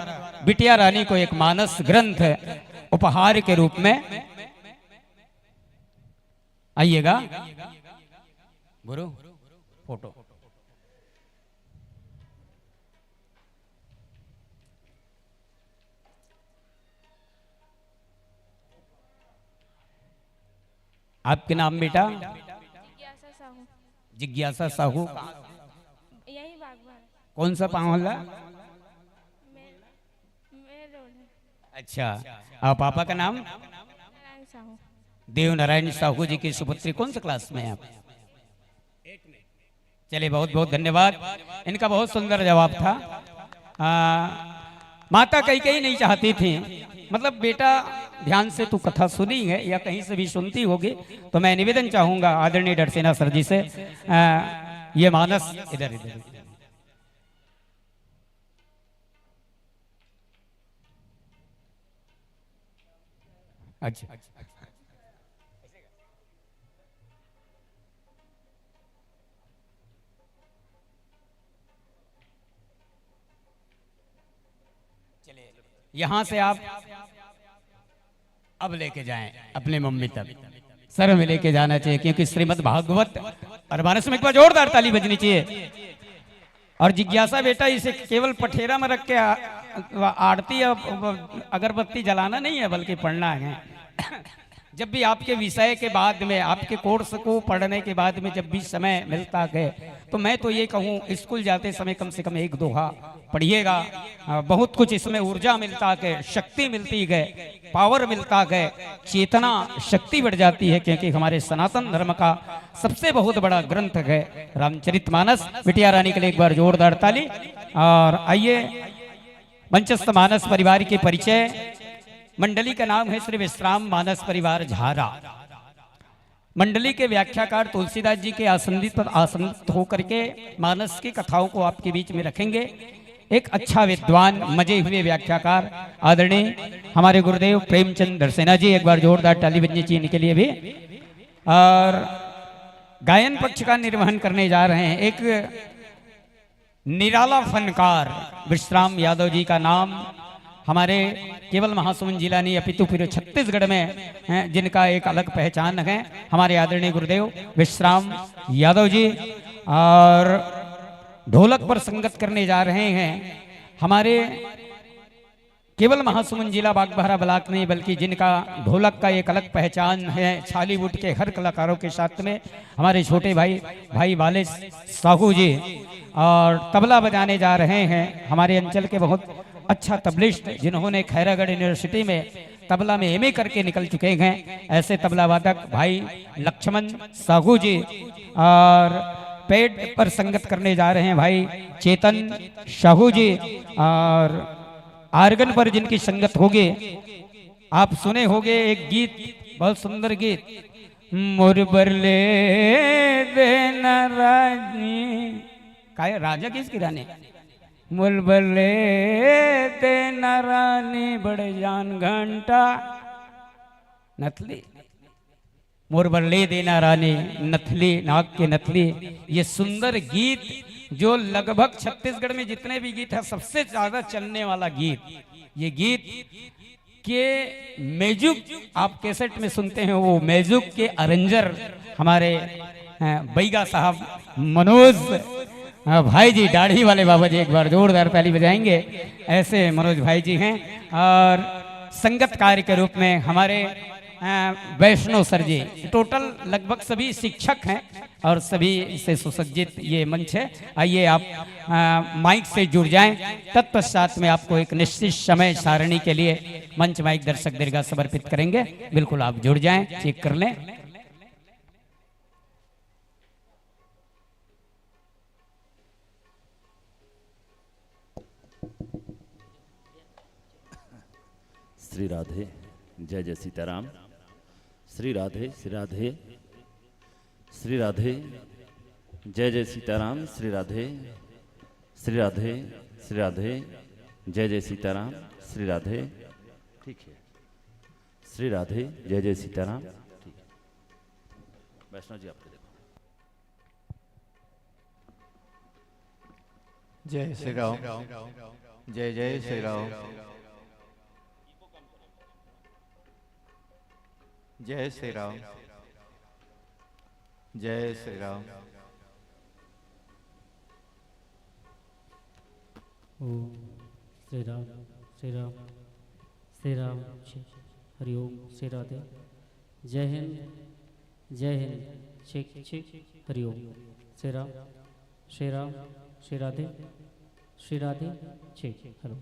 बिटिया रानी को एक मानस ग्रंथ उपहार के रूप में आइएगा। गुरु फोटो आपके नाम बेटा? जिज्ञासा साहू। जिज्ञासा साहू। यही बागवान। कौन सा पावला? मेरे रोड है। अच्छा, और पापा का नाम? नारायण साहू। देव नारायण साहू जी की सुपुत्री। कौन सा क्लास में है आप? चलिए, बहुत बहुत धन्यवाद। इनका बहुत सुंदर जवाब था। माता कहीं नहीं चाहती थी, मतलब बेटा ध्यान से तू कथा सुनी है या कहीं से भी सुनती होगी, तो मैं निवेदन चाहूंगा आदरणीय डरसेना सर जी से, ये मानस इधर इधर। अच्छा, यहां से आप अब लेके जाएं अपने मम्मी तक, सर में लेके जाना चाहिए, क्योंकि श्रीमद् भागवत और मानस में एक बार जोरदार ताली बजनी चाहिए। और जिज्ञासा बेटा इसे केवल पठेरा में रख के आरती या अगरबत्ती जलाना नहीं है, बल्कि पढ़ना है। जब भी आपके विषय के बाद में, आपके कोर्स को पढ़ने के बाद में जब भी समय मिलता है, तो मैं तो ये कहूँ स्कूल जाते समय कम से कम एक दोहा पढ़िएगा। बहुत कुछ इसमें ऊर्जा मिलता है, शक्ति मिलती है, पावर मिलता है, चेतना शक्ति बढ़ जाती है, क्योंकि हमारे सनातन धर्म का सबसे बहुत बड़ा ग्रंथ है रामचरितमानस। बिटिया रानी के लिए एक बार जोरदार ताली। और आइए मंचस्थ मानस परिवार के परिचय। मंडली का नाम है श्री विश्राम मानस परिवार झारा। मंडली के व्याख्याकार तुलसीदास जी के आसनित होकर के मानस की कथाओं को आपके बीच में रखेंगे। एक अच्छा विद्वान, मजे हुए व्याख्याकार आदरणीय हमारे गुरुदेव प्रेमचंद दर्शना जी, एक बार जोरदार ताली बजनी चाहिए इनके लिए भी। और गायन पक्ष का निर्वहन करने जा रहे हैं एक निराला फनकार विश्राम यादव जी का नाम हमारे केवल महासमुंद जिला नहीं अपितु पूरे छत्तीसगढ़ में जिनका एक अलग पहचान है, हमारे आदरणीय गुरुदेव विश्राम यादव जी। और ढोलक पर संगत करने जा रहे हैं हमारे केवल महासमुंद जिला बागबाहरा ब्लॉक नहीं, बल्कि जिनका ढोलक का एक अलग पहचान है छालीवुड के हर कलाकारों के साथ में हमारे छोटे भाई वाले साहू जी। और तबला बजाने जा रहे हैं हमारे अंचल के बहुत अच्छा तबलिस्ट, जिन्होंने खैरागढ़ यूनिवर्सिटी में तबला में एमए करके निकल चुके हैं, ऐसे तबला वादक भाई लक्ष्मण साहू जी। और पेड़ पर संगत करने जा रहे हैं भाई चेतन साहू जी। और आर्गन पर जिनकी संगत होगी, आप सुने होंगे एक गीत, बहुत सुंदर गीत, मोर बरले देना रानी, काय राजा किसकी रानी, मोर बरले देना रानी बड़े जान घंटा नथली, मोर बरले देना रानी नथली, नाग के नथली। ये सुंदर गीत जो लगभग छत्तीसगढ़ में जितने भी गीत है सबसे ज्यादा चलने वाला गीत, ये गीत के मेजुक आप कैसेट में सुनते हैं, वो मेजुक के अरेंजर हमारे बैगा साहब मनोज भाई जी, दाढ़ी वाले बाबा जी, एक बार जोरदार ताली बजाएंगे, ऐसे मनोज भाई जी हैं। और संगतकार के रूप में हमारे वैष्णव सर जी, टोटल लगभग सभी शिक्षक हैं और सभी से सुसज्जित ये मंच है। आइए आप माइक से जुड़ जाएं, तत्पश्चात में आपको एक निश्चित समय सारणी के लिए मंच माइक दर्शक दीर्घा समर्पित करेंगे। बिल्कुल आप जुड़ जाएं, चेक कर लें। श्री राधे, जय जय सीताराम। श्री राधे, श्री राधे, श्री राधे, जय जय सीताराम। श्री राधे, श्री राधे, श्री राधे, जय जय सीताराम। श्री राधे, ठीक है। श्री राधे, जय जय सीताराम, ठीक है। वैष्णव जी आपको देखो। जय श्री राम, जय जय श्री राम, जय श्री राम, जय श्री राम। ओम श्री राम, श्री राम, श्री राम, हरिओम, श्री राधे, जय हिंद, जय हिंद, छिक छिक, हरिओम, श्री राम, श्री राम, श्री राधे, श्री राधे, छिक, हरिओम।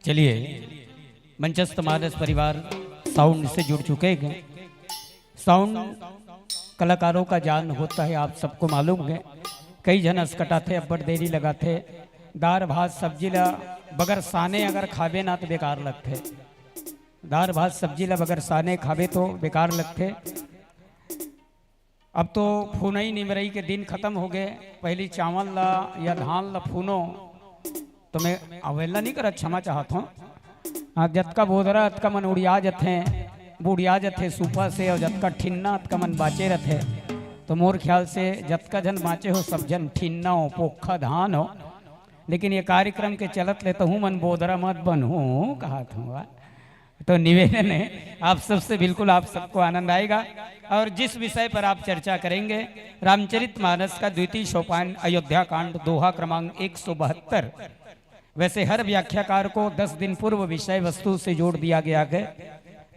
चलिए, मंचस्थ मानस परिवार साउंड से जुड़ चुके हैं। साउंड कलाकारों का जान होता है, आप सबको मालूम है। कई जन अस्कटा थे, अब्बड़ देरी लगा थे। दार भात सब्जी ला बगर साने अगर खावे ना तो बेकार लगते। दार भात सब्जी ला बगर साने खावे तो बेकार लगते। अब तो फूनई निमरई के दिन खत्म हो गए। पहली चावल ला या धान ला फूनो तो मैं अवेला नहीं कर क्षमा चाहता हूँ। जतका बोधरा अतका मन उड़िया जथे, बुढ़िया जथे सूपा से, और जतका ठिन्ना अतका मन बाचे रथे। तो मोर ख्याल से जतका जन बाचे हो सब जन ठिन्ना हो, पोखा धान हो। लेकिन ये कार्यक्रम के चलत लेता हूँ मन बोधरा मत बनूँ कहा था। तो निवेदन है आप सबसे, बिल्कुल आप सबको आनंद आएगा। और जिस विषय पर आप चर्चा करेंगे, रामचरितमानस का द्वितीय सोपान अयोध्या कांड दोहा क्रमांक 172। वैसे हर व्याख्याकार को 10 दिन पूर्व विषय वस्तु से जोड़ दिया गया है,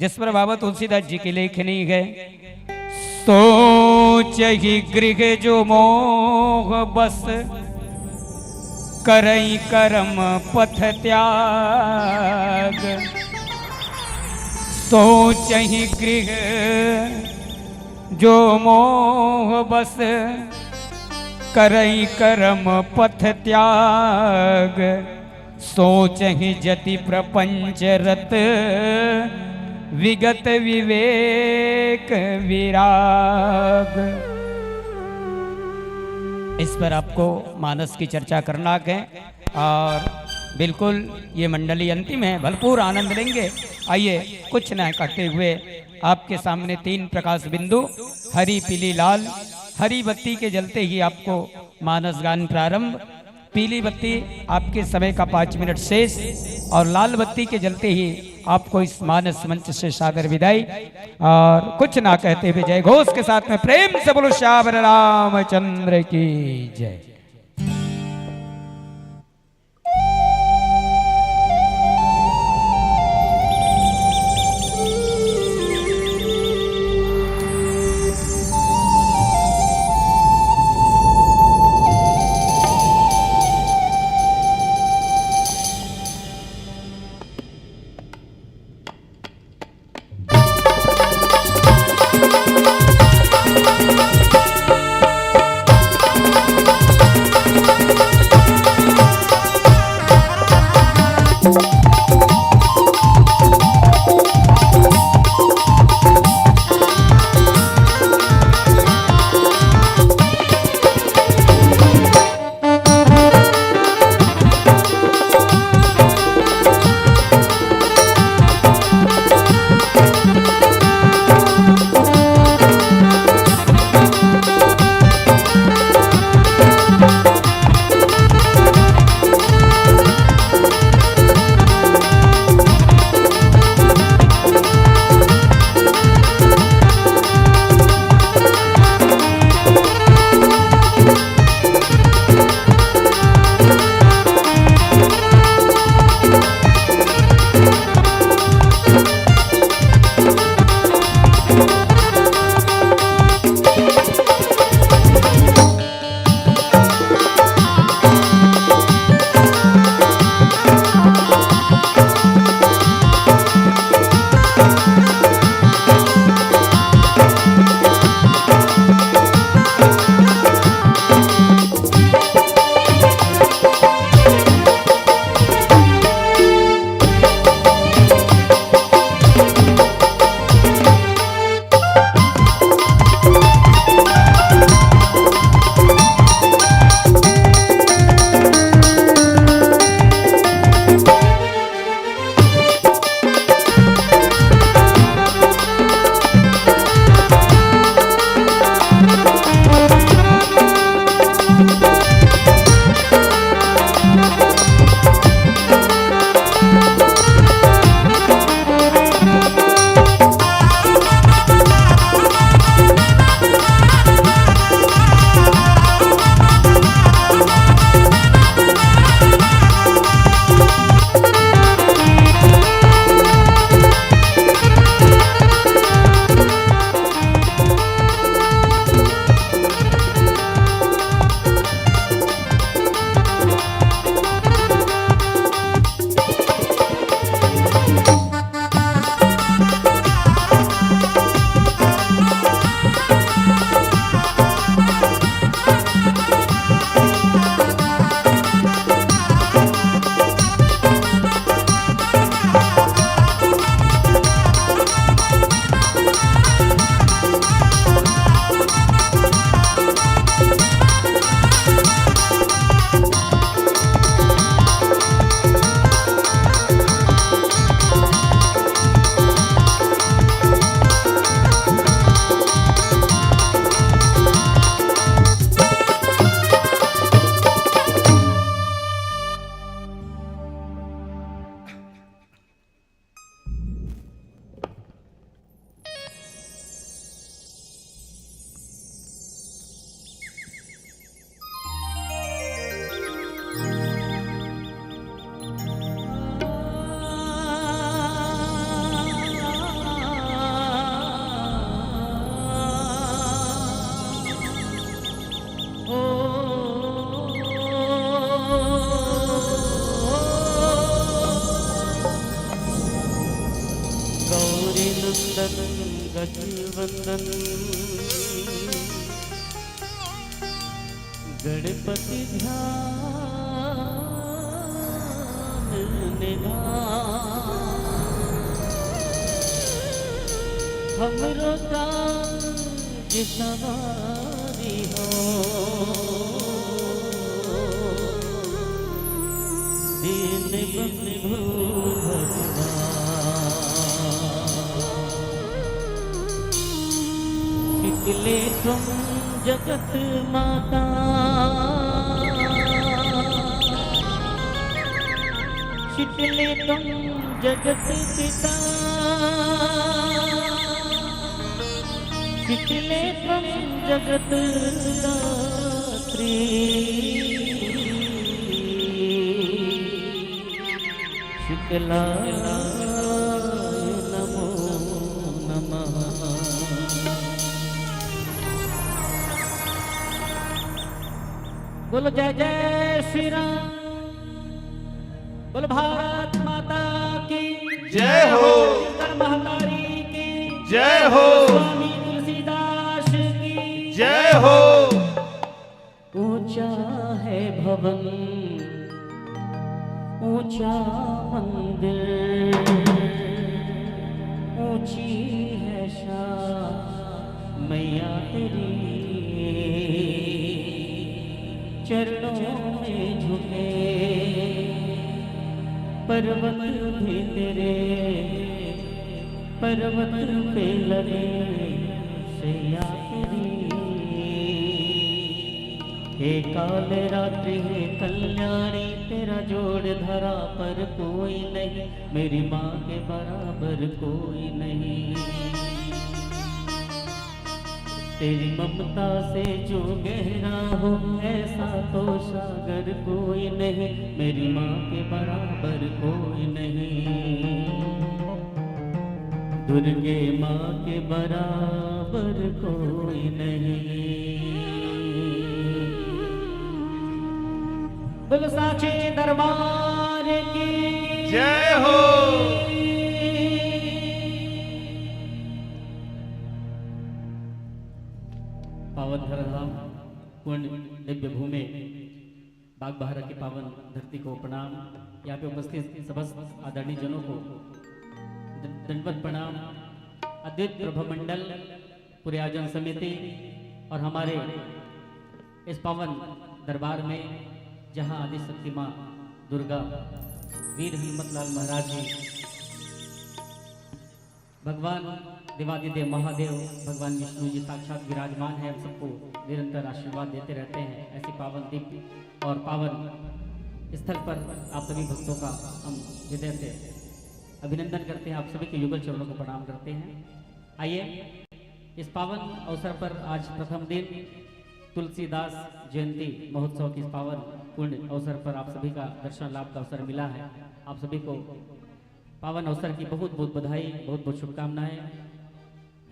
जिस पर बाबा तुलसीदास जी की लेखनी है। सोच ही गृह जो मोह बस, करई करम पथ त्याग। सोच ही गृह जो मोह बस, करई करम पथ त्याग। सोच ही जति प्रपंच रत, विगत विवेक विराग। इस पर आपको मानस की चर्चा करना है। और बिल्कुल ये मंडली अंतिम है, भरपूर आनंद लेंगे। आइए कुछ न करते हुए आपके सामने 3 प्रकाश बिंदु, हरी पीली लाल। हरी बत्ती के जलते ही आपको मानस गान प्रारंभ। पीली बत्ती आपके समय का 5 मिनट शेष, और लाल बत्ती के जलते ही आपको इस मानस मंच से सादर विदाई। और कुछ ना कहते हुए जय घोष के साथ में प्रेम से बोलो श्यावर रामचंद्र की जय। वंदन गज वंदन गणपति ध्यान निधान हमरो काज सवारी हो दीन बंधु शीतले तुम जगत माता शीतले तुम जगत पिता शीतले तुम जगत दात्री शीतलाय नमो नमः। बोलो जय जय श्री राम। बोलो भारत माता की जय हो। महातारी की जय हो। स्वामी तुलसीदास की जय हो। ऊंचा है भवन ऊंचा मंदिर ऊंची है शान मैया तेरी चरणों में झुके पर्वत भी तेरे पर्वत पे लगे सैया तेरी हे काल रात्रि हे कल्याणी तेरा जोड़ धरा पर कोई नहीं मेरी माँ के बराबर कोई नहीं तेरी ममता से जो गहरा हो ऐसा तो सागर कोई नहीं मेरी माँ के बराबर कोई नहीं दुर्गे माँ के बराबर कोई नहीं। बोलो साचे दरबार की जय हो। पावन धराधाम पूर्ण दिव्य भूमि बाग बहारा की पावन धरती को प्रणाम। यहाँ पे उपस्थित समस्त आदरणीय जनों को दंडवत प्रणाम। अद्वैत प्रभा मंडल पूरे आयोजन समिति और हमारे इस पावन दरबार में जहाँ आदि शक्ति माँ दुर्गा वीर हिम्मतलाल महाराज जी भगवान देवादिदेव महादेव भगवान विष्णु जी साक्षात विराजमान है हम सबको निरंतर आशीर्वाद देते रहते हैं। ऐसी पावन दिव्य और पावन स्थल पर आप सभी भक्तों का हम हृदय से अभिनंदन करते हैं। आप सभी के युगल चरणों को प्रणाम करते हैं। आइए इस पावन अवसर पर आज प्रथम दिन तुलसीदास जयंती महोत्सव के इस पावन पूर्ण अवसर पर आप सभी का दर्शन लाभ का अवसर मिला है। आप सभी को पावन अवसर की बहुत बहुत बधाई बहुत बहुत शुभकामनाएं।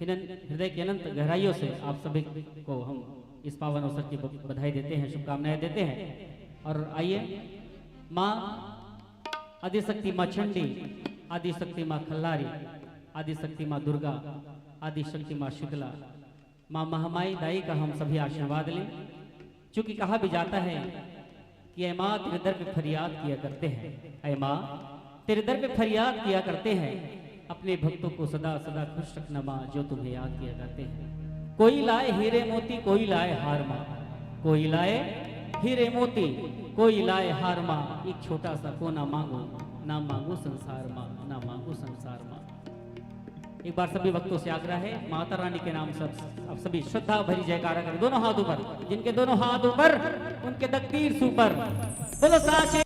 हृदय की अनंत गहराइयों से आप सभी को हम इस पावन अवसर की बधाई देते हैं शुभकामनाएं देते हैं। और आइए माँ आदिशक्ति माँ चंडी आदिशक्ति माँ खल्लारी आदिशक्ति माँ दुर्गा आदिशक्ति माँ शीतला माँ महामाई दाई का हम सभी आशीर्वाद लें। चूंकि कहा भी जाता है कि ऐ माँ तेरे दर पे फरियाद किया करते हैं ऐ माँ तेरे दर पे फरियाद किया करते हैं अपने भक्तों को सदा सदा खुश रखना माँ जो तुम्हें याद किया करते हैं। कोई लाए हीरे मोती कोई लाए हार माँ कोई लाए हीरे मोती कोई लाए हार माँ एक छोटा सा कोना मांगो ना मांगो संसार माँ ना मांगो संसार माँ। एक बार सभी भक्तों से आग्रह है माता रानी के नाम से आप सभी श्रद्धा भरी जयकारा करें दोनों हाथ ऊपर जिनके दोनों हाथ ऊपर उनके तकदीर ऊपर बोलो साचे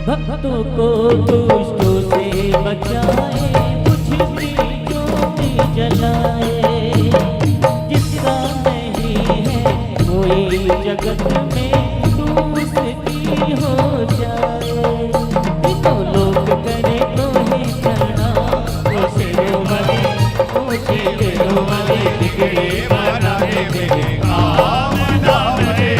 भक्तों को दुष्टों से बचाए, बुझती ज्योति जलाए। जिसका नहीं है कोई जगत में दूसरी हो जाए। तीनों लोग करे तो ही करना, ऊंचे वाले बिगड़े बना दे मेरे काम नाम रे।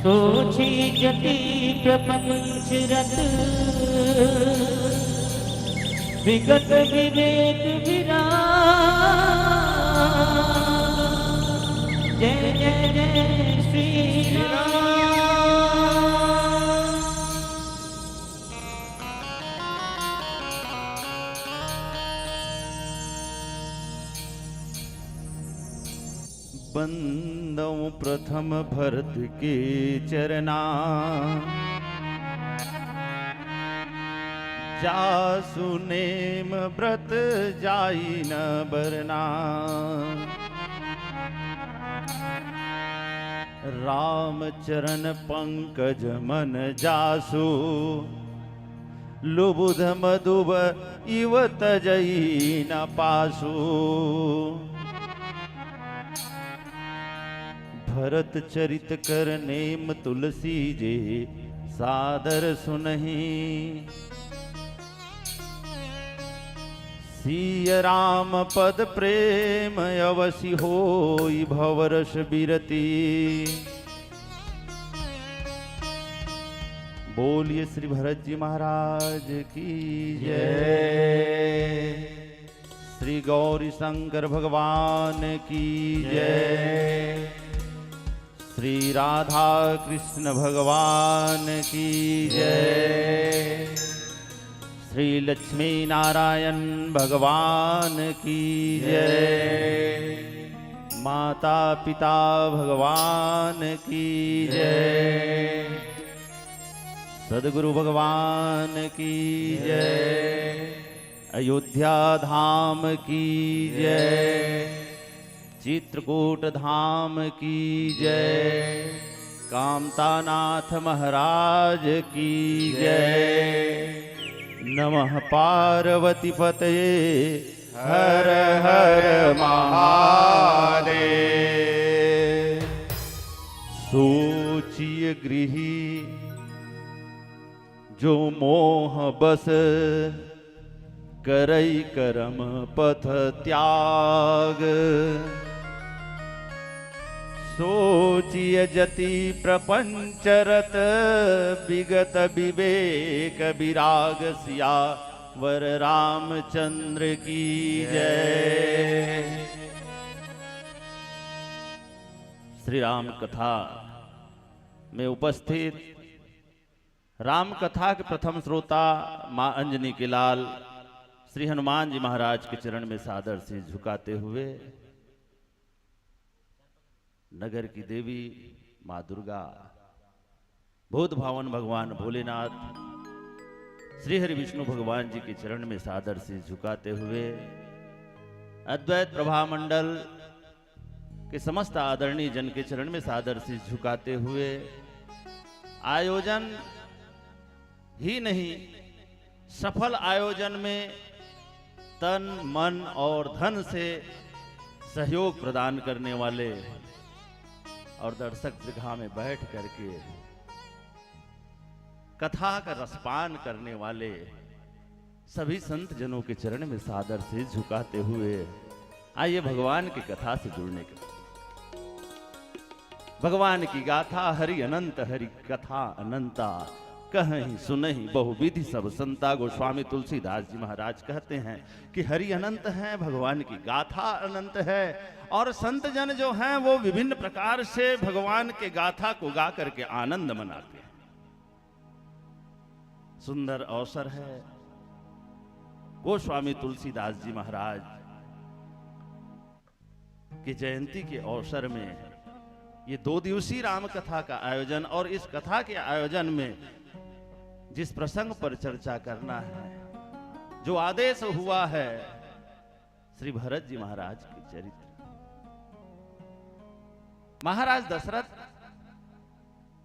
सोची जति प्रपंच रत विगत विवेक विराज। जय जय जय श्री बंदों प्रथम भरत के चरना, जासु नेम व्रत जाई न बरना। राम चरण पंकज मन जासु, लुबुध मधुब इव तजई न पासु भरत चरित कर नेम तुलसी जे सादर सुनहि सिय राम पद प्रेम अवसि होई भवरस बिरती। बोलिए श्री भरत जी महाराज की जय। श्री गौरी शंकर भगवान की जय। श्री राधा कृष्ण भगवान की जय। श्री लक्ष्मी नारायण भगवान की जय। माता पिता भगवान की जय। सद्गुरु भगवान की जय। अयोध्या धाम की जय। चित्रकूट धाम की जय। कामतानाथ महाराज की जय। नमः पार्वती पतये हर हर महादेव। सोचिए गृही जो मोह बस करई करम पथ त्याग। सोचिए जति प्रपंचरत विगत विवेक विराग सिया वर रामचंद्र की जय। श्री राम कथा में उपस्थित राम कथा के प्रथम श्रोता मां अंजनी के लाल श्री हनुमान जी महाराज के चरण में सादर से झुकाते हुए नगर की देवी मां दुर्गा, भूत भावन भगवान भोलेनाथ, श्री हरि विष्णु भगवान जी के चरण में सादर से झुकाते हुए अद्वैत प्रभा मंडल के समस्त आदरणीय जन के चरण में सादर से झुकाते हुए आयोजन ही नहीं, सफल आयोजन में तन मन और धन से सहयोग प्रदान करने वाले और दर्शक दीर्घा में बैठ करके कथा का रसपान करने वाले सभी संत जनों के चरण में सादर से झुकाते हुए आइए भगवान की कथा से जुड़ने के भगवान की गाथा हरि अनंत हरि कथा अनंता कहीं सुनहि बहुविधि सब संता। गोस्वामी तुलसीदास जी महाराज कहते हैं कि हरि अनंत है, भगवान की गाथा अनंत है और संत जन जो हैं वो विभिन्न प्रकार से भगवान के गाथा को गा करके आनंद मनाते हैं। सुंदर अवसर है। गोस्वामी तुलसीदास जी महाराज की जयंती के अवसर में ये 2 दिवसीय राम कथा का आयोजन और इस कथा के आयोजन में जिस प्रसंग पर चर्चा करना है, जो आदेश हुआ है श्री भरत जी महाराज के चरित्र। महाराज दशरथ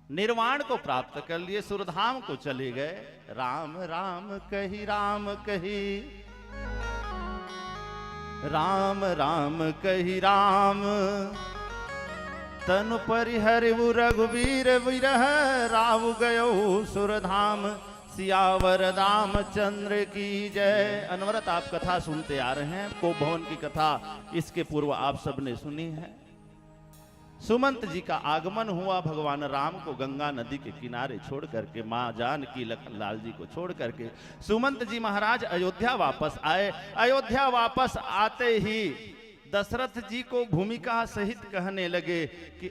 निर्वाण को प्राप्त कर लिए, सुरधाम को चले गए। राम राम कही राम कही, राम राम कही राम, तनु परिहरिव रघुवीर विरह, राव गयो सुरधाम, सियावर रामचंद्र की जय। अनवरत आप कथा सुनते आ रहे हैं। को भवन की कथा इसके पूर्व आप सबने सुनी है। सुमंत जी का आगमन हुआ, भगवान राम को गंगा नदी के किनारे छोड़ करके, माँ जानकी लखन लाल जी को छोड़ करके सुमंत जी महाराज अयोध्या वापस आए। अयोध्या वापस आते ही दशरथ जी को भूमिका सहित कहने लगे कि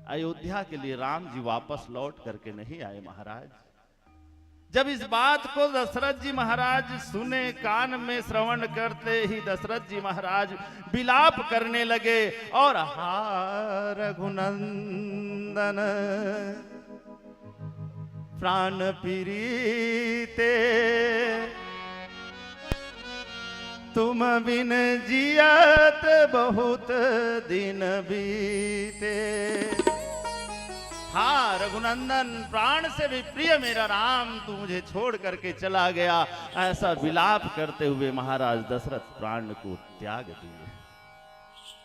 अयोध्या के लिए राम जी वापस लौट करके नहीं आए महाराज। जब इस बात को दशरथ जी महाराज सुने, कान में श्रवण करते ही दशरथ जी महाराज विलाप करने लगे और हा रघुनंदन प्राण प्रीते, तुम बिन जियत बहुत दिन बीते। हाँ रघुनंदन, प्राण से भी प्रिय मेरा राम, तू मुझे छोड़ करके चला गया। ऐसा विलाप करते हुए महाराज दशरथ प्राण को त्याग दिए।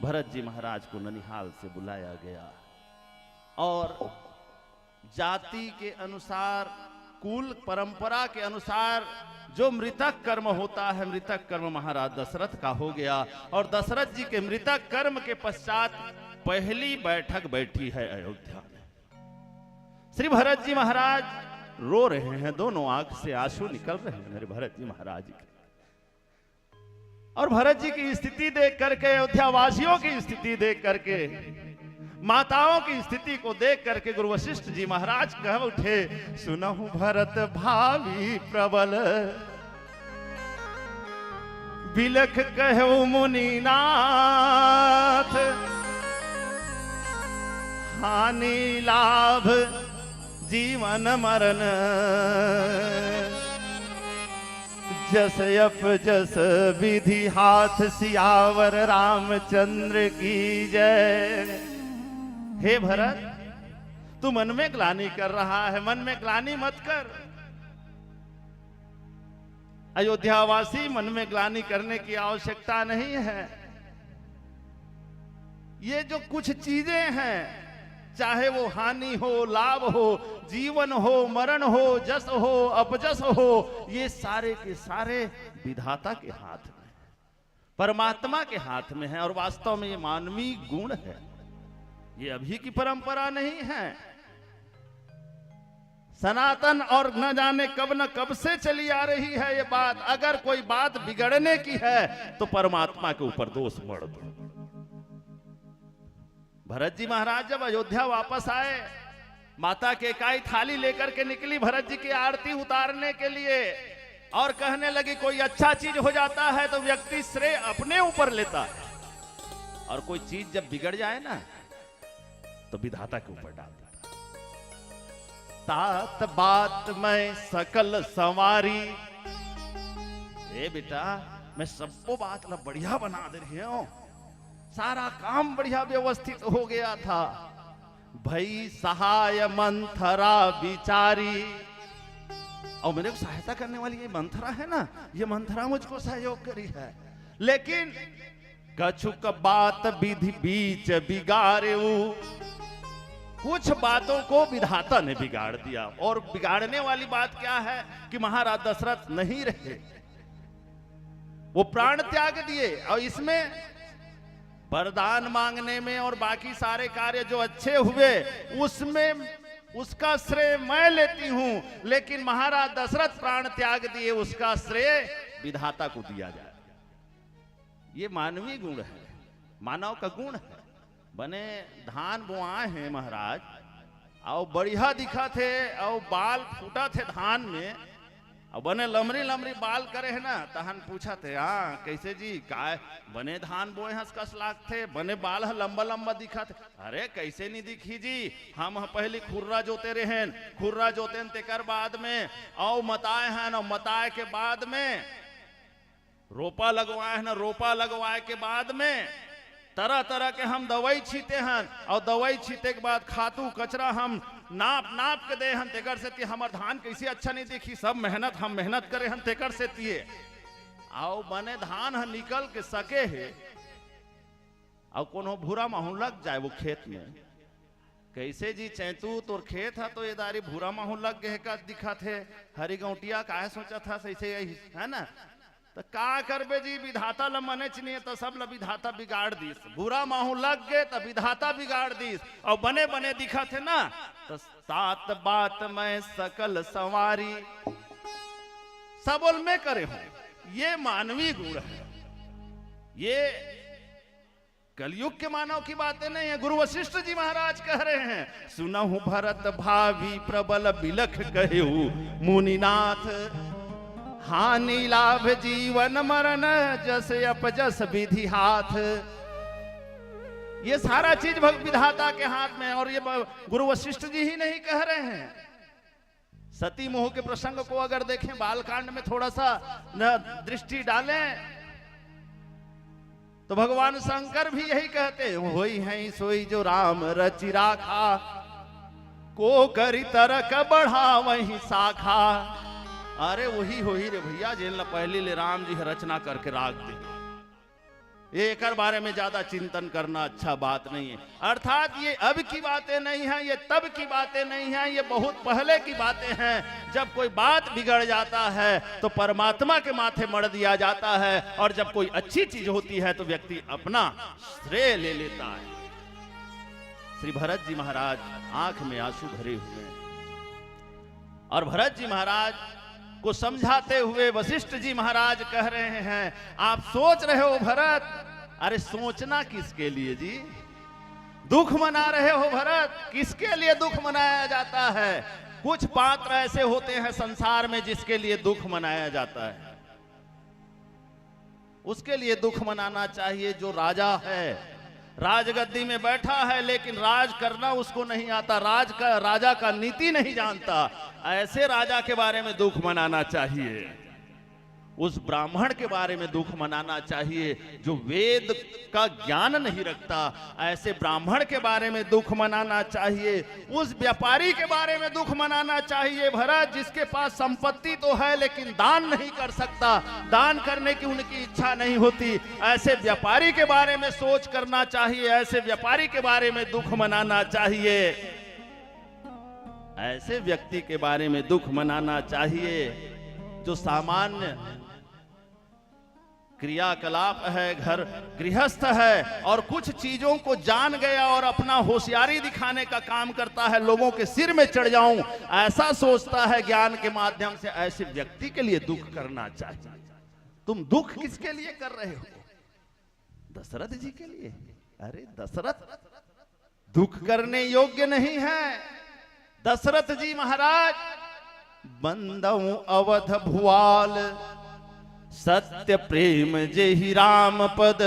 भरत जी महाराज को ननिहाल से बुलाया गया और जाति के अनुसार, कुल परंपरा के अनुसार जो मृतक कर्म होता है, मृतक कर्म महाराज दशरथ का हो गया। और दशरथ जी के मृतक कर्म के पश्चात पहली बैठक बैठी है अयोध्या में। श्री भरत जी महाराज रो रहे हैं, दोनों आंख से आंसू निकल रहे हैं मेरे भरत जी महाराज के। और भरत जी की स्थिति देख करके, अयोध्या वासियों की स्थिति देख करके, माताओं की स्थिति को देख करके गुरु वशिष्ठ जी महाराज कह उठे, सुनहु भरत भावी प्रबल, बिलख कहु मुनिनाथ, हानि लाभ जीवन मरण, जस यप जस विधि हाथ, सियावर रामचंद्र की जय। हे भरत, तू मन में ग्लानि कर रहा है, मन में ग्लानि मत कर। अयोध्यावासी, मन में ग्लानि करने की आवश्यकता नहीं है। ये जो कुछ चीजें हैं, चाहे वो हानि हो, लाभ हो, जीवन हो, मरण हो, जस हो, अपजस हो, ये सारे के सारे विधाता के हाथ में, परमात्मा के हाथ में है। और वास्तव में ये मानवीय गुण है, ये अभी की परंपरा नहीं है। सनातन और न जाने कब न कब से चली आ रही है ये बात। अगर कोई बात बिगड़ने की है तो परमात्मा के ऊपर दोष मढ़ दो। भरत जी महाराज जब अयोध्या वापस आए, माता केकाई थाली लेकर के निकली भरत जी की आरती उतारने के लिए, और कहने लगी कोई अच्छा चीज हो जाता है तो व्यक्ति श्रेय अपने ऊपर लेता है, और कोई चीज जब बिगड़ जाए ना तो विधाता के ऊपर डाल देता। तात बात मैं सकल संवारी, ए बेटा मैं सबको बात ला बढ़िया बना दे रही हूं, सारा काम बढ़िया व्यवस्थित हो गया था। भई सहाय मंथरा विचारी, और मेरे को सहायता करने वाली ये मंथरा है ना, ये मंथरा मुझको सहयोग करी है। लेकिन कछुक बात विधि बीच बिगाड़े, कुछ बातों को विधाता ने बिगाड़ दिया। और बिगाड़ने वाली बात क्या है कि महाराज दशरथ नहीं रहे, वो प्राण त्याग दिए। और इसमें वरदान मांगने में और बाकी सारे कार्य जो अच्छे हुए उसमें उसका श्रेय मैं लेती हूं, लेकिन महाराज दशरथ प्राण त्याग दिए, उसका श्रेय विधाता को दिया जाए। ये मानवीय गुण है, मानव का गुण है। बने धान बोआए हैं महाराज, और बढ़िया दिखा थे, और बाल फूटा थे धान में, और बने लमरी लमरी बाल करे है ना, तहन पूछा थे हाँ कैसे जी काय बने धान बोए हंस कस लाग थे, बने बाल लंबा लंबा दिखा थे। अरे कैसे नहीं दिखी जी, हम पहले खुर्रा जोते रहे, खुर्रा जोते तेकर बाद में और मताए हैं, और मताए के बाद में रोपा लगवाए हैं, रोपा लगवाए के बाद में तरह तरह के हम दवाई छीते हैं, और दवाई छीते के बाद खातू कचरा हम नाप नाप के दे हन, तेकर से ती हमार धान कैसे अच्छा नहीं दिखी। सब मेहनत हम मेहनत करे हन तेकर से तिए, आओ बने धान ह निकल के सके है, और कोनो भूरा माहू लग जाए वो खेत में। कैसे जी चैतू तोर खेत है तो ये दारी भूरा माहू लग गए का दिखा थे, हरी गौटिया काहे सोचा था सही यही है ना। तो का करबे जी, विधाता ल मने चिनिए तो सब ल विधाता बिगाड़ दीस, बुरा माहू लग गए तो विधाता बिगाड़ दीस, और बने बने दिखा थे ना। तो सात बात मैं सकल संवारी, सबल में करे हूं, ये मानवीय गुण है। ये कलयुग के मानव की बातें नहीं है। गुरु वशिष्ठ जी महाराज कह रहे हैं, सुनहु भरत भावी प्रबल बिलख कहु मुनिनाथ, हानि लाभ जीवन मरण जस अपजस विधि हाथ। ये सारा चीज विधाता के हाथ में। और ये गुरु वशिष्ठ जी ही नहीं कह रहे हैं। सती मोह के प्रसंग को अगर देखें, बालकांड में थोड़ा सा दृष्टि डालें तो भगवान शंकर भी यही कहते हैं, होई है सोई जो राम रचि राखा, को करी तरक बढ़ा वही शाखा। अरे वही हो ही रे भैया जेल पहले ले राम जी रचना करके राख दे। एक बारे में ज्यादा चिंतन करना अच्छा बात नहीं है। अर्थात ये अब की बातें नहीं हैं, ये तब की बातें नहीं हैं, ये बहुत पहले की बातें हैं। जब कोई बात बिगड़ जाता है तो परमात्मा के माथे मढ़ दिया जाता है, और जब कोई अच्छी चीज होती है तो व्यक्ति अपना श्रेय ले लेता है। श्री भरत जी महाराज आंख में आंसू भरे हुए हैं, और भरत जी महाराज को समझाते हुए वशिष्ठ जी महाराज कह रहे हैं, आप सोच रहे हो भरत, अरे सोचना किसके लिए जी? दुख मना रहे हो भरत, किसके लिए दुख मनाया जाता है? कुछ पात्र ऐसे होते हैं संसार में जिसके लिए दुख मनाया जाता है। उसके लिए दुख मनाना चाहिए जो राजा है, राजगद्दी में बैठा है, लेकिन राज करना उसको नहीं आता, राजा का नीति नहीं जानता। ऐसे राजा के बारे में दुख मनाना चाहिए। उस ब्राह्मण के बारे में दुख मनाना चाहिए जो वेद का ज्ञान नहीं रखता। ऐसे ब्राह्मण के बारे में दुख मनाना चाहिए। उस व्यापारी के बारे में दुख मनाना चाहिए भरत, जिसके पास संपत्ति तो है लेकिन दान नहीं कर सकता, दान करने की उनकी इच्छा नहीं होती। ऐसे व्यापारी के बारे में सोच करना चाहिए, ऐसे व्यापारी के बारे में दुख मनाना चाहिए, ऐसे व्यक्ति के बारे में दुख मनाना चाहिए जो सामान्य क्रियाकलाप है, घर गृहस्थ है और कुछ चीजों को जान गया और अपना होशियारी दिखाने का काम करता है, लोगों के सिर में चढ़ जाऊं ऐसा सोचता है ज्ञान के माध्यम से। ऐसे व्यक्ति के लिए दुख करना चाहिए। तुम दुख किसके लिए कर रहे हो? दशरथ जी के लिए? अरे दशरथ दुख करने योग्य नहीं है। दशरथ जी महाराज बंदऊ अवध भुआल, सत्य प्रेम जेहि राम पद,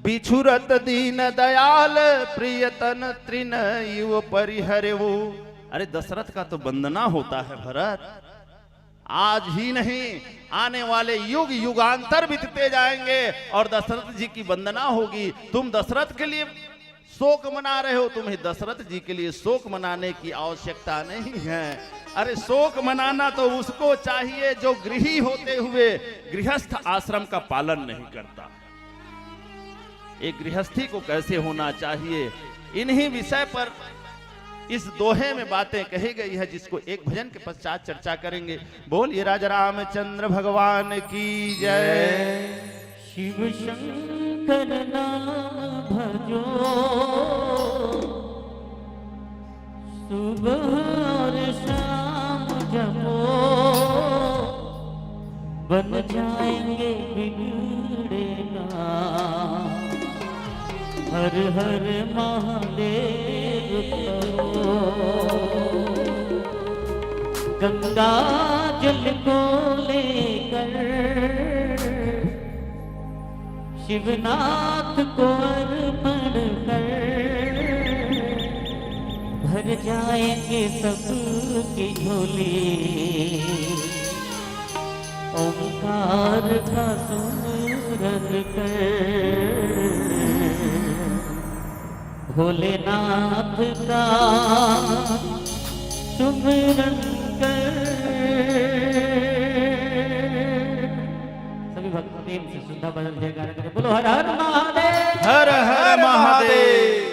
बिछुरत दीन दयाल, प्रियतन तृण युव परिहरवो। अरे दशरथ का तो वंदना होता है भरत, आज ही नहीं आने वाले युग युगांतर बीतते जाएंगे और दशरथ जी की वंदना होगी। तुम दशरथ के लिए शोक मना रहे हो, तुम्हें दशरथ जी के लिए शोक मनाने की आवश्यकता नहीं है। अरे शोक मनाना तो उसको चाहिए जो गृही होते हुए गृहस्थ आश्रम का पालन नहीं करता। एक गृहस्थी को कैसे होना चाहिए, इन्हीं विषय पर इस दोहे में बातें कही गई है, जिसको एक भजन के पश्चात चर्चा करेंगे। बोलिए राजा रामचंद्र भगवान की जय। शिव शंकर नाम भजो, सुबह और शाम जपो, बन जाएंगे बिगड़ेगा। हर हर महादेव करो, गंगा जल को लेकर शिवनाथ को अर्पण कर, भर जाएंगे सबकी झोली। ओंकार का सुमिरन कर, भोलेनाथ का सुमिरन कर। सभी भक्त प्रेम से शुद्धा बदल जयकार करें। बोलो हर हर महादेव, हर हर महादेव।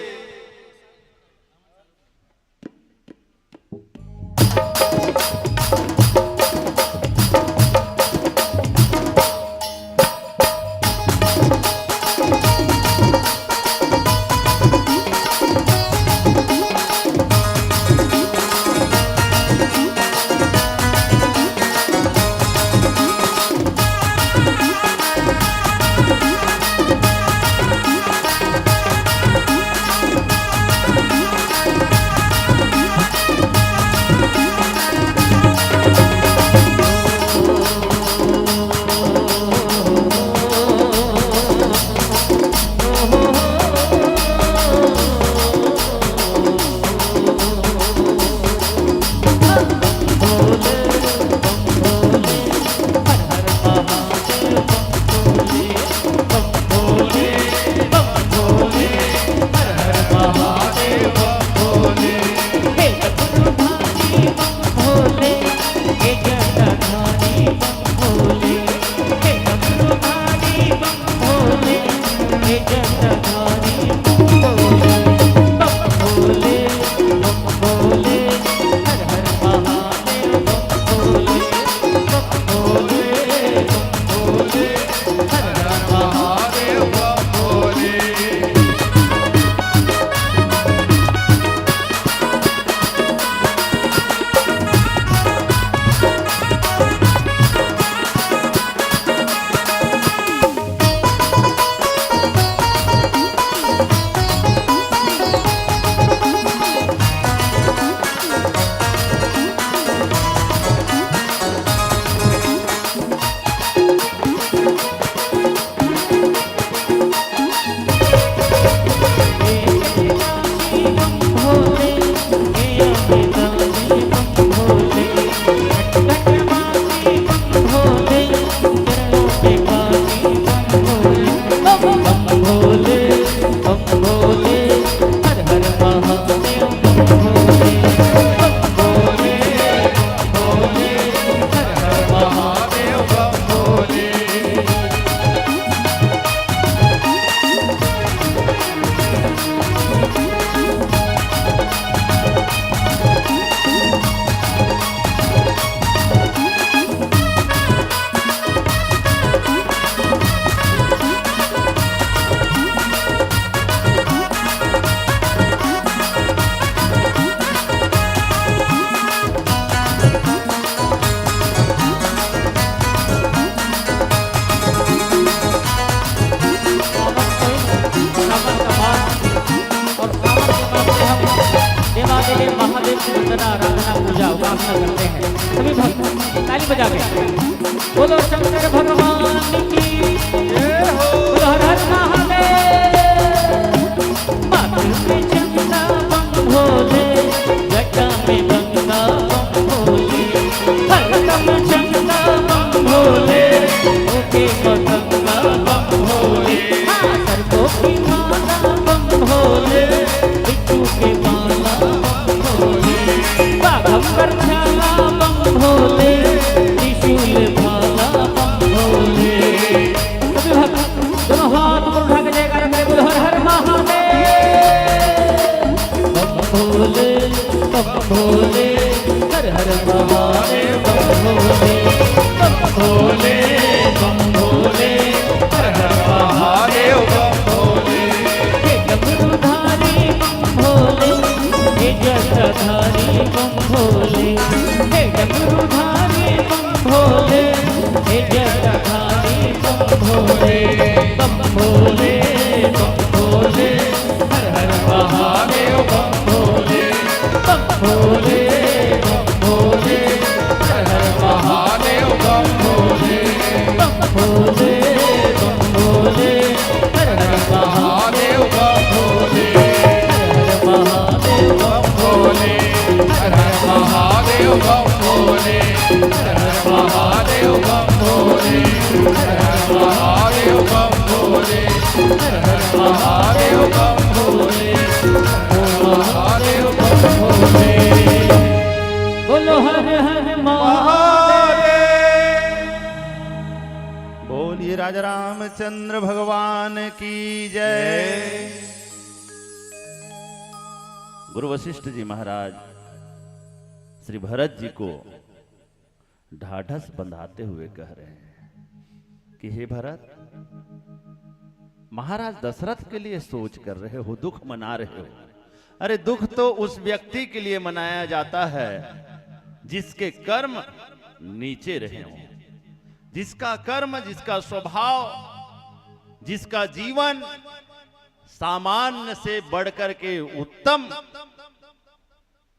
वंदना आराधना पूजा उपासना करते हैं सभी भक्त ताली बजा के बोलो शंकर भगवान की जय हो, बोलो हर हर महादेव। माथे में चंदा बम भोले, जटा में गंगा बम भोले, हर दम चंदा बम भोले, ओके गंगा बम भोले, सरकों की माला बम भोले, बिच्छू के माला बम भोले, बाघंबर छाला बम भोले, त्रिशूल भाला बम भोले। सभी भक्त दोनों हाथ ऊपर उठा के जयकारा करें, बोलो हर हर महादेव। बम भोले बम भोले, हर हर महादेव बम भोले, बम भोले बम भोले, हर हर महादेव बम भोले। हे डमरूधारी बम भोले, हे जटाधारी बम भोले, हे डमरूधारी बम भोले, हे जटाधारी बम भोले, बम भोले बम भोले, हर हर महादेव बम भोले, बम भोले बम भोले, हर हर महादेव बम भोले, बम भोले बम भोले, हर हर महादेव बम भोले, हर हर महादेव बम भोले, हर हर महादेव बम भोले, हर हर महादेव बम भोले, हर हर महादेव बम भोले, हर हर महादेव बम भोले, महादेव बम भोले। बोलो हर हर महादेव। बोलिए राजा रामचंद्र भगवान की जय। गुरु वशिष्ठ जी महाराज श्री भरत जी को ढाढ़स बंधाते हुए कह रहे हैं कि हे भरत, महाराज दशरथ के लिए सोच कर रहे हो, दुख मना रहे हो। अरे दुख तो उस व्यक्ति के लिए मनाया जाता है जिसके कर्म नीचे रहे हो, जिसका कर्म, जिसका स्वभाव, जिसका जीवन सामान्य से बढ़कर के उत्तम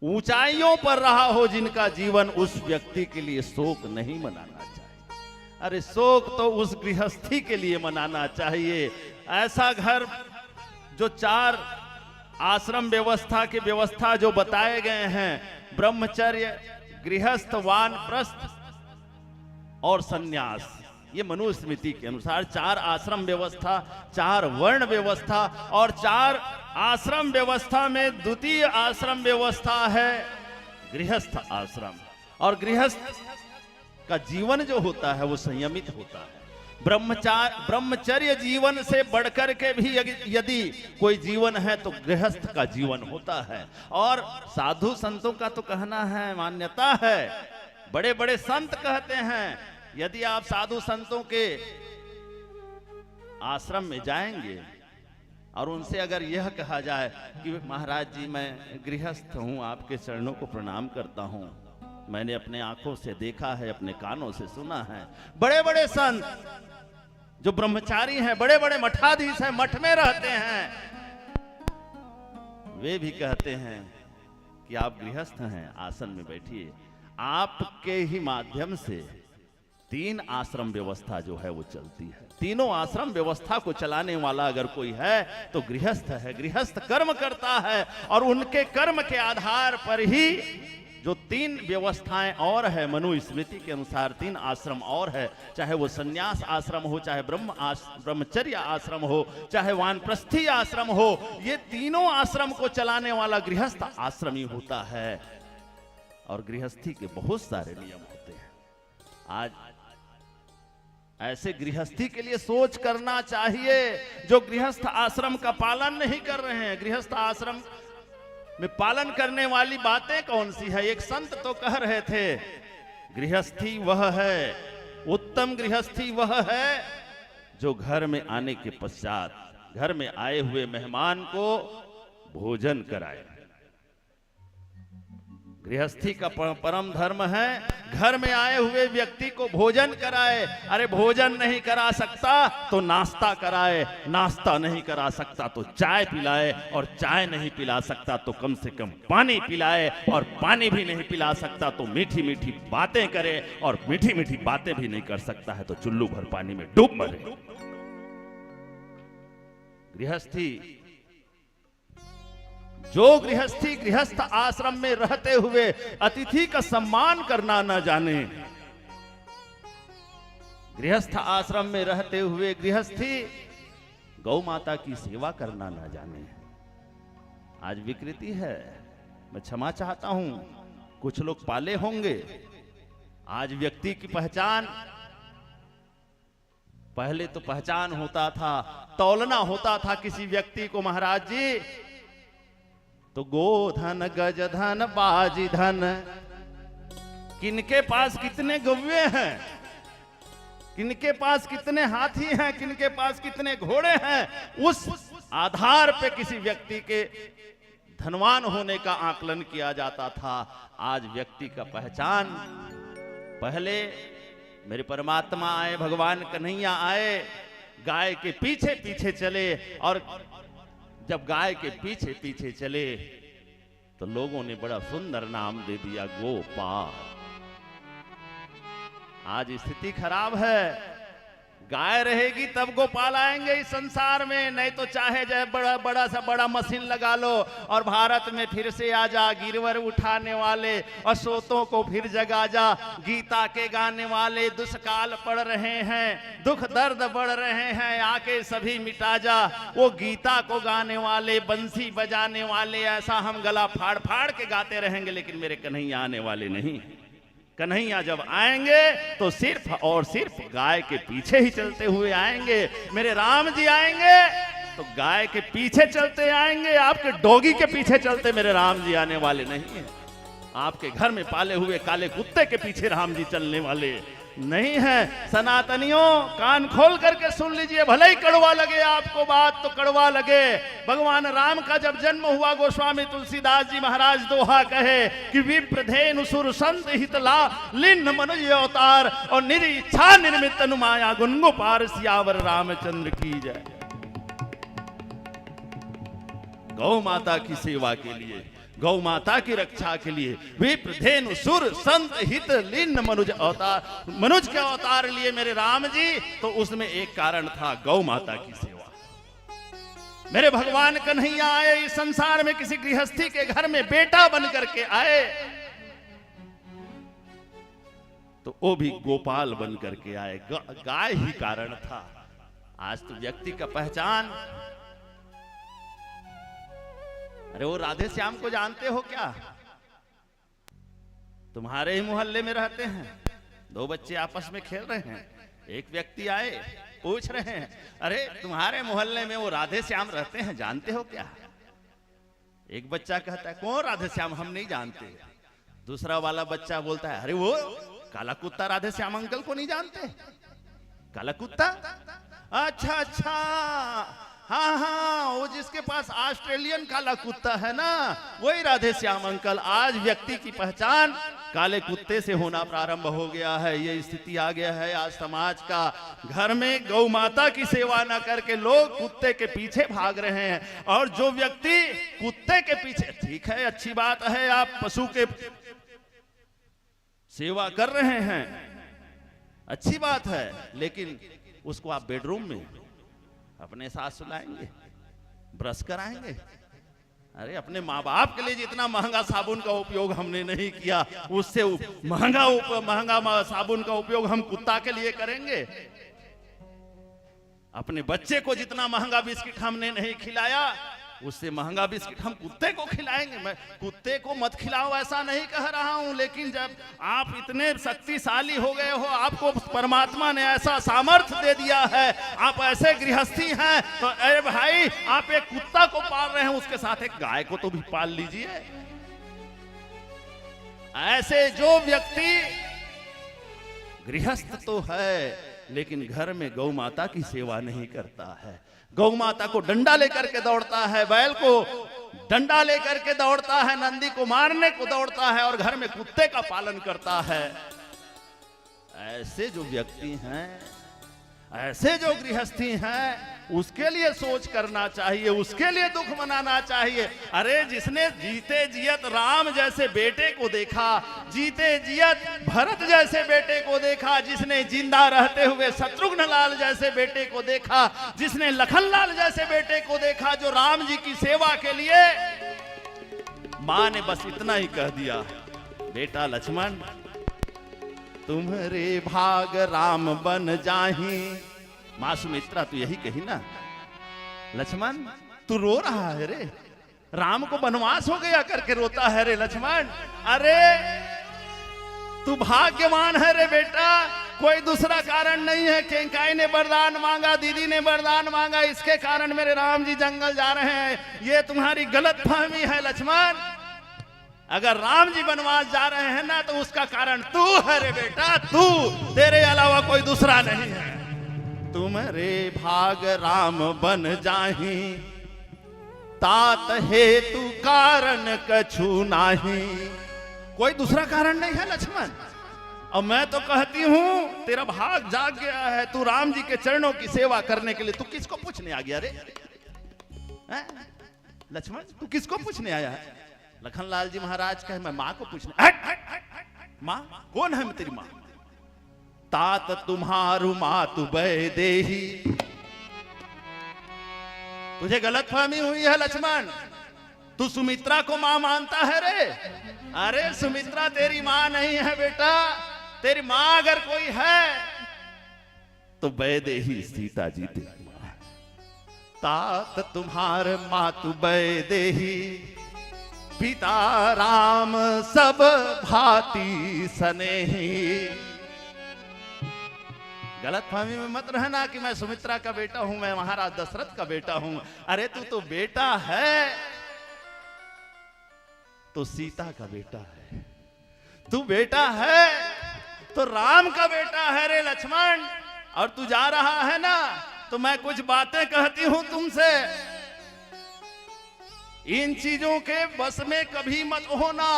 ऊंचाइयों पर रहा हो, जिनका जीवन, उस व्यक्ति के लिए शोक नहीं मनाना चाहिए। अरे शोक तो उस गृहस्थी के लिए मनाना चाहिए। ऐसा घर जो 4 आश्रम व्यवस्था की व्यवस्था जो बताए गए हैं, ब्रह्मचर्य, गृहस्थ, वानप्रस्थ और सन्यास, ये मनुस्मृति के अनुसार 4 आश्रम व्यवस्था, 4 वर्ण व्यवस्था, और 4 आश्रम व्यवस्था में द्वितीय आश्रम व्यवस्था है गृहस्थ आश्रम। और गृहस्थ का जीवन जो होता है वो संयमित होता है। ब्रह्मचर्य जीवन से बढ़कर के भी यदि कोई जीवन है तो गृहस्थ का जीवन होता है। और साधु संतों का तो कहना है, मान्यता है, बड़े बड़े संत कहते हैं, यदि आप साधु संतों के आश्रम में जाएंगे और उनसे अगर यह कहा जाए कि महाराज जी मैं गृहस्थ हूं, आपके चरणों को प्रणाम करता हूं, मैंने अपने आंखों से देखा है, अपने कानों से सुना है, बड़े बड़े संत जो ब्रह्मचारी हैं, बड़े बड़े मठाधीश हैं, मठ में रहते हैं, वे भी कहते हैं कि आप गृहस्थ हैं, आसन में बैठिए। आपके ही माध्यम से 3 आश्रम व्यवस्था जो है वो चलती है। तीनों आश्रम व्यवस्था को चलाने वाला अगर कोई है तो गृहस्थ है। गृहस्थ कर्म करता है और उनके कर्म के आधार पर ही जो 3 व्यवस्थाएं और है मनुस्मृति के अनुसार, 3 आश्रम और है, चाहे वो सन्यास आश्रम हो, चाहे ब्रह्मचर्य आश्रम हो, चाहे वानप्रस्थी आश्रम हो, ये तीनों आश्रम को चलाने वाला गृहस्थ आश्रम ही होता है। और गृहस्थी के बहुत सारे नियम होते हैं। आज ऐसे गृहस्थी के लिए सोच करना चाहिए जो गृहस्थ आश्रम का पालन नहीं कर रहे हैं। गृहस्थ आश्रम में पालन करने वाली बातें कौन सी है? एक संत तो कह रहे थे, गृहस्थी वह है, उत्तम गृहस्थी वह है जो घर में आने के पश्चात घर में आए हुए मेहमान को भोजन कराए। गृहस्थी का परम धर्म है घर में आए हुए व्यक्ति को भोजन कराए। अरे भोजन नहीं करा सकता तो नाश्ता कराए, नाश्ता नहीं करा सकता तो चाय पिलाए, और चाय नहीं पिला सकता तो कम से कम पानी पिलाए, और पानी भी नहीं पिला सकता तो मीठी मीठी बातें करे, और मीठी मीठी बातें भी नहीं कर सकता है तो चुल्लू भर पानी में डूब मरे। गृहस्थी, जो गृहस्थी गृहस्थ आश्रम में रहते हुए अतिथि का सम्मान करना न जाने, गृहस्थ आश्रम में रहते हुए गृहस्थी गौ माता की सेवा करना न जाने, आज विकृति है। मैं क्षमा चाहता हूं, कुछ लोग पाले होंगे। आज व्यक्ति की पहचान, पहले तो पहचान होता था, तौलना होता था किसी व्यक्ति को, महाराज जी तो गोधन गजधन बाजी धन, किनके पास कितने गौवे हैं, किनके पास कितने हाथी हैं, किनके पास कितने घोड़े हैं, उस आधार पे किसी व्यक्ति के धनवान होने का आकलन किया जाता था। आज व्यक्ति का पहचान, पहले मेरे परमात्मा आए, भगवान कन्हैया आए, गाय के पीछे पीछे चले, और जब गाय के पीछे पीछे चले तो लोगों ने बड़ा सुंदर नाम दे दिया, गोपाल। आज स्थिति खराब है, गाय रहेगी तब गोपाल आएंगे इस संसार में, नहीं तो चाहे जाए बड़ा बड़ा सा बड़ा मशीन लगा लो और भारत में फिर से आ जा, गिरवर उठाने वाले और सोतों को फिर जगा जा, गीता के गाने वाले दुष्काल पड़ रहे हैं, दुख दर्द बढ़ रहे हैं, आके सभी मिटा जा। वो गीता को गाने वाले, बंसी बजाने वाले, ऐसा हम गला फाड़ फाड़ के गाते रहेंगे, लेकिन मेरे कन्हैया आने वाले नहीं। कन्हैया जब आएंगे तो सिर्फ और सिर्फ गाय के पीछे ही चलते हुए आएंगे। मेरे राम जी आएंगे तो गाय के पीछे चलते आएंगे, आपके डॉगी के पीछे चलते मेरे राम जी आने वाले नहीं है। आपके घर में पाले हुए काले कुत्ते के पीछे राम जी चलने वाले नहीं है। सनातनियों, कान खोल करके सुन लीजिए, भले ही कड़वा लगे आपको, बात तो कड़वा लगे। भगवान राम का जब जन्म हुआ, गोस्वामी तुलसीदास जी महाराज दोहा कहे कि विप्रधेनु सुर संत हितला लिन्न मनुज अवतार, और निरीच्छा निर्मित अनुमाया गुणगोपार, सियावर रामचंद्र की जय। गौ माता की सेवा के लिए, गौ माता की रक्षा के लिए विप्रधेनु सुर संत हित लिन्न मनुज अवतार, मनुज के अवतार लिए मेरे राम जी, तो उसमें एक कारण था गौ माता की सेवा। मेरे भगवान कन्हैया आए इस संसार में, किसी गृहस्थी के घर में बेटा बन करके आए, तो वो भी गोपाल बन करके आए, गाय ही कारण था। आज तो व्यक्ति का पहचान, अरे वो राधे श्याम को जानते हो क्या? तुम्हारे ही मोहल्ले में रहते हैं, दो बच्चे आपस में खेल रहे हैं, एक व्यक्ति आए पूछ रहे हैं, अरे तुम्हारे मोहल्ले में वो राधे श्याम रहते हैं, जानते हो क्या? एक बच्चा कहता है, कौन राधे श्याम, हम नहीं जानते। दूसरा वाला बच्चा बोलता है, अरे वो काला कुत्ता राधे श्याम अंकल को नहीं जानते? काला कुत्ता, अच्छा अच्छा, हाँ हाँ, वो जिसके पास ऑस्ट्रेलियन काला कुत्ता है ना, वही राधे श्याम अंकल। आज व्यक्ति की पहचान काले कुत्ते से होना प्रारंभ हो गया है। ये स्थिति आ गया है आज समाज का। घर में गौ माता की सेवा न करके लोग कुत्ते के पीछे भाग रहे हैं, और जो व्यक्ति कुत्ते के पीछे, ठीक है, अच्छी बात है, आप पशु के सेवा कर रहे हैं, अच्छी बात है, लेकिन उसको आप बेडरूम में अपने साथ सुलाएंगे, ब्रश कराएंगे? अरे अपने माँ बाप के लिए जितना महंगा साबुन का उपयोग हमने नहीं किया, उससे महंगा साबुन का उपयोग हम कुत्ता के लिए करेंगे। अपने बच्चे को जितना महंगा बिस्किट हमने नहीं खिलाया, उससे महंगा बिस्किट हम कुत्ते को खिलाएंगे। मैं कुत्ते को मत खिलाओ ऐसा नहीं कह रहा हूं, लेकिन जब आप इतने शक्तिशाली हो गए हो, आपको परमात्मा ने ऐसा सामर्थ्य दे दिया है, आप ऐसे गृहस्थी हैं, तो अरे भाई, आप एक कुत्ता को पाल रहे हैं, उसके साथ एक गाय को तो भी पाल लीजिए। ऐसे जो व्यक्ति गृहस्थ तो है, लेकिन घर में गौ माता की सेवा नहीं करता है। गौ माता को डंडा लेकर के दौड़ता है, बैल को डंडा लेकर के दौड़ता है, नंदी को मारने को दौड़ता है और घर में कुत्ते का पालन करता है। ऐसे जो व्यक्ति हैं, ऐसे जो गृहस्थी हैं, उसके लिए सोच करना चाहिए, उसके लिए दुख मनाना चाहिए। अरे जिसने जीते जियत राम जैसे बेटे को देखा, जीते जियत भरत जैसे बेटे को देखा, जिसने जिंदा रहते हुए शत्रुघ्न लाल जैसे बेटे को देखा, जिसने लखन लाल जैसे बेटे को देखा, जो राम जी की सेवा के लिए मां ने बस इतना ही कह दिया, बेटा लक्ष्मण तुम्हारे भाग राम बन जाही। मां सुमित्रा तू यही कही ना, लक्ष्मण तू रो रहा है रे, राम को वनवास हो गया करके रोता है रे लक्ष्मण। अरे तू भाग्यवान है रे बेटा, कोई दूसरा कारण नहीं है। केंकाई ने वरदान मांगा, दीदी ने वरदान मांगा, इसके कारण मेरे राम जी जंगल जा रहे हैं, ये तुम्हारी गलत फहमी है लक्ष्मण। अगर राम जी वनवास जा रहे हैं ना तो उसका कारण तू है रे बेटा, तू, तेरे अलावा कोई दूसरा नहीं है। तुम्हारे भाग राम बन जाही, तात हेतु कारण कछु नाही। कोई दूसरा कारण नहीं है लक्ष्मण। और मैं तो कहती हूं तेरा भाग जाग गया है, तू राम जी के चरणों की सेवा करने के लिए। तू किसको पूछने आ गया रे लक्ष्मण, तू किसको पूछने आया है? लखन लाल जी महाराज कहे मैं माँ को पूछने। माँ कौन है तेरी माँ? तात तुम्हारू मातु वैदेही। तुझे गलत फहमी हुई है लक्ष्मण, तू सुमित्रा को माँ मानता है रे। अरे सुमित्रा तेरी माँ नहीं है बेटा, तेरी माँ अगर कोई है तो वैदेही सीता जी तेरी माँ। तात तुम्हार मातु वैदेही, पिता राम सब भांति सनेही। गलत फहमी में मत रहना कि मैं सुमित्रा का बेटा हूं, मैं महाराज दशरथ का बेटा हूं। अरे तू तो बेटा है तो सीता का बेटा है, तू बेटा है तो राम का बेटा है रे लक्ष्मण। और तू जा रहा है ना तो मैं कुछ बातें कहती हूं तुमसे, इन चीजों के बस में कभी मत होना।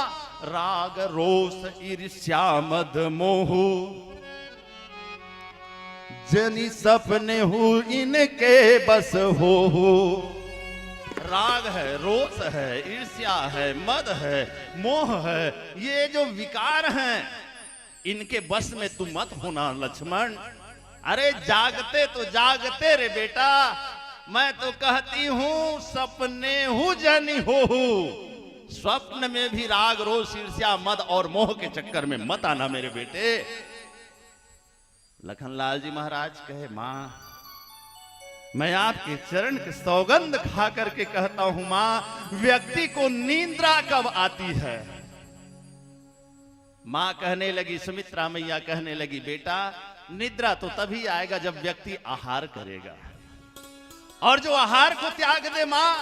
राग रोष ईर्ष्या मद मोह, जनी सपने हूं इनके बस हो। राग है, रोष है, ईर्ष्या है, मद है, मोह है, ये जो विकार हैं इनके बस में तू मत होना लक्ष्मण। अरे जागते तो जागते रे बेटा, मैं तो कहती हूं सपने हूं जनी हो। स्वप्न में भी राग रोष ईर्ष्या मद और मोह के चक्कर में मत आना मेरे बेटे। लखनलाल जी महाराज कहे मां मैं आपके चरण की सौगंध खा करके कहता हूं मां, व्यक्ति को निद्रा कब आती है? मां कहने लगी, सुमित्रा मैया कहने लगी, बेटा निद्रा तो तभी आएगा जब व्यक्ति आहार करेगा। और जो आहार को त्याग दे मां,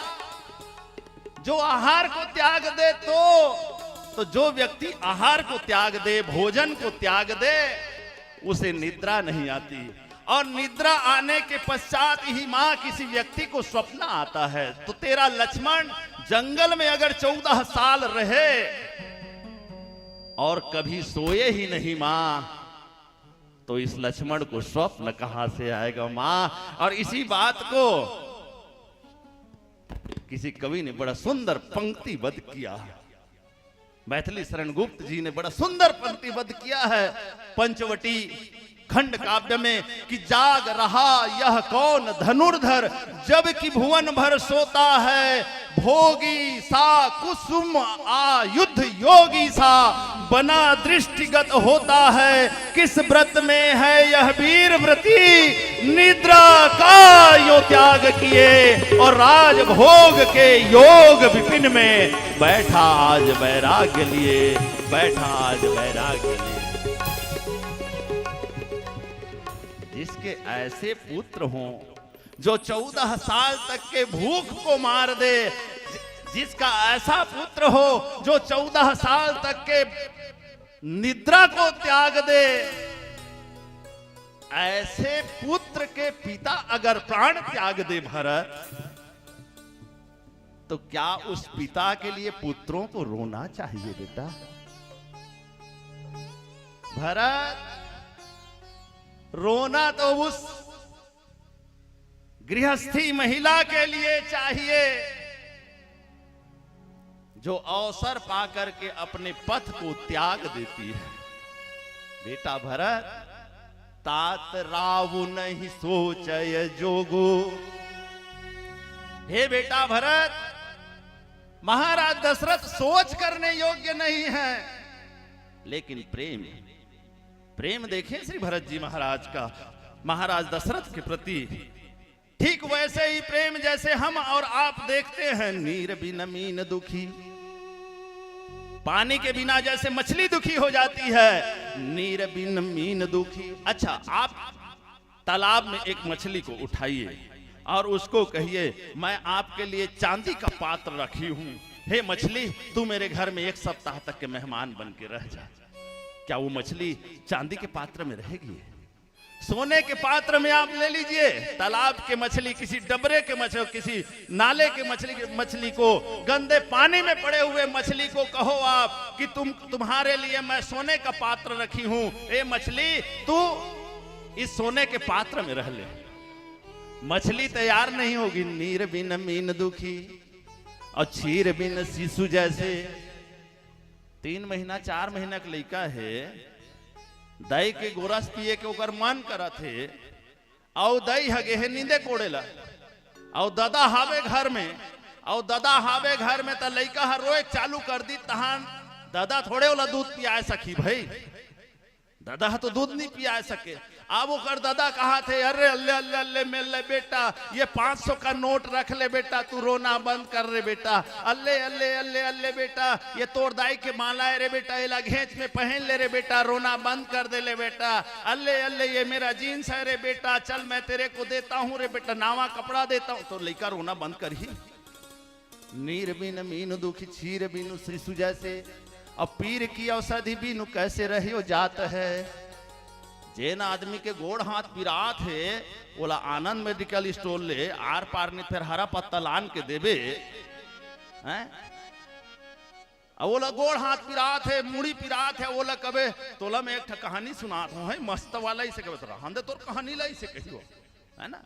जो आहार को त्याग दे तो जो व्यक्ति आहार को त्याग दे, भोजन को त्याग दे, उसे निद्रा नहीं आती। और निद्रा आने के पश्चात ही मां किसी व्यक्ति को स्वप्न आता है। तो तेरा लक्ष्मण जंगल में अगर 14 साल रहे और कभी सोए ही नहीं मां, तो इस लक्ष्मण को स्वप्न कहां से आएगा मां? और इसी बात को किसी कवि ने बड़ा सुंदर पंक्तिबद्ध किया है। मैथिली शरण गुप्त जी ने बड़ा सुंदर पंक्तिबद्ध किया है पंचवटी खंड काव्य में कि जाग रहा यह कौन धनुर्धर, जब कि भुवन भर सोता है, भोगी सा कुसुम आयुध योगी सा, बना दृष्टिगत होता है, किस व्रत में है यह वीर व्रती, निद्रा का यो त्याग किए और राजभोग के योग विपिन में बैठा आज वैराग्य लिए, बैठा आज वैराग्य लिए। जिसके ऐसे पुत्र हों जो 14 साल तक के भूख को मार दे, जिसका ऐसा पुत्र हो जो 14 साल तक के निद्रा को त्याग दे, ऐसे पुत्र के पिता अगर प्राण त्याग दे भरत, तो क्या उस पिता के लिए पुत्रों को रोना चाहिए बेटा? भरत, रोना तो उस गृहस्थी महिला के लिए चाहिए जो अवसर पाकर के अपने पथ को त्याग देती है। बेटा भरत, तात रावु नहीं सोचय जोगो। हे बेटा भरत, महाराज दशरथ सोच करने योग्य नहीं है, लेकिन प्रेम प्रेम देखें श्री भरत जी महाराज का महाराज दशरथ के प्रति, ठीक वैसे ही प्रेम जैसे हम और आप देखते हैं। नीर बिन मीन दुखी, पानी के बिना जैसे मछली दुखी हो जाती है, नीर बिन मीन दुखी। अच्छा, आप तालाब में एक मछली को उठाइए और उसको कहिए मैं आपके लिए चांदी का पात्र रखी हूं, हे मछली तू मेरे घर में 1 सप्ताह तक के मेहमान बन के रह जा। क्या वो मछली चांदी के पात्र में रहेगी? सोने के पात्र में आप ले लीजिए। तालाब के मछली, किसी डबरे के मछली, किसी नाले के मछली को, गंदे पानी में पड़े हुए मछली को कहो आप कि तुम्हारे लिए मैं सोने का पात्र रखी हूं, ए मछली तू इस सोने के पात्र में रह ले। मछली तैयार नहीं होगी। नीर बिन मीन दुखी और क्षीर बिन शिशु जैसे। 3 महीना 4 महीना का लड़का है, दही के गोरस पिए के ओकर मन करत है, और दही हगे है नींदे कोड़ेला, और दादा हावे घर में, और दादा हावे घर में तो लड़का हर रोए चालू कर दी, तहां दादा थोड़े वाला दूध पिया सकी भाई, दादा तो दूध नहीं पिया सके। अब ओकर दादा कहा थे, अरे अल्ले अल्ले अल्ले मेले बेटा, ये 500 का नोट रख ले बेटा, तू रोना बंद कर रे बेटा, अल्ले अल्ले अल्ले अल्ले बेटा, ये तोड़ दाई के माला है रे बेटा, ये घेंच में पहन ले रे बेटा, रोना बंद कर दे ले बेटा, अल्ले अल्ले ये मेरा जीन्स है रे बेटा, चल मैं तेरे को देता हूं रे बेटा, नावा कपड़ा देता हूं। तो लड़का रोना बंद कर ही। नीर बिन मीन दुखी, क्षीर बिनु शिशु जैसे, अब पीर की औषधि बिनु कैसे रहियो जात है। जेन आदमी के गोड़ हाथ पिरात है, बोला आनंद मेडिकल स्टोर ले, आर पार ने फिर हरा पत्ता लान के देवे हैं। अब बोला गोड़ हाथ पिरात है, मुड़ी पिरात है, बोला कबे तोला में एक कहानी सुनात हूं, है मस्त वाला ही से कबे हम दे तोर कहानी लाई से कहियो, है ना।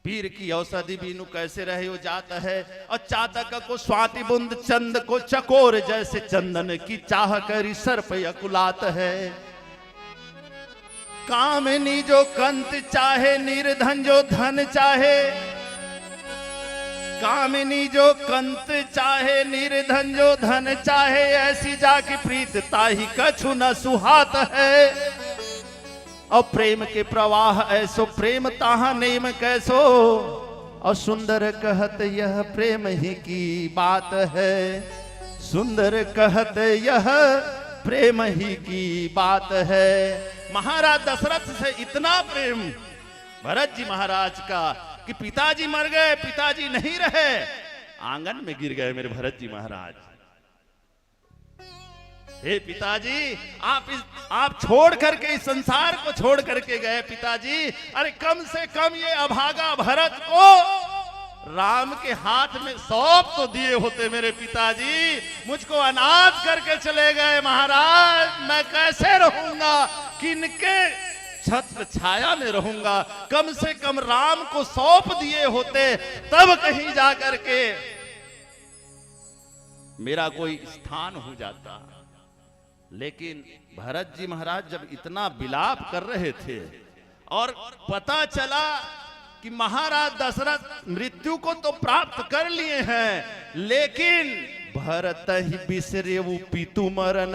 पीर की औषधि बिनु कैसे रहे हो जाता है, और चातक को स्वाति बुंद चंद को चकोर जैसे, चंदन की चाह करी सर पे अकुलात है। कामिनी जो कंत चाहे, निर्धन जो धन चाहे, कामिनी जो कंत चाहे, निर्धन जो धन चाहे, ऐसी जाकी प्रीत ताही कछु न सुहात है। और प्रेम के प्रवाह ऐसो, प्रेम ताहा नेम कैसो, और सुंदर कहत यह प्रेम ही की बात है, सुंदर कहत यह प्रेम ही की बात है। महाराज दशरथ से इतना प्रेम भरत जी महाराज का कि पिताजी मर गए, पिताजी नहीं रहे, आंगन में गिर गए मेरे भरत जी महाराज। हे पिताजी, आप छोड़ करके इस संसार को छोड़ करके गए पिताजी, अरे कम से कम ये अभागा भरत को राम के हाथ में सौंप तो दिए होते मेरे पिताजी, मुझको अनाथ करके चले गए महाराज, मैं कैसे रहूंगा, किनके छत्र छाया में रहूंगा। कम से कम राम को सौंप दिए होते, तब कहीं जा करके मेरा कोई स्थान हो जाता। लेकिन भरत जी महाराज जब इतना विलाप कर रहे थे और पता चला कि महाराज दशरथ मृत्यु को तो प्राप्त कर लिए हैं, लेकिन भरत ही बिसरेऊ पितु मरण,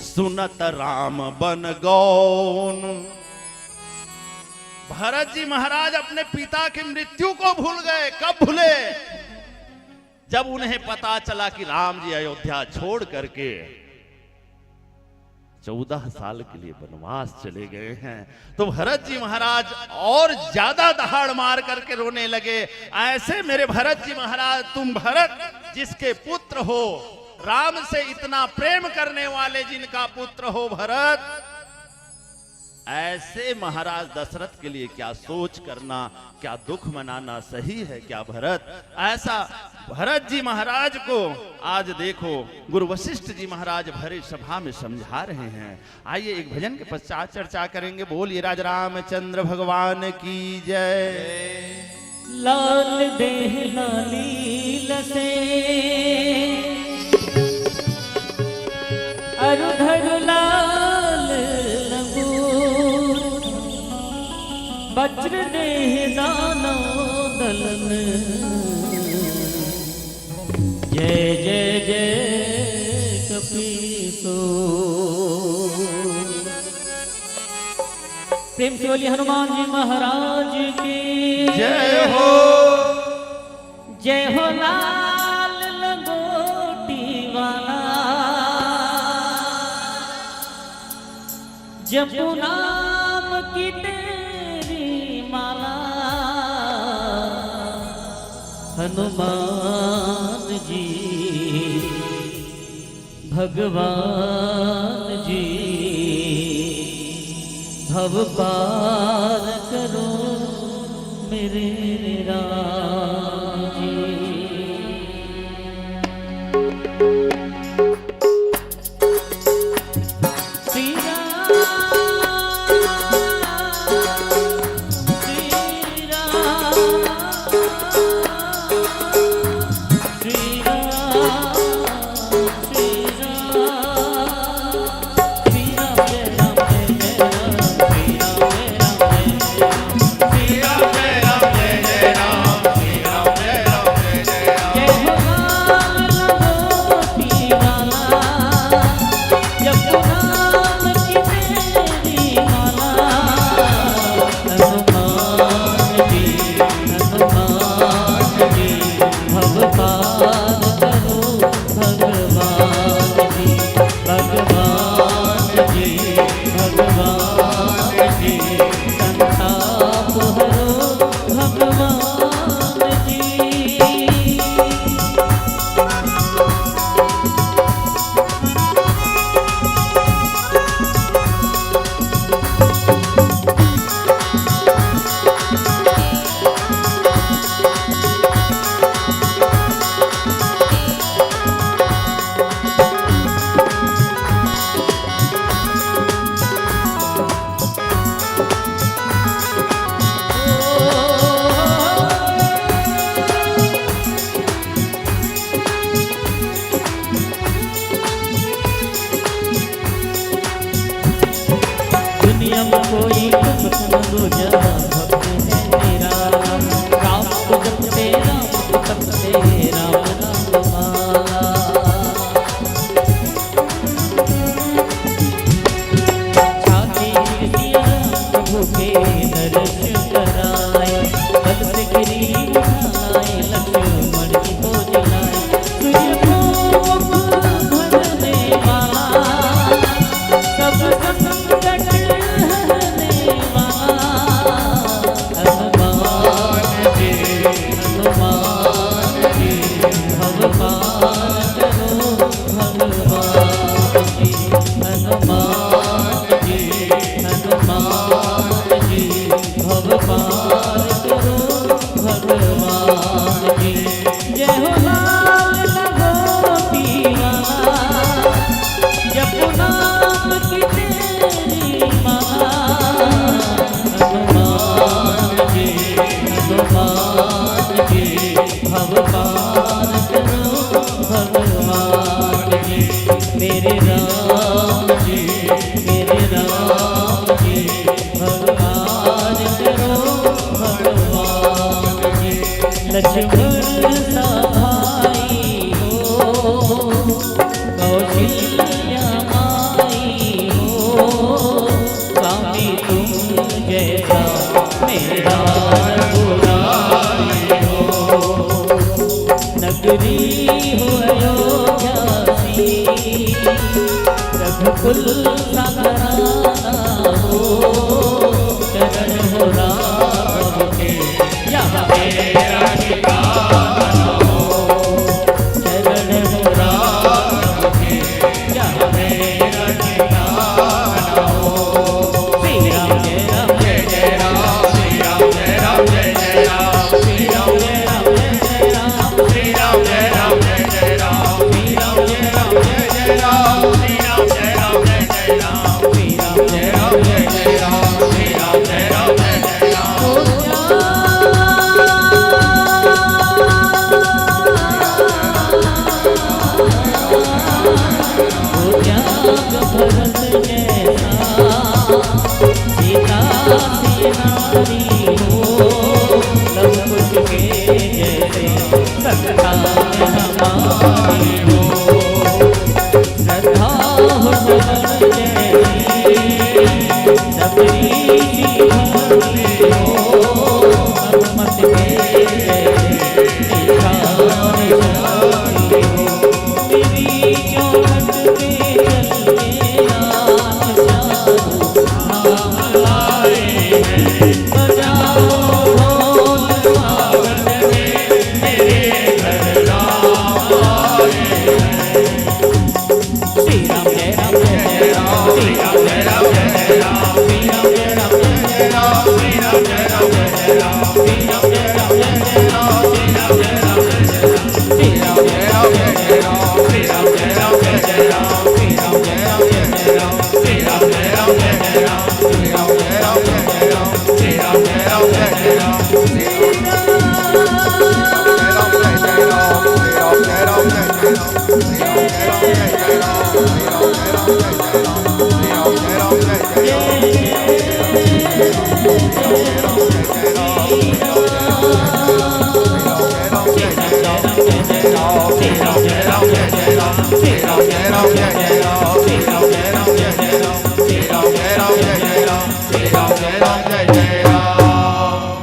सुनत राम बन गौन। भरत जी महाराज अपने पिता की मृत्यु को भूल गए। कब भूले? जब उन्हें पता चला कि राम जी अयोध्या छोड़ करके 14 साल के लिए वनवास चले गए हैं। तो भरत जी महाराज और ज्यादा दहाड़ मार करके रोने लगे। ऐसे मेरे भरत जी महाराज, तुम भरत जिसके पुत्र हो, राम से इतना प्रेम करने वाले जिनका पुत्र हो भरत, ऐसे महाराज दशरथ के लिए क्या सोच करना, क्या दुख मनाना सही है क्या भरत? ऐसा भरत जी महाराज को आज देखो गुरु वशिष्ठ जी महाराज भरे सभा में समझा रहे हैं। आइए एक भजन के पश्चात चर्चा करेंगे। बोलिए राज रामचंद्र भगवान की जय। लाल देह लाली लसे अरुधर लाल लंगूर, वज्र देह दानो दलन, जय जय जय कपीसो। प्रेम से बोलिए हनुमान जी महाराज की जय हो। जय हो लाल लंगोटी वाला, जपू नाम की तेरी माला, हनुमान जी भगवान जी, भव पार करो मेरे राम जी। श्री राम श्री राम श्री राम श्री राम जय राम जय दुनिया में कोई भक्त न दूजा, भक्त है मेरा राम को जपते राम को तपते राम नाम माला। छाती गिरतिया प्रभु के दर्श कराए, बल से गिरी उठाए लक्ष्मण की को जलाए, सूर्य को भरने वाला सब संकट हरने वाला, हनुमान जी भव पार करो भगवान जी, हनुमान जी भव पार करो भगवान जी। जय हो लाल लंगोटी वाला, जपू नाम की तेरी माला, हनुमान जी भव पार करो भगवान जी। मेरे राम जी भव पार करो भगवान जी। लक्ष्मण सा भाई हो, कौशल्या माई हो, स्वामी तुम जैसा मेरा बुराई हो। नगरी हो अयोध्या सी, रघुकुल सा घराना हो, चरण हो राम के यहाँ मेरा ठिकाना हो, चरण हो राम के यहाँ मेरा ठिकाना हो। श्री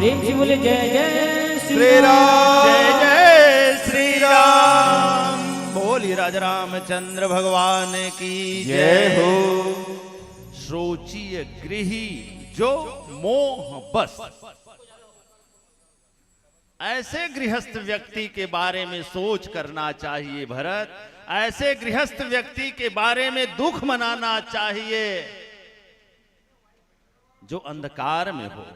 प्रेम से बोले जय जय श्री राम। जय जय श्री राम। बोली राजा रामचंद्र भगवान की जय हो। सोचिए गृही जो मोह बस, ऐसे गृहस्थ व्यक्ति के बारे में सोच करना चाहिए भरत। ऐसे गृहस्थ व्यक्ति के बारे में दुख मनाना चाहिए जो अंधकार में हो।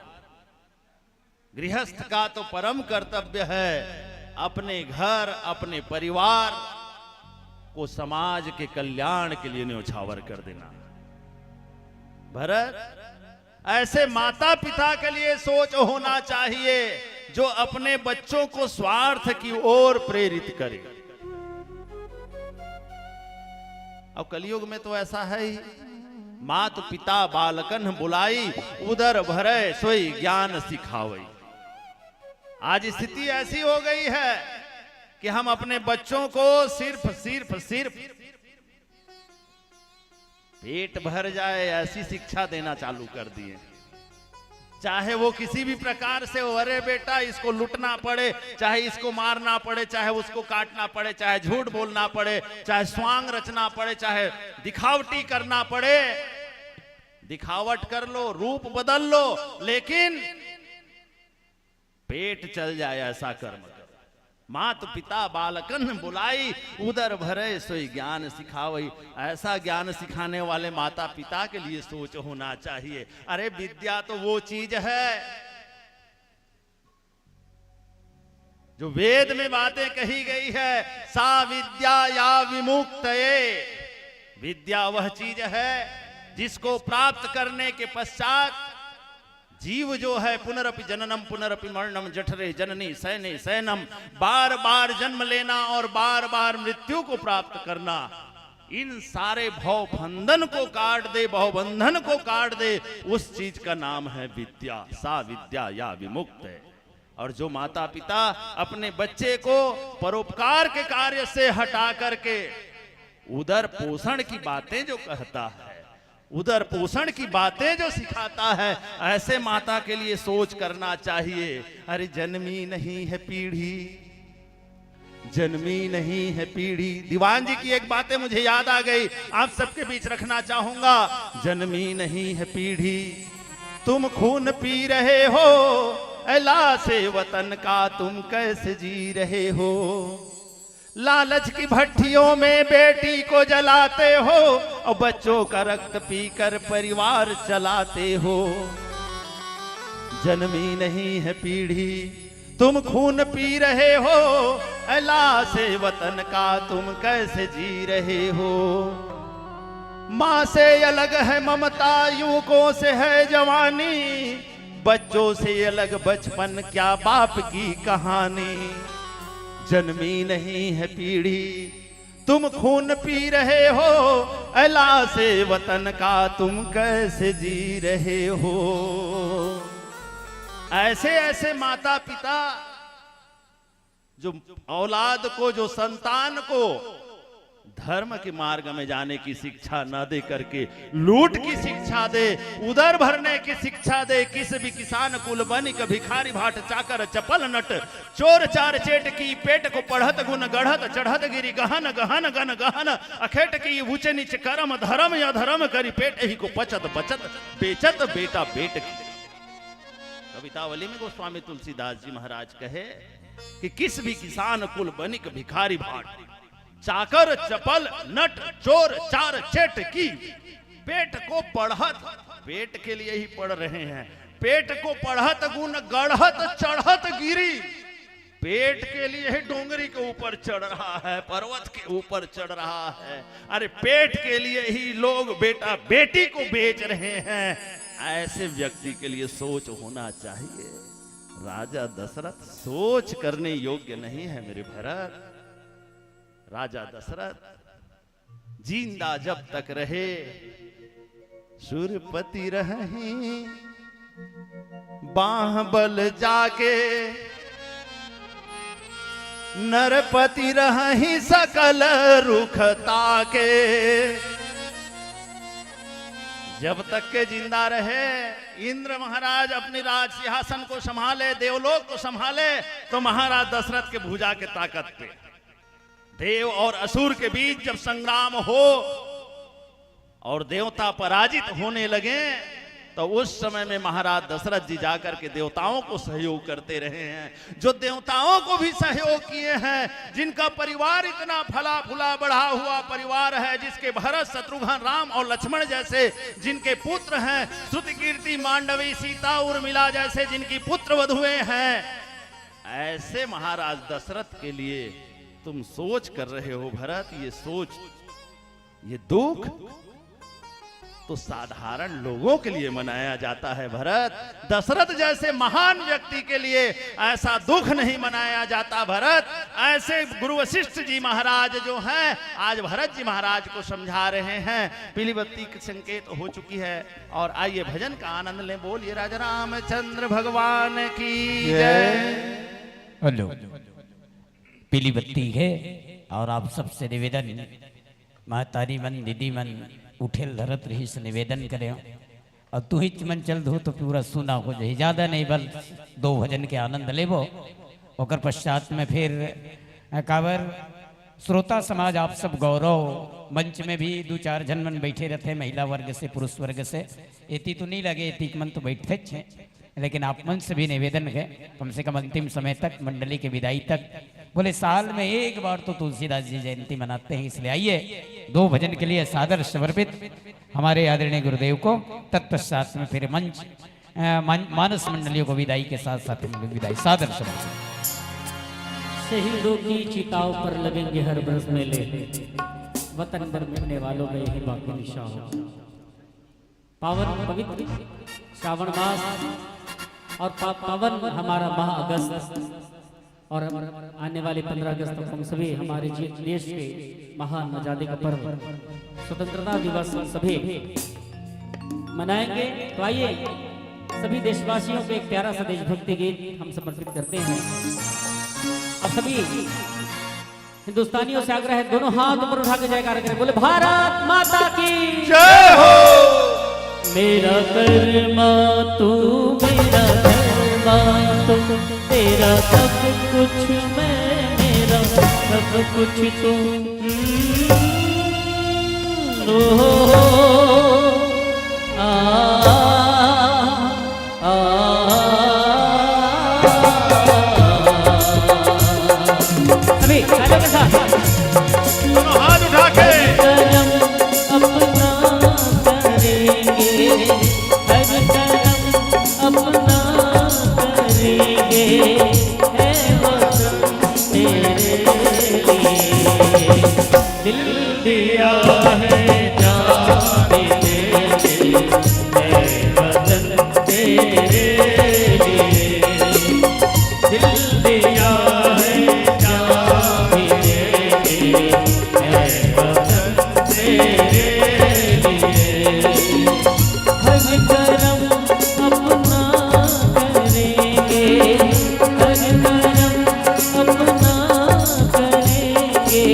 गृहस्थ का तो परम कर्तव्य है अपने घर अपने परिवार को समाज के कल्याण के लिए न्योछावर कर देना। भरत ऐसे माता पिता के लिए सोच होना चाहिए जो अपने बच्चों को स्वार्थ की ओर प्रेरित करे। अब कलयुग में तो ऐसा है ही, मात पिता बालकन बुलाई उदर भरे सोई ज्ञान सिखावई। आज स्थिति ऐसी हो गई है कि हम अपने बच्चों को सिर्फ पेट भर जाए ऐसी शिक्षा देना चालू कर दिए। चाहे वो किसी भी प्रकार से हो, अरे बेटा इसको लूटना पड़े, चाहे इसको मारना पड़े, चाहे उसको काटना पड़े, चाहे झूठ बोलना पड़े, चाहे स्वांग रचना पड़े, चाहे दिखावटी करना पड़े, दिखावट कर लो, रूप बदल लो, लेकिन पेट चल जाए ऐसा कर्म करो। मात पिता बालकन बुलाई उदर भरे सोई ज्ञान सिखावई। ऐसा ज्ञान सिखाने वाले माता पिता के लिए सोच होना चाहिए। अरे विद्या तो वो चीज है जो वेद में बातें कही गई है, सा विद्या या विमुक्तये। विद्या वह चीज है जिसको प्राप्त करने के पश्चात जीव जो है पुनरपि जननम पुनरपि मरणम जठरे जननी सैने सैनम, बार बार जन्म लेना और बार बार मृत्यु को प्राप्त करना, इन सारे भवबंधन को काट दे, भवबंधन को काट दे, उस चीज का नाम है विद्या। सा विद्या या विमुक्त है। और जो माता पिता अपने बच्चे को परोपकार के कार्य से हटा करके उदर पोषण की बातें जो कहता है, उदर पोषण की बातें जो सिखाता है, ऐसे माता के लिए सोच करना चाहिए। अरे जन्मी नहीं है पीढ़ी, जन्मी नहीं है पीढ़ी। दीवान जी की एक बातें मुझे याद आ गई, आप सबके बीच रखना चाहूंगा। जन्मी नहीं है पीढ़ी, तुम खून पी रहे हो, अला से वतन का तुम कैसे जी रहे हो। लालच की भट्टियों में बेटी को जलाते हो और बच्चों का रक्त पीकर परिवार चलाते हो। जन्मी नहीं है पीढ़ी, तुम खून पी रहे हो, अला से वतन का तुम कैसे जी रहे हो। माँ से अलग है ममता, युवकों से है जवानी, बच्चों से अलग बचपन क्या बाप की कहानी। जन्मी नहीं है पीढ़ी, तुम खून पी रहे हो, अला से वतन का तुम कैसे जी रहे हो। ऐसे ऐसे माता पिता जो औलाद को, जो संतान को धर्म के मार्ग में जाने की शिक्षा न दे करके लूट की शिक्षा दे, उदर भरने की शिक्षा दे। किस भी किसान कुल बनिक भिखारी भाट चाकर चपल नट, चोर चार चेट की पेट को पढ़त गुण गढ़त, चढ़त गिरी गहन गहन गन गहन, अखेट की ऊंचे नीच कर्म धर्म या धर्म करी, पेट ही को पचत बचत बेचत बेटा बेट की। कवितावली में गोस्वामी तुलसीदास जी महाराज कहे कि किस भी किसान कुल बनिक भिखारी भाट चाकर चपल नट चोर चार चेट की, पेट को पढ़त, पेट के लिए ही पढ़ रहे हैं, पेट को पढ़त गुण गढ़त चढ़त गिरी। पेट के लिए ही डोंगरी के ऊपर चढ़ रहा है, पर्वत के ऊपर चढ़ रहा है। अरे पेट के लिए ही लोग बेटा बेटी को बेच रहे हैं। ऐसे व्यक्ति के लिए सोच होना चाहिए। राजा दशरथ सोच करने योग्य नहीं है मेरे भरत। राजा दशरथ जिंदा जब तक रहे सुरपति रहे, बाहुबल जाके नरपति रही सकल रुखता के। जब तक के जिंदा रहे इंद्र महाराज अपनी राज सिंहासन को संभाले, देवलोक को संभाले, तो महाराज दशरथ के भुजा के ताकत पे देव और असुर के बीच जब संग्राम हो और देवता पराजित होने लगे, तो उस समय में महाराज दशरथ जी जाकर के देवताओं को सहयोग करते रहे हैं। जो देवताओं को भी सहयोग किए हैं, जिनका परिवार इतना फला फूला बढ़ा हुआ परिवार है, जिसके भरत शत्रुघ्न राम और लक्ष्मण जैसे जिनके पुत्र हैं, श्रुति कीर्ति मांडवी सीता उर्मिला जैसे जिनकी पुत्र वधुएं हैं, ऐसे महाराज दशरथ के लिए तुम सोच कर रहे हो भरत। ये सोच, ये दुख तो साधारण लोगों के लिए मनाया जाता है भरत। दशरथ जैसे महान व्यक्ति के लिए ऐसा दुख नहीं मनाया जाता भरत। ऐसे गुरु वशिष्ठ जी महाराज जो हैं, आज भरत जी महाराज को समझा रहे हैं। पीली बत्ती की संकेत हो चुकी है और आइए भजन का आनंद लें। बोलिए राजा रामचंद्र भगवान की जय। हेलो, पीली बत्ती है और आप सबसे निवेदन, महतारी मन दीदी मन उठेल धरत रही से निवेदन करें और तू ही मन चल दो तो पूरा सुना हो जाए। ज्यादा नहीं, बल 2 भजन के आनंद लेबो। ओकर पश्चात में फिर कावर श्रोता समाज आप सब गौरव मंच में भी 2-4 जन मन बैठे रहते, महिला वर्ग से पुरुष वर्ग से। एती तो नहीं लगे, एती मन तो बैठते छे, लेकिन आप मन से भी निवेदन है कम से कम अंतिम समय तक, मंडली के विदाई तक। बोले साल में एक बार तो तुलसीदास जी जयंती मनाते हैं, इसलिए आइए 2 भजन के लिए सादर समर्पित हमारे आदरणीय गुरुदेव को। तत्पश्चात में फिर मंच मानस मंडलियों को विदाई के साथ साथ हम लोग विदाई सादर समर्पित। शहीदों की चिताओं पर लगेंगे हर बरस मेले, वतन पर मिटने वालों का यही बाकी निशान। पावन पवित्र श्रावण मास और पावन हमारा माह अगस्त और आने वाले 15 अगस्त तक हम सभी हमारे देश के महान आजादी का पर्व स्वतंत्रता दिवस सभी मनाएंगे। तो आइए सभी देशवासियों को एक प्यारा सा देशभक्ति गीत हम समर्पित करते हैं। अब सभी हिंदुस्तानियों से आग्रह है, दोनों हाथ ऊपर उठा के जयकार करें। बोले भारत माता की जय हो। मेरा कर्मा तू, मेरा धर्मा तू, तेरा सब कुछ मैं, मेरा सब कुछ तू। अभी तालियों के साथ दोनों हाथ उठा के दिल दिया है जान तेरे, है वतन तेरे लिए। दिल दिया है जान तेरे, है वतन तेरे लिए। हर करम अपना करेंगे, हर करम अपना करेंगे,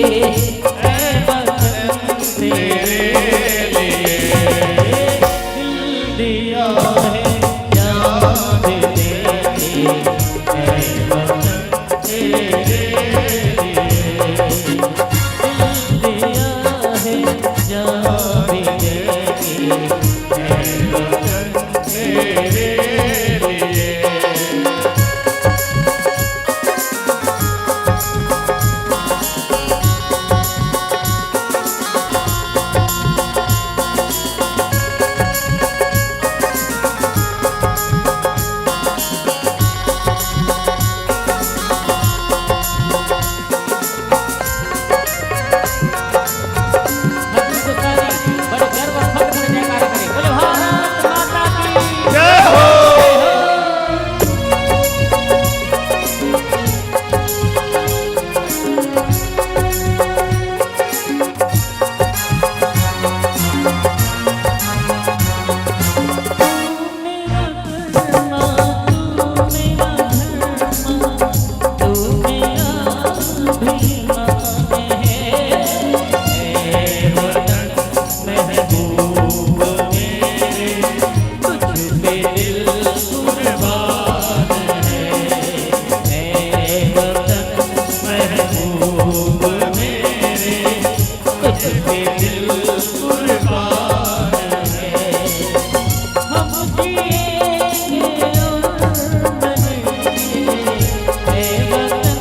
है वतन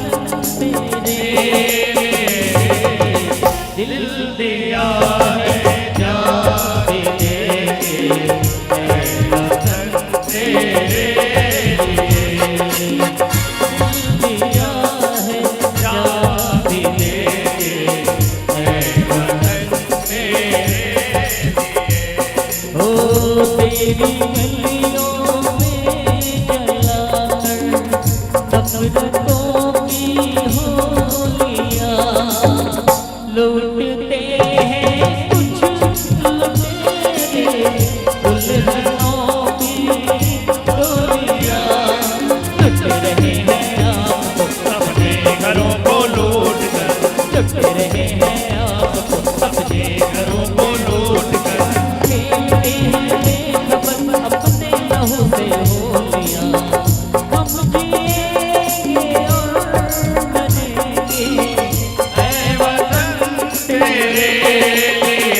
तेरे, दिल दिया है जान भी देंगे है वतन तेरे लिए, दिल दिया है जान भी देंगे है वतन तेरे लिए। ओ तेरी गलियों में जलाकर नफरतों की होलियां लूटते हैं कुछ लुटेरे, दुल्हनों की डोलियां लुट रहे हैं आपको अपने घरों को लूट कर, लुट रहे हैं आपको अपने घरों को लूट कर, खेलते हैं बेखबर अपने लहू से होलियां, हम जिएंगे और बनेंगे ऐ वतन तेरे लिए,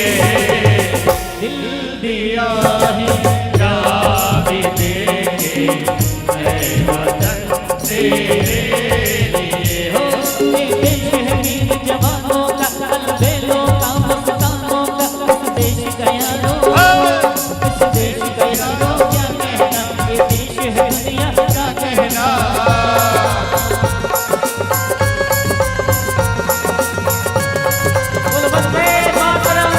दिल दिया है जान भी देंगे ऐ वतन तेरे लिए। हो ये शहीद जवानों का अलबेलों का मस्तानों का इस देश का यारो, इस देश का यारो क्या कहना, ये देश है दुनिया का कहना। बोल वंदे मातरम।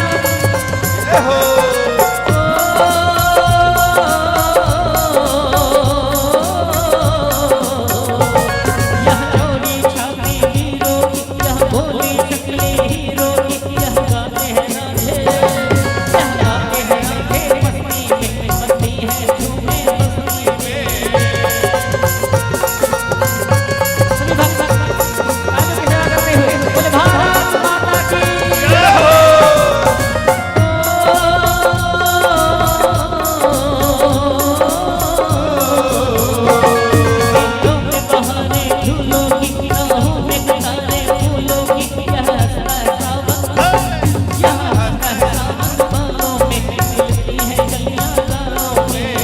यह चोरी छापी हीरो की, यह भोली शक्ली हीरो की, यह गाते हैं राधे, यह गाते हैं राधे मस्ती में, मस्ती है झूमे मस्ती में। सभी भक्त आगे की सेवा करते हुए बोले भारत माता की जय हो। गीतों के बहाने झूलों की, राहों में कतारें फूलों की, यह हंसता है सावन, यह हंसता है सावन, बालों में खिलती है कलियां गालों में।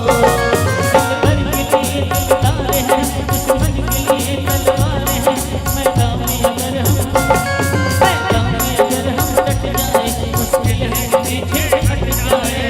दिलबर के लिए दिलदार हैं, दुश्मन के लिए तलवार हैं, मैदान में अगर हम डट जाए, मुश्किल है पीछे हट जाए।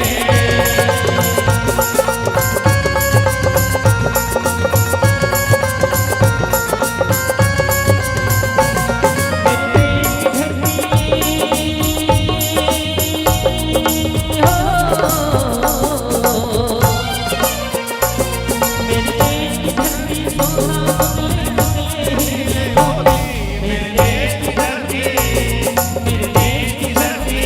मेरे देश की धरती सोना बंगले बंगले हीरे मोती, मेरे देश की धरती, मेरे देश की धरती,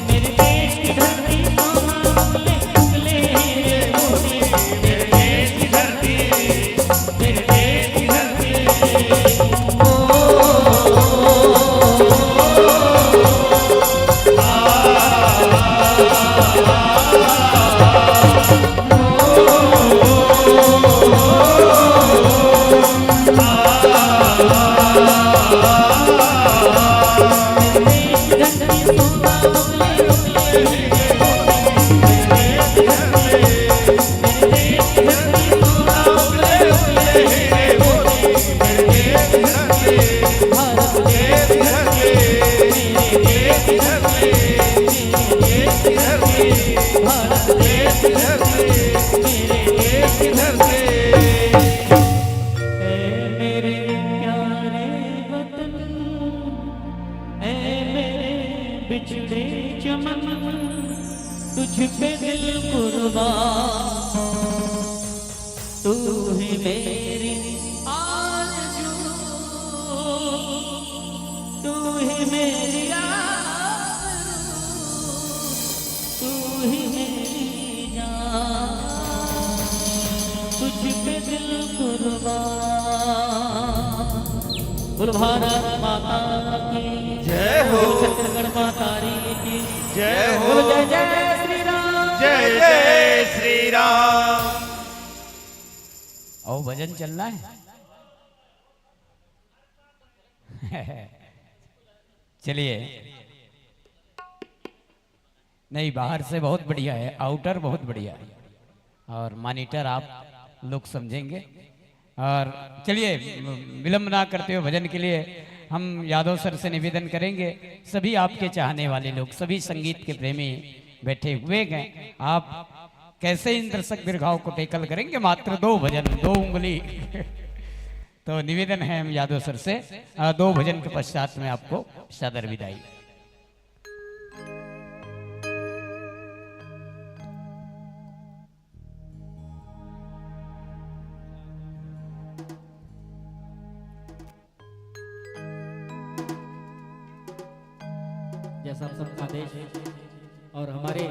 मेरे देश की धरती सोना बंगले बंगले हीरे मोती, मेरे देश की धरती, मेरे देश की धरती। ओ मेरे प्यारे वतन, ऐ मेरे बिछड़े चमन, तुझ पे दिल कुर्बान, तू ही मेरी आरज़ू, तू ही मेरी आरज़ू, तू ही मेरी जान, तुझ पे दिल कुर्बान। बोल भारत माता की जय हो। छत्तीसगढ़ माता की जय हो। बोल जय जय श्री राम, जय जय श्री राम। आओ भजन चलना है। चलिए, नहीं बाहर से बहुत बढ़िया है, आउटर बहुत बढ़िया है और मॉनिटर आप लोग समझेंगे। और चलिए विलंब ना करते हुए भजन के लिए हम यादव सर से निवेदन करेंगे, सभी आपके चाहने वाले लोग, सभी संगीत के प्रेमी बैठे हुए गए, आप कैसे इन दर्शक दीर्घाओं को टेकल करेंगे। मात्र 2 भजन 2 उंगली तो निवेदन है हम यादव सर से, 2 भजन के पश्चात में आपको सादर विदाई। जैसा आप सबका आदेश और हमारे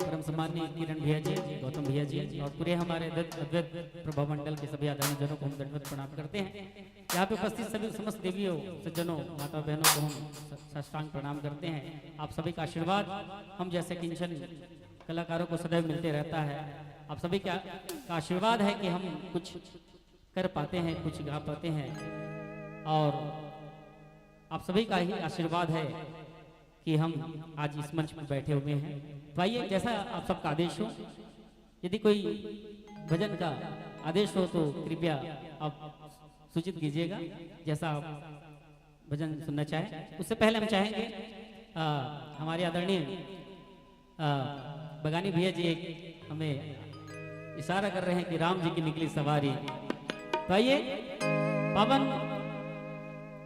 परम सम्माननीय किरण भैया जी, गौतम भैया जी और पूरे हमारे अद्वैत प्रभा मंडल के सभी आदरणीय जनों को हम दंडवत प्रणाम करते हैं। यहाँ पे उपस्थित सभी समस्त देवियों, सज्जनों, माता बहनों को हम साष्टांग प्रणाम करते हैं। आप सभी का आशीर्वाद हम जैसे किंचन कलाकारों को सदैव मिलते रहता है। आप सभी का आशीर्वाद है कि हम कुछ कर पाते हैं, कुछ गा पाते हैं और आप सभी का ही आशीर्वाद है कि हम आज इस मंच पर बैठे हुए हैं। तो आइए, जैसा आप सबका आदेश हो, यदि कोई भजन का आदेश हो तो कृपया आप सूचित कीजिएगा, जैसा आप भजन सुनना चाहें। उससे पहले हम चाहेंगे हमारे आदरणीय बगानी भैया जी एक हमें इशारा कर रहे हैं कि राम जी की निकली सवारी। तो आइए, पावन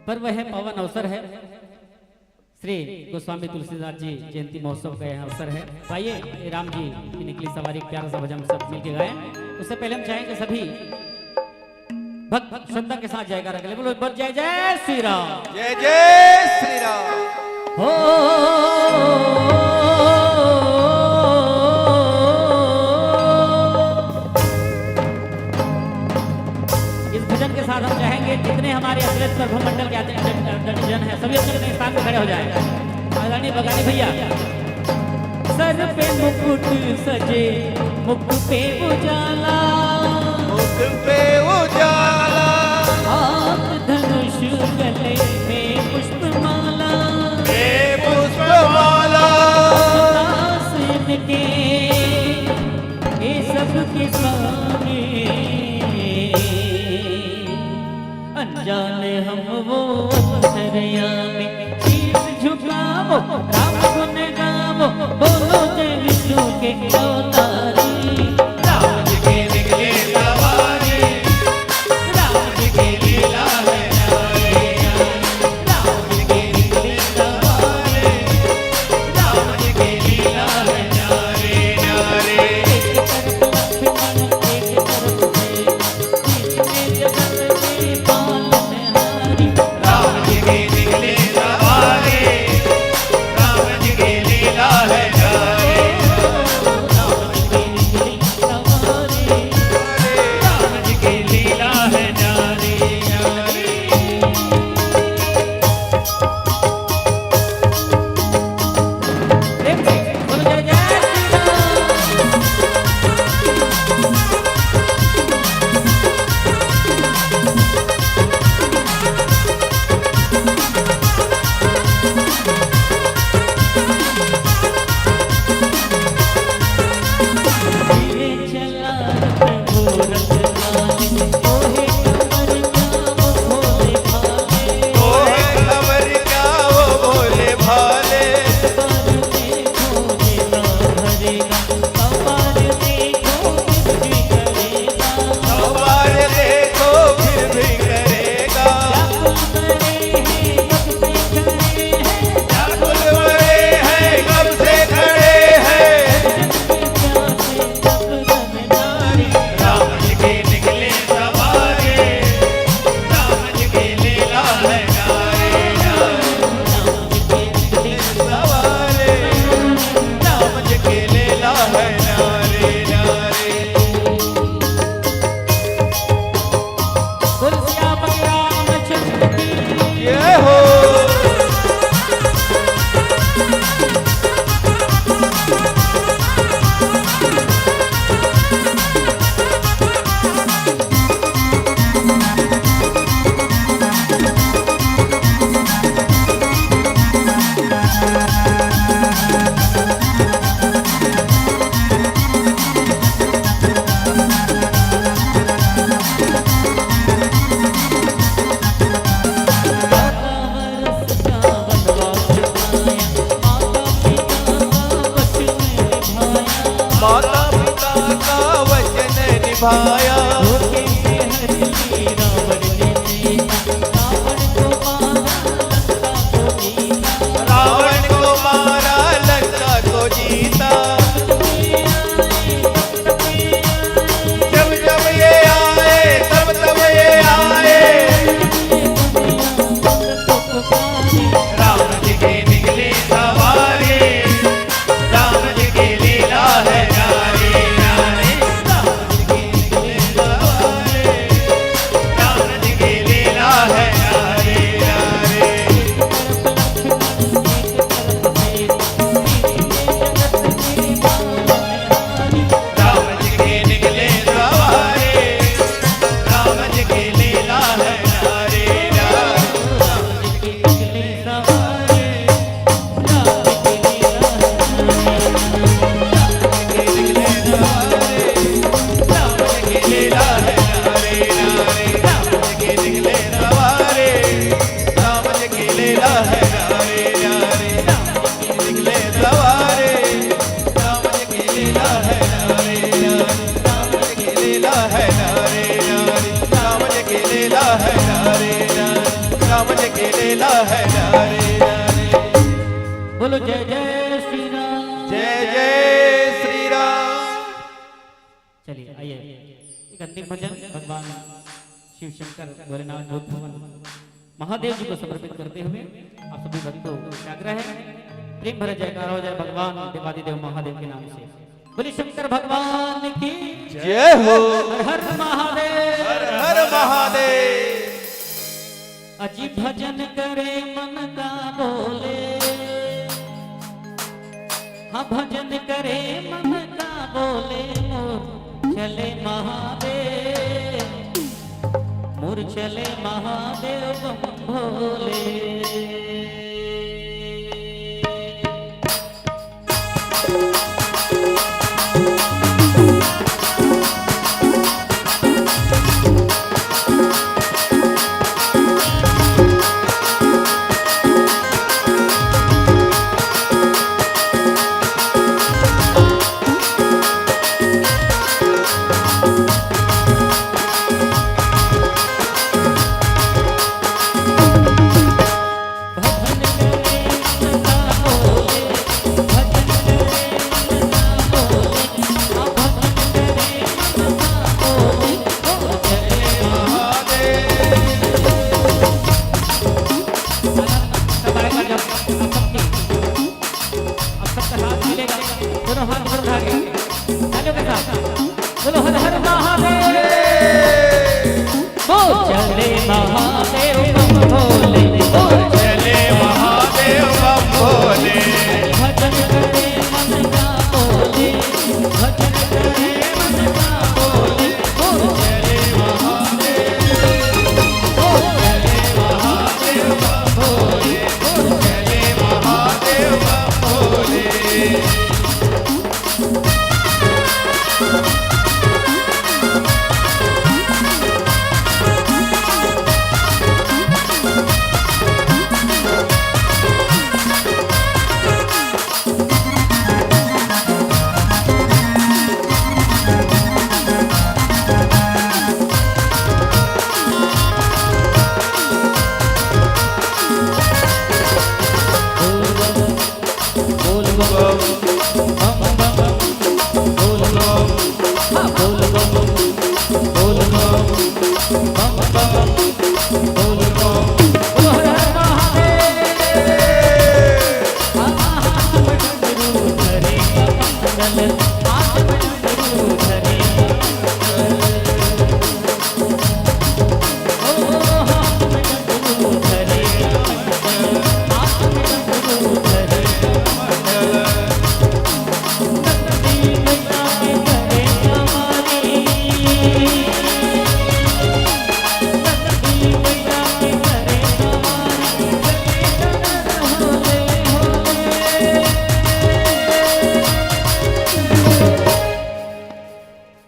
पर्व है, पावन अवसर है, श्री गोस्वामी तुलसीदास जी जयंती महोत्सव का यह अवसर है। तो आइए राम जी की निकली सवारी प्यारा सा भजन सब मिलके गाएं। उससे पहले हम चाहेंगे सभी भक्त श्रद्धा के साथ जयकारा करें। बोलो बस जय जय श्री राम, जय जय श्री राम। हो इस भजन के साथ हम चाहेंगे जितने हमारे अद्वैत प्रभु मंडल के जन है सभी अपने स्थान पर खड़े हो जाए। आदरणीय बगानी भैया, सर पे मुकुट सजे, मुकुट पे उजाला, मुकुट पे उजाला, हाथ धनुष गले में पुष्पमाला, पुष्पमाला, दास इनके ये सब के सामने अनजाने हम वो अवसरया में शीश झुकावो, राम गुण गावो, बोलो जय विष्णु के अवतारी। राम जी के निकले सवारी, राम जी के लीला है न्यारी, राम जी के निकले सवारी, राम जी के लीला है न्यारी न्यारी। एक तरफ लक्ष्मण, एक तरफ सीता, जगत में पालनहारी। राम जी के निकले सवारी, राम जी की लीला है न्यारी, राम निभाया रावण को मारा लंका को जीता जब जब ये आए तब तब ये आए राम जी के निकले सवारे राम जी की लीला है नारे नारे राम जी के निकले सवारे राम जी की लीला है नारे नारे राम जी के निकले सवारे राम जी की लीला है नारे नारे लीला है नारे नारे राम जी के निकले सवारे राम जी की लीला है नारे नारे राम जी के निकले सवारे राम जी की लीला है नारे नारे राम जी की लीला है नारे नारे राम जी की लीला है नारे नारे राम जी की लीला है नारे नारे बोलो जय जय श्री राम। जय जय श्री राम। चलिए आइए एक अंतिम भजन भगवान शिव शंकर भोलेनाथ भूत भवन महादेव जी को समर्पित करते हुए आप सभी भक्तों से आग्रह है प्रेम भरा जयकार हो जाए भगवान देवादिदेव महादेव के नाम से। बोले शंकर भगवान की जय हो। हर हर महादेव हर हर महादेव। अजी भजन करे मन का बोले हाँ भजन करे मन का बोले मोर चले महादेव मोर चले महादेव बम भोले। बोलो हर हर महादेव चले महादेव बम भोले चले महादेव बम भोले भजन करे मन का बोले भजन करे मन का बोले चले महादेव चले महादेव बम भोले चले महादेव बम भोले।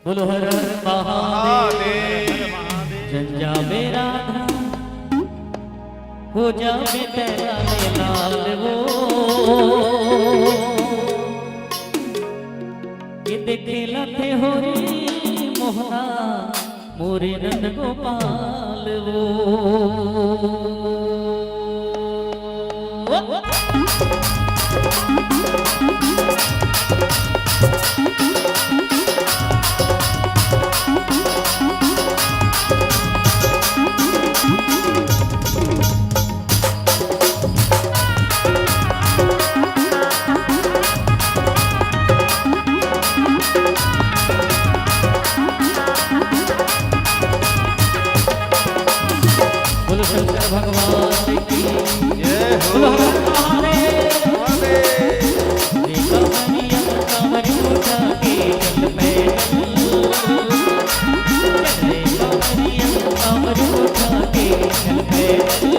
बोलो हर हर महादेव जंजा मेरा हो जावे तेरा में लाल वो ये देखे लथे हो रे मोहना मोरे नंद गोपाल वो बोलो शंकर भगवान की जय हो बोलो हर महादेव देखो हरिया कांवर उठा के चल पैदल देखो हरिया कांवर उठा के चल पैदल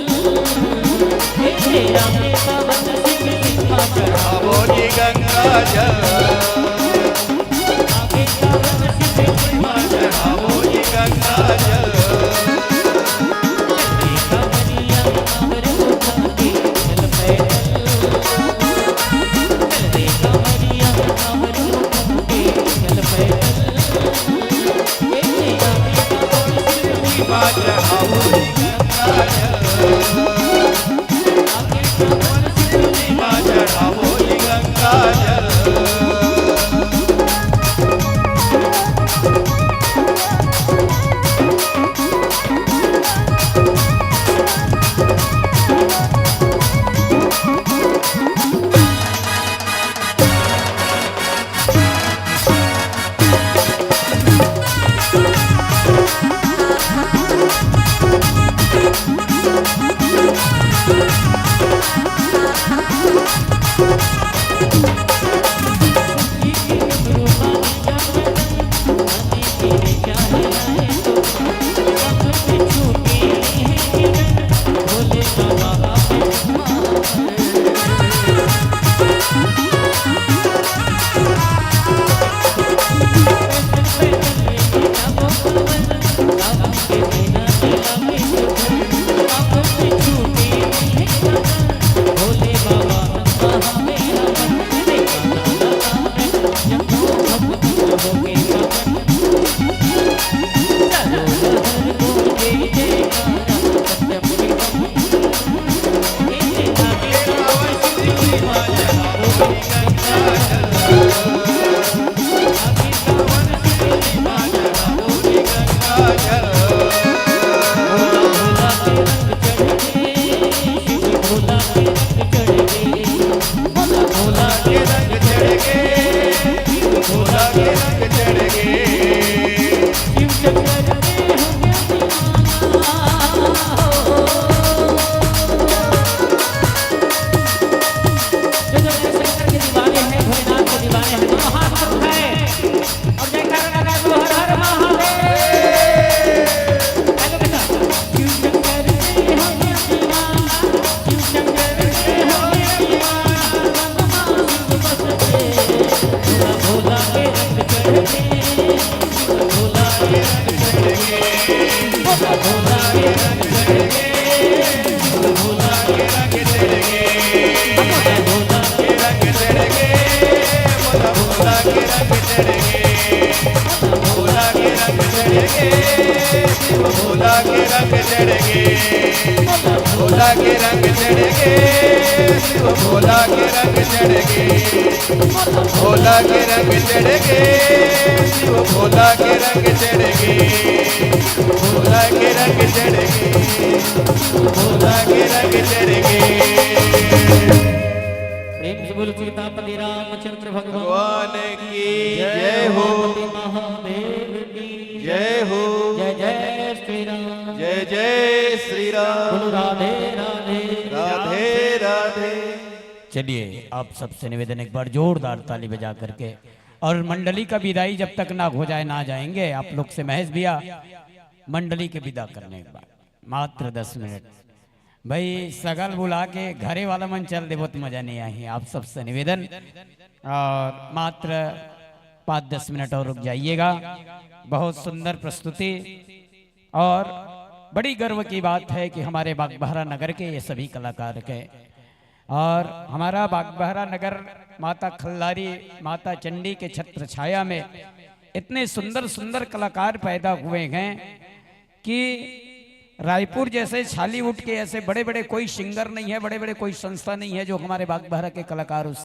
हे राम ने पावन सिंह लिखा चढ़ावो जी गंगा जल आगे पावन सिंह लिखा चढ़ावो जी गंगा जल चढ़ावो जी गंगा जल भोला के रंग चढ़ेंगे, भोला के रंग चढ़ेंगे, शिव भोला के रंग चढ़ेंगे, भोला के रंग चढ़ेंगे, शिव भोला के रंग चढ़ेंगे, भोला के रंग चढ़ेंगे, भोला के रंग चढ़ेंगे। प्रेम से बोलो सीतापति रामचंद्र भगवान की जय हो, महादेव की जय हो, जय जय श्री राम, जय जय श्री राम, बोलो राधे राधे राधे राधे। चलिए आप सबसे निवेदन एक बार जोरदार ताली बजा करके, और मंडली का विदाई जब तक ना हो जाए ना जाएंगे आप लोग से। महेश भैया मंडली के विदा करने के बाद मात्र 10 मिनट भाई सगल बुला के घरे वाला मन चल दे, बहुत मजा नहीं आई। आप सबसे निवेदन, और मात्र 5-10 मिनट और रुक जाइएगा। बहुत सुंदर प्रस्तुति, और बड़ी गर्व की बात है कि हमारे बागबहरा नगर के ये सभी कलाकार के, और हमारा बागबहरा नगर माता खल्लारी माता चंडी के छत्र छाया में इतने सुंदर सुंदर कलाकार पैदा हुए हैं कि रायपुर जैसे छालीवुड के ऐसे बड़े बड़े कोई सिंगर नहीं है, बड़े बड़े कोई संस्था नहीं है जो हमारे बागबाहरा के कलाकार